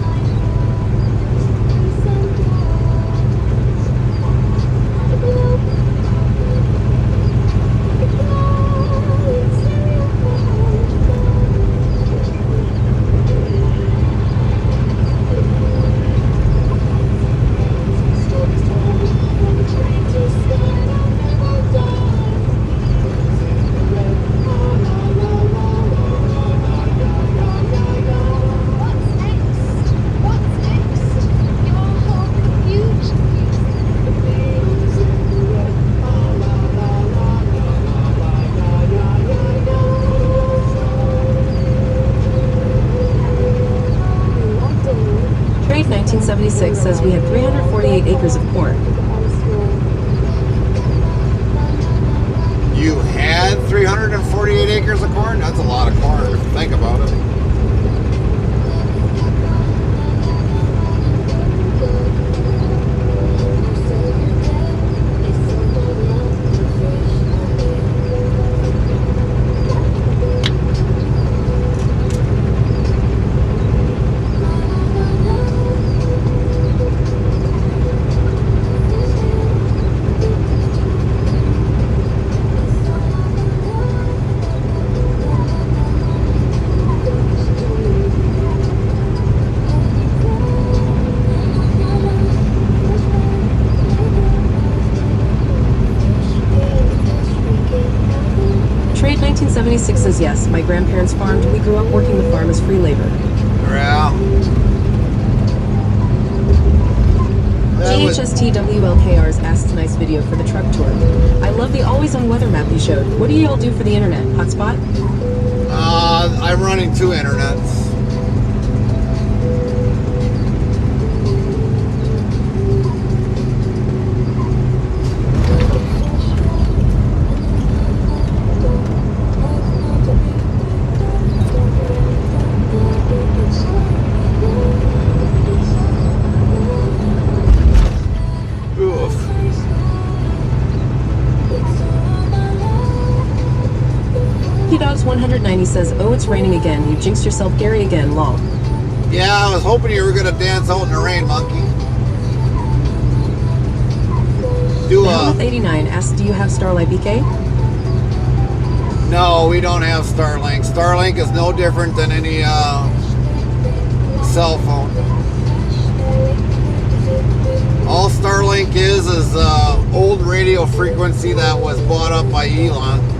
Trade 1976 says we had 348 acres of corn. You had 348 acres of corn? That's a lot of corn if you think about it. Trade 1976 says yes. My grandparents farmed. We grew up working the farm as free labor. Yeah. GHSTWLKR's Asks Nice video for the truck tour. I love the always on weather map you showed. What do y'all do for the internet? Hotspot? I'm running 2 internets. says, oh, it's raining again. You jinxed yourself, Gary, again. Lol. Yeah, I was hoping you were gonna dance out in the rain, monkey. Do Behemoth 89 asks, do you have Starlight BK? No, we don't have Starlink. Starlink is no different than any cell phone. All Starlink is old radio frequency that was bought up by Elon.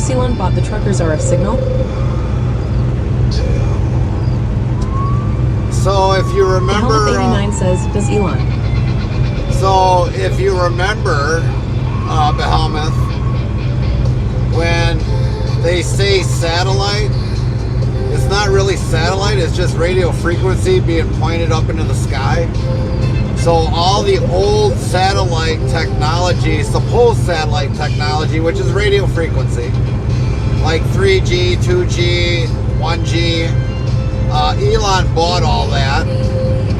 Elon bought the trucker's RF signal. So if you remember, 89 says, does Elon? So if you remember, Behemoth, when they say satellite, it's not really satellite, it's just radio frequency being pointed up into the sky. So all the old satellite technology, supposed satellite technology, which is radio frequency, like 3G, 2G, 1G, Elon bought all that,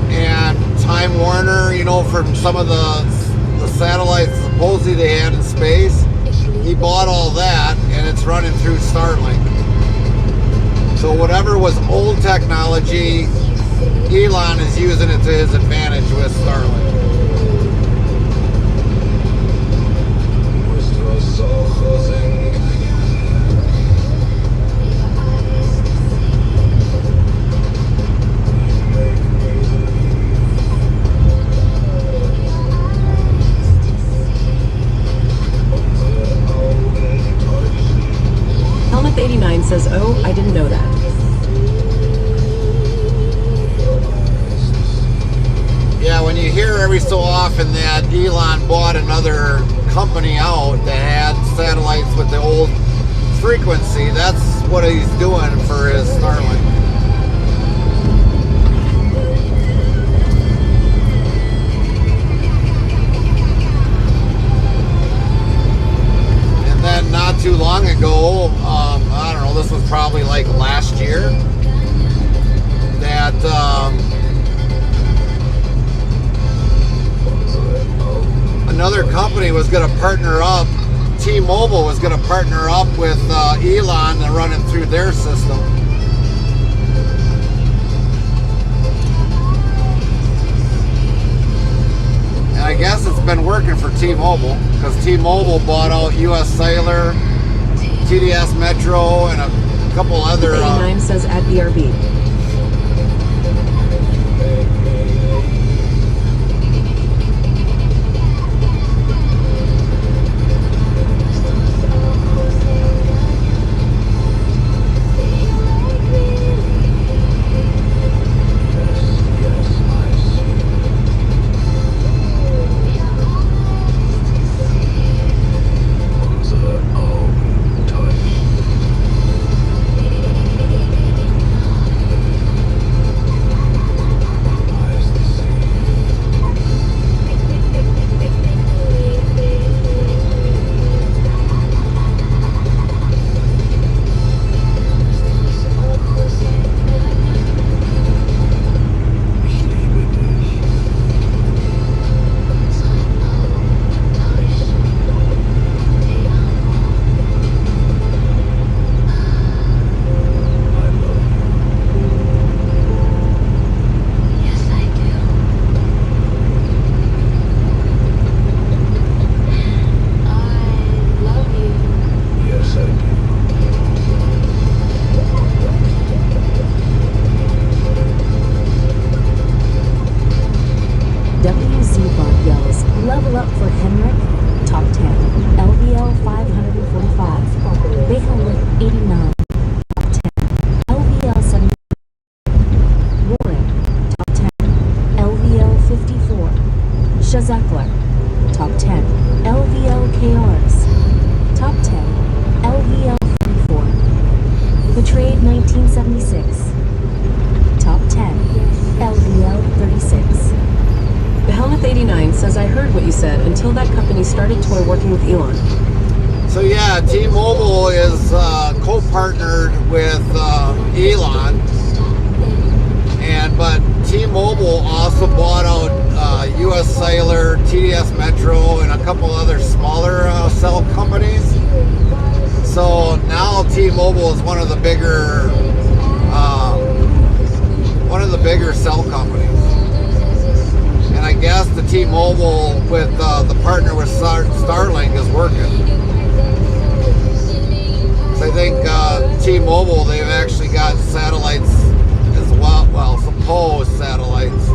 and Time Warner, you know, from some of the satellites supposedly they had in space, he bought all that, and it's running through Starlink. So whatever was old technology, Elon is using it to his advantage with Starlink. Helmet 89 says, oh, I didn't know that. Yeah, when you hear every so often that Elon bought another company out that had satellites with the old frequency, that's what he's doing for his Starlink. And then not too long ago, I don't know, this was probably like last year, that another company was going to partner up, T-Mobile was going to partner up with Elon to run it through their system. And I guess it's been working for T-Mobile, because T-Mobile bought out US Cellular, TDS Metro, and a couple other... 89 says at BRB. Asia Zeckler. Top 10, LVL KRs. Top 10, LVL 34. Betrayed 1976. Top 10, LVL 36. The Helmuth 89 says, I heard what you said until that company started toy working with Elon. So yeah, T-Mobile is co-partnered with Elon, but T-Mobile also bought out U.S. Cellular, TDS Metro, and a couple other smaller cell companies. So now T-Mobile is one of the bigger cell companies. And I guess the T-Mobile with the partner with Starlink is working. So I think T-Mobile, they've actually got satellites as well, supposed satellites.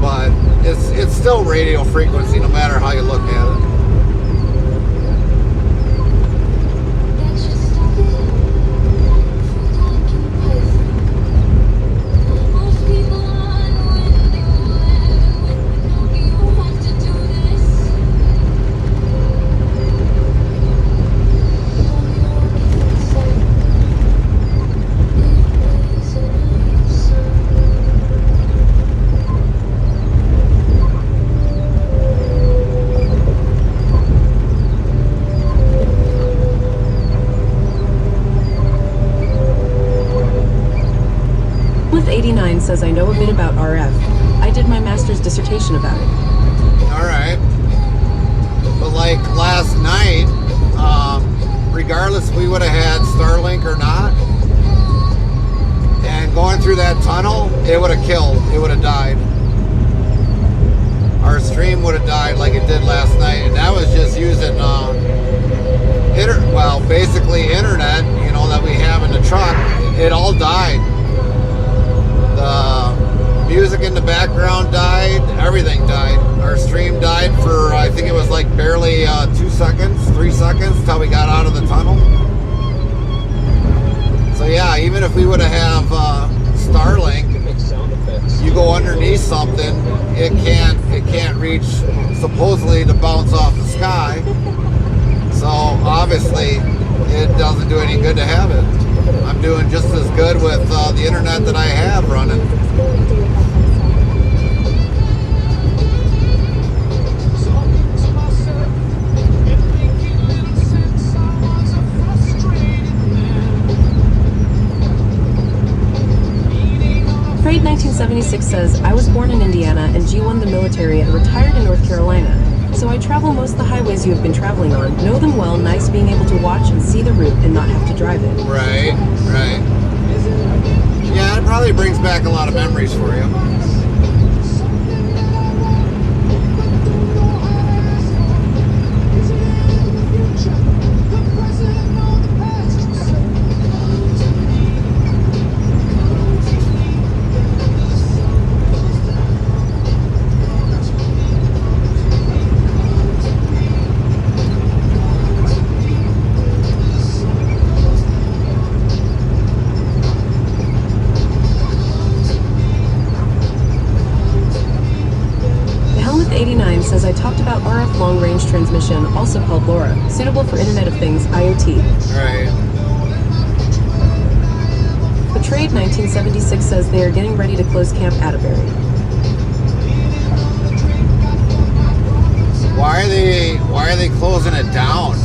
But it's still radio frequency no matter how you look at it. Says I know a bit about RF. I did my master's dissertation about it. Alright. But like last night, regardless if we would have had Starlink or not, and going through that tunnel, it would have killed. It would have died. Our stream would have died like it did last night, and that was just using basically internet, that we have in the truck. It all died. The music in the background died, everything died. Our stream died for, I think it was like barely 3 seconds till we got out of the tunnel. So yeah, even if we would have Starlink, you go underneath something, it can't reach supposedly to bounce off the sky. So obviously it doesn't do any good to have it. I'm doing just as good with the internet that I have running. Trade 1976 says, I was born in Indiana and G1 the military and retired in North Carolina. So I travel most of the highways you have been traveling on, know them well, nice being able to watch and see the route and not have to drive it. Right. Yeah, it probably brings back a lot of memories for you. Says I talked about RF long-range transmission, also called LoRa, suitable for Internet of Things, IoT. Right. Betrayed 1976 says they are getting ready to close Camp Atterbury. Why are they closing it down?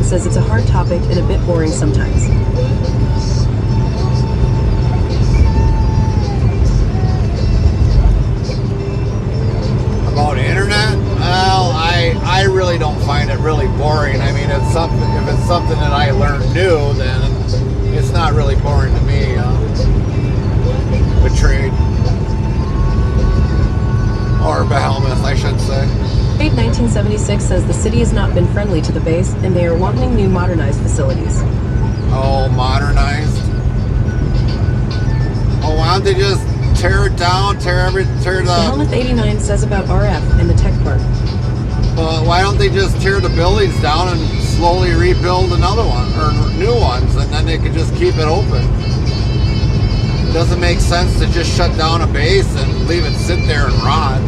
Says it's a hard topic and a bit boring sometimes. About internet? Well, I really don't find it really boring. I mean, if it's something that I learned new, then it's not really boring to me. Betrayed. Or Behelmeth, I should say. Trade 1976 says the city has not been friendly to the base and they are wanting new modernized facilities. Oh, don't they just tear it down, tear The the... Helmuth 89 says about RF and the tech part. Why don't they just tear the buildings down and slowly rebuild another one, or new ones, and then they could just keep it open? It doesn't make sense to just shut down a base and leave it sit there and rot.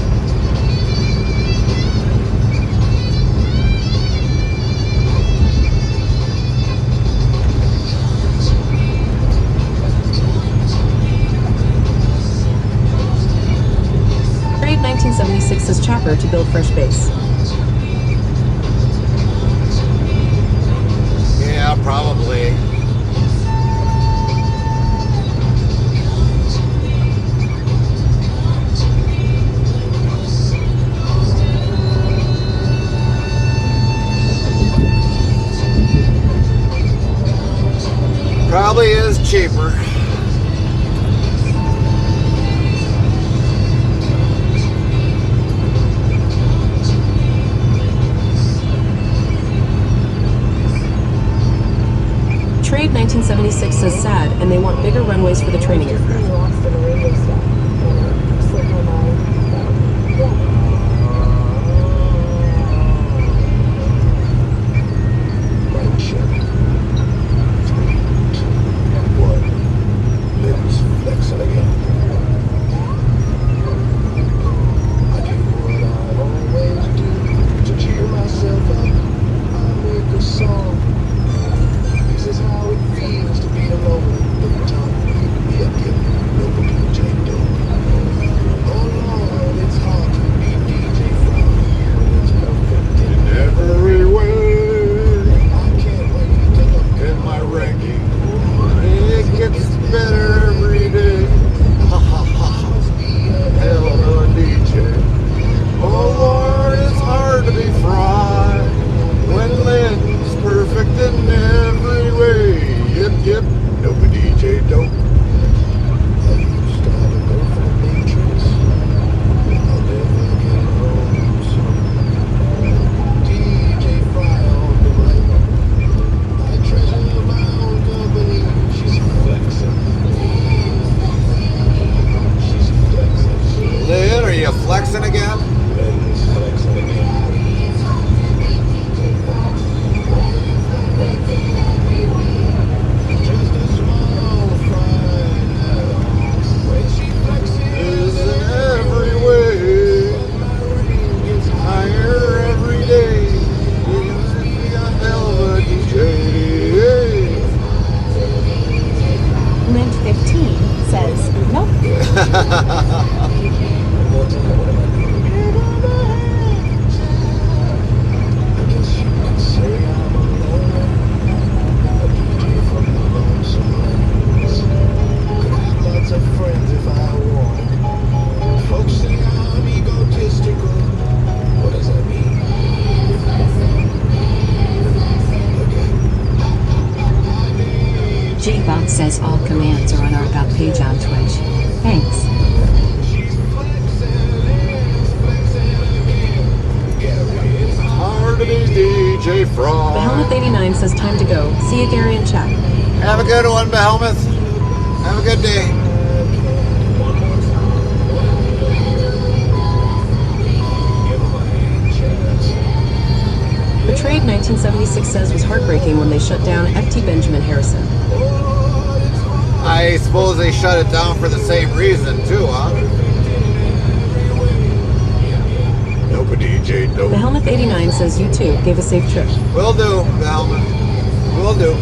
Trade 1976 says chopper to build fresh base. Yeah, probably. Probably is cheaper. Trade 1976 says sad, and they want bigger runways for the training aircraft. Lost in the radio stuff. And it slipped my mind. But, yeah. Right check. 3, 2, 1. Lips flexing again. I do what I always do to cheer myself up. I make a song. This is how it feels to be alone in the top. Yep, nobody can change it. Oh Lord, it's hard to be DJ from when it's perfect in every way. I can't wait to look at my ranking. It gets better every day. Ha ha ha. Must be a hell of a DJ. Oh Lord, it's hard to be fried when Lynn's perfect in every way. Yep, nobody DJ don't. I used to have a girlfriend named Trace. I'll never get home, so DJ Fry on the mic. I treasure my own company. She's flexing. She's flexing. Lynn, are you flexing again? Lynn's flexing again. Just a small fry now. When she flexes every way, gets higher every day. You must be a hell of a DJ. Mint 15 says nope. I guess you could say I'm a loner, a DJ from the lonesome lands. Could have lots of friends if I want. Folks say I'm egotistical. What does that mean? J-Bot says all commands are on our got page on Twitch. Thanks. Hard to be DJ The Frog. Helmuth 89 says time to go. See you, Gary, in chat. Have a good one, Behelmuth. Have a good day. The trade 1976 says was heartbreaking when they shut down FT Benjamin Harrison. I suppose they shut it down for the same reason, too, huh? Nobody DJ The don't. Helmuth 89 says you too gave a safe trip. Will do, Behelmuth. Will do.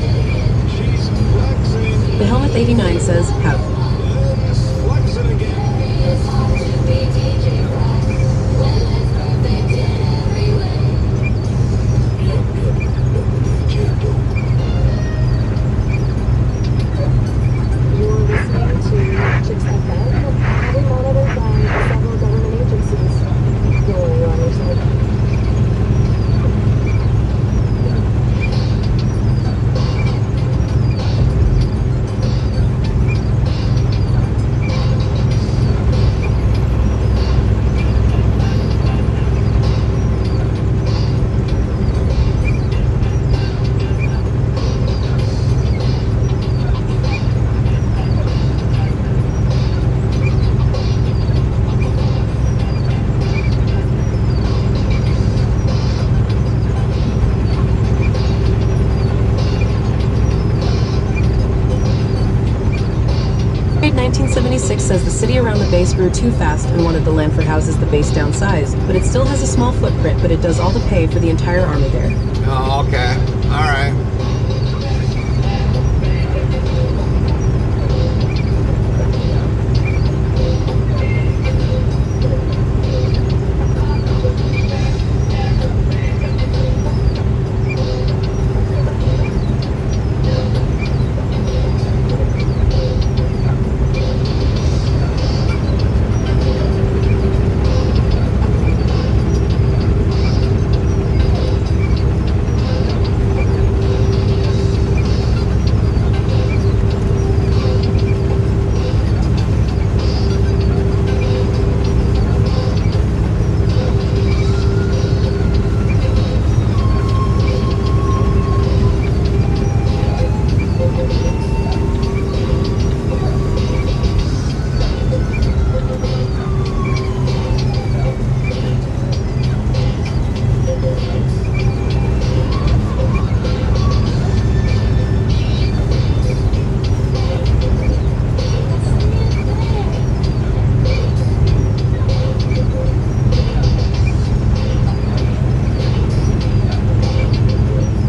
The Helmuth 89 says have. You're listening to Chicks FM, heavily monitored by several government agencies. Don't worry, you're on your side. 1976 says the city around the base grew too fast and wanted the land for houses the base downsized, but it still has a small footprint, but it does all the pay for the entire army there. Oh, okay. All right.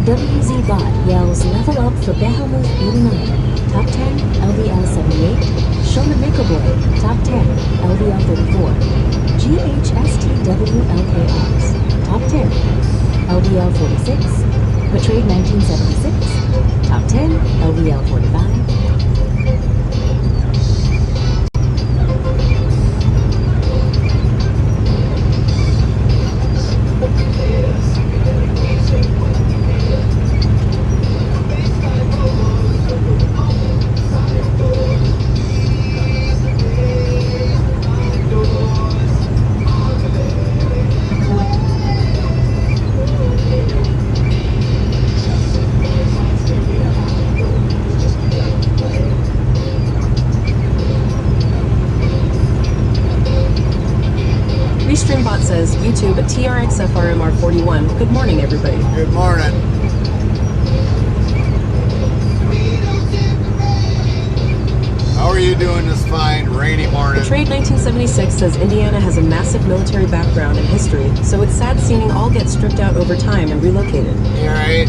WZ Bot yells level up for Behemoth 89, top 10, LVL 78, Shona Makerboy, top 10, LVL 34, GHSTWLKRs, top 10, LVL 46, Betrayed 1976, top 10, LVL 45, Restreambot says, YouTube at TRXFRMR41. Good morning, everybody. Good morning. How are you doing this fine rainy morning? Trade 1976 says Indiana has a massive military background and history, so it's sad seeing all get stripped out over time and relocated. Yeah, right.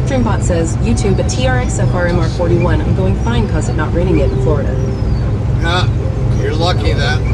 Streambot says, YouTube at TRXFRMR41. I'm going fine cause it not raining yet in Florida. Yeah, you're lucky then.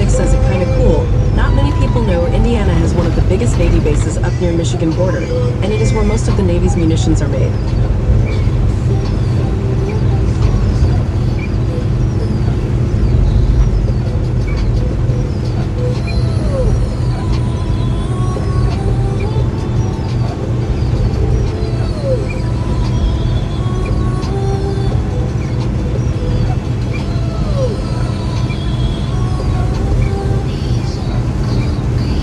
Says it kind of cool. Not many people know Indiana has one of the biggest Navy bases up near Michigan border, and it is where most of the Navy's munitions are made.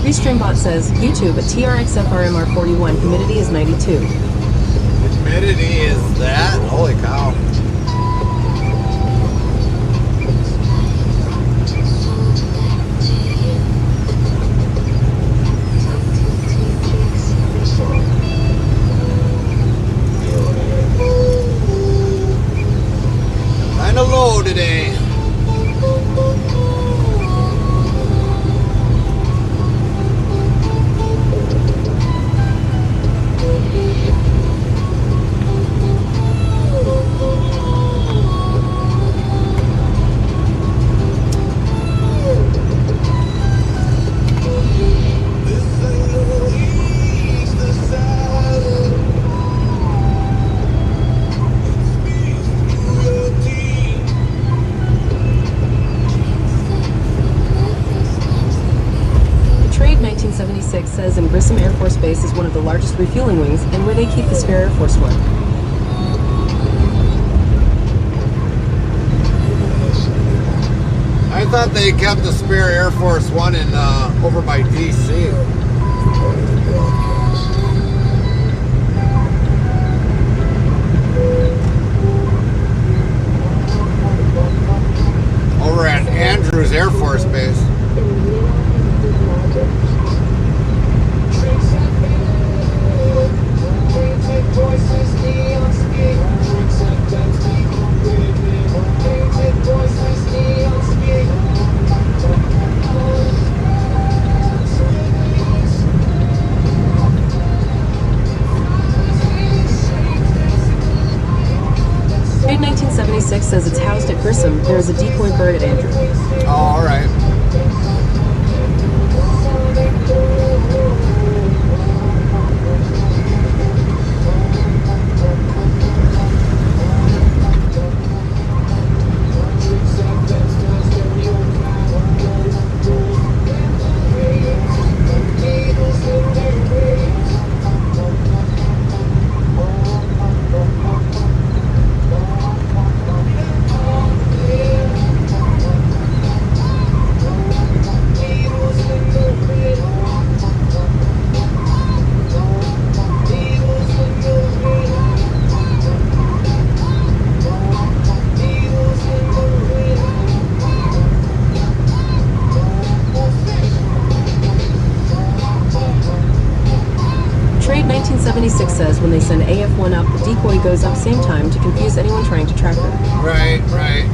Restreambot says, YouTube at TRXFRMR41, humidity is 92. Humidity is that? Holy cow. go today. Trade 1976 says in Grissom Air Force Base is one of the largest refueling wings and where they keep the spare Air Force One. I thought they kept the spare Air Force One in over by DC. Over at Andrews Air Force Base. Trade 1976 says it's housed at Grissom. There is a decoy bird at Andrew. Oh, all right. Trade 1976 says when they send AF-1 up, the decoy goes up same time to confuse anyone trying to track her. Right, right.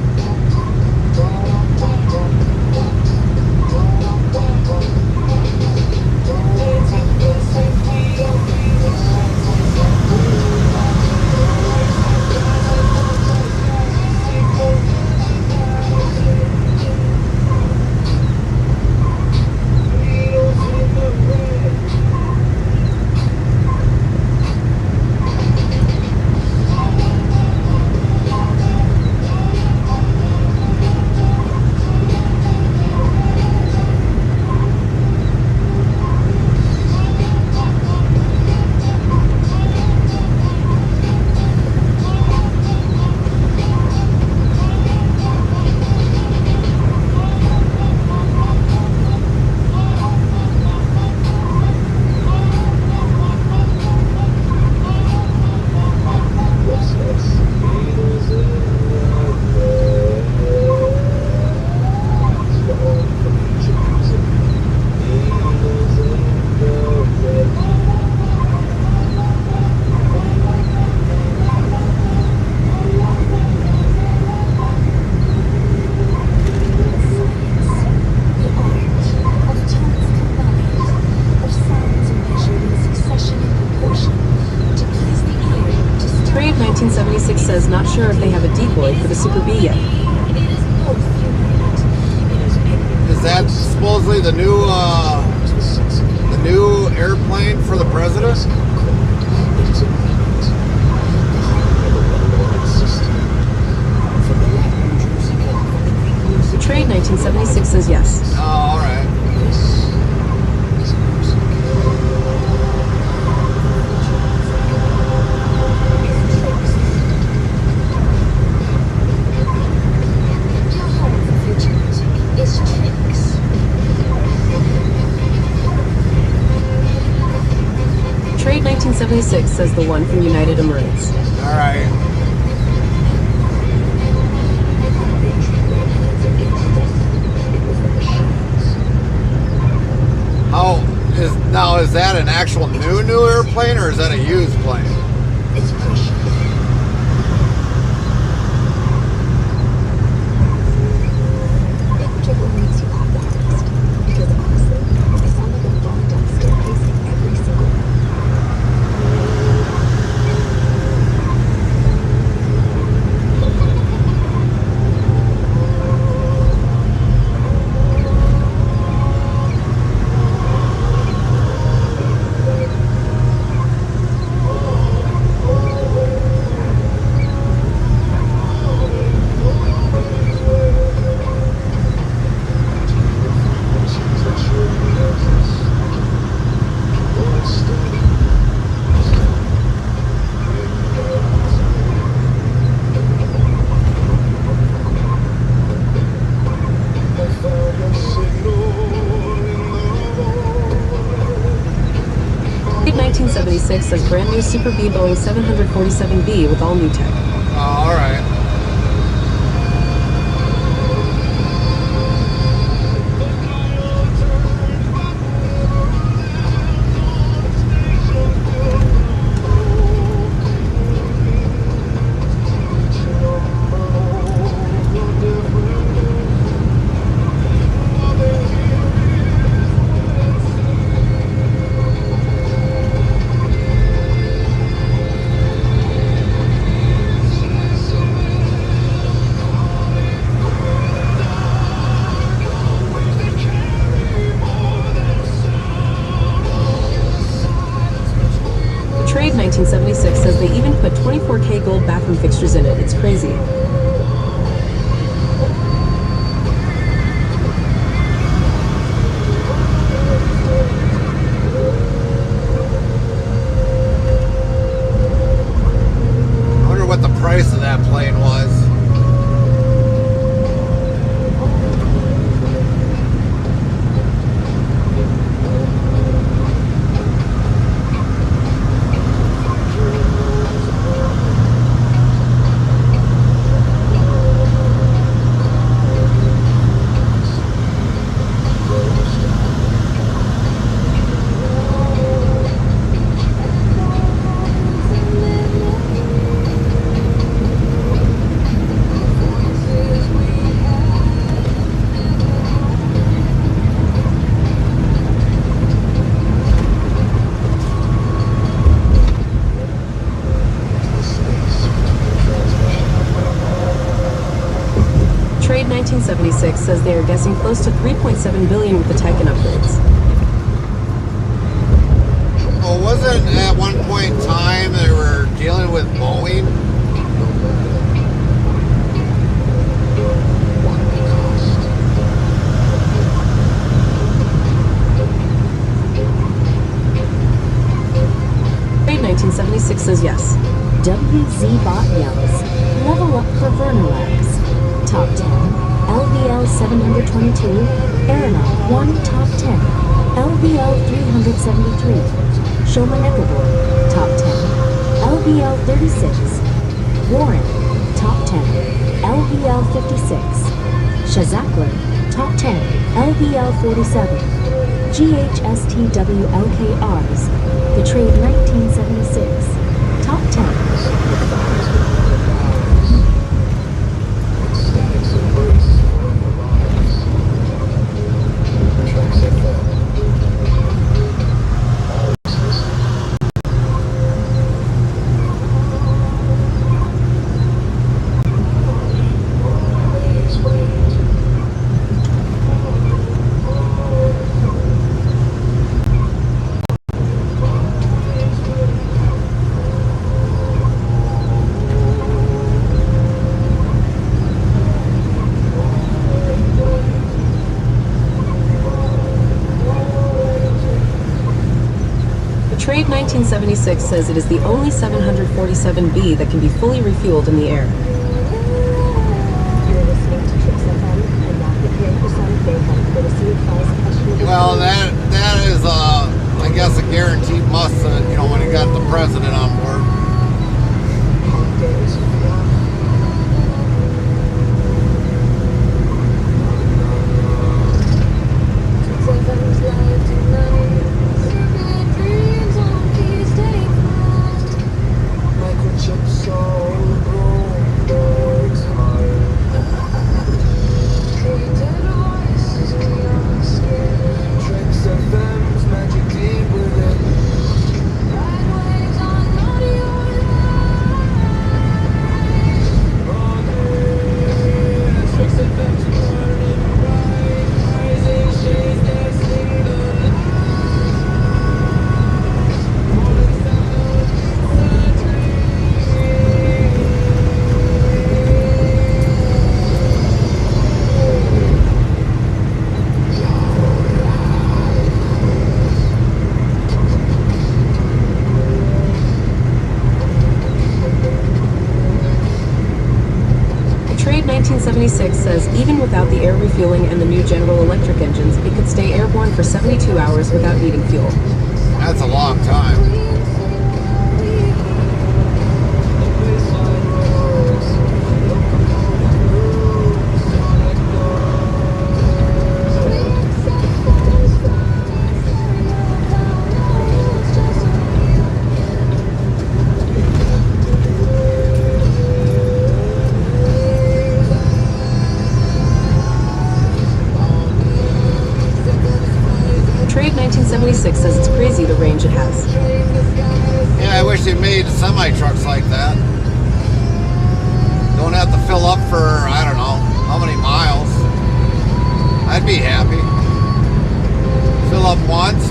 Trade 1976 says not sure if they have a decoy for the Super B yet. Is that supposedly the new airplane for the president? Trade 1976 says yes. Oh, all right. Trade 1976 says the one from United Emirates. All right. Is that an actual new airplane or is that a used plane? 1976 says brand new Super B Boeing 747B with all new tech. Oh, all right. Trade 1976 says they even put 24K gold bathroom fixtures in it. It's crazy. I wonder what the price of that plane was. Trade 1976 says they are guessing close to 3.7 billion with the tech and upgrades. Well, wasn't at one point in time they were dealing with Boeing? Trade 1976 says yes. WZ Bot yells, level up for Verna Labs. Top 10, LVL 722, Aeronaut 1 Top 10, LVL 373, Shoma Nekabor, Top 10, LVL 36, Warren, Top 10, LVL 56, Shazakler, Top 10, LVL 47, GHSTWLKRs, The Trade 1976, Top 10. Trade 1976 says it is the only 747B that can be fully refueled in the air. You're listening to Tricks FM and not prepared for Sonic Mayhem. Courtesy of Files Questionable. Well, that is, I guess, a guaranteed must, when you got the president on board. Trade 1976 says even without the air refueling and the new General Electric engines, it could stay airborne for 72 hours without needing fuel. That's a long time.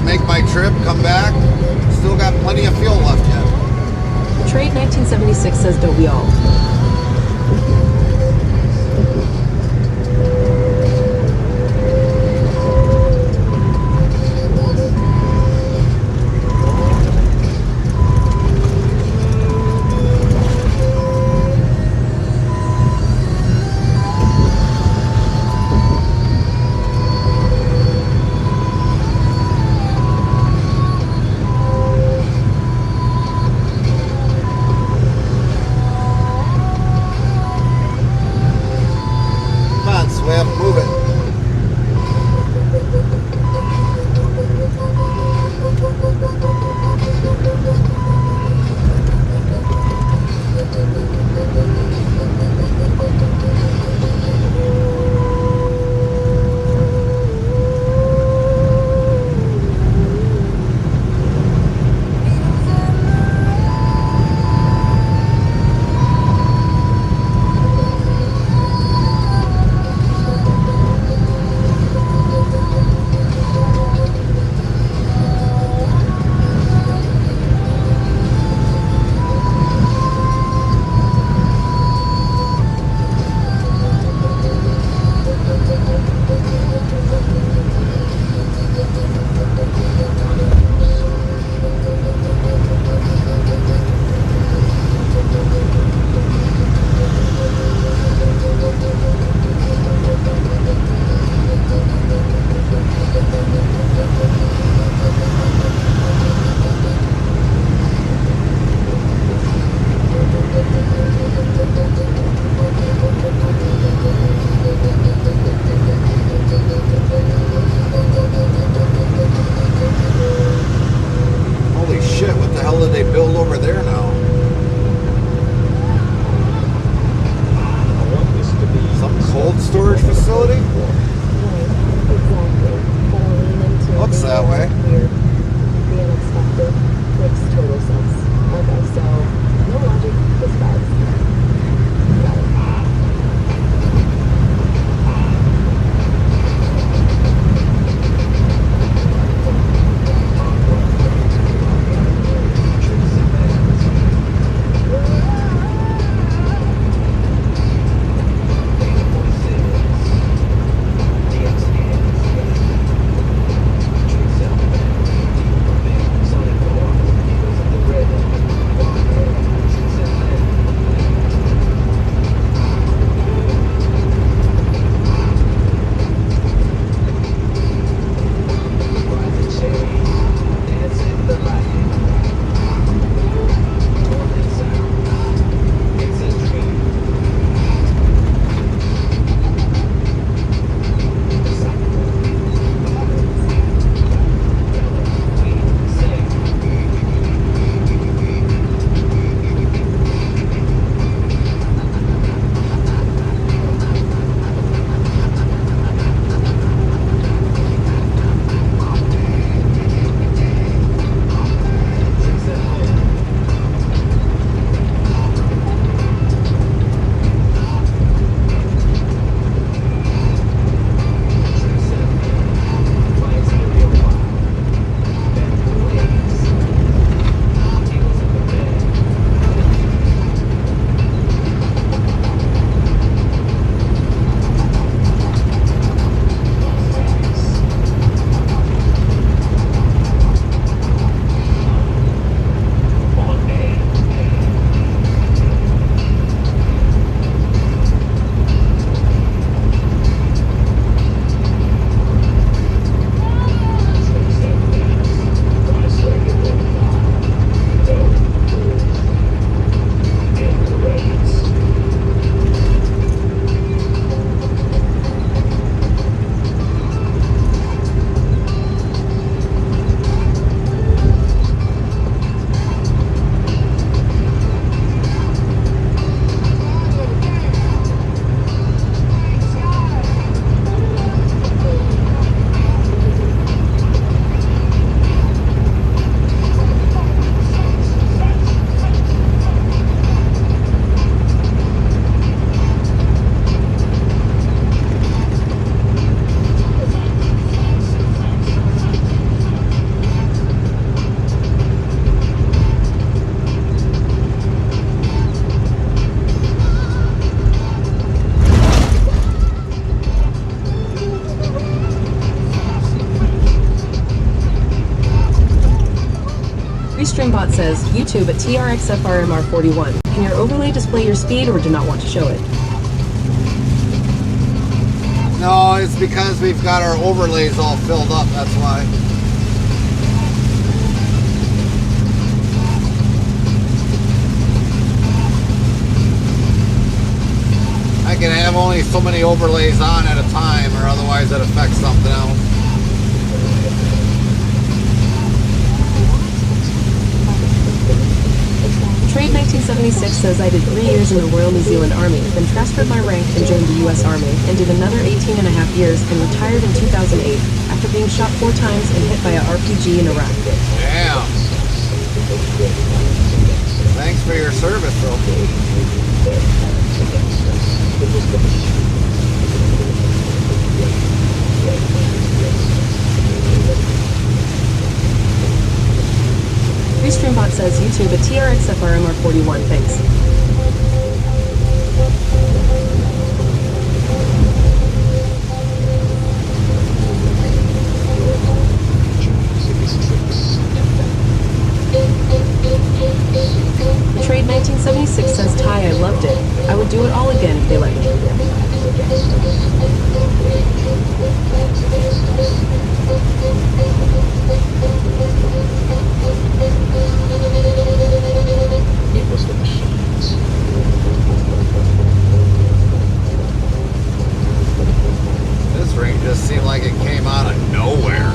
make my trip, come back. Still got plenty of fuel left yet. Trade 1976 says, don't we all? Move it. Restreambot says, YouTube at TRXFRMR41. Can your overlay display your speed or do not want to show it? No, it's because we've got our overlays all filled up, that's why. I can have only so many overlays on at a time, or otherwise it affects something else. Trade 1976 says I did 3 years in the Royal New Zealand Army, then transferred my rank and joined the US Army, and did another 18 and a half years and retired in 2008 after being shot 4 times and hit by a RPG in Iraq. Damn. Thanks for your service, though. Restreambot says YouTube at TRXFRMR41. Thanks. Trade 1976 says Ty, I loved it. I would do it all again if they let me. It was the machines. This ring just seemed like it came out of nowhere.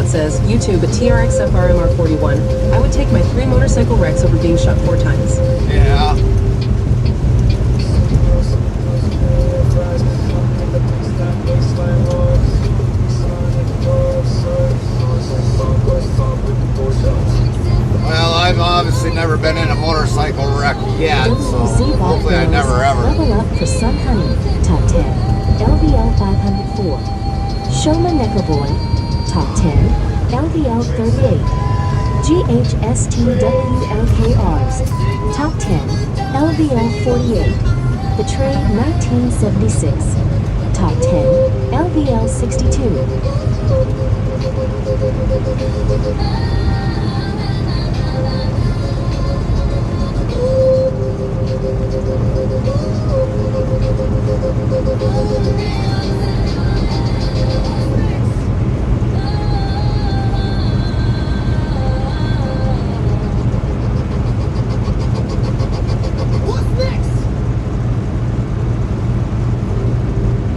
Says, YouTube at TRXFRMR41. I would take my 3 motorcycle wrecks over being shot 4 times. Yeah. Well, I've obviously never been in a motorcycle wreck yet, so hopefully I never ever. Level up for Sun Honey, Top 10. LVL 504. Shoma Neckerboy, Top 10. LVL 38. GHSTWLKRs, Top 10. LVL 48. The Trade 1976. Top 10. LVL 62.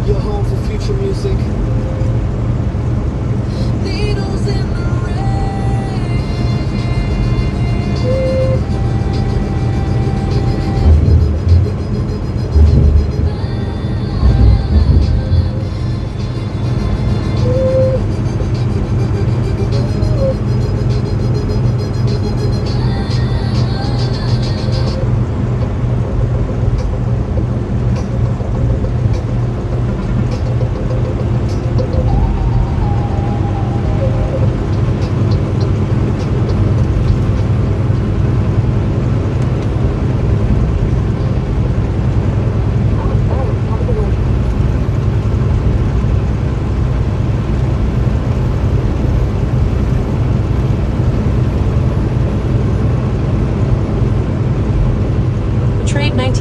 Your home for future music. Needles in the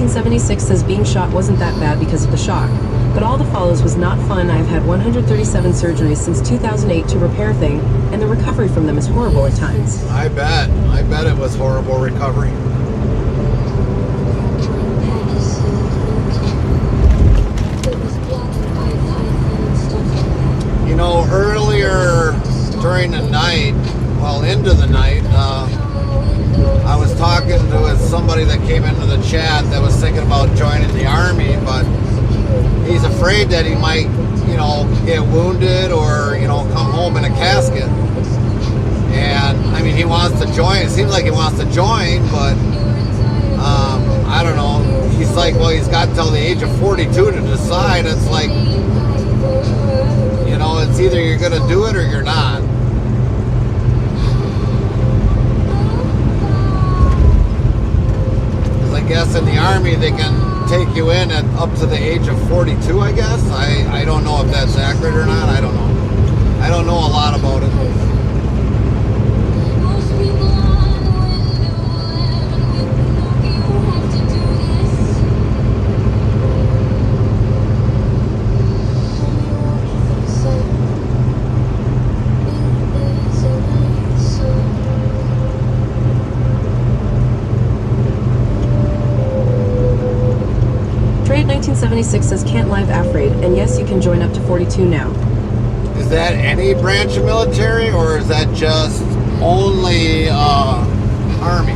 1976 says being shot wasn't that bad because of the shock. But all the follows was not fun. I've had 137 surgeries since 2008 to repair things, and the recovery from them is horrible at times. I bet it was horrible recovery. You know, earlier during the night, well, into the night, I was talking to somebody that came into the chat that was thinking about joining the Army, but he's afraid that he might, you know, get wounded or, you know, come home in a casket. And, I mean, he wants to join. It seems like he wants to join, but I don't know. He's like, well, he's got till the age of 42 to decide. It's like, you know, it's either you're going to do it or you're not. Because I guess in the Army they can take you in at up to the age of 42, I guess. I don't know if that's accurate or not. I don't know. I don't know a lot about it. Trade 1976 says can't live afraid, and yes, you can join up to 42 now. Is that any branch of military, or is that just only Army?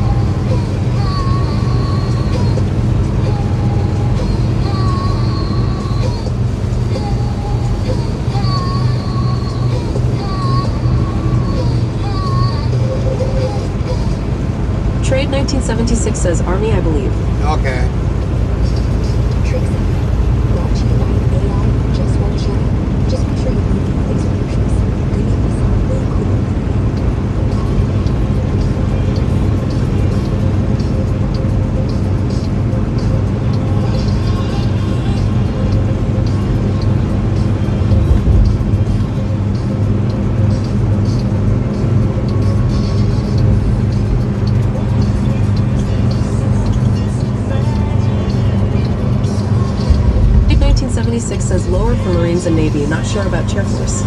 Trade 1976 says Army, I believe. Okay. Says lower for Marines and Navy, not sure about Chair Force.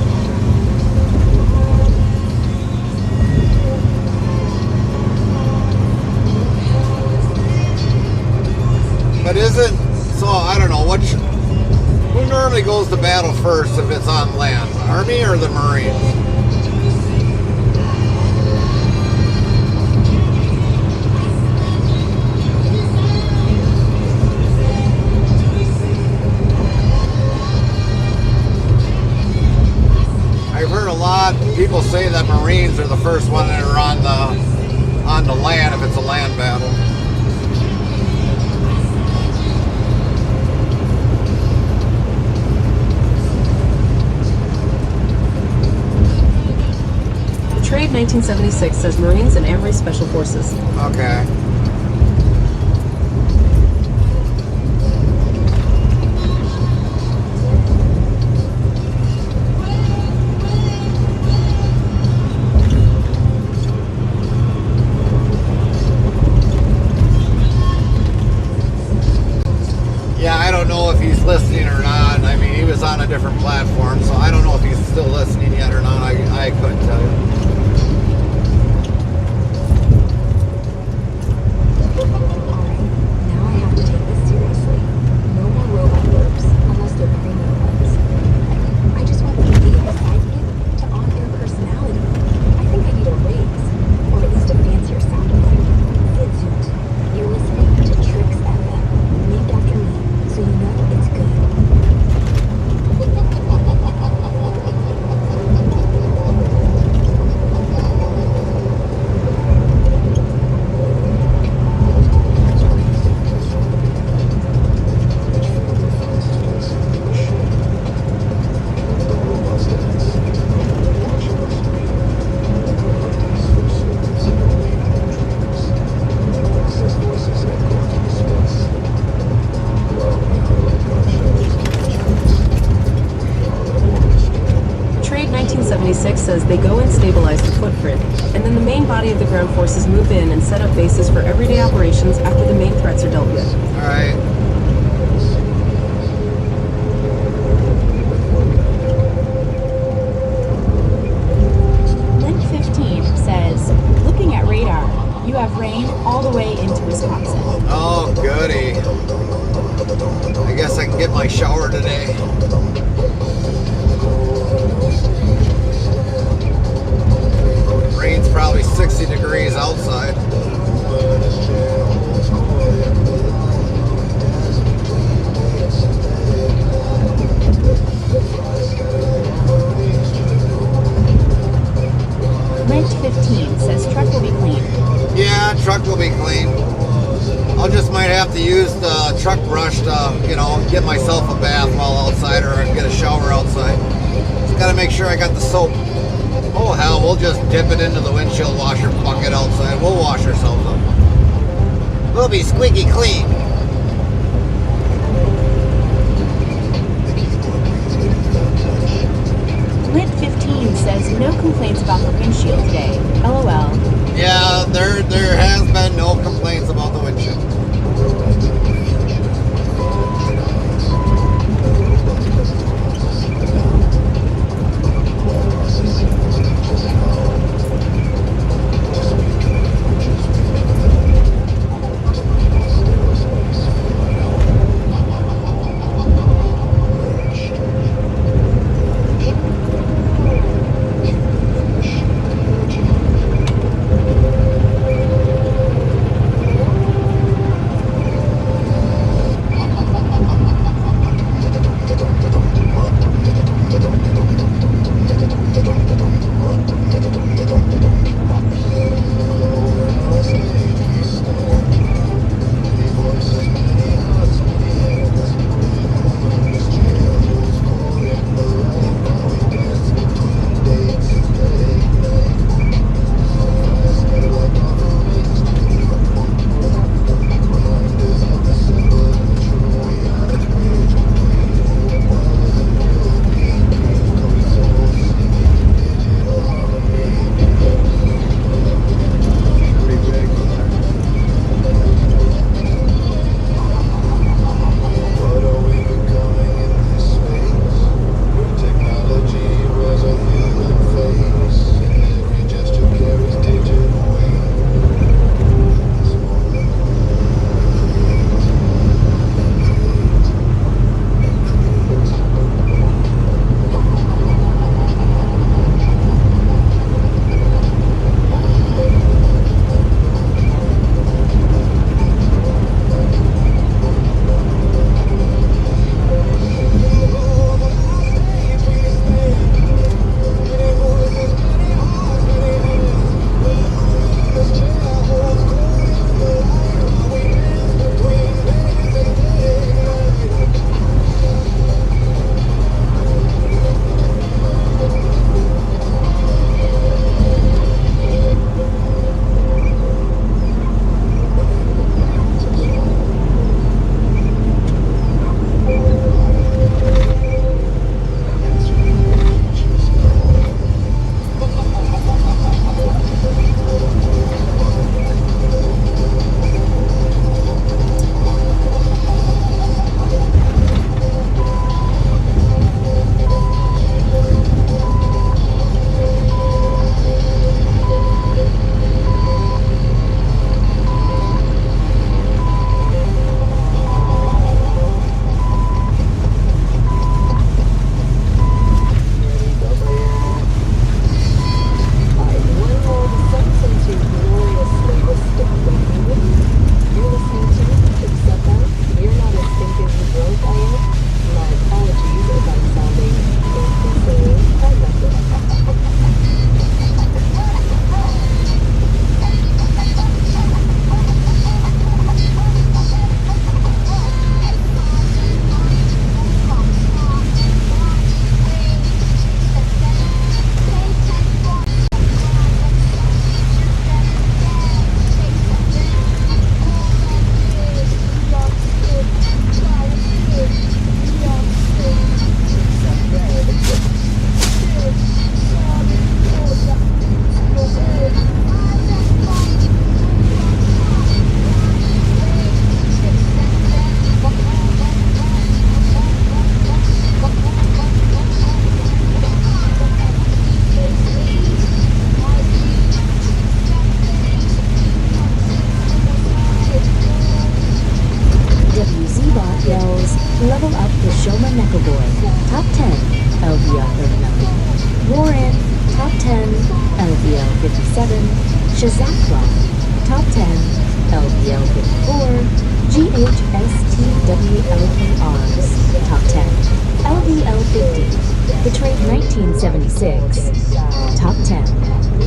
But isn't, so I don't know, who normally goes to battle first if it's on land? Army or the Marines? People say that Marines are the first one that are on the land if it's a land battle. Trade 1976 says Marines and Amory Special Forces. Okay. Listening or not. I mean, he was on a different platform, so I don't know if he's still listening yet or not. I couldn't tell you. Now I have to take this seriously. No more robot verbs, unless they're premium ones. I just want the AI sidekick to honor your personality. I think I need a raise, or at least a fancier sound effect. Vincent, you're listening to Tricks FM, named after me, so you know it's good. Trade 1976 says they go and stabilize the footprint, and then the main body of the ground forces move in and set up bases for everyday operations after the main threats are dealt with. All right. Link 15 says, looking at radar, you have rain all the way into Wisconsin. Oh, goody. I guess I can get my shower today. Rain's probably 60 degrees outside. Link 15 says truck will be clean. Yeah, truck will be clean. I'll just might have to use the truck brush to, you know, get myself a bath while outside or get a shower outside. Just gotta make sure I got the soap. Oh hell, we'll just dip it into the windshield washer bucket outside. We'll wash ourselves up. We'll be squeaky clean. Link 15 says no complaints about the windshield today. LOL. Yeah, there has been no complaints about the windshield. Shoma Neckelboy, top 10, LVL 39. Warren, top 10, LVL 57. Shazakwa, top 10, LVL 54. GHSTWLKRs, top 10, LVL 50. Betrayed 1976, top 10,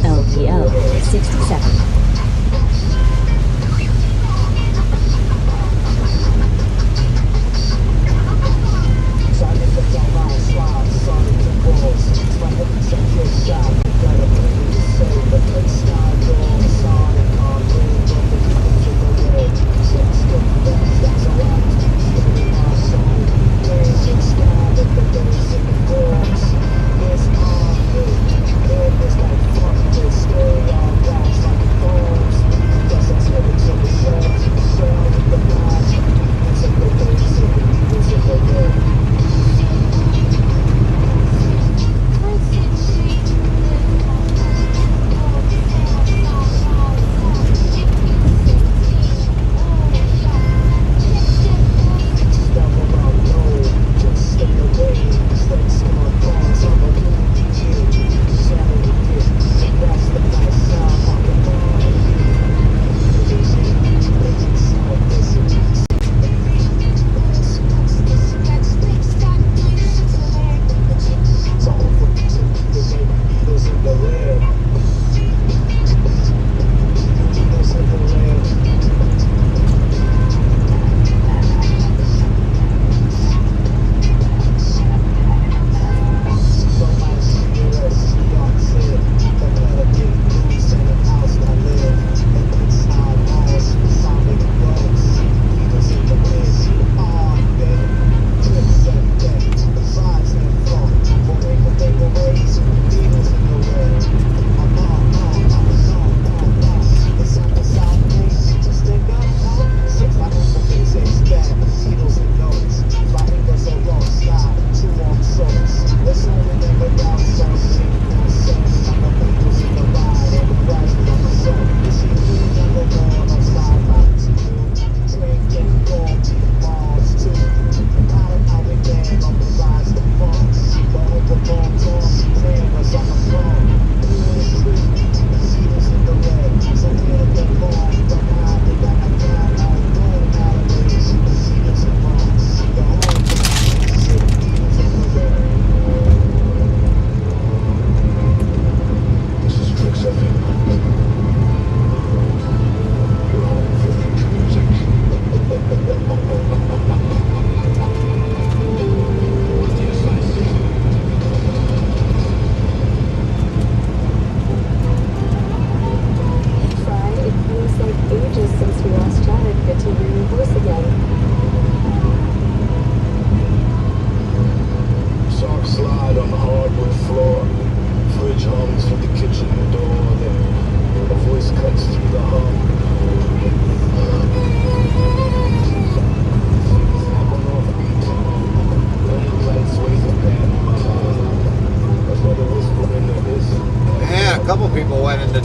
LVL 67.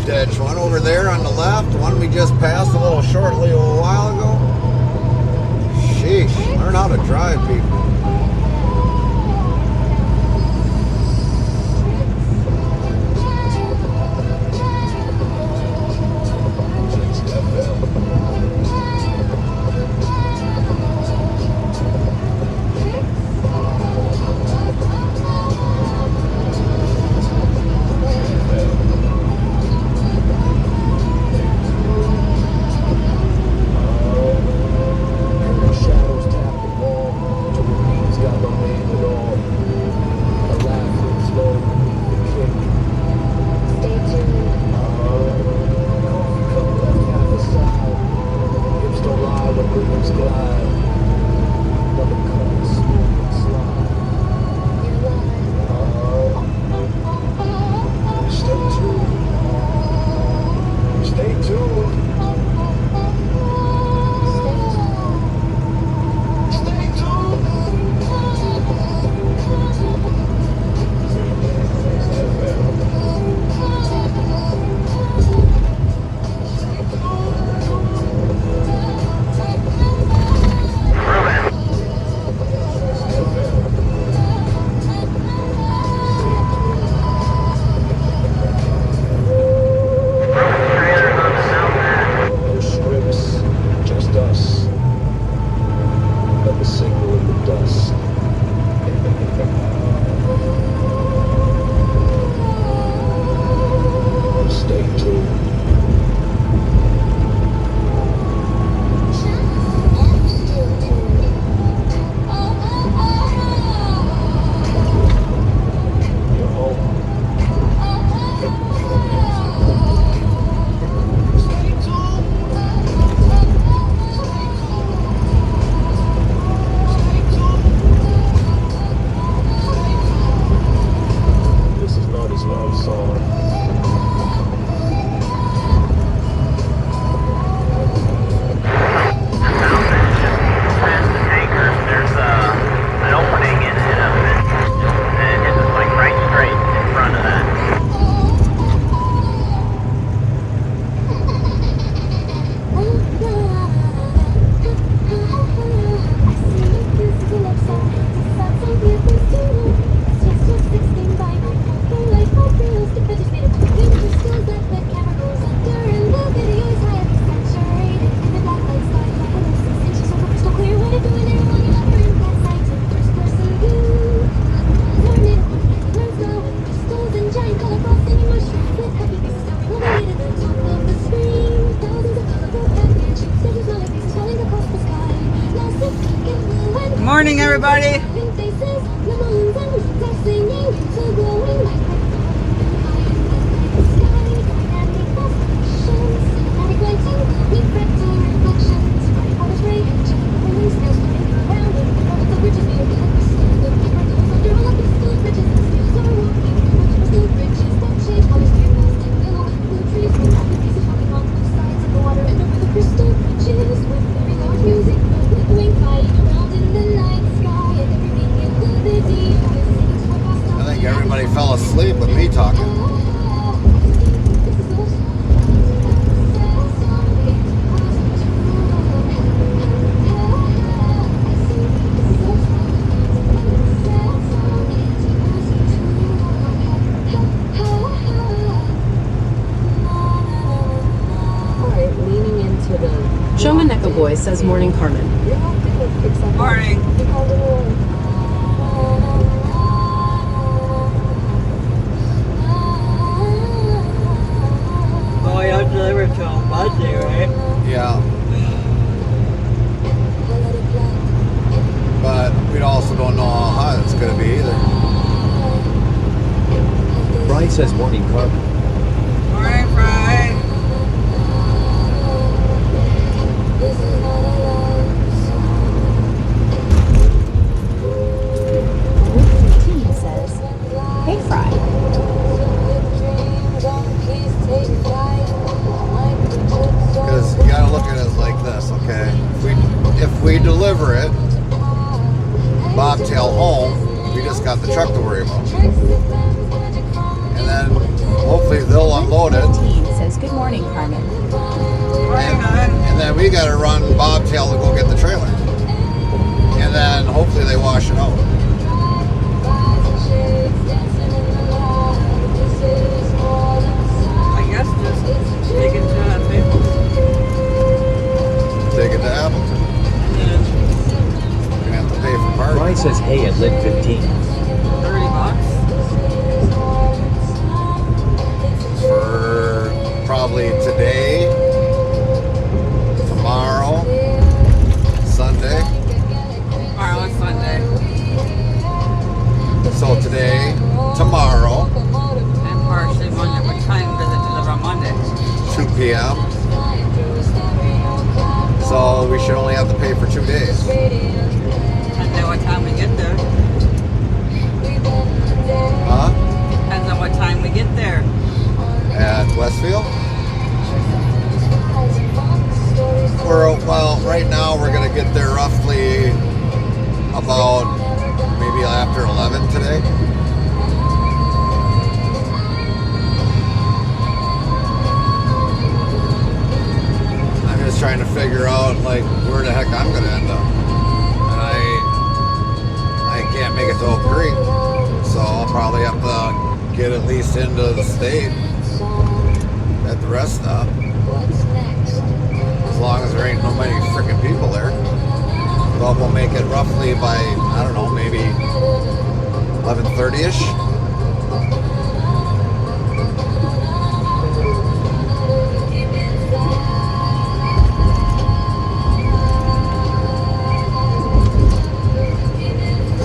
Ditch. One over there on the left, one we just passed a little shortly a while ago. Sheesh, learn how to drive, people. Shadows tap the wall to everybody. I think everybody fell asleep with me talking. Alright, leaning into the... Showman Neko Boy says morning Carmen. You're locked in with acceptance. Morning. You called it away. Oh, you have to deliver till Monday, right? Yeah. But we also don't know how hot it's going to be either. Brian says morning Carmen. Morning, Friday. Team says, hey Fry. Because you got to look at it like this, okay? If we deliver it, bobtail home, we just got the truck to worry about. And then hopefully they'll unload it. Team says, good morning Carmen. And then we got to run bobtail to go get the trailer. And then hopefully they wash it out. I guess just take it to Appleton. Take it to Appleton. We're going to have to pay for parking. Brian says hey at Lid 15. $30. For probably today, tomorrow, Sunday. Tomorrow is Sunday. So today, tomorrow, And partially Monday. What time does it deliver on Monday? 2 p.m. So we should only have to pay for 2 days. Depends on what time we get there. Huh? Depends on what time we get there. At Westfield? Well, right now we're going to get there roughly about maybe after 11 today. I'm just trying to figure out like where the heck I'm going to end up. And I can't make it to Oak Creek, so I'll probably have to get at least into the state at the rest stop. As long as there ain't no many freaking people there. But we'll make it roughly by, I don't know, maybe 11:30ish.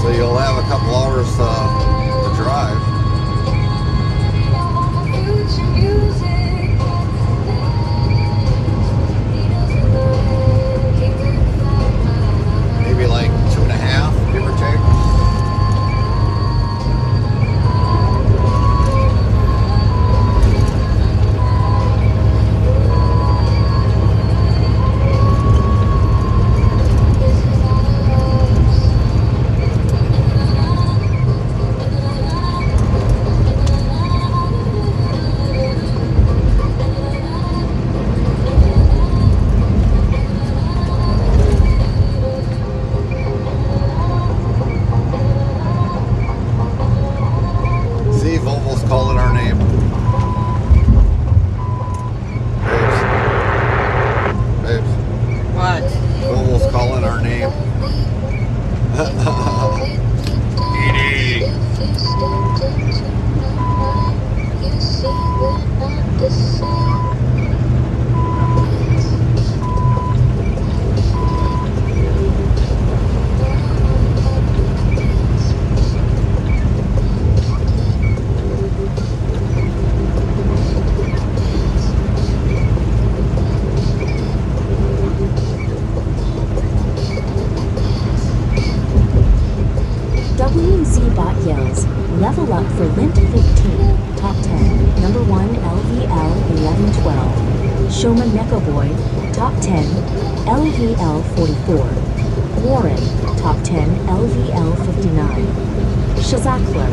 So you'll have a couple hours to drive. Maybe like 2.5, give or take. Z-Bot yells, level up for Lint 15, top 10, number 1 LVL 1112. Shoma Neko Boy, top 10, LVL 44. Warren, top 10, LVL 59. Shazakler,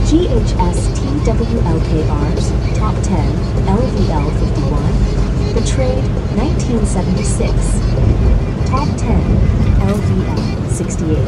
GHSTWLKRs, top 10, LVL 51. Betrayed, 1976. Top 10, LVL 68.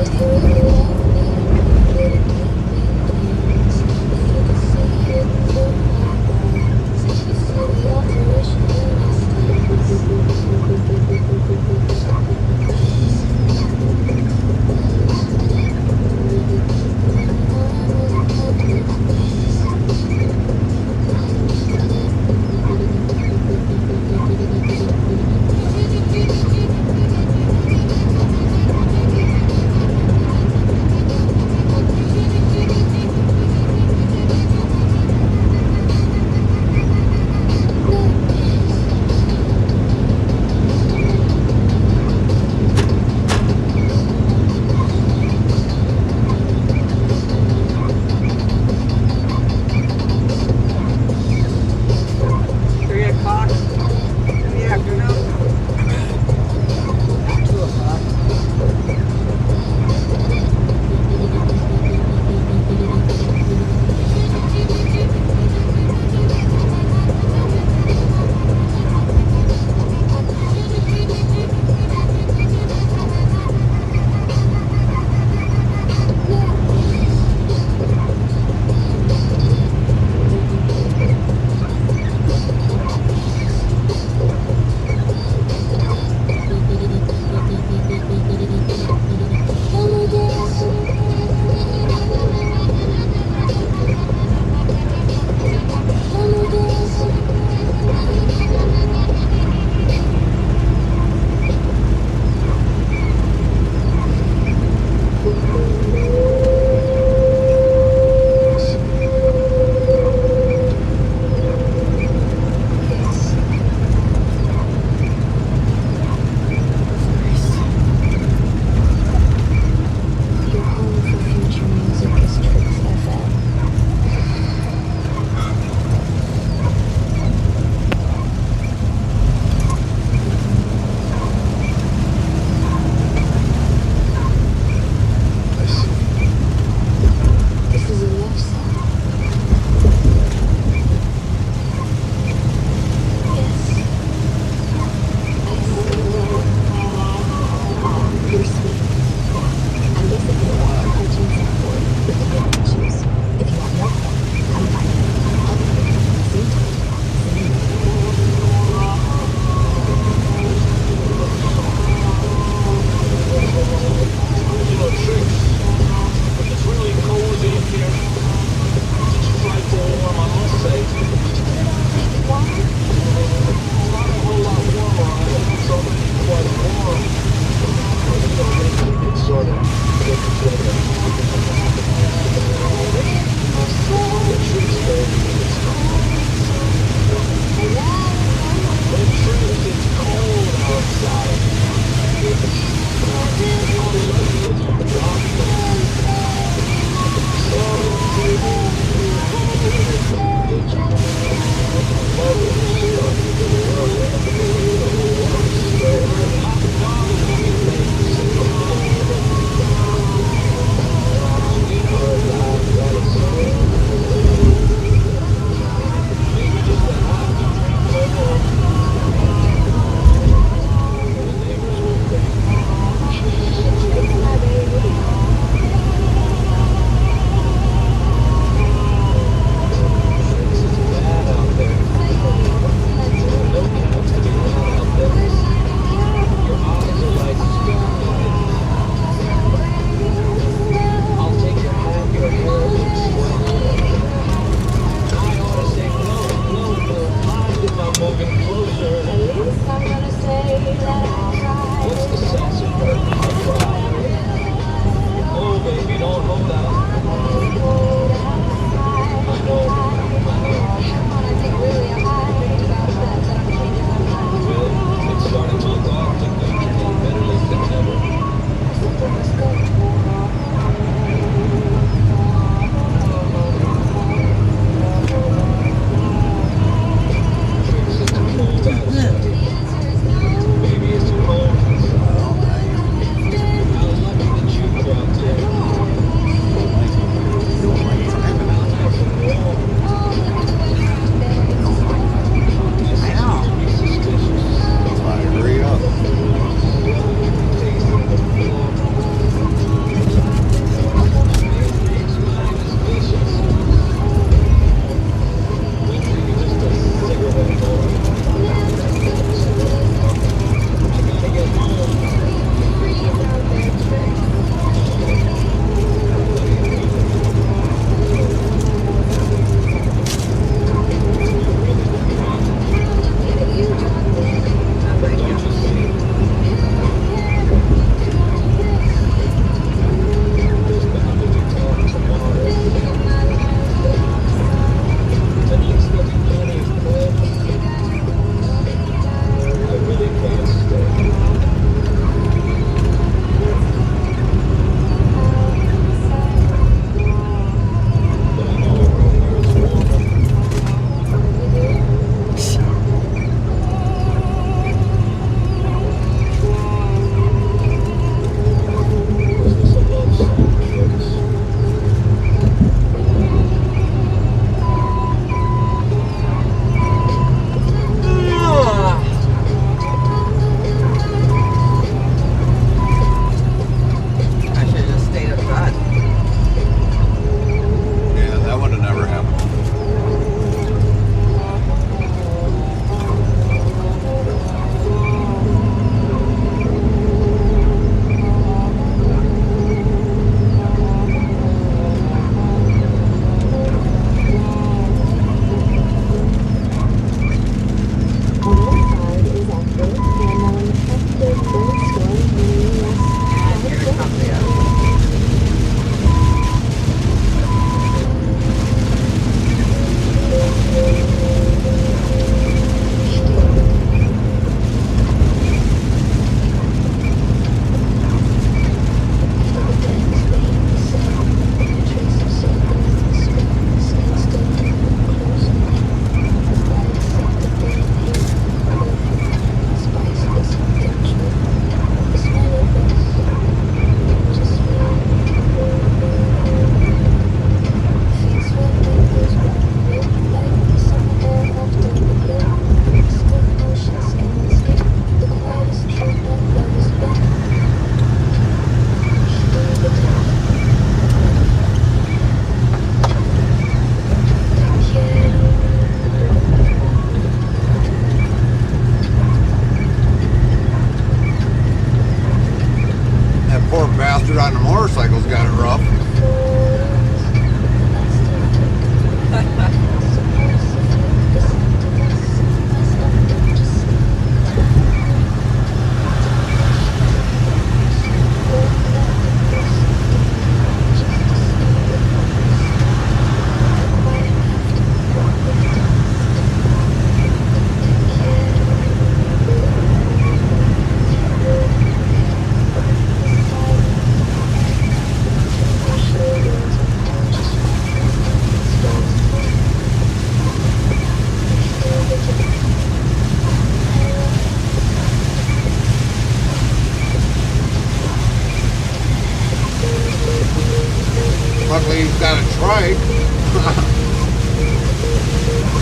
Luckily he's got a trike.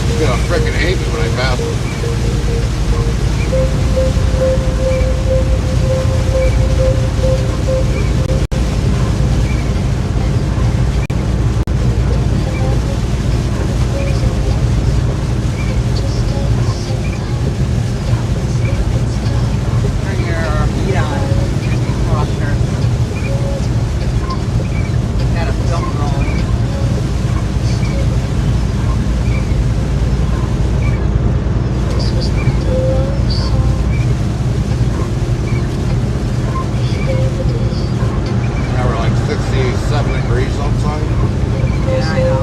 He's gonna frickin' hate me when I pass him. Turn your heat on. Washer. Got a film rolling. Now we're like 67 degrees outside. Yeah, I know.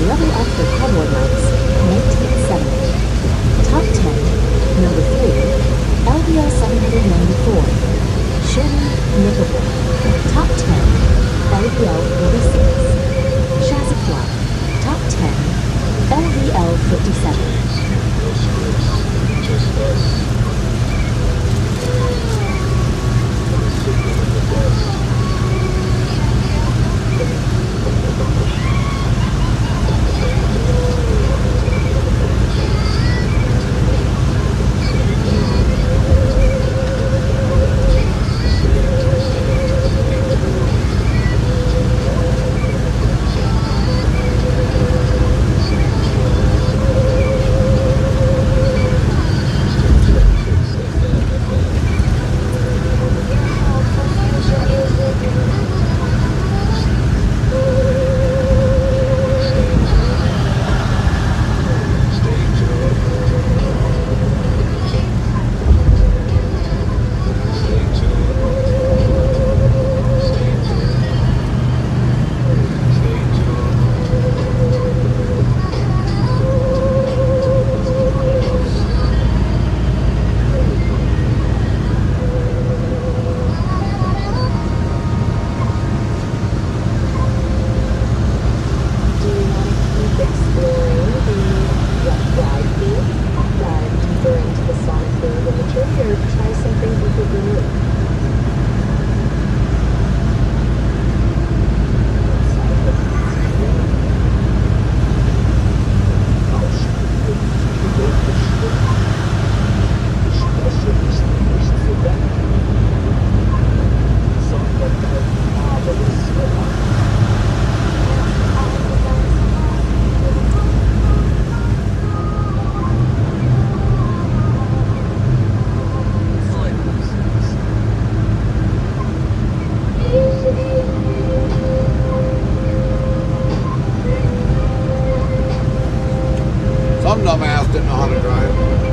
Level Up for Cowboy Nights, 1970. Top 10, number 3, LVL 794, Sherman Nickelback. Top 10, LVL 46, Shazafly. Top 10, LVL 57. Some dumbass didn't know how to drive.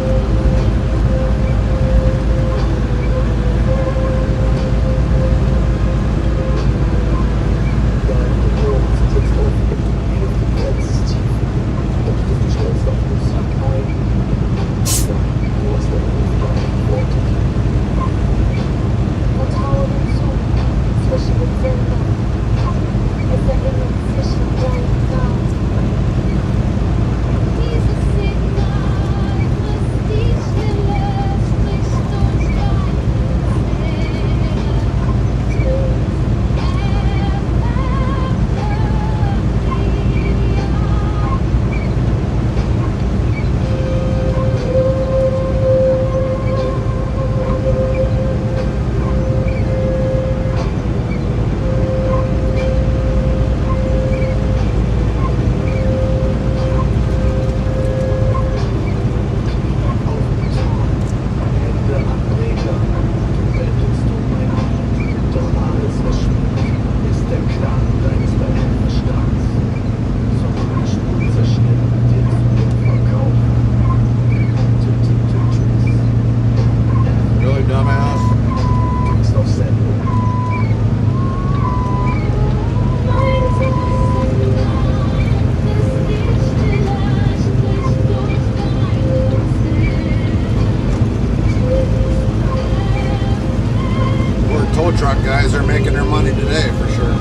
Truck guys are making their money today for sure.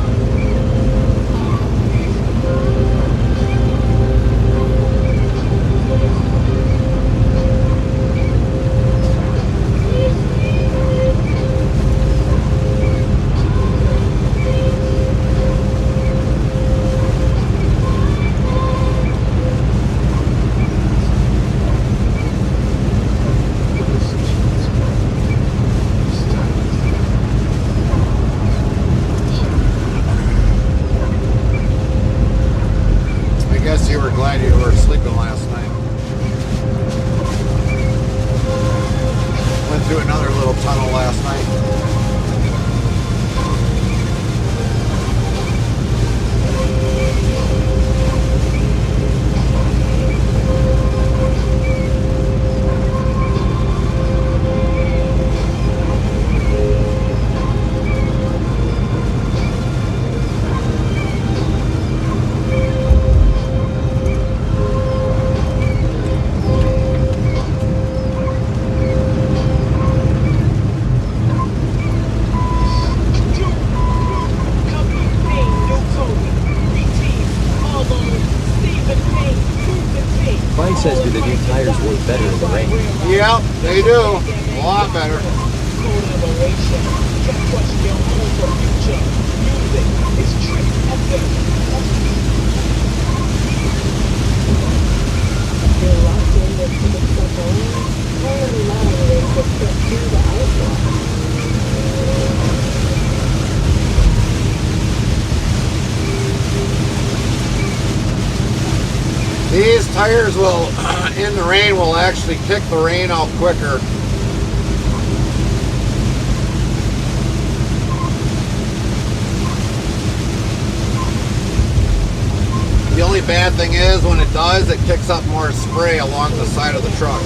You were glad you were sleeping last night. Went through another little tunnel last night. Says do the new tires work better in the rain? Yeah, they do. A lot better. These tires will, in the rain, will actually kick the rain out quicker. The only bad thing is when it does, it kicks up more spray along the side of the truck.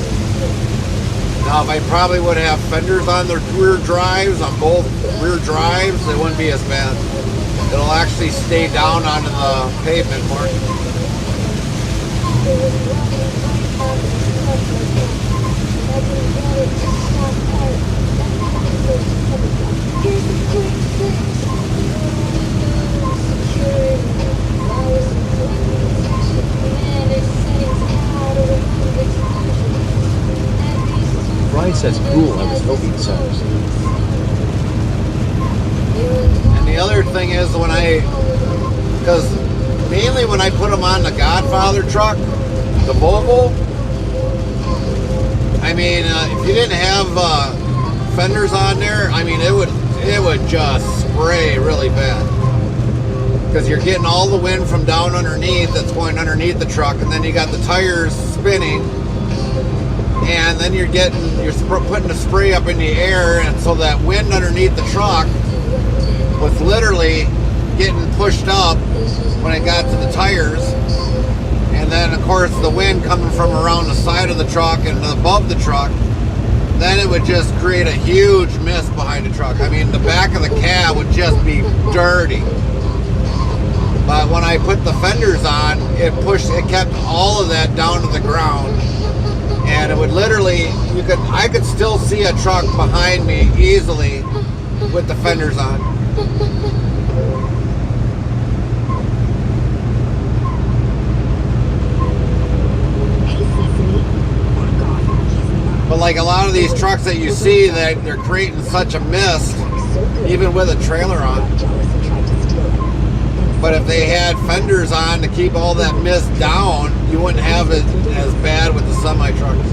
Now, if I probably would have fenders on the rear drives, on both rear drives, it wouldn't be as bad. It'll actually stay down onto the pavement more. Brian says cool, I was hoping so. And the other thing is when because mainly when I put them on the Godfather truck, the Volvo, I mean, if you didn't have fenders on there, I mean, it would just spray really bad. Because you're getting all the wind from down underneath that's going underneath the truck, and then you got the tires spinning, and then you're putting the spray up in the air, and so that wind underneath the truck was literally getting pushed up when it got to the tires. And then, of course, the wind coming from around the side of the truck and above the truck, then it would just create a huge mist behind the truck. I mean, the back of the cab would just be dirty. But when I put the fenders on, it kept all of that down to the ground. And it would literally, I could still see a truck behind me easily with the fenders on. But like a lot of these trucks that you see, that they're creating such a mist, even with a trailer on. But if they had fenders on to keep all that mist down, you wouldn't have it as bad with the semi-trucks.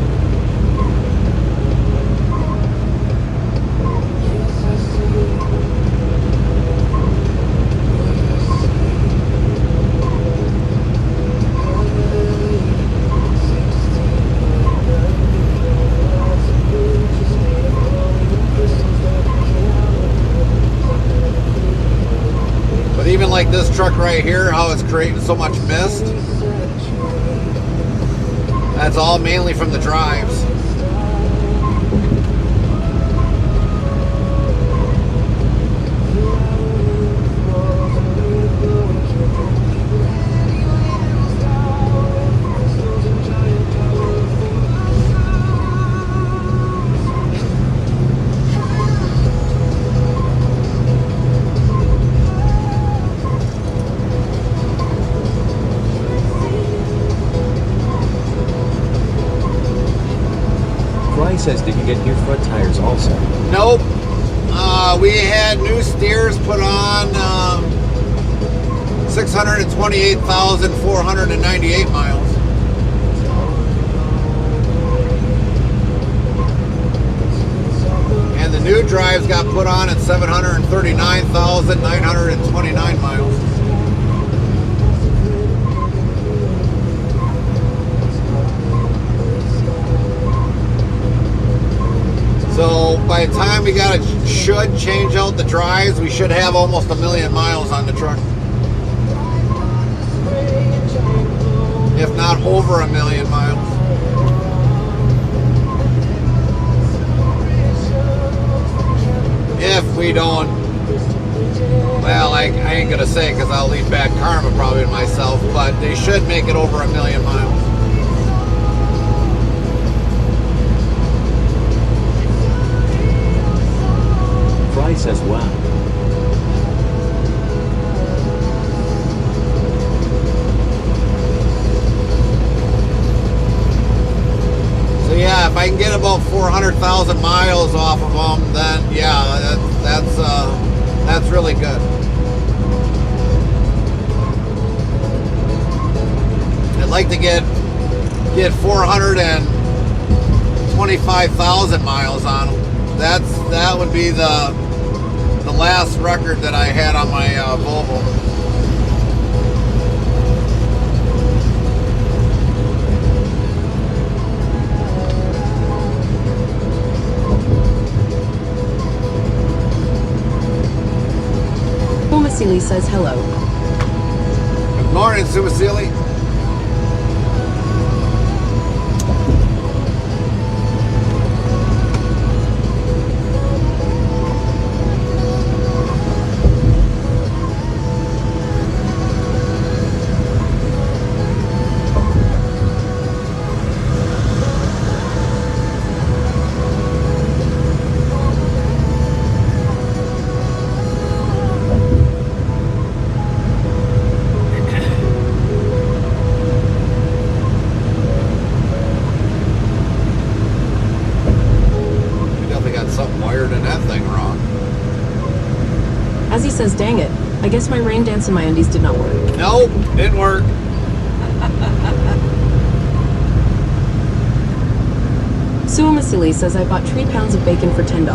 Even like this truck right here, how it's creating so much mist, that's all mainly from the drives. Says, did you get new front tires also? Nope. We had new steers put on 628,498 miles. And the new drives got put on at 739,929 miles. So by the time we should change out the drives, we should have almost 1 million miles on the truck. If not over 1 million miles. If we don't, well, I ain't gonna say because I'll leave bad karma probably to myself, but they should make it over 1 million miles. Price as well. So yeah, if I can get about 400,000 miles off of them, then yeah, that's really good. I'd like to get 425,000 miles on them. That would be the last record that I had on my Volvo. Sumasili says hello. Good morning, Sumasili. As he says, dang it, I guess my rain dance in my undies did not work. Nope, didn't work. Suamasili says I bought 3 pounds of bacon for $10.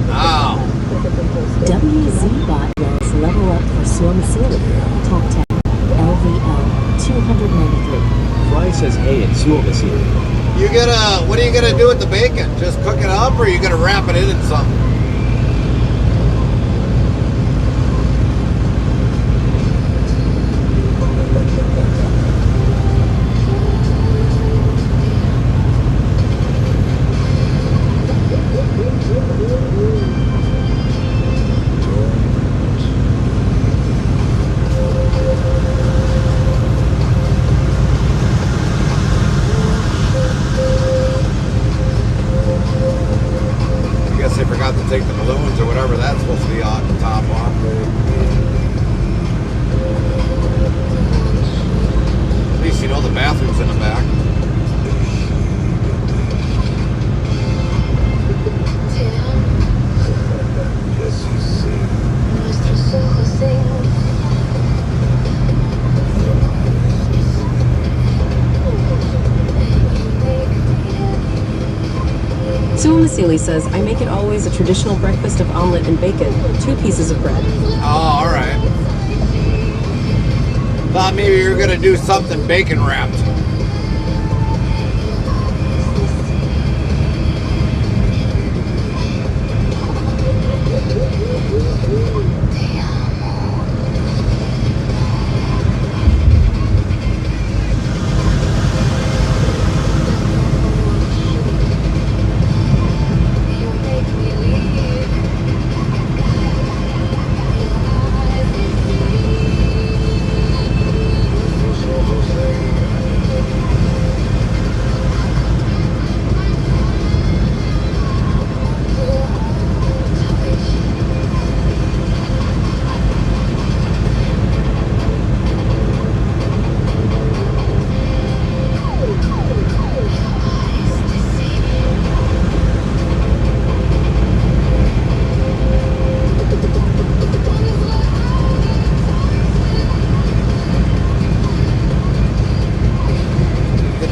Wow. WZ bot was level up for Suamasili. Top 10. LVL 293. Fry says, hey, it's Suamasili. What are you gonna do with the bacon? Just cook it up, or are you gonna wrap it in something? bathrooms in the back. Sue Masili says, I make it always a traditional breakfast of omelet and bacon, 2 pieces of bread. Oh, alright. Thought maybe you were gonna do something bacon wrapped.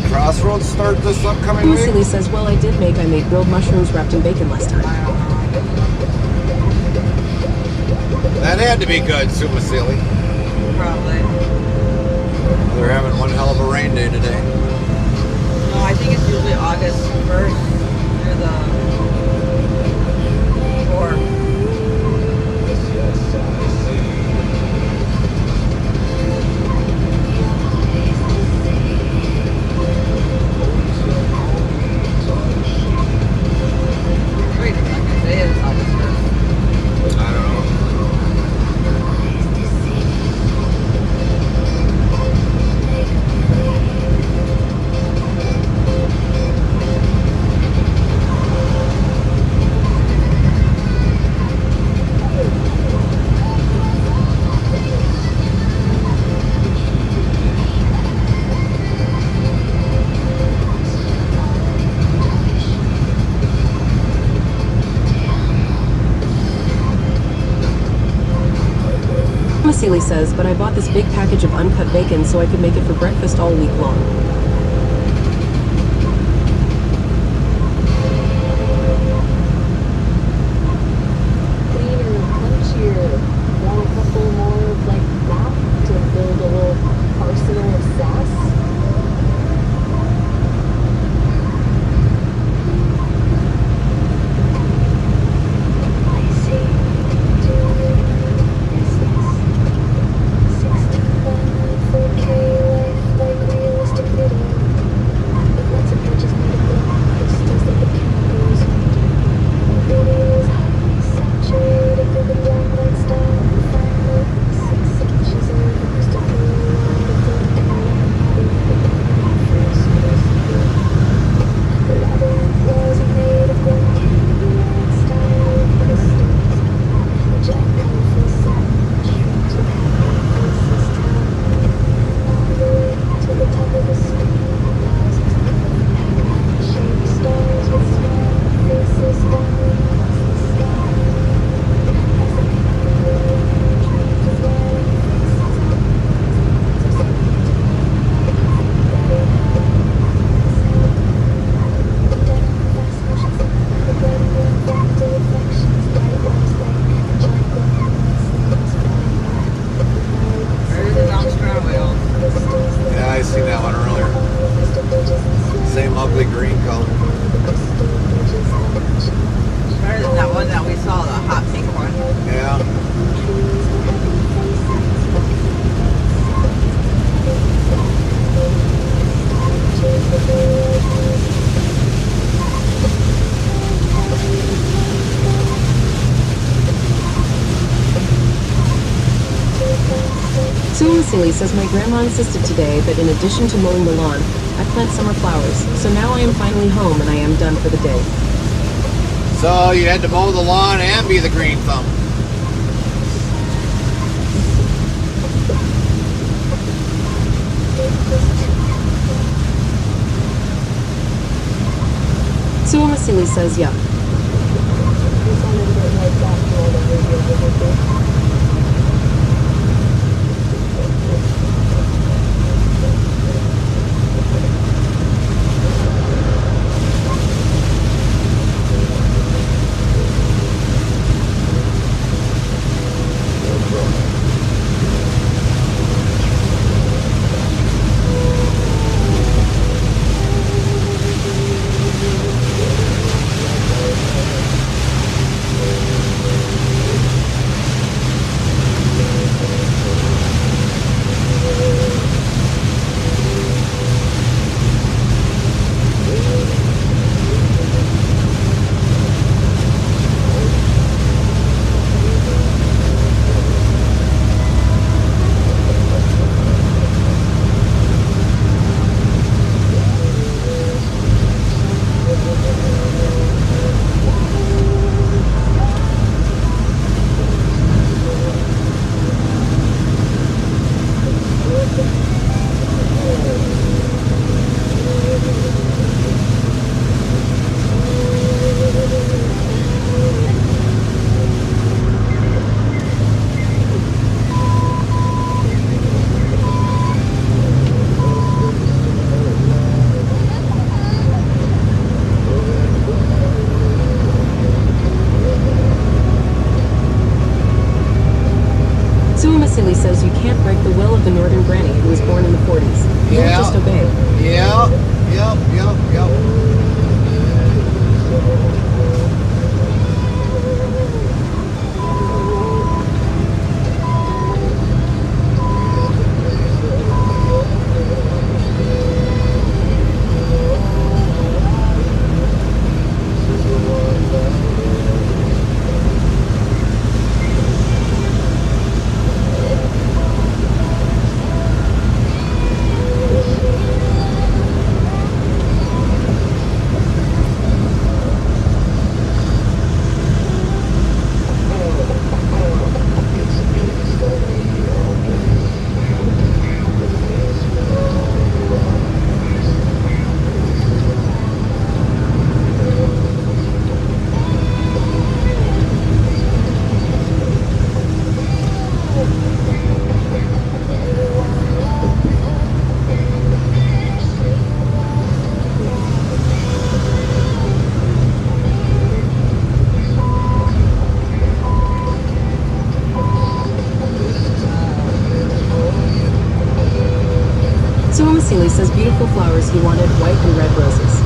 Crossroads start this upcoming week? Masili says, well, I made grilled mushrooms wrapped in bacon last time. That had to be good, Sue Masili. Probably. They're having one hell of a rain day today. No, I think it's usually August 1st through the 4th. Wait, like I say, it's August 1st. I don't know. Masili says, but I bought this big package of uncut bacon so I could make it for breakfast all week long. Cleaner, punchier. Want a couple more like that to build a little arsenal of sass? Masili says my grandma insisted today that in addition to mowing the lawn, I plant summer flowers. So now I am finally home and I am done for the day. So you had to mow the lawn and be the green thumb. Silly says, yup. You sounded a bit like that from all the radio imagery. Silly says you can't break the will of the Northern Granny who was born in the 40s. You Yeah. just obey. Yeah. Yep. Silly says beautiful flowers, he wanted white and red roses.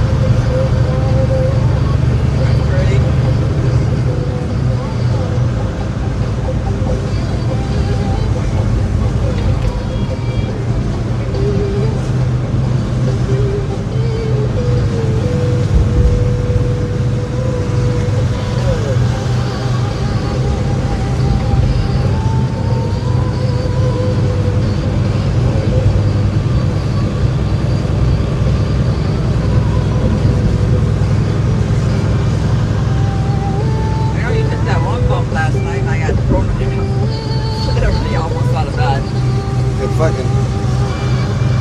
Fucking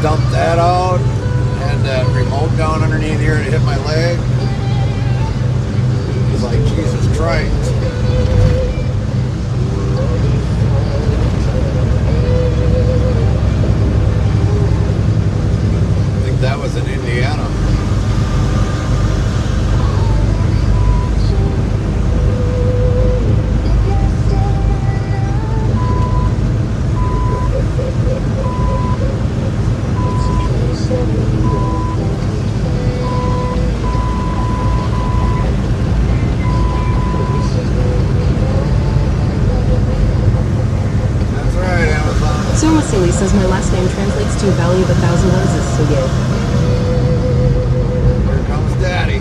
dumped that out, had that remote down underneath here to hit my leg. It's like, Jesus Christ. I think that was in Indiana. Silly says my last name translates to Valley of a Thousand Roses, so yay. Here comes Daddy.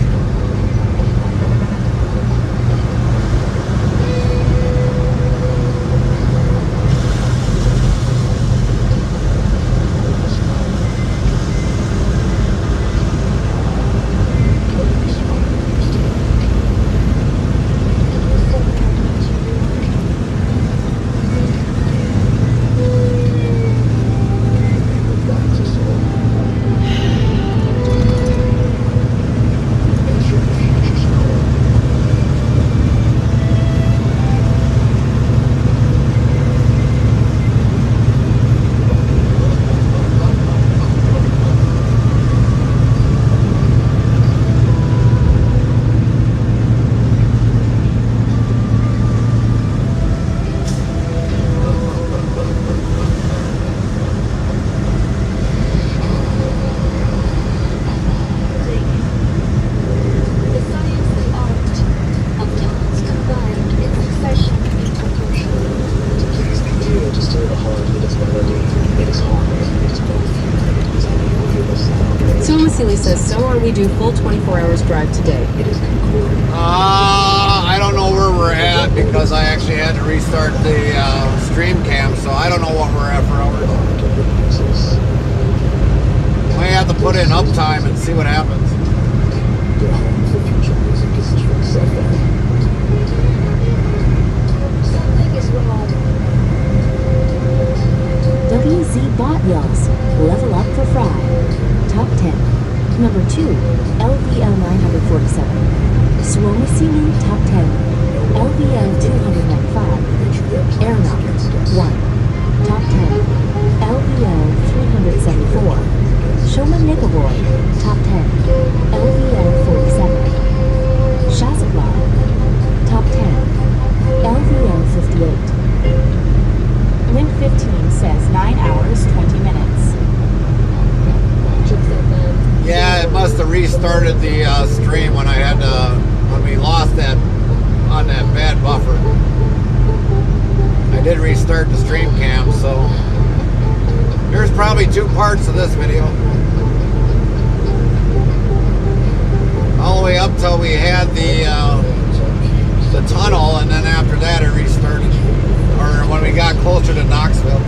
So Vasily says, so are we due full 24 hours drive today? I don't know where we're at because I actually had to restart the stream cam, so I don't know what we're at for hours. Might have to put in uptime and see what happens. Their home for future music is Tricks FM. Something is wrong. WZ Bot yells, level up for Fry. Top 10. Number 2, LVL 947. Suomisilu Top 10. LVL 295. Aeronaut 1. Top 10. LVL 374. Shoma Nickelboy Top 10. LVL 47. Shazabla Top 10. LVL 58. Link 15 says 9 hours, 20 minutes. Yeah, it must have restarted the stream when I had when we lost that on that bad buffer. I did restart the stream cam, so there's probably 2 parts of this video. All the way up till we had the tunnel, and then after that it restarted. Or when we got closer to Knoxville.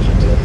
Digital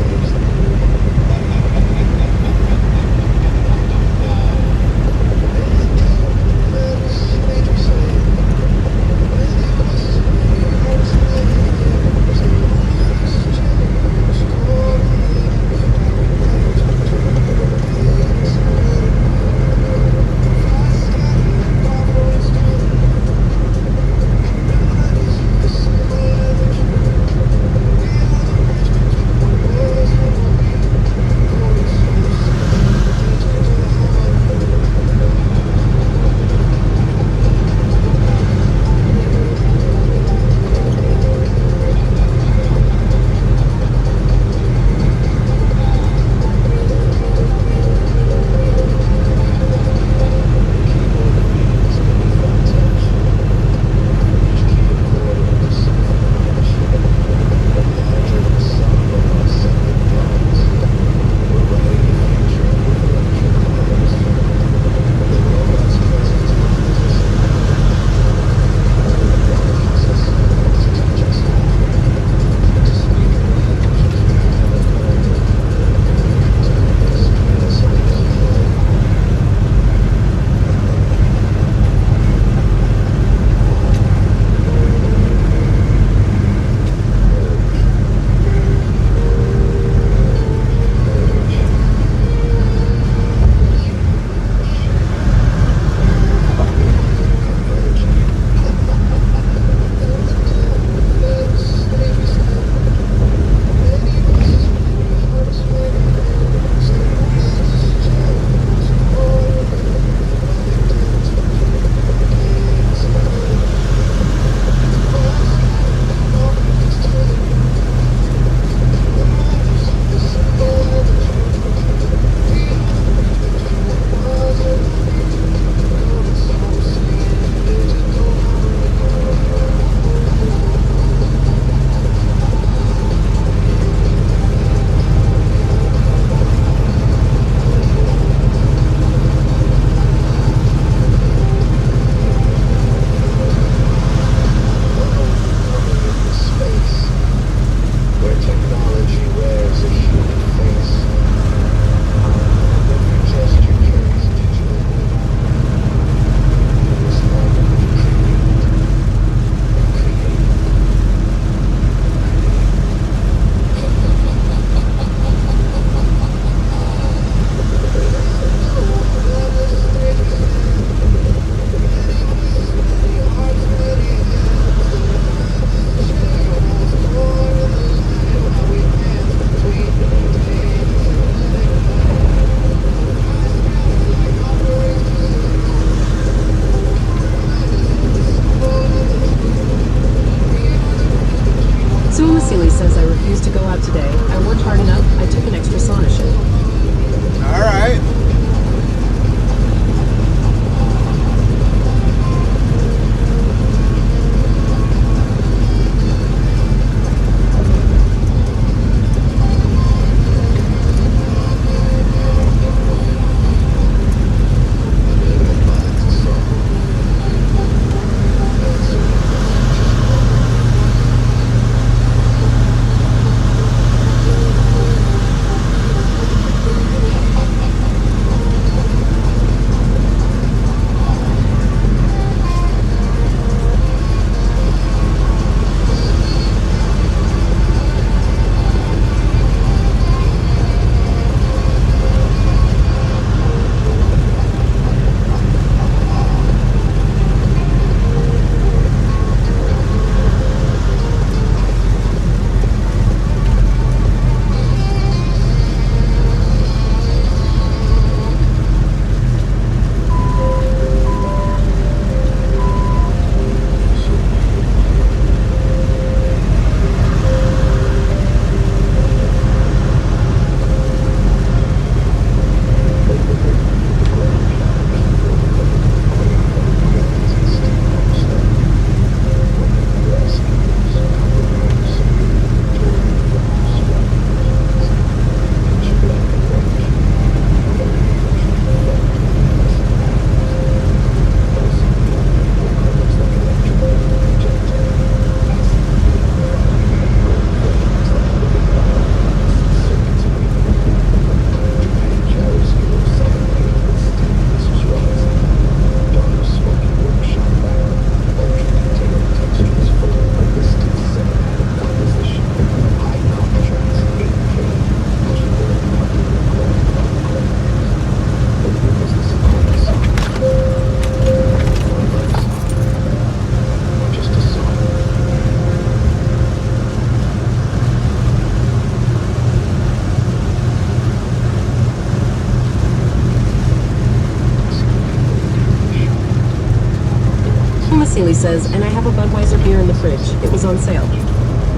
Seeley says, and I have a Budweiser beer in the fridge. It was on sale.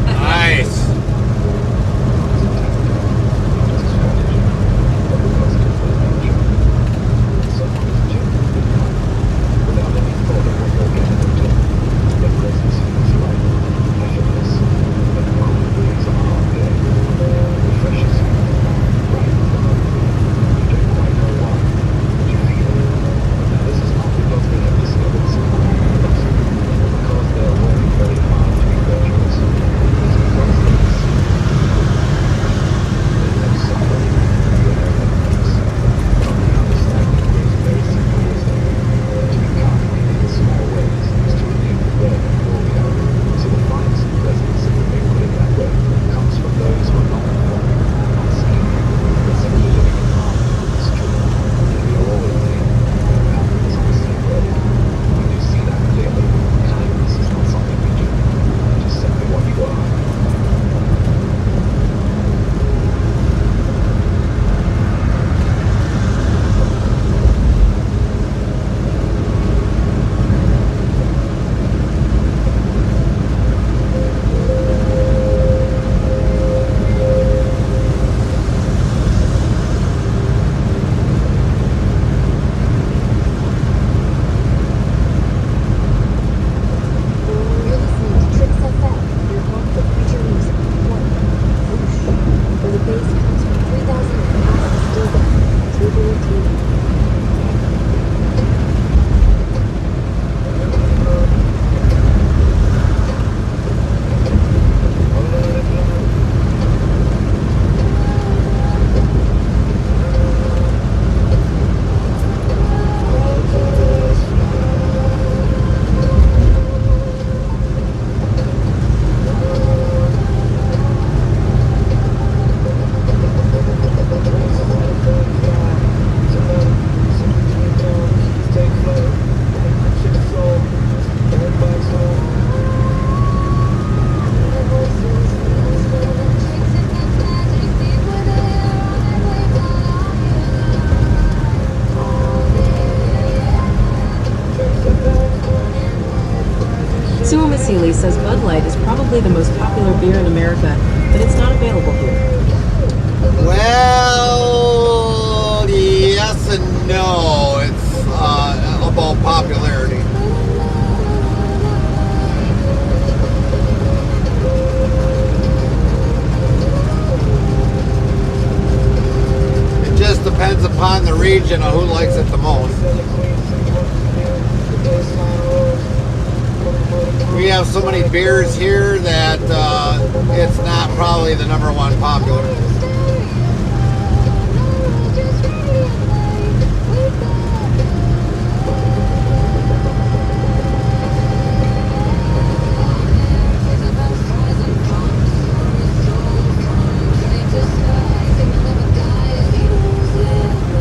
Nice. Seeley says Bud Light is probably the most popular beer in America, but it's not available here. Well, yes and no. It's about popularity. It just depends upon the region of who likes it the most. We have so many beers here that it's not probably the number one popular.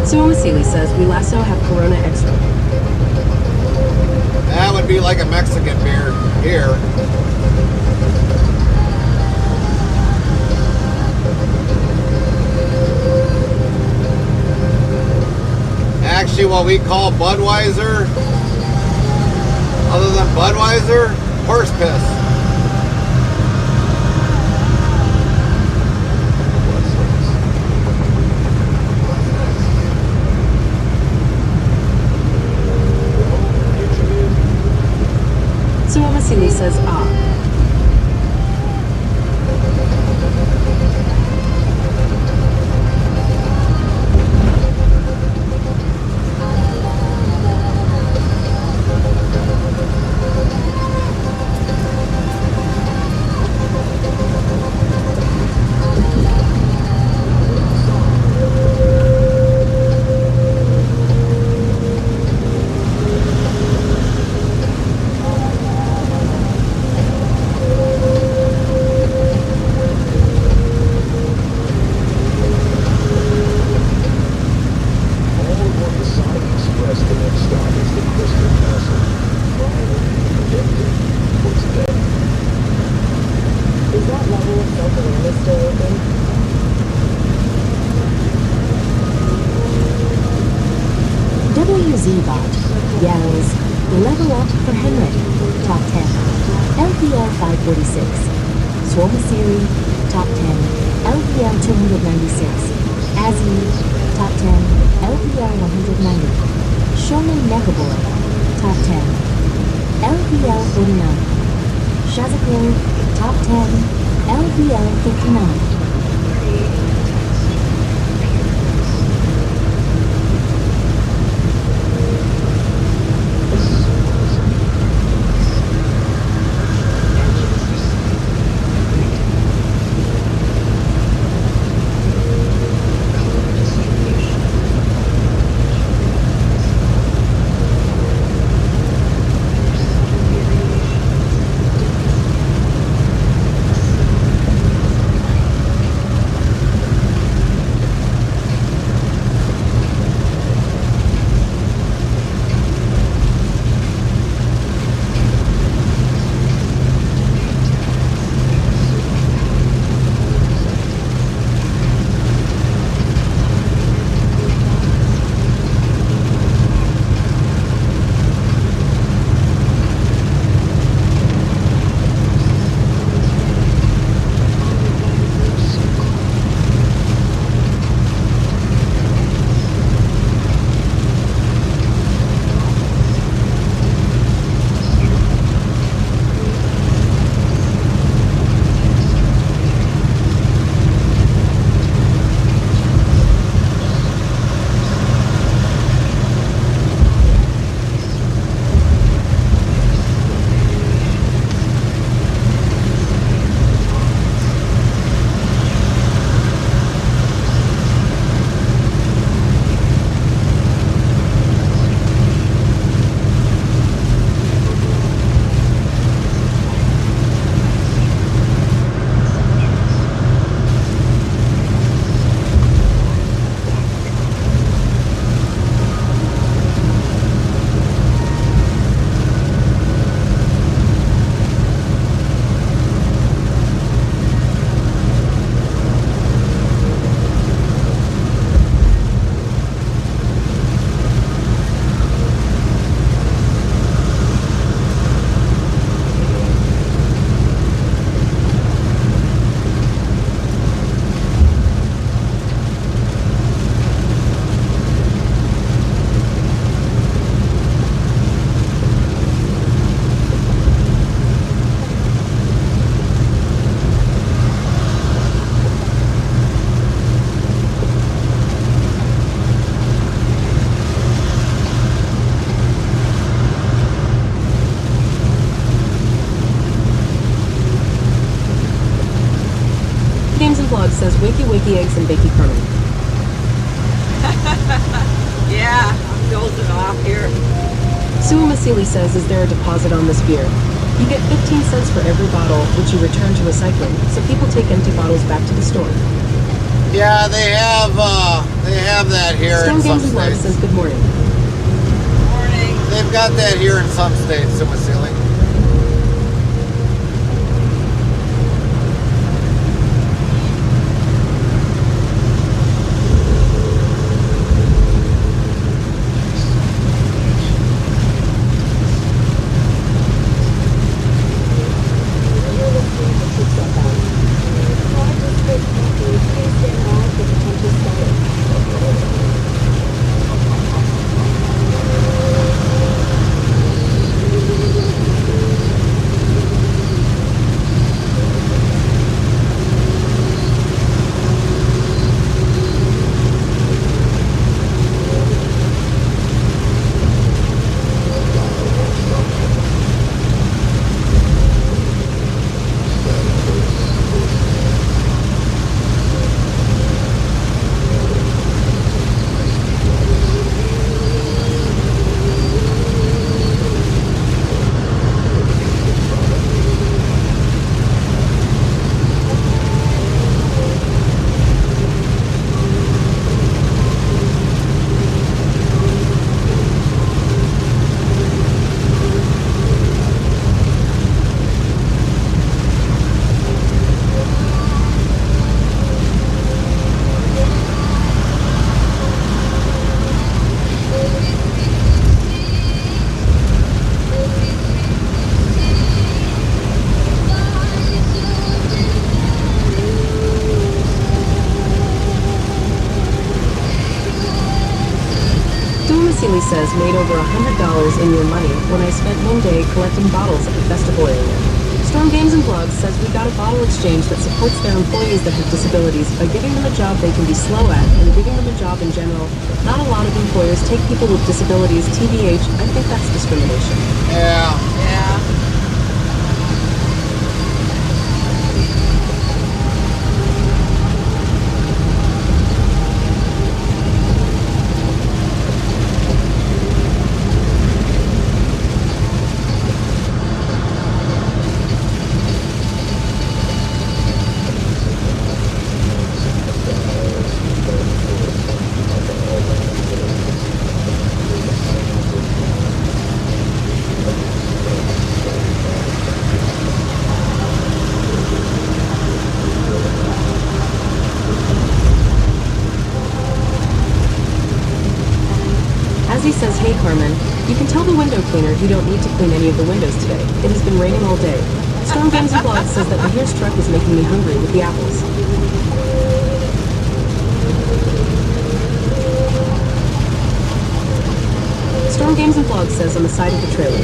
Suoma Seeley says we also have Corona Extra. That would be like a Mexican beer here. Actually, what we call Budweiser, other than Budweiser, horse piss. Suoma Seeley says WZBot yells, Level Up for Henrik, top 10. LVL 546. Suomisiri, top 10. LVL 296. Azzy, top 10. LVL 190. Shonen Megaboy, top 10. LVL 49. Shazuko, top 10. LVL 59. Vlog says wiki eggs and bakey crummy. Yeah, I'm dozing off here. Sue Masili says, is there a deposit on this beer? You get 15 cents for every bottle, which you return to recycling, so people take empty bottles back to the store. Yeah, they have that here Stone in some Games and Vlog states. says, good morning. Morning. They've got that here in some states, Sumasili. Missy Lee says, made over $100 in your money when I spent one day collecting bottles at the festival area. Storm Games and Vlogs says we got a bottle exchange that supports their employees that have disabilities by giving them a job they can be slow at and giving them a job in general. Not a lot of employers take people with disabilities. TBH, I think that's discrimination. Yeah. Yeah. He says, hey Carmen, you can tell the window cleaner you don't need to clean any of the windows today. It has been raining all day. Storm Games and Vlogs says that Mahir's truck is making me hungry with the apples. Storm Games and Vlogs says on the side of the trailer.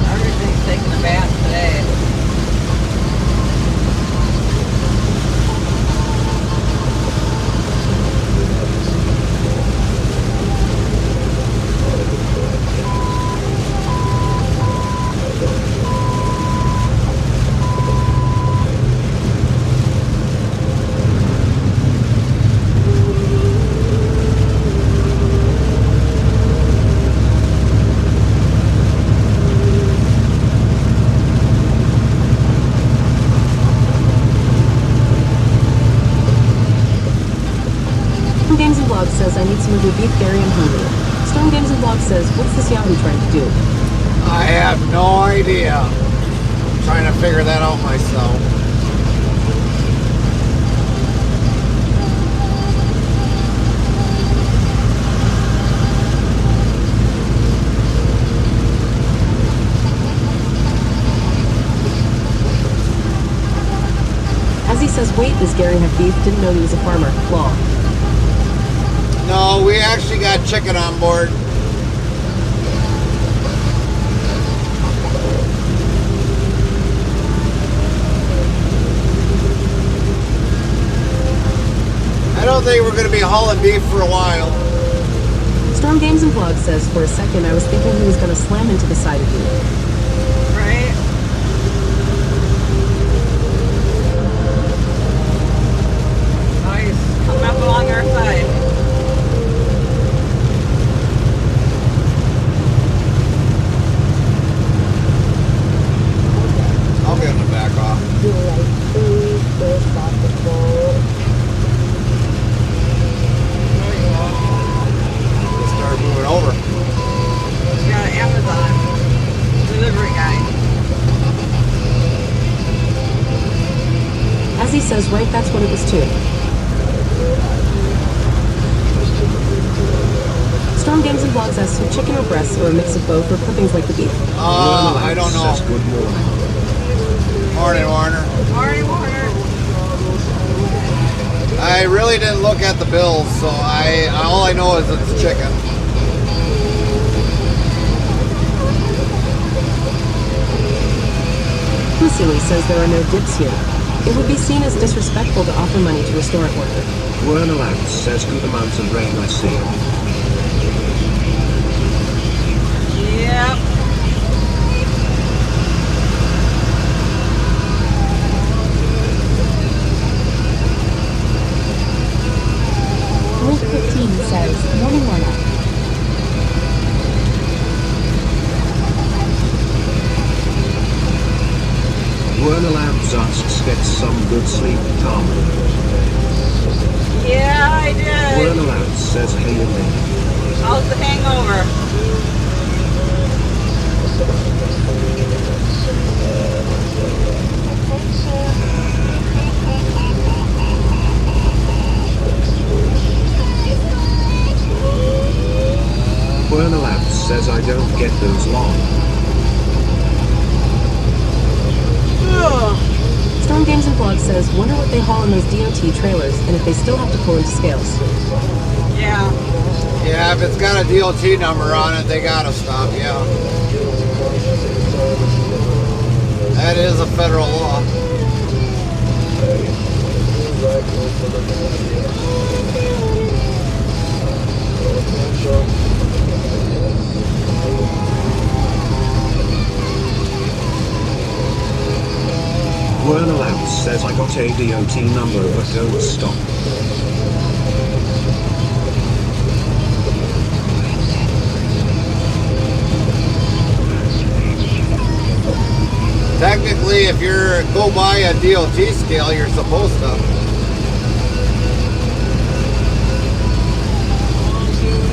Everything's taking a bath today. Storm Games and Vlogs says I need some of your beef, Gary, I'm hungry. Storm Games and Vlogs says, what's this Yahoo trying to do? I have no idea. I'm trying to figure that out myself. As he says, wait, does Gary have beef? Didn't know he was a farmer. Law. No, we actually got chicken on board. I don't think we're going to be hauling beef for a while. Storm Games and Vlogs says, for a second, I was thinking he was going to slam into the side of you. Right? Oh, he's coming up along our side. I'll get him to back off. Just start moving over. We got an Amazon delivery guy. As he says, right, that's what it was too. Storm Games and Vlogs asks, so chicken or breasts, or a mix of both, or clippings like the beef? I don't know. Says good morning. Morning, Warner. Morning, Warner. I really didn't look at the bills, so all I know is it's chicken. Missy Lee says there are no dips here. It would be seen as disrespectful to offer money to a restaurant worker. Werner Lance says good amount of rain I see. Yep. Rick 15 says, morning Warner. Werner Lance asks get some good sleep, Carmen. Yeah, I did. Werner Lance says hey Elaine. How's the hangover? get those long. Storm Games and Vlogs says, wonder what they haul in those DOT trailers and if they still have to pull into scales. Yeah. Yeah, if it's got a DOT number on it, they gotta stop, yeah. That is a federal law. Werner Labs says I got a DOT number but don't stop. Technically, if you're go by a DOT scale, you're supposed to.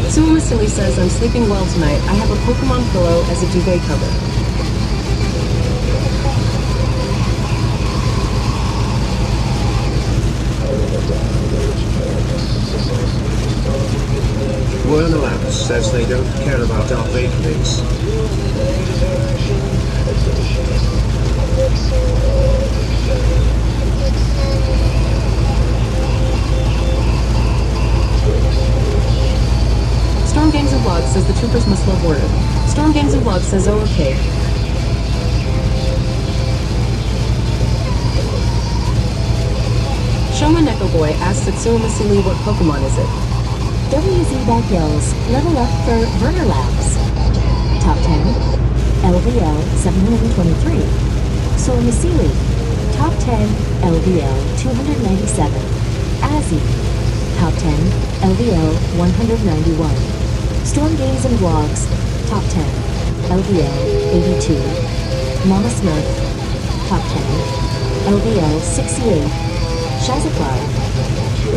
Sue Masili says, I'm sleeping well tonight. I have a Pokemon pillow as a duvet cover. Werner Labs says they don't care about our bakeries. Storm Games and Vlogs says the troopers must love order. Storm Games and Vlogs says, oh, okay. Shoma Neko Boy asks at Sue Masili, what Pokemon is it? WZ Bag Hills, level up for Werner Labs. Top 10, LVL 723. Soul Masili, Top 10, LVL 297. Azzy, Top 10, LVL 191. Storm Games and Vlogs, Top 10, LVL 82. Mama Smurf, Top 10, LVL 68. Shazafly,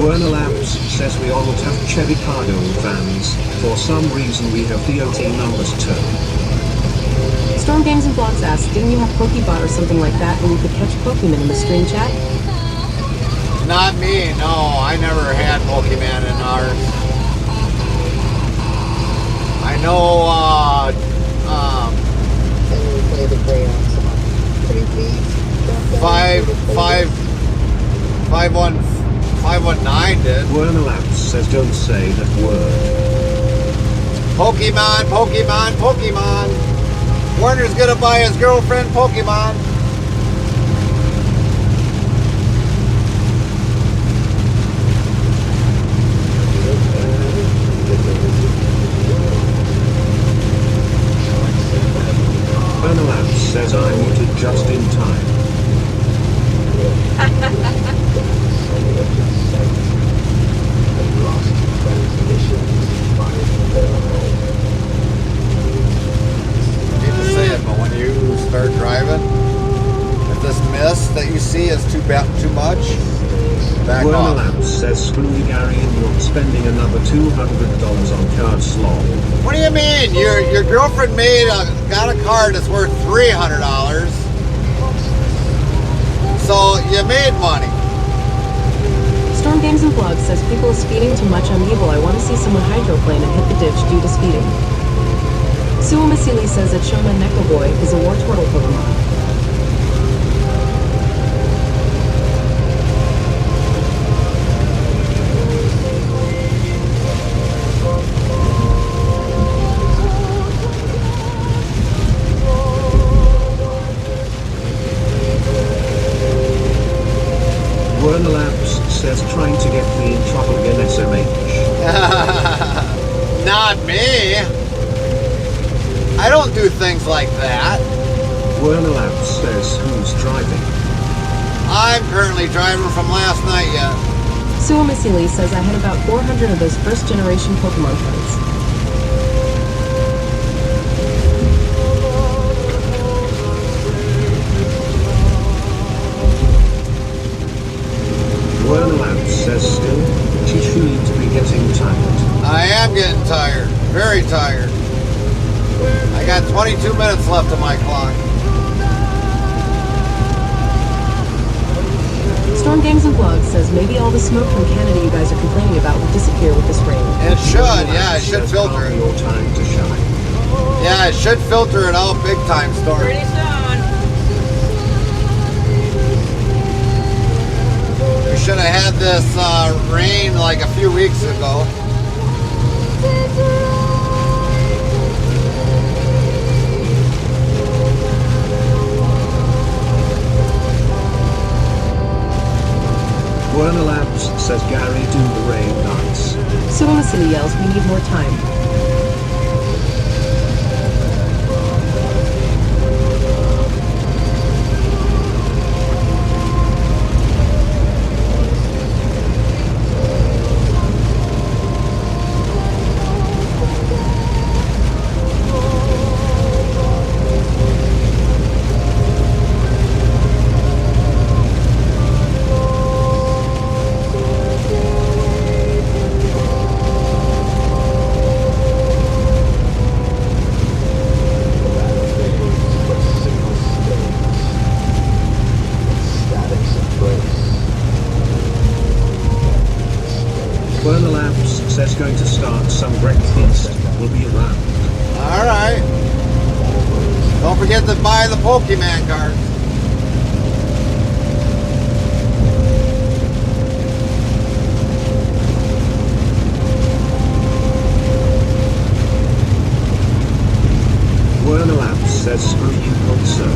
Werner Labs says we all have Chevy cargo vans. For some reason we have DOT numbers too. Storm Games and Vlogs asks, didn't you have Pokebot or something like that and you could catch Pokemon in the stream chat? Not me, no. I never had Pokemon in ours. I know, Play the crayons. Pretty please. 519 did. Werner Labs says don't say that word. Pokemon, Pokemon, Pokemon. Werner's gonna buy his girlfriend Pokemon. Werner Labs says I muted just in time. Hate to say it, but when you start driving, if this mist that you see is too much, back Werner off. Labs says screw you Gary and you're spending another $200 on card slot. What do you mean? Your girlfriend got a card that's worth $300, so you made money. Storm Games and Vlogs says, people is speeding too much on Evil. I want to see someone hydroplane and hit the ditch due to speeding. Sue Masili says that Shoma Neko Boy is a war turtle Pokemon. Werner Labs says trying to get me in trouble again SMH. Not me. I don't do things like that. Werner Labs says who's driving. I'm currently driving from last night yet. Sue Masili says I had about 400 of those first generation Pokemon cards. Werner Labs says still, you need to be getting tired. I am getting tired. Very tired. I got 22 minutes left on my clock. Storm Games and Vlogs says maybe all the smoke from Canada you guys are complaining about will disappear with this rain. It should, yeah, it should filter it. Your time to shine. Yeah, it should filter it out big time, Storm. Pretty soon. We should have had this rain like a few weeks ago. Werner Labs says Gary do the rain dance. Cinema City yells, we need more time. Werner Labs says going to start some breakfast. Will be around. Alright. Don't forget to buy the Pokemon cards. Werner Labs says screw you, good sir.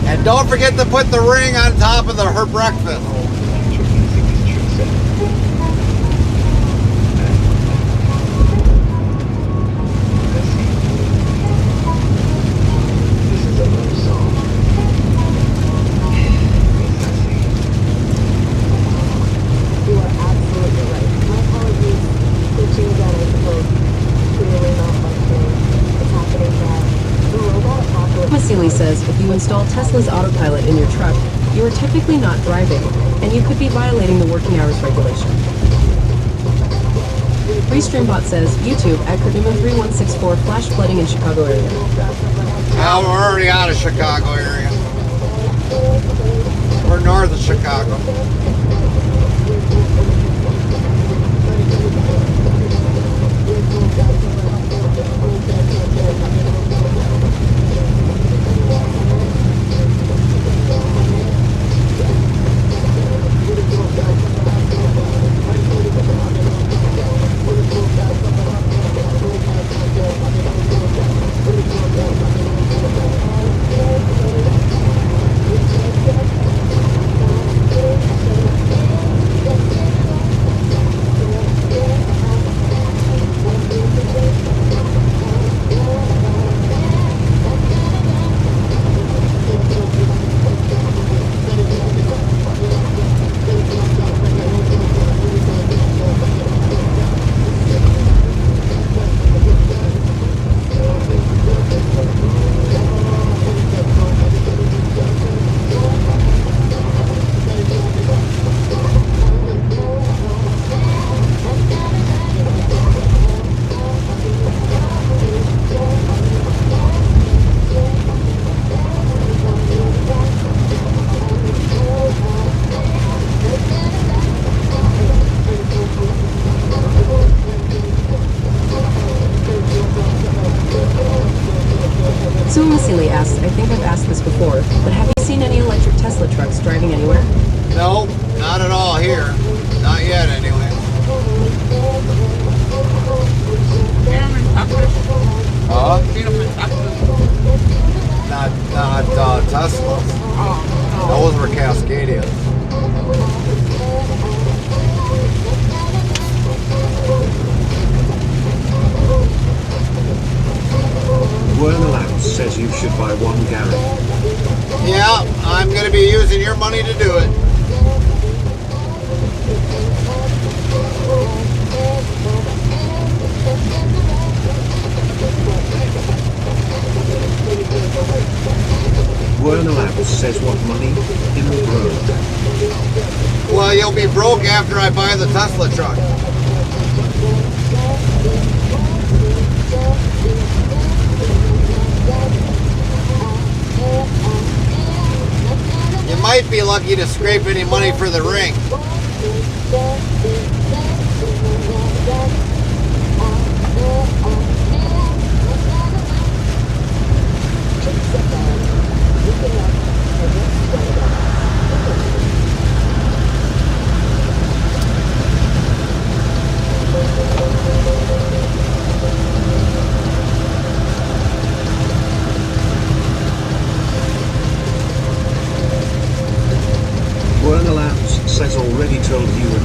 And don't forget to put the ring on top of her breakfast. Vasily says if you install Tesla's autopilot in your truck, you are technically not driving, and you could be violating the working hours regulation. Restreambot says YouTube at Carduma 3164 flash flooding in Chicago area. Well, we're already out of Chicago area. We're north of Chicago. Vasily asks, I think I've asked this before, but have you seen any electric Tesla trucks driving anywhere? No, not at all here. Not yet, anyway. Not Teslas. Those were Cascadians. Werner Labs says you should buy one, Gary. Yeah, I'm going to be using your money to do it. Werner Labs says what money? In the broke. Well, you'll be broke after I buy the Tesla truck. You might be lucky to scrape any money for the ring.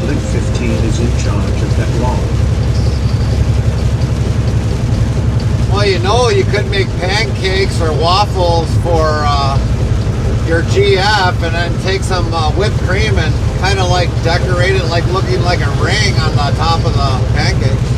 Live 15 is in charge of that law. Well, you know, you could make pancakes or waffles for your GF and then take some whipped cream and kind of like decorate it like looking like a ring on the top of the pancakes.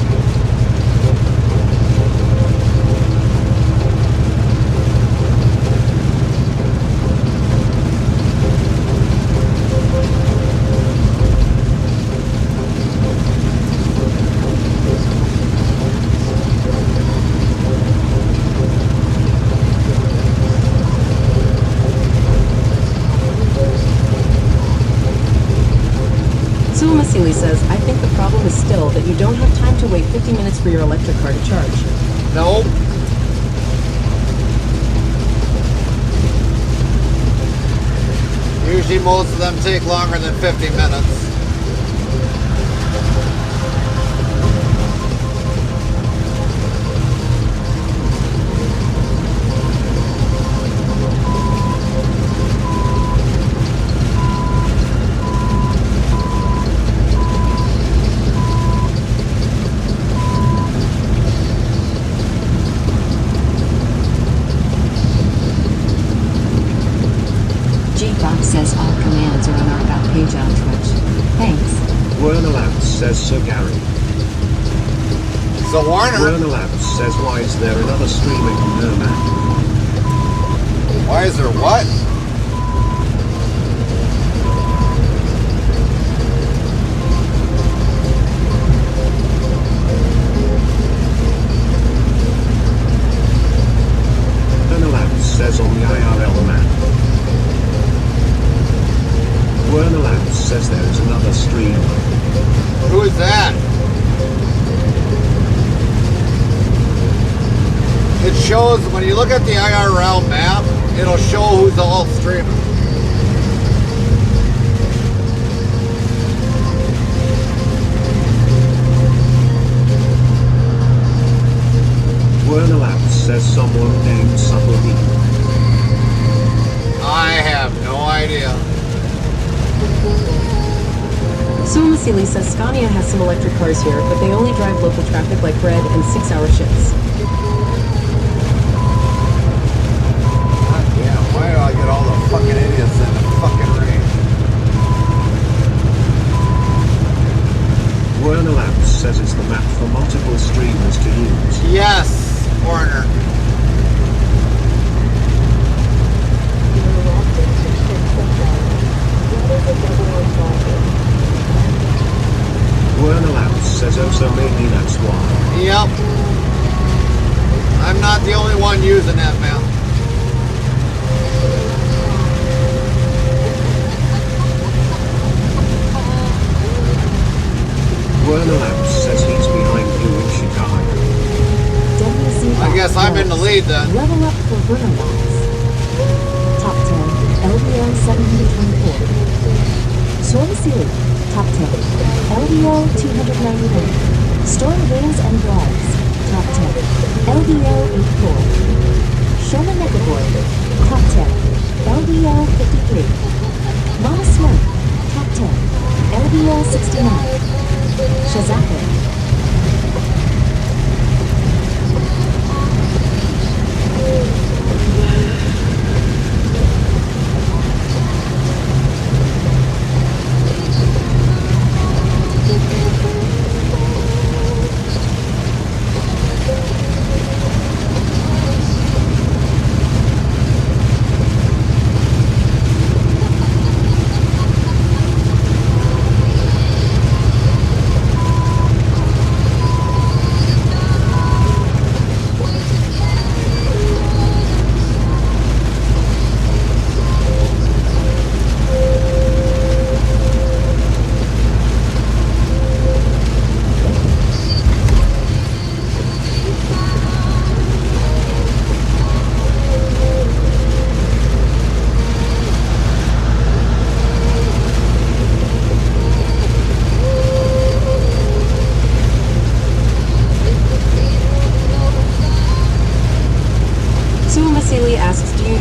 Suamasili says, I think the problem is still that you don't have time to wait 50 minutes for your electric car to charge. Nope. Usually most of them take longer than 50 minutes. G-Fox says all commands are on our about page on Twitch. Thanks. Werner Labs says Sir Gary. So Warner, Werner Labs says why is there another streaming merman? why is there what? Werner Labs says on the IRL map. Werner Labs says there is another stream. Who is that? It shows, when you look at the IRL map, it'll show who's all streaming. Werner Labs says someone named Submarine. I have no idea. Suamasili says Scania has some electric cars here, but they only drive local traffic like red and 6-hour shifts. God damn, why do I get all the fucking idiots in the fucking rain? Werner Labs says it's the map for multiple streamers to use. Yes, Warner. Werner Labs says oh so maybe that's why. Yep. I'm not the only one using that map. Werner Labs says he's behind you in Chicago. I guess I'm in the lead then. Level up for Werner Labs. Top 10, LVO 724. Suamasili, top 10, LVO 291. Storm Wings and Vlogs, top 10, LVO 84. Shona Megaboy, top 10, LVO 53. Mama Smoke, top 10, LVO 69. Shazaka.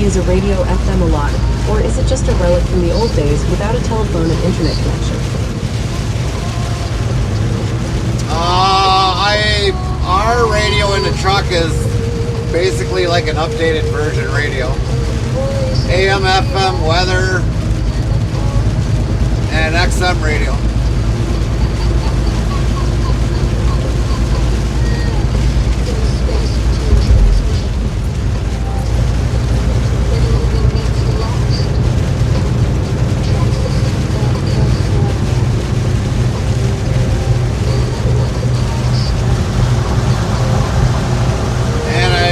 use a radio FM a lot, or is it just a relic from the old days without a telephone and internet connection? truck is basically like an updated version radio. AM, FM, weather, and XM radio.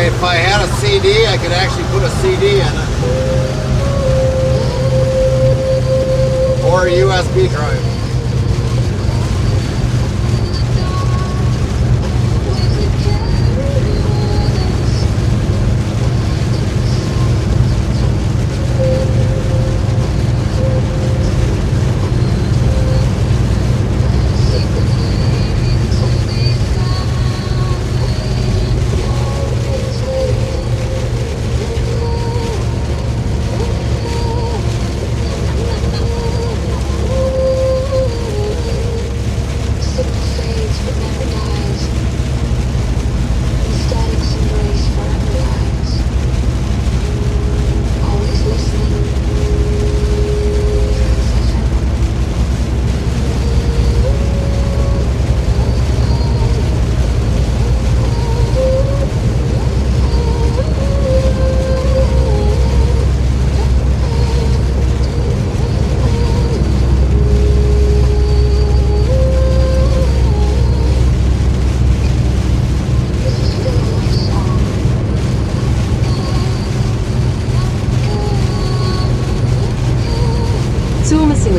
If I had a CD, I could actually put a CD in it. Or a USB drive.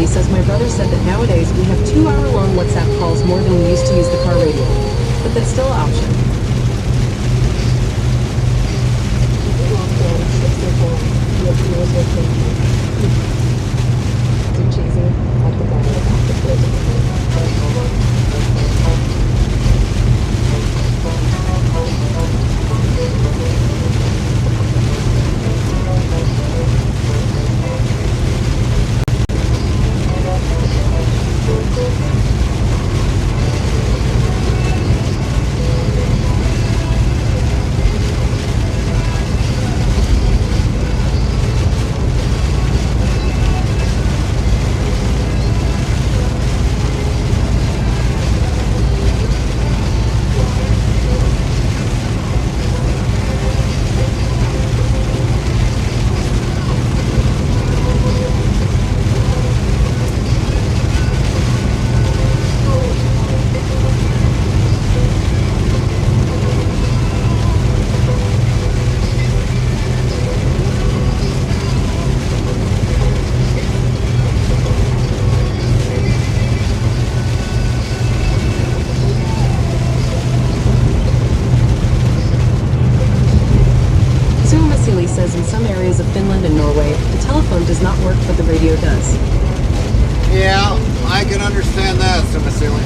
Says my brother said that nowadays we have 2-hour-long WhatsApp calls more than we used to use the car radio, but that's still an option. Says in some areas of Finland and Norway, the telephone does not work, but the radio does. Yeah, I can understand that, Sumasili.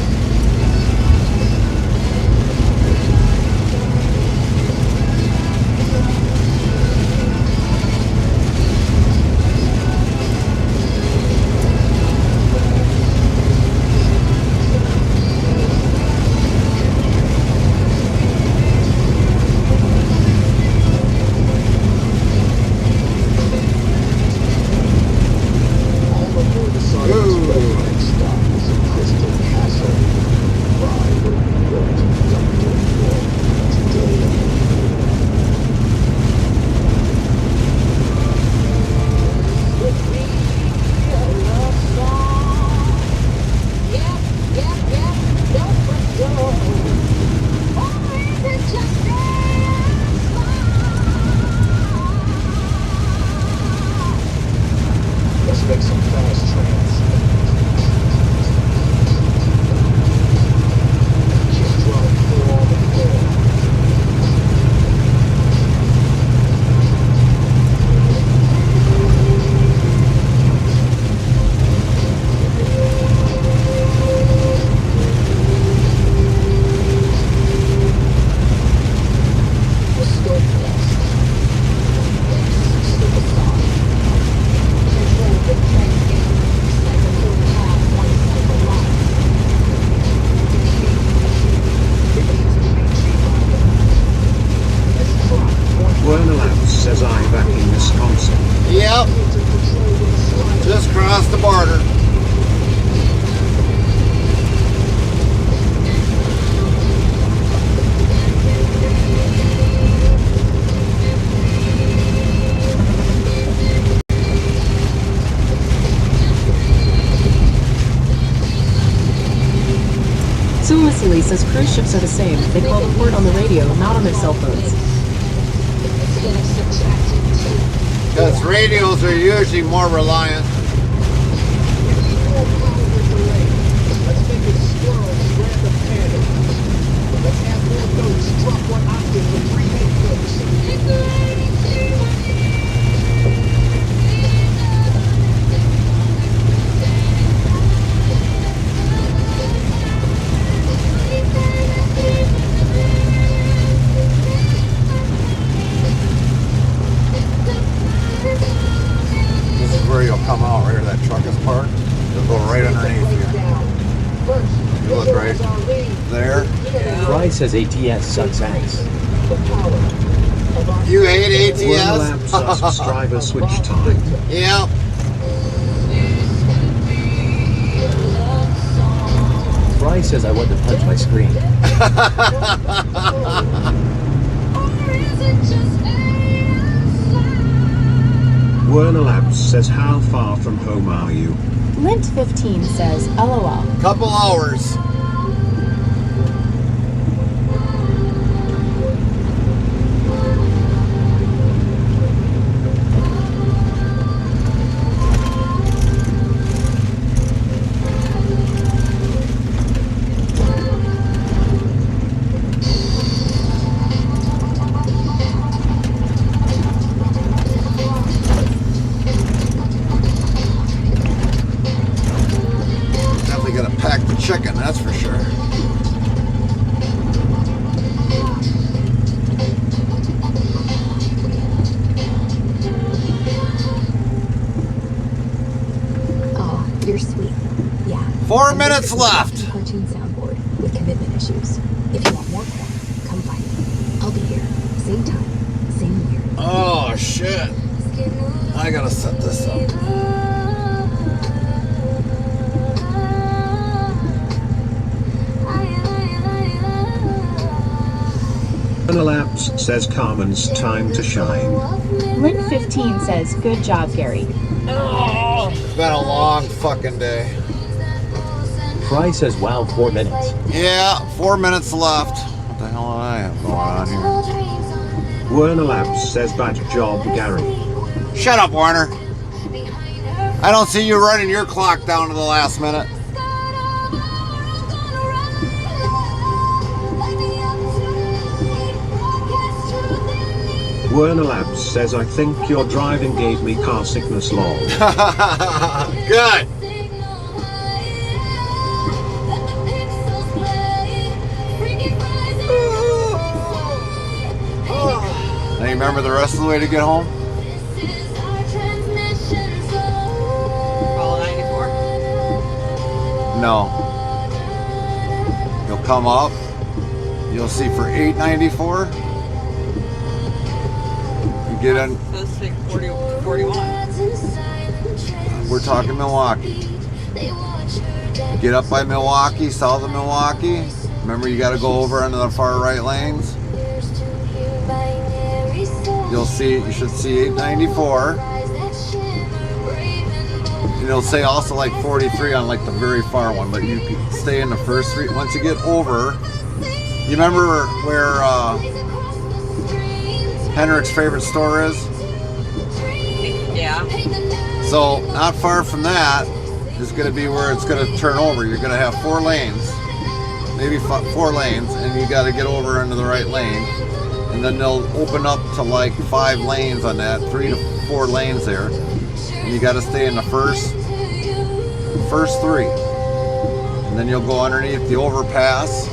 Stop is a crystal castle Sumasili says cruise ships are the same. They call the port on the radio, not on their cell phones. Because radios are usually more reliant. Let's make it squirrels grab the panic. Let's have more notes drop one octave for 3 hit clicks. This is where you'll come out, right where that truck is parked. You'll go right underneath here. You look right there. Fry says ATS sucks ass. You hate Werner Labs asks ATS? driver switch time. Yeah. Fry says I want to punch my screen. Werner Labs says how far from home are you? Lint15 says, LOL. Couple hours. Definitely gonna pack the chicken, that's for sure. Oh, you're sweet. Yeah. 4 minutes left. Cartoon soundboard with commitment issues. If you want more porn, come find me. I'll be here. Same time, same year. Oh shit. I gotta set this up. Werner Labs says Carmen's time to shine. Lint15 says, good job, Gary. It's been a long fucking day. Fry says wow, 4 minutes. Yeah, 4 minutes left. What the hell do I have going on here? Werner Labs says bad job, Gary. Shut up, Warner. I don't see you running your clock down to the last minute. Werner Labs says I think your driving gave me car sickness lol. Good. Now you remember the rest of the way to get home? Follow 94. No. You'll come up. You'll see for $8.94. You get in. Those take 41. We're talking Milwaukee. You get up by Milwaukee, south of Milwaukee. Remember, you got to go over onto the far right lanes. You'll see. You should see 894. And it'll say also like 43 on like the very far one, but you can stay in the first three. Once you get over, you remember where Henrik's favorite store is? Yeah. So not far from that is going to be where it's going to turn over. You're going to have 4 lanes, maybe 4 lanes, and you got to get over into the right lane. And then they'll open up to like 5 lanes on that, 3 to 4 lanes there. And you got to stay in the first 3. And then you'll go underneath the overpass.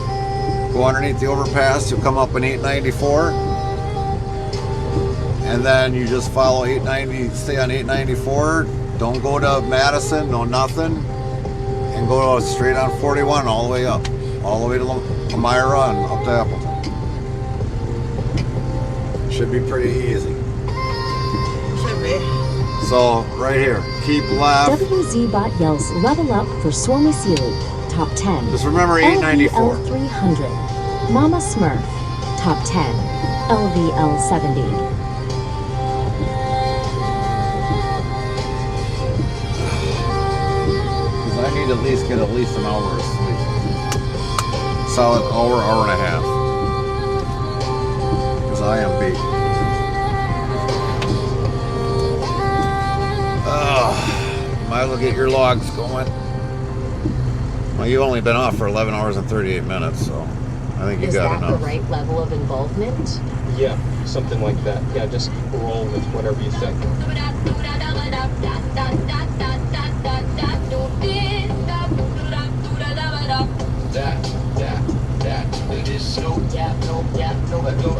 Go underneath the overpass, you'll come up in 894. And then you just follow 890, stay on 894. Don't go to Madison, no nothing. And go straight on 41 all the way up. All the way to Elmira and up to Appleton. Should be pretty easy. Should be. So, right here, keep left. WZBot yells level up for Suomi-Siili, top 10. Just remember 894. LVL 300, Mama Smurf, top 10. LVL 70. Because I need to at least get an hour of sleep. solid hour, hour and a half. Because I am beat. Might as well get your logs going. Well, you've only been off for 11 hours and 38 minutes, so I think you got enough. Is that the right level of involvement? Yeah, something like that. Yeah, just roll with whatever you think. That, it is so, yeah, no, let go,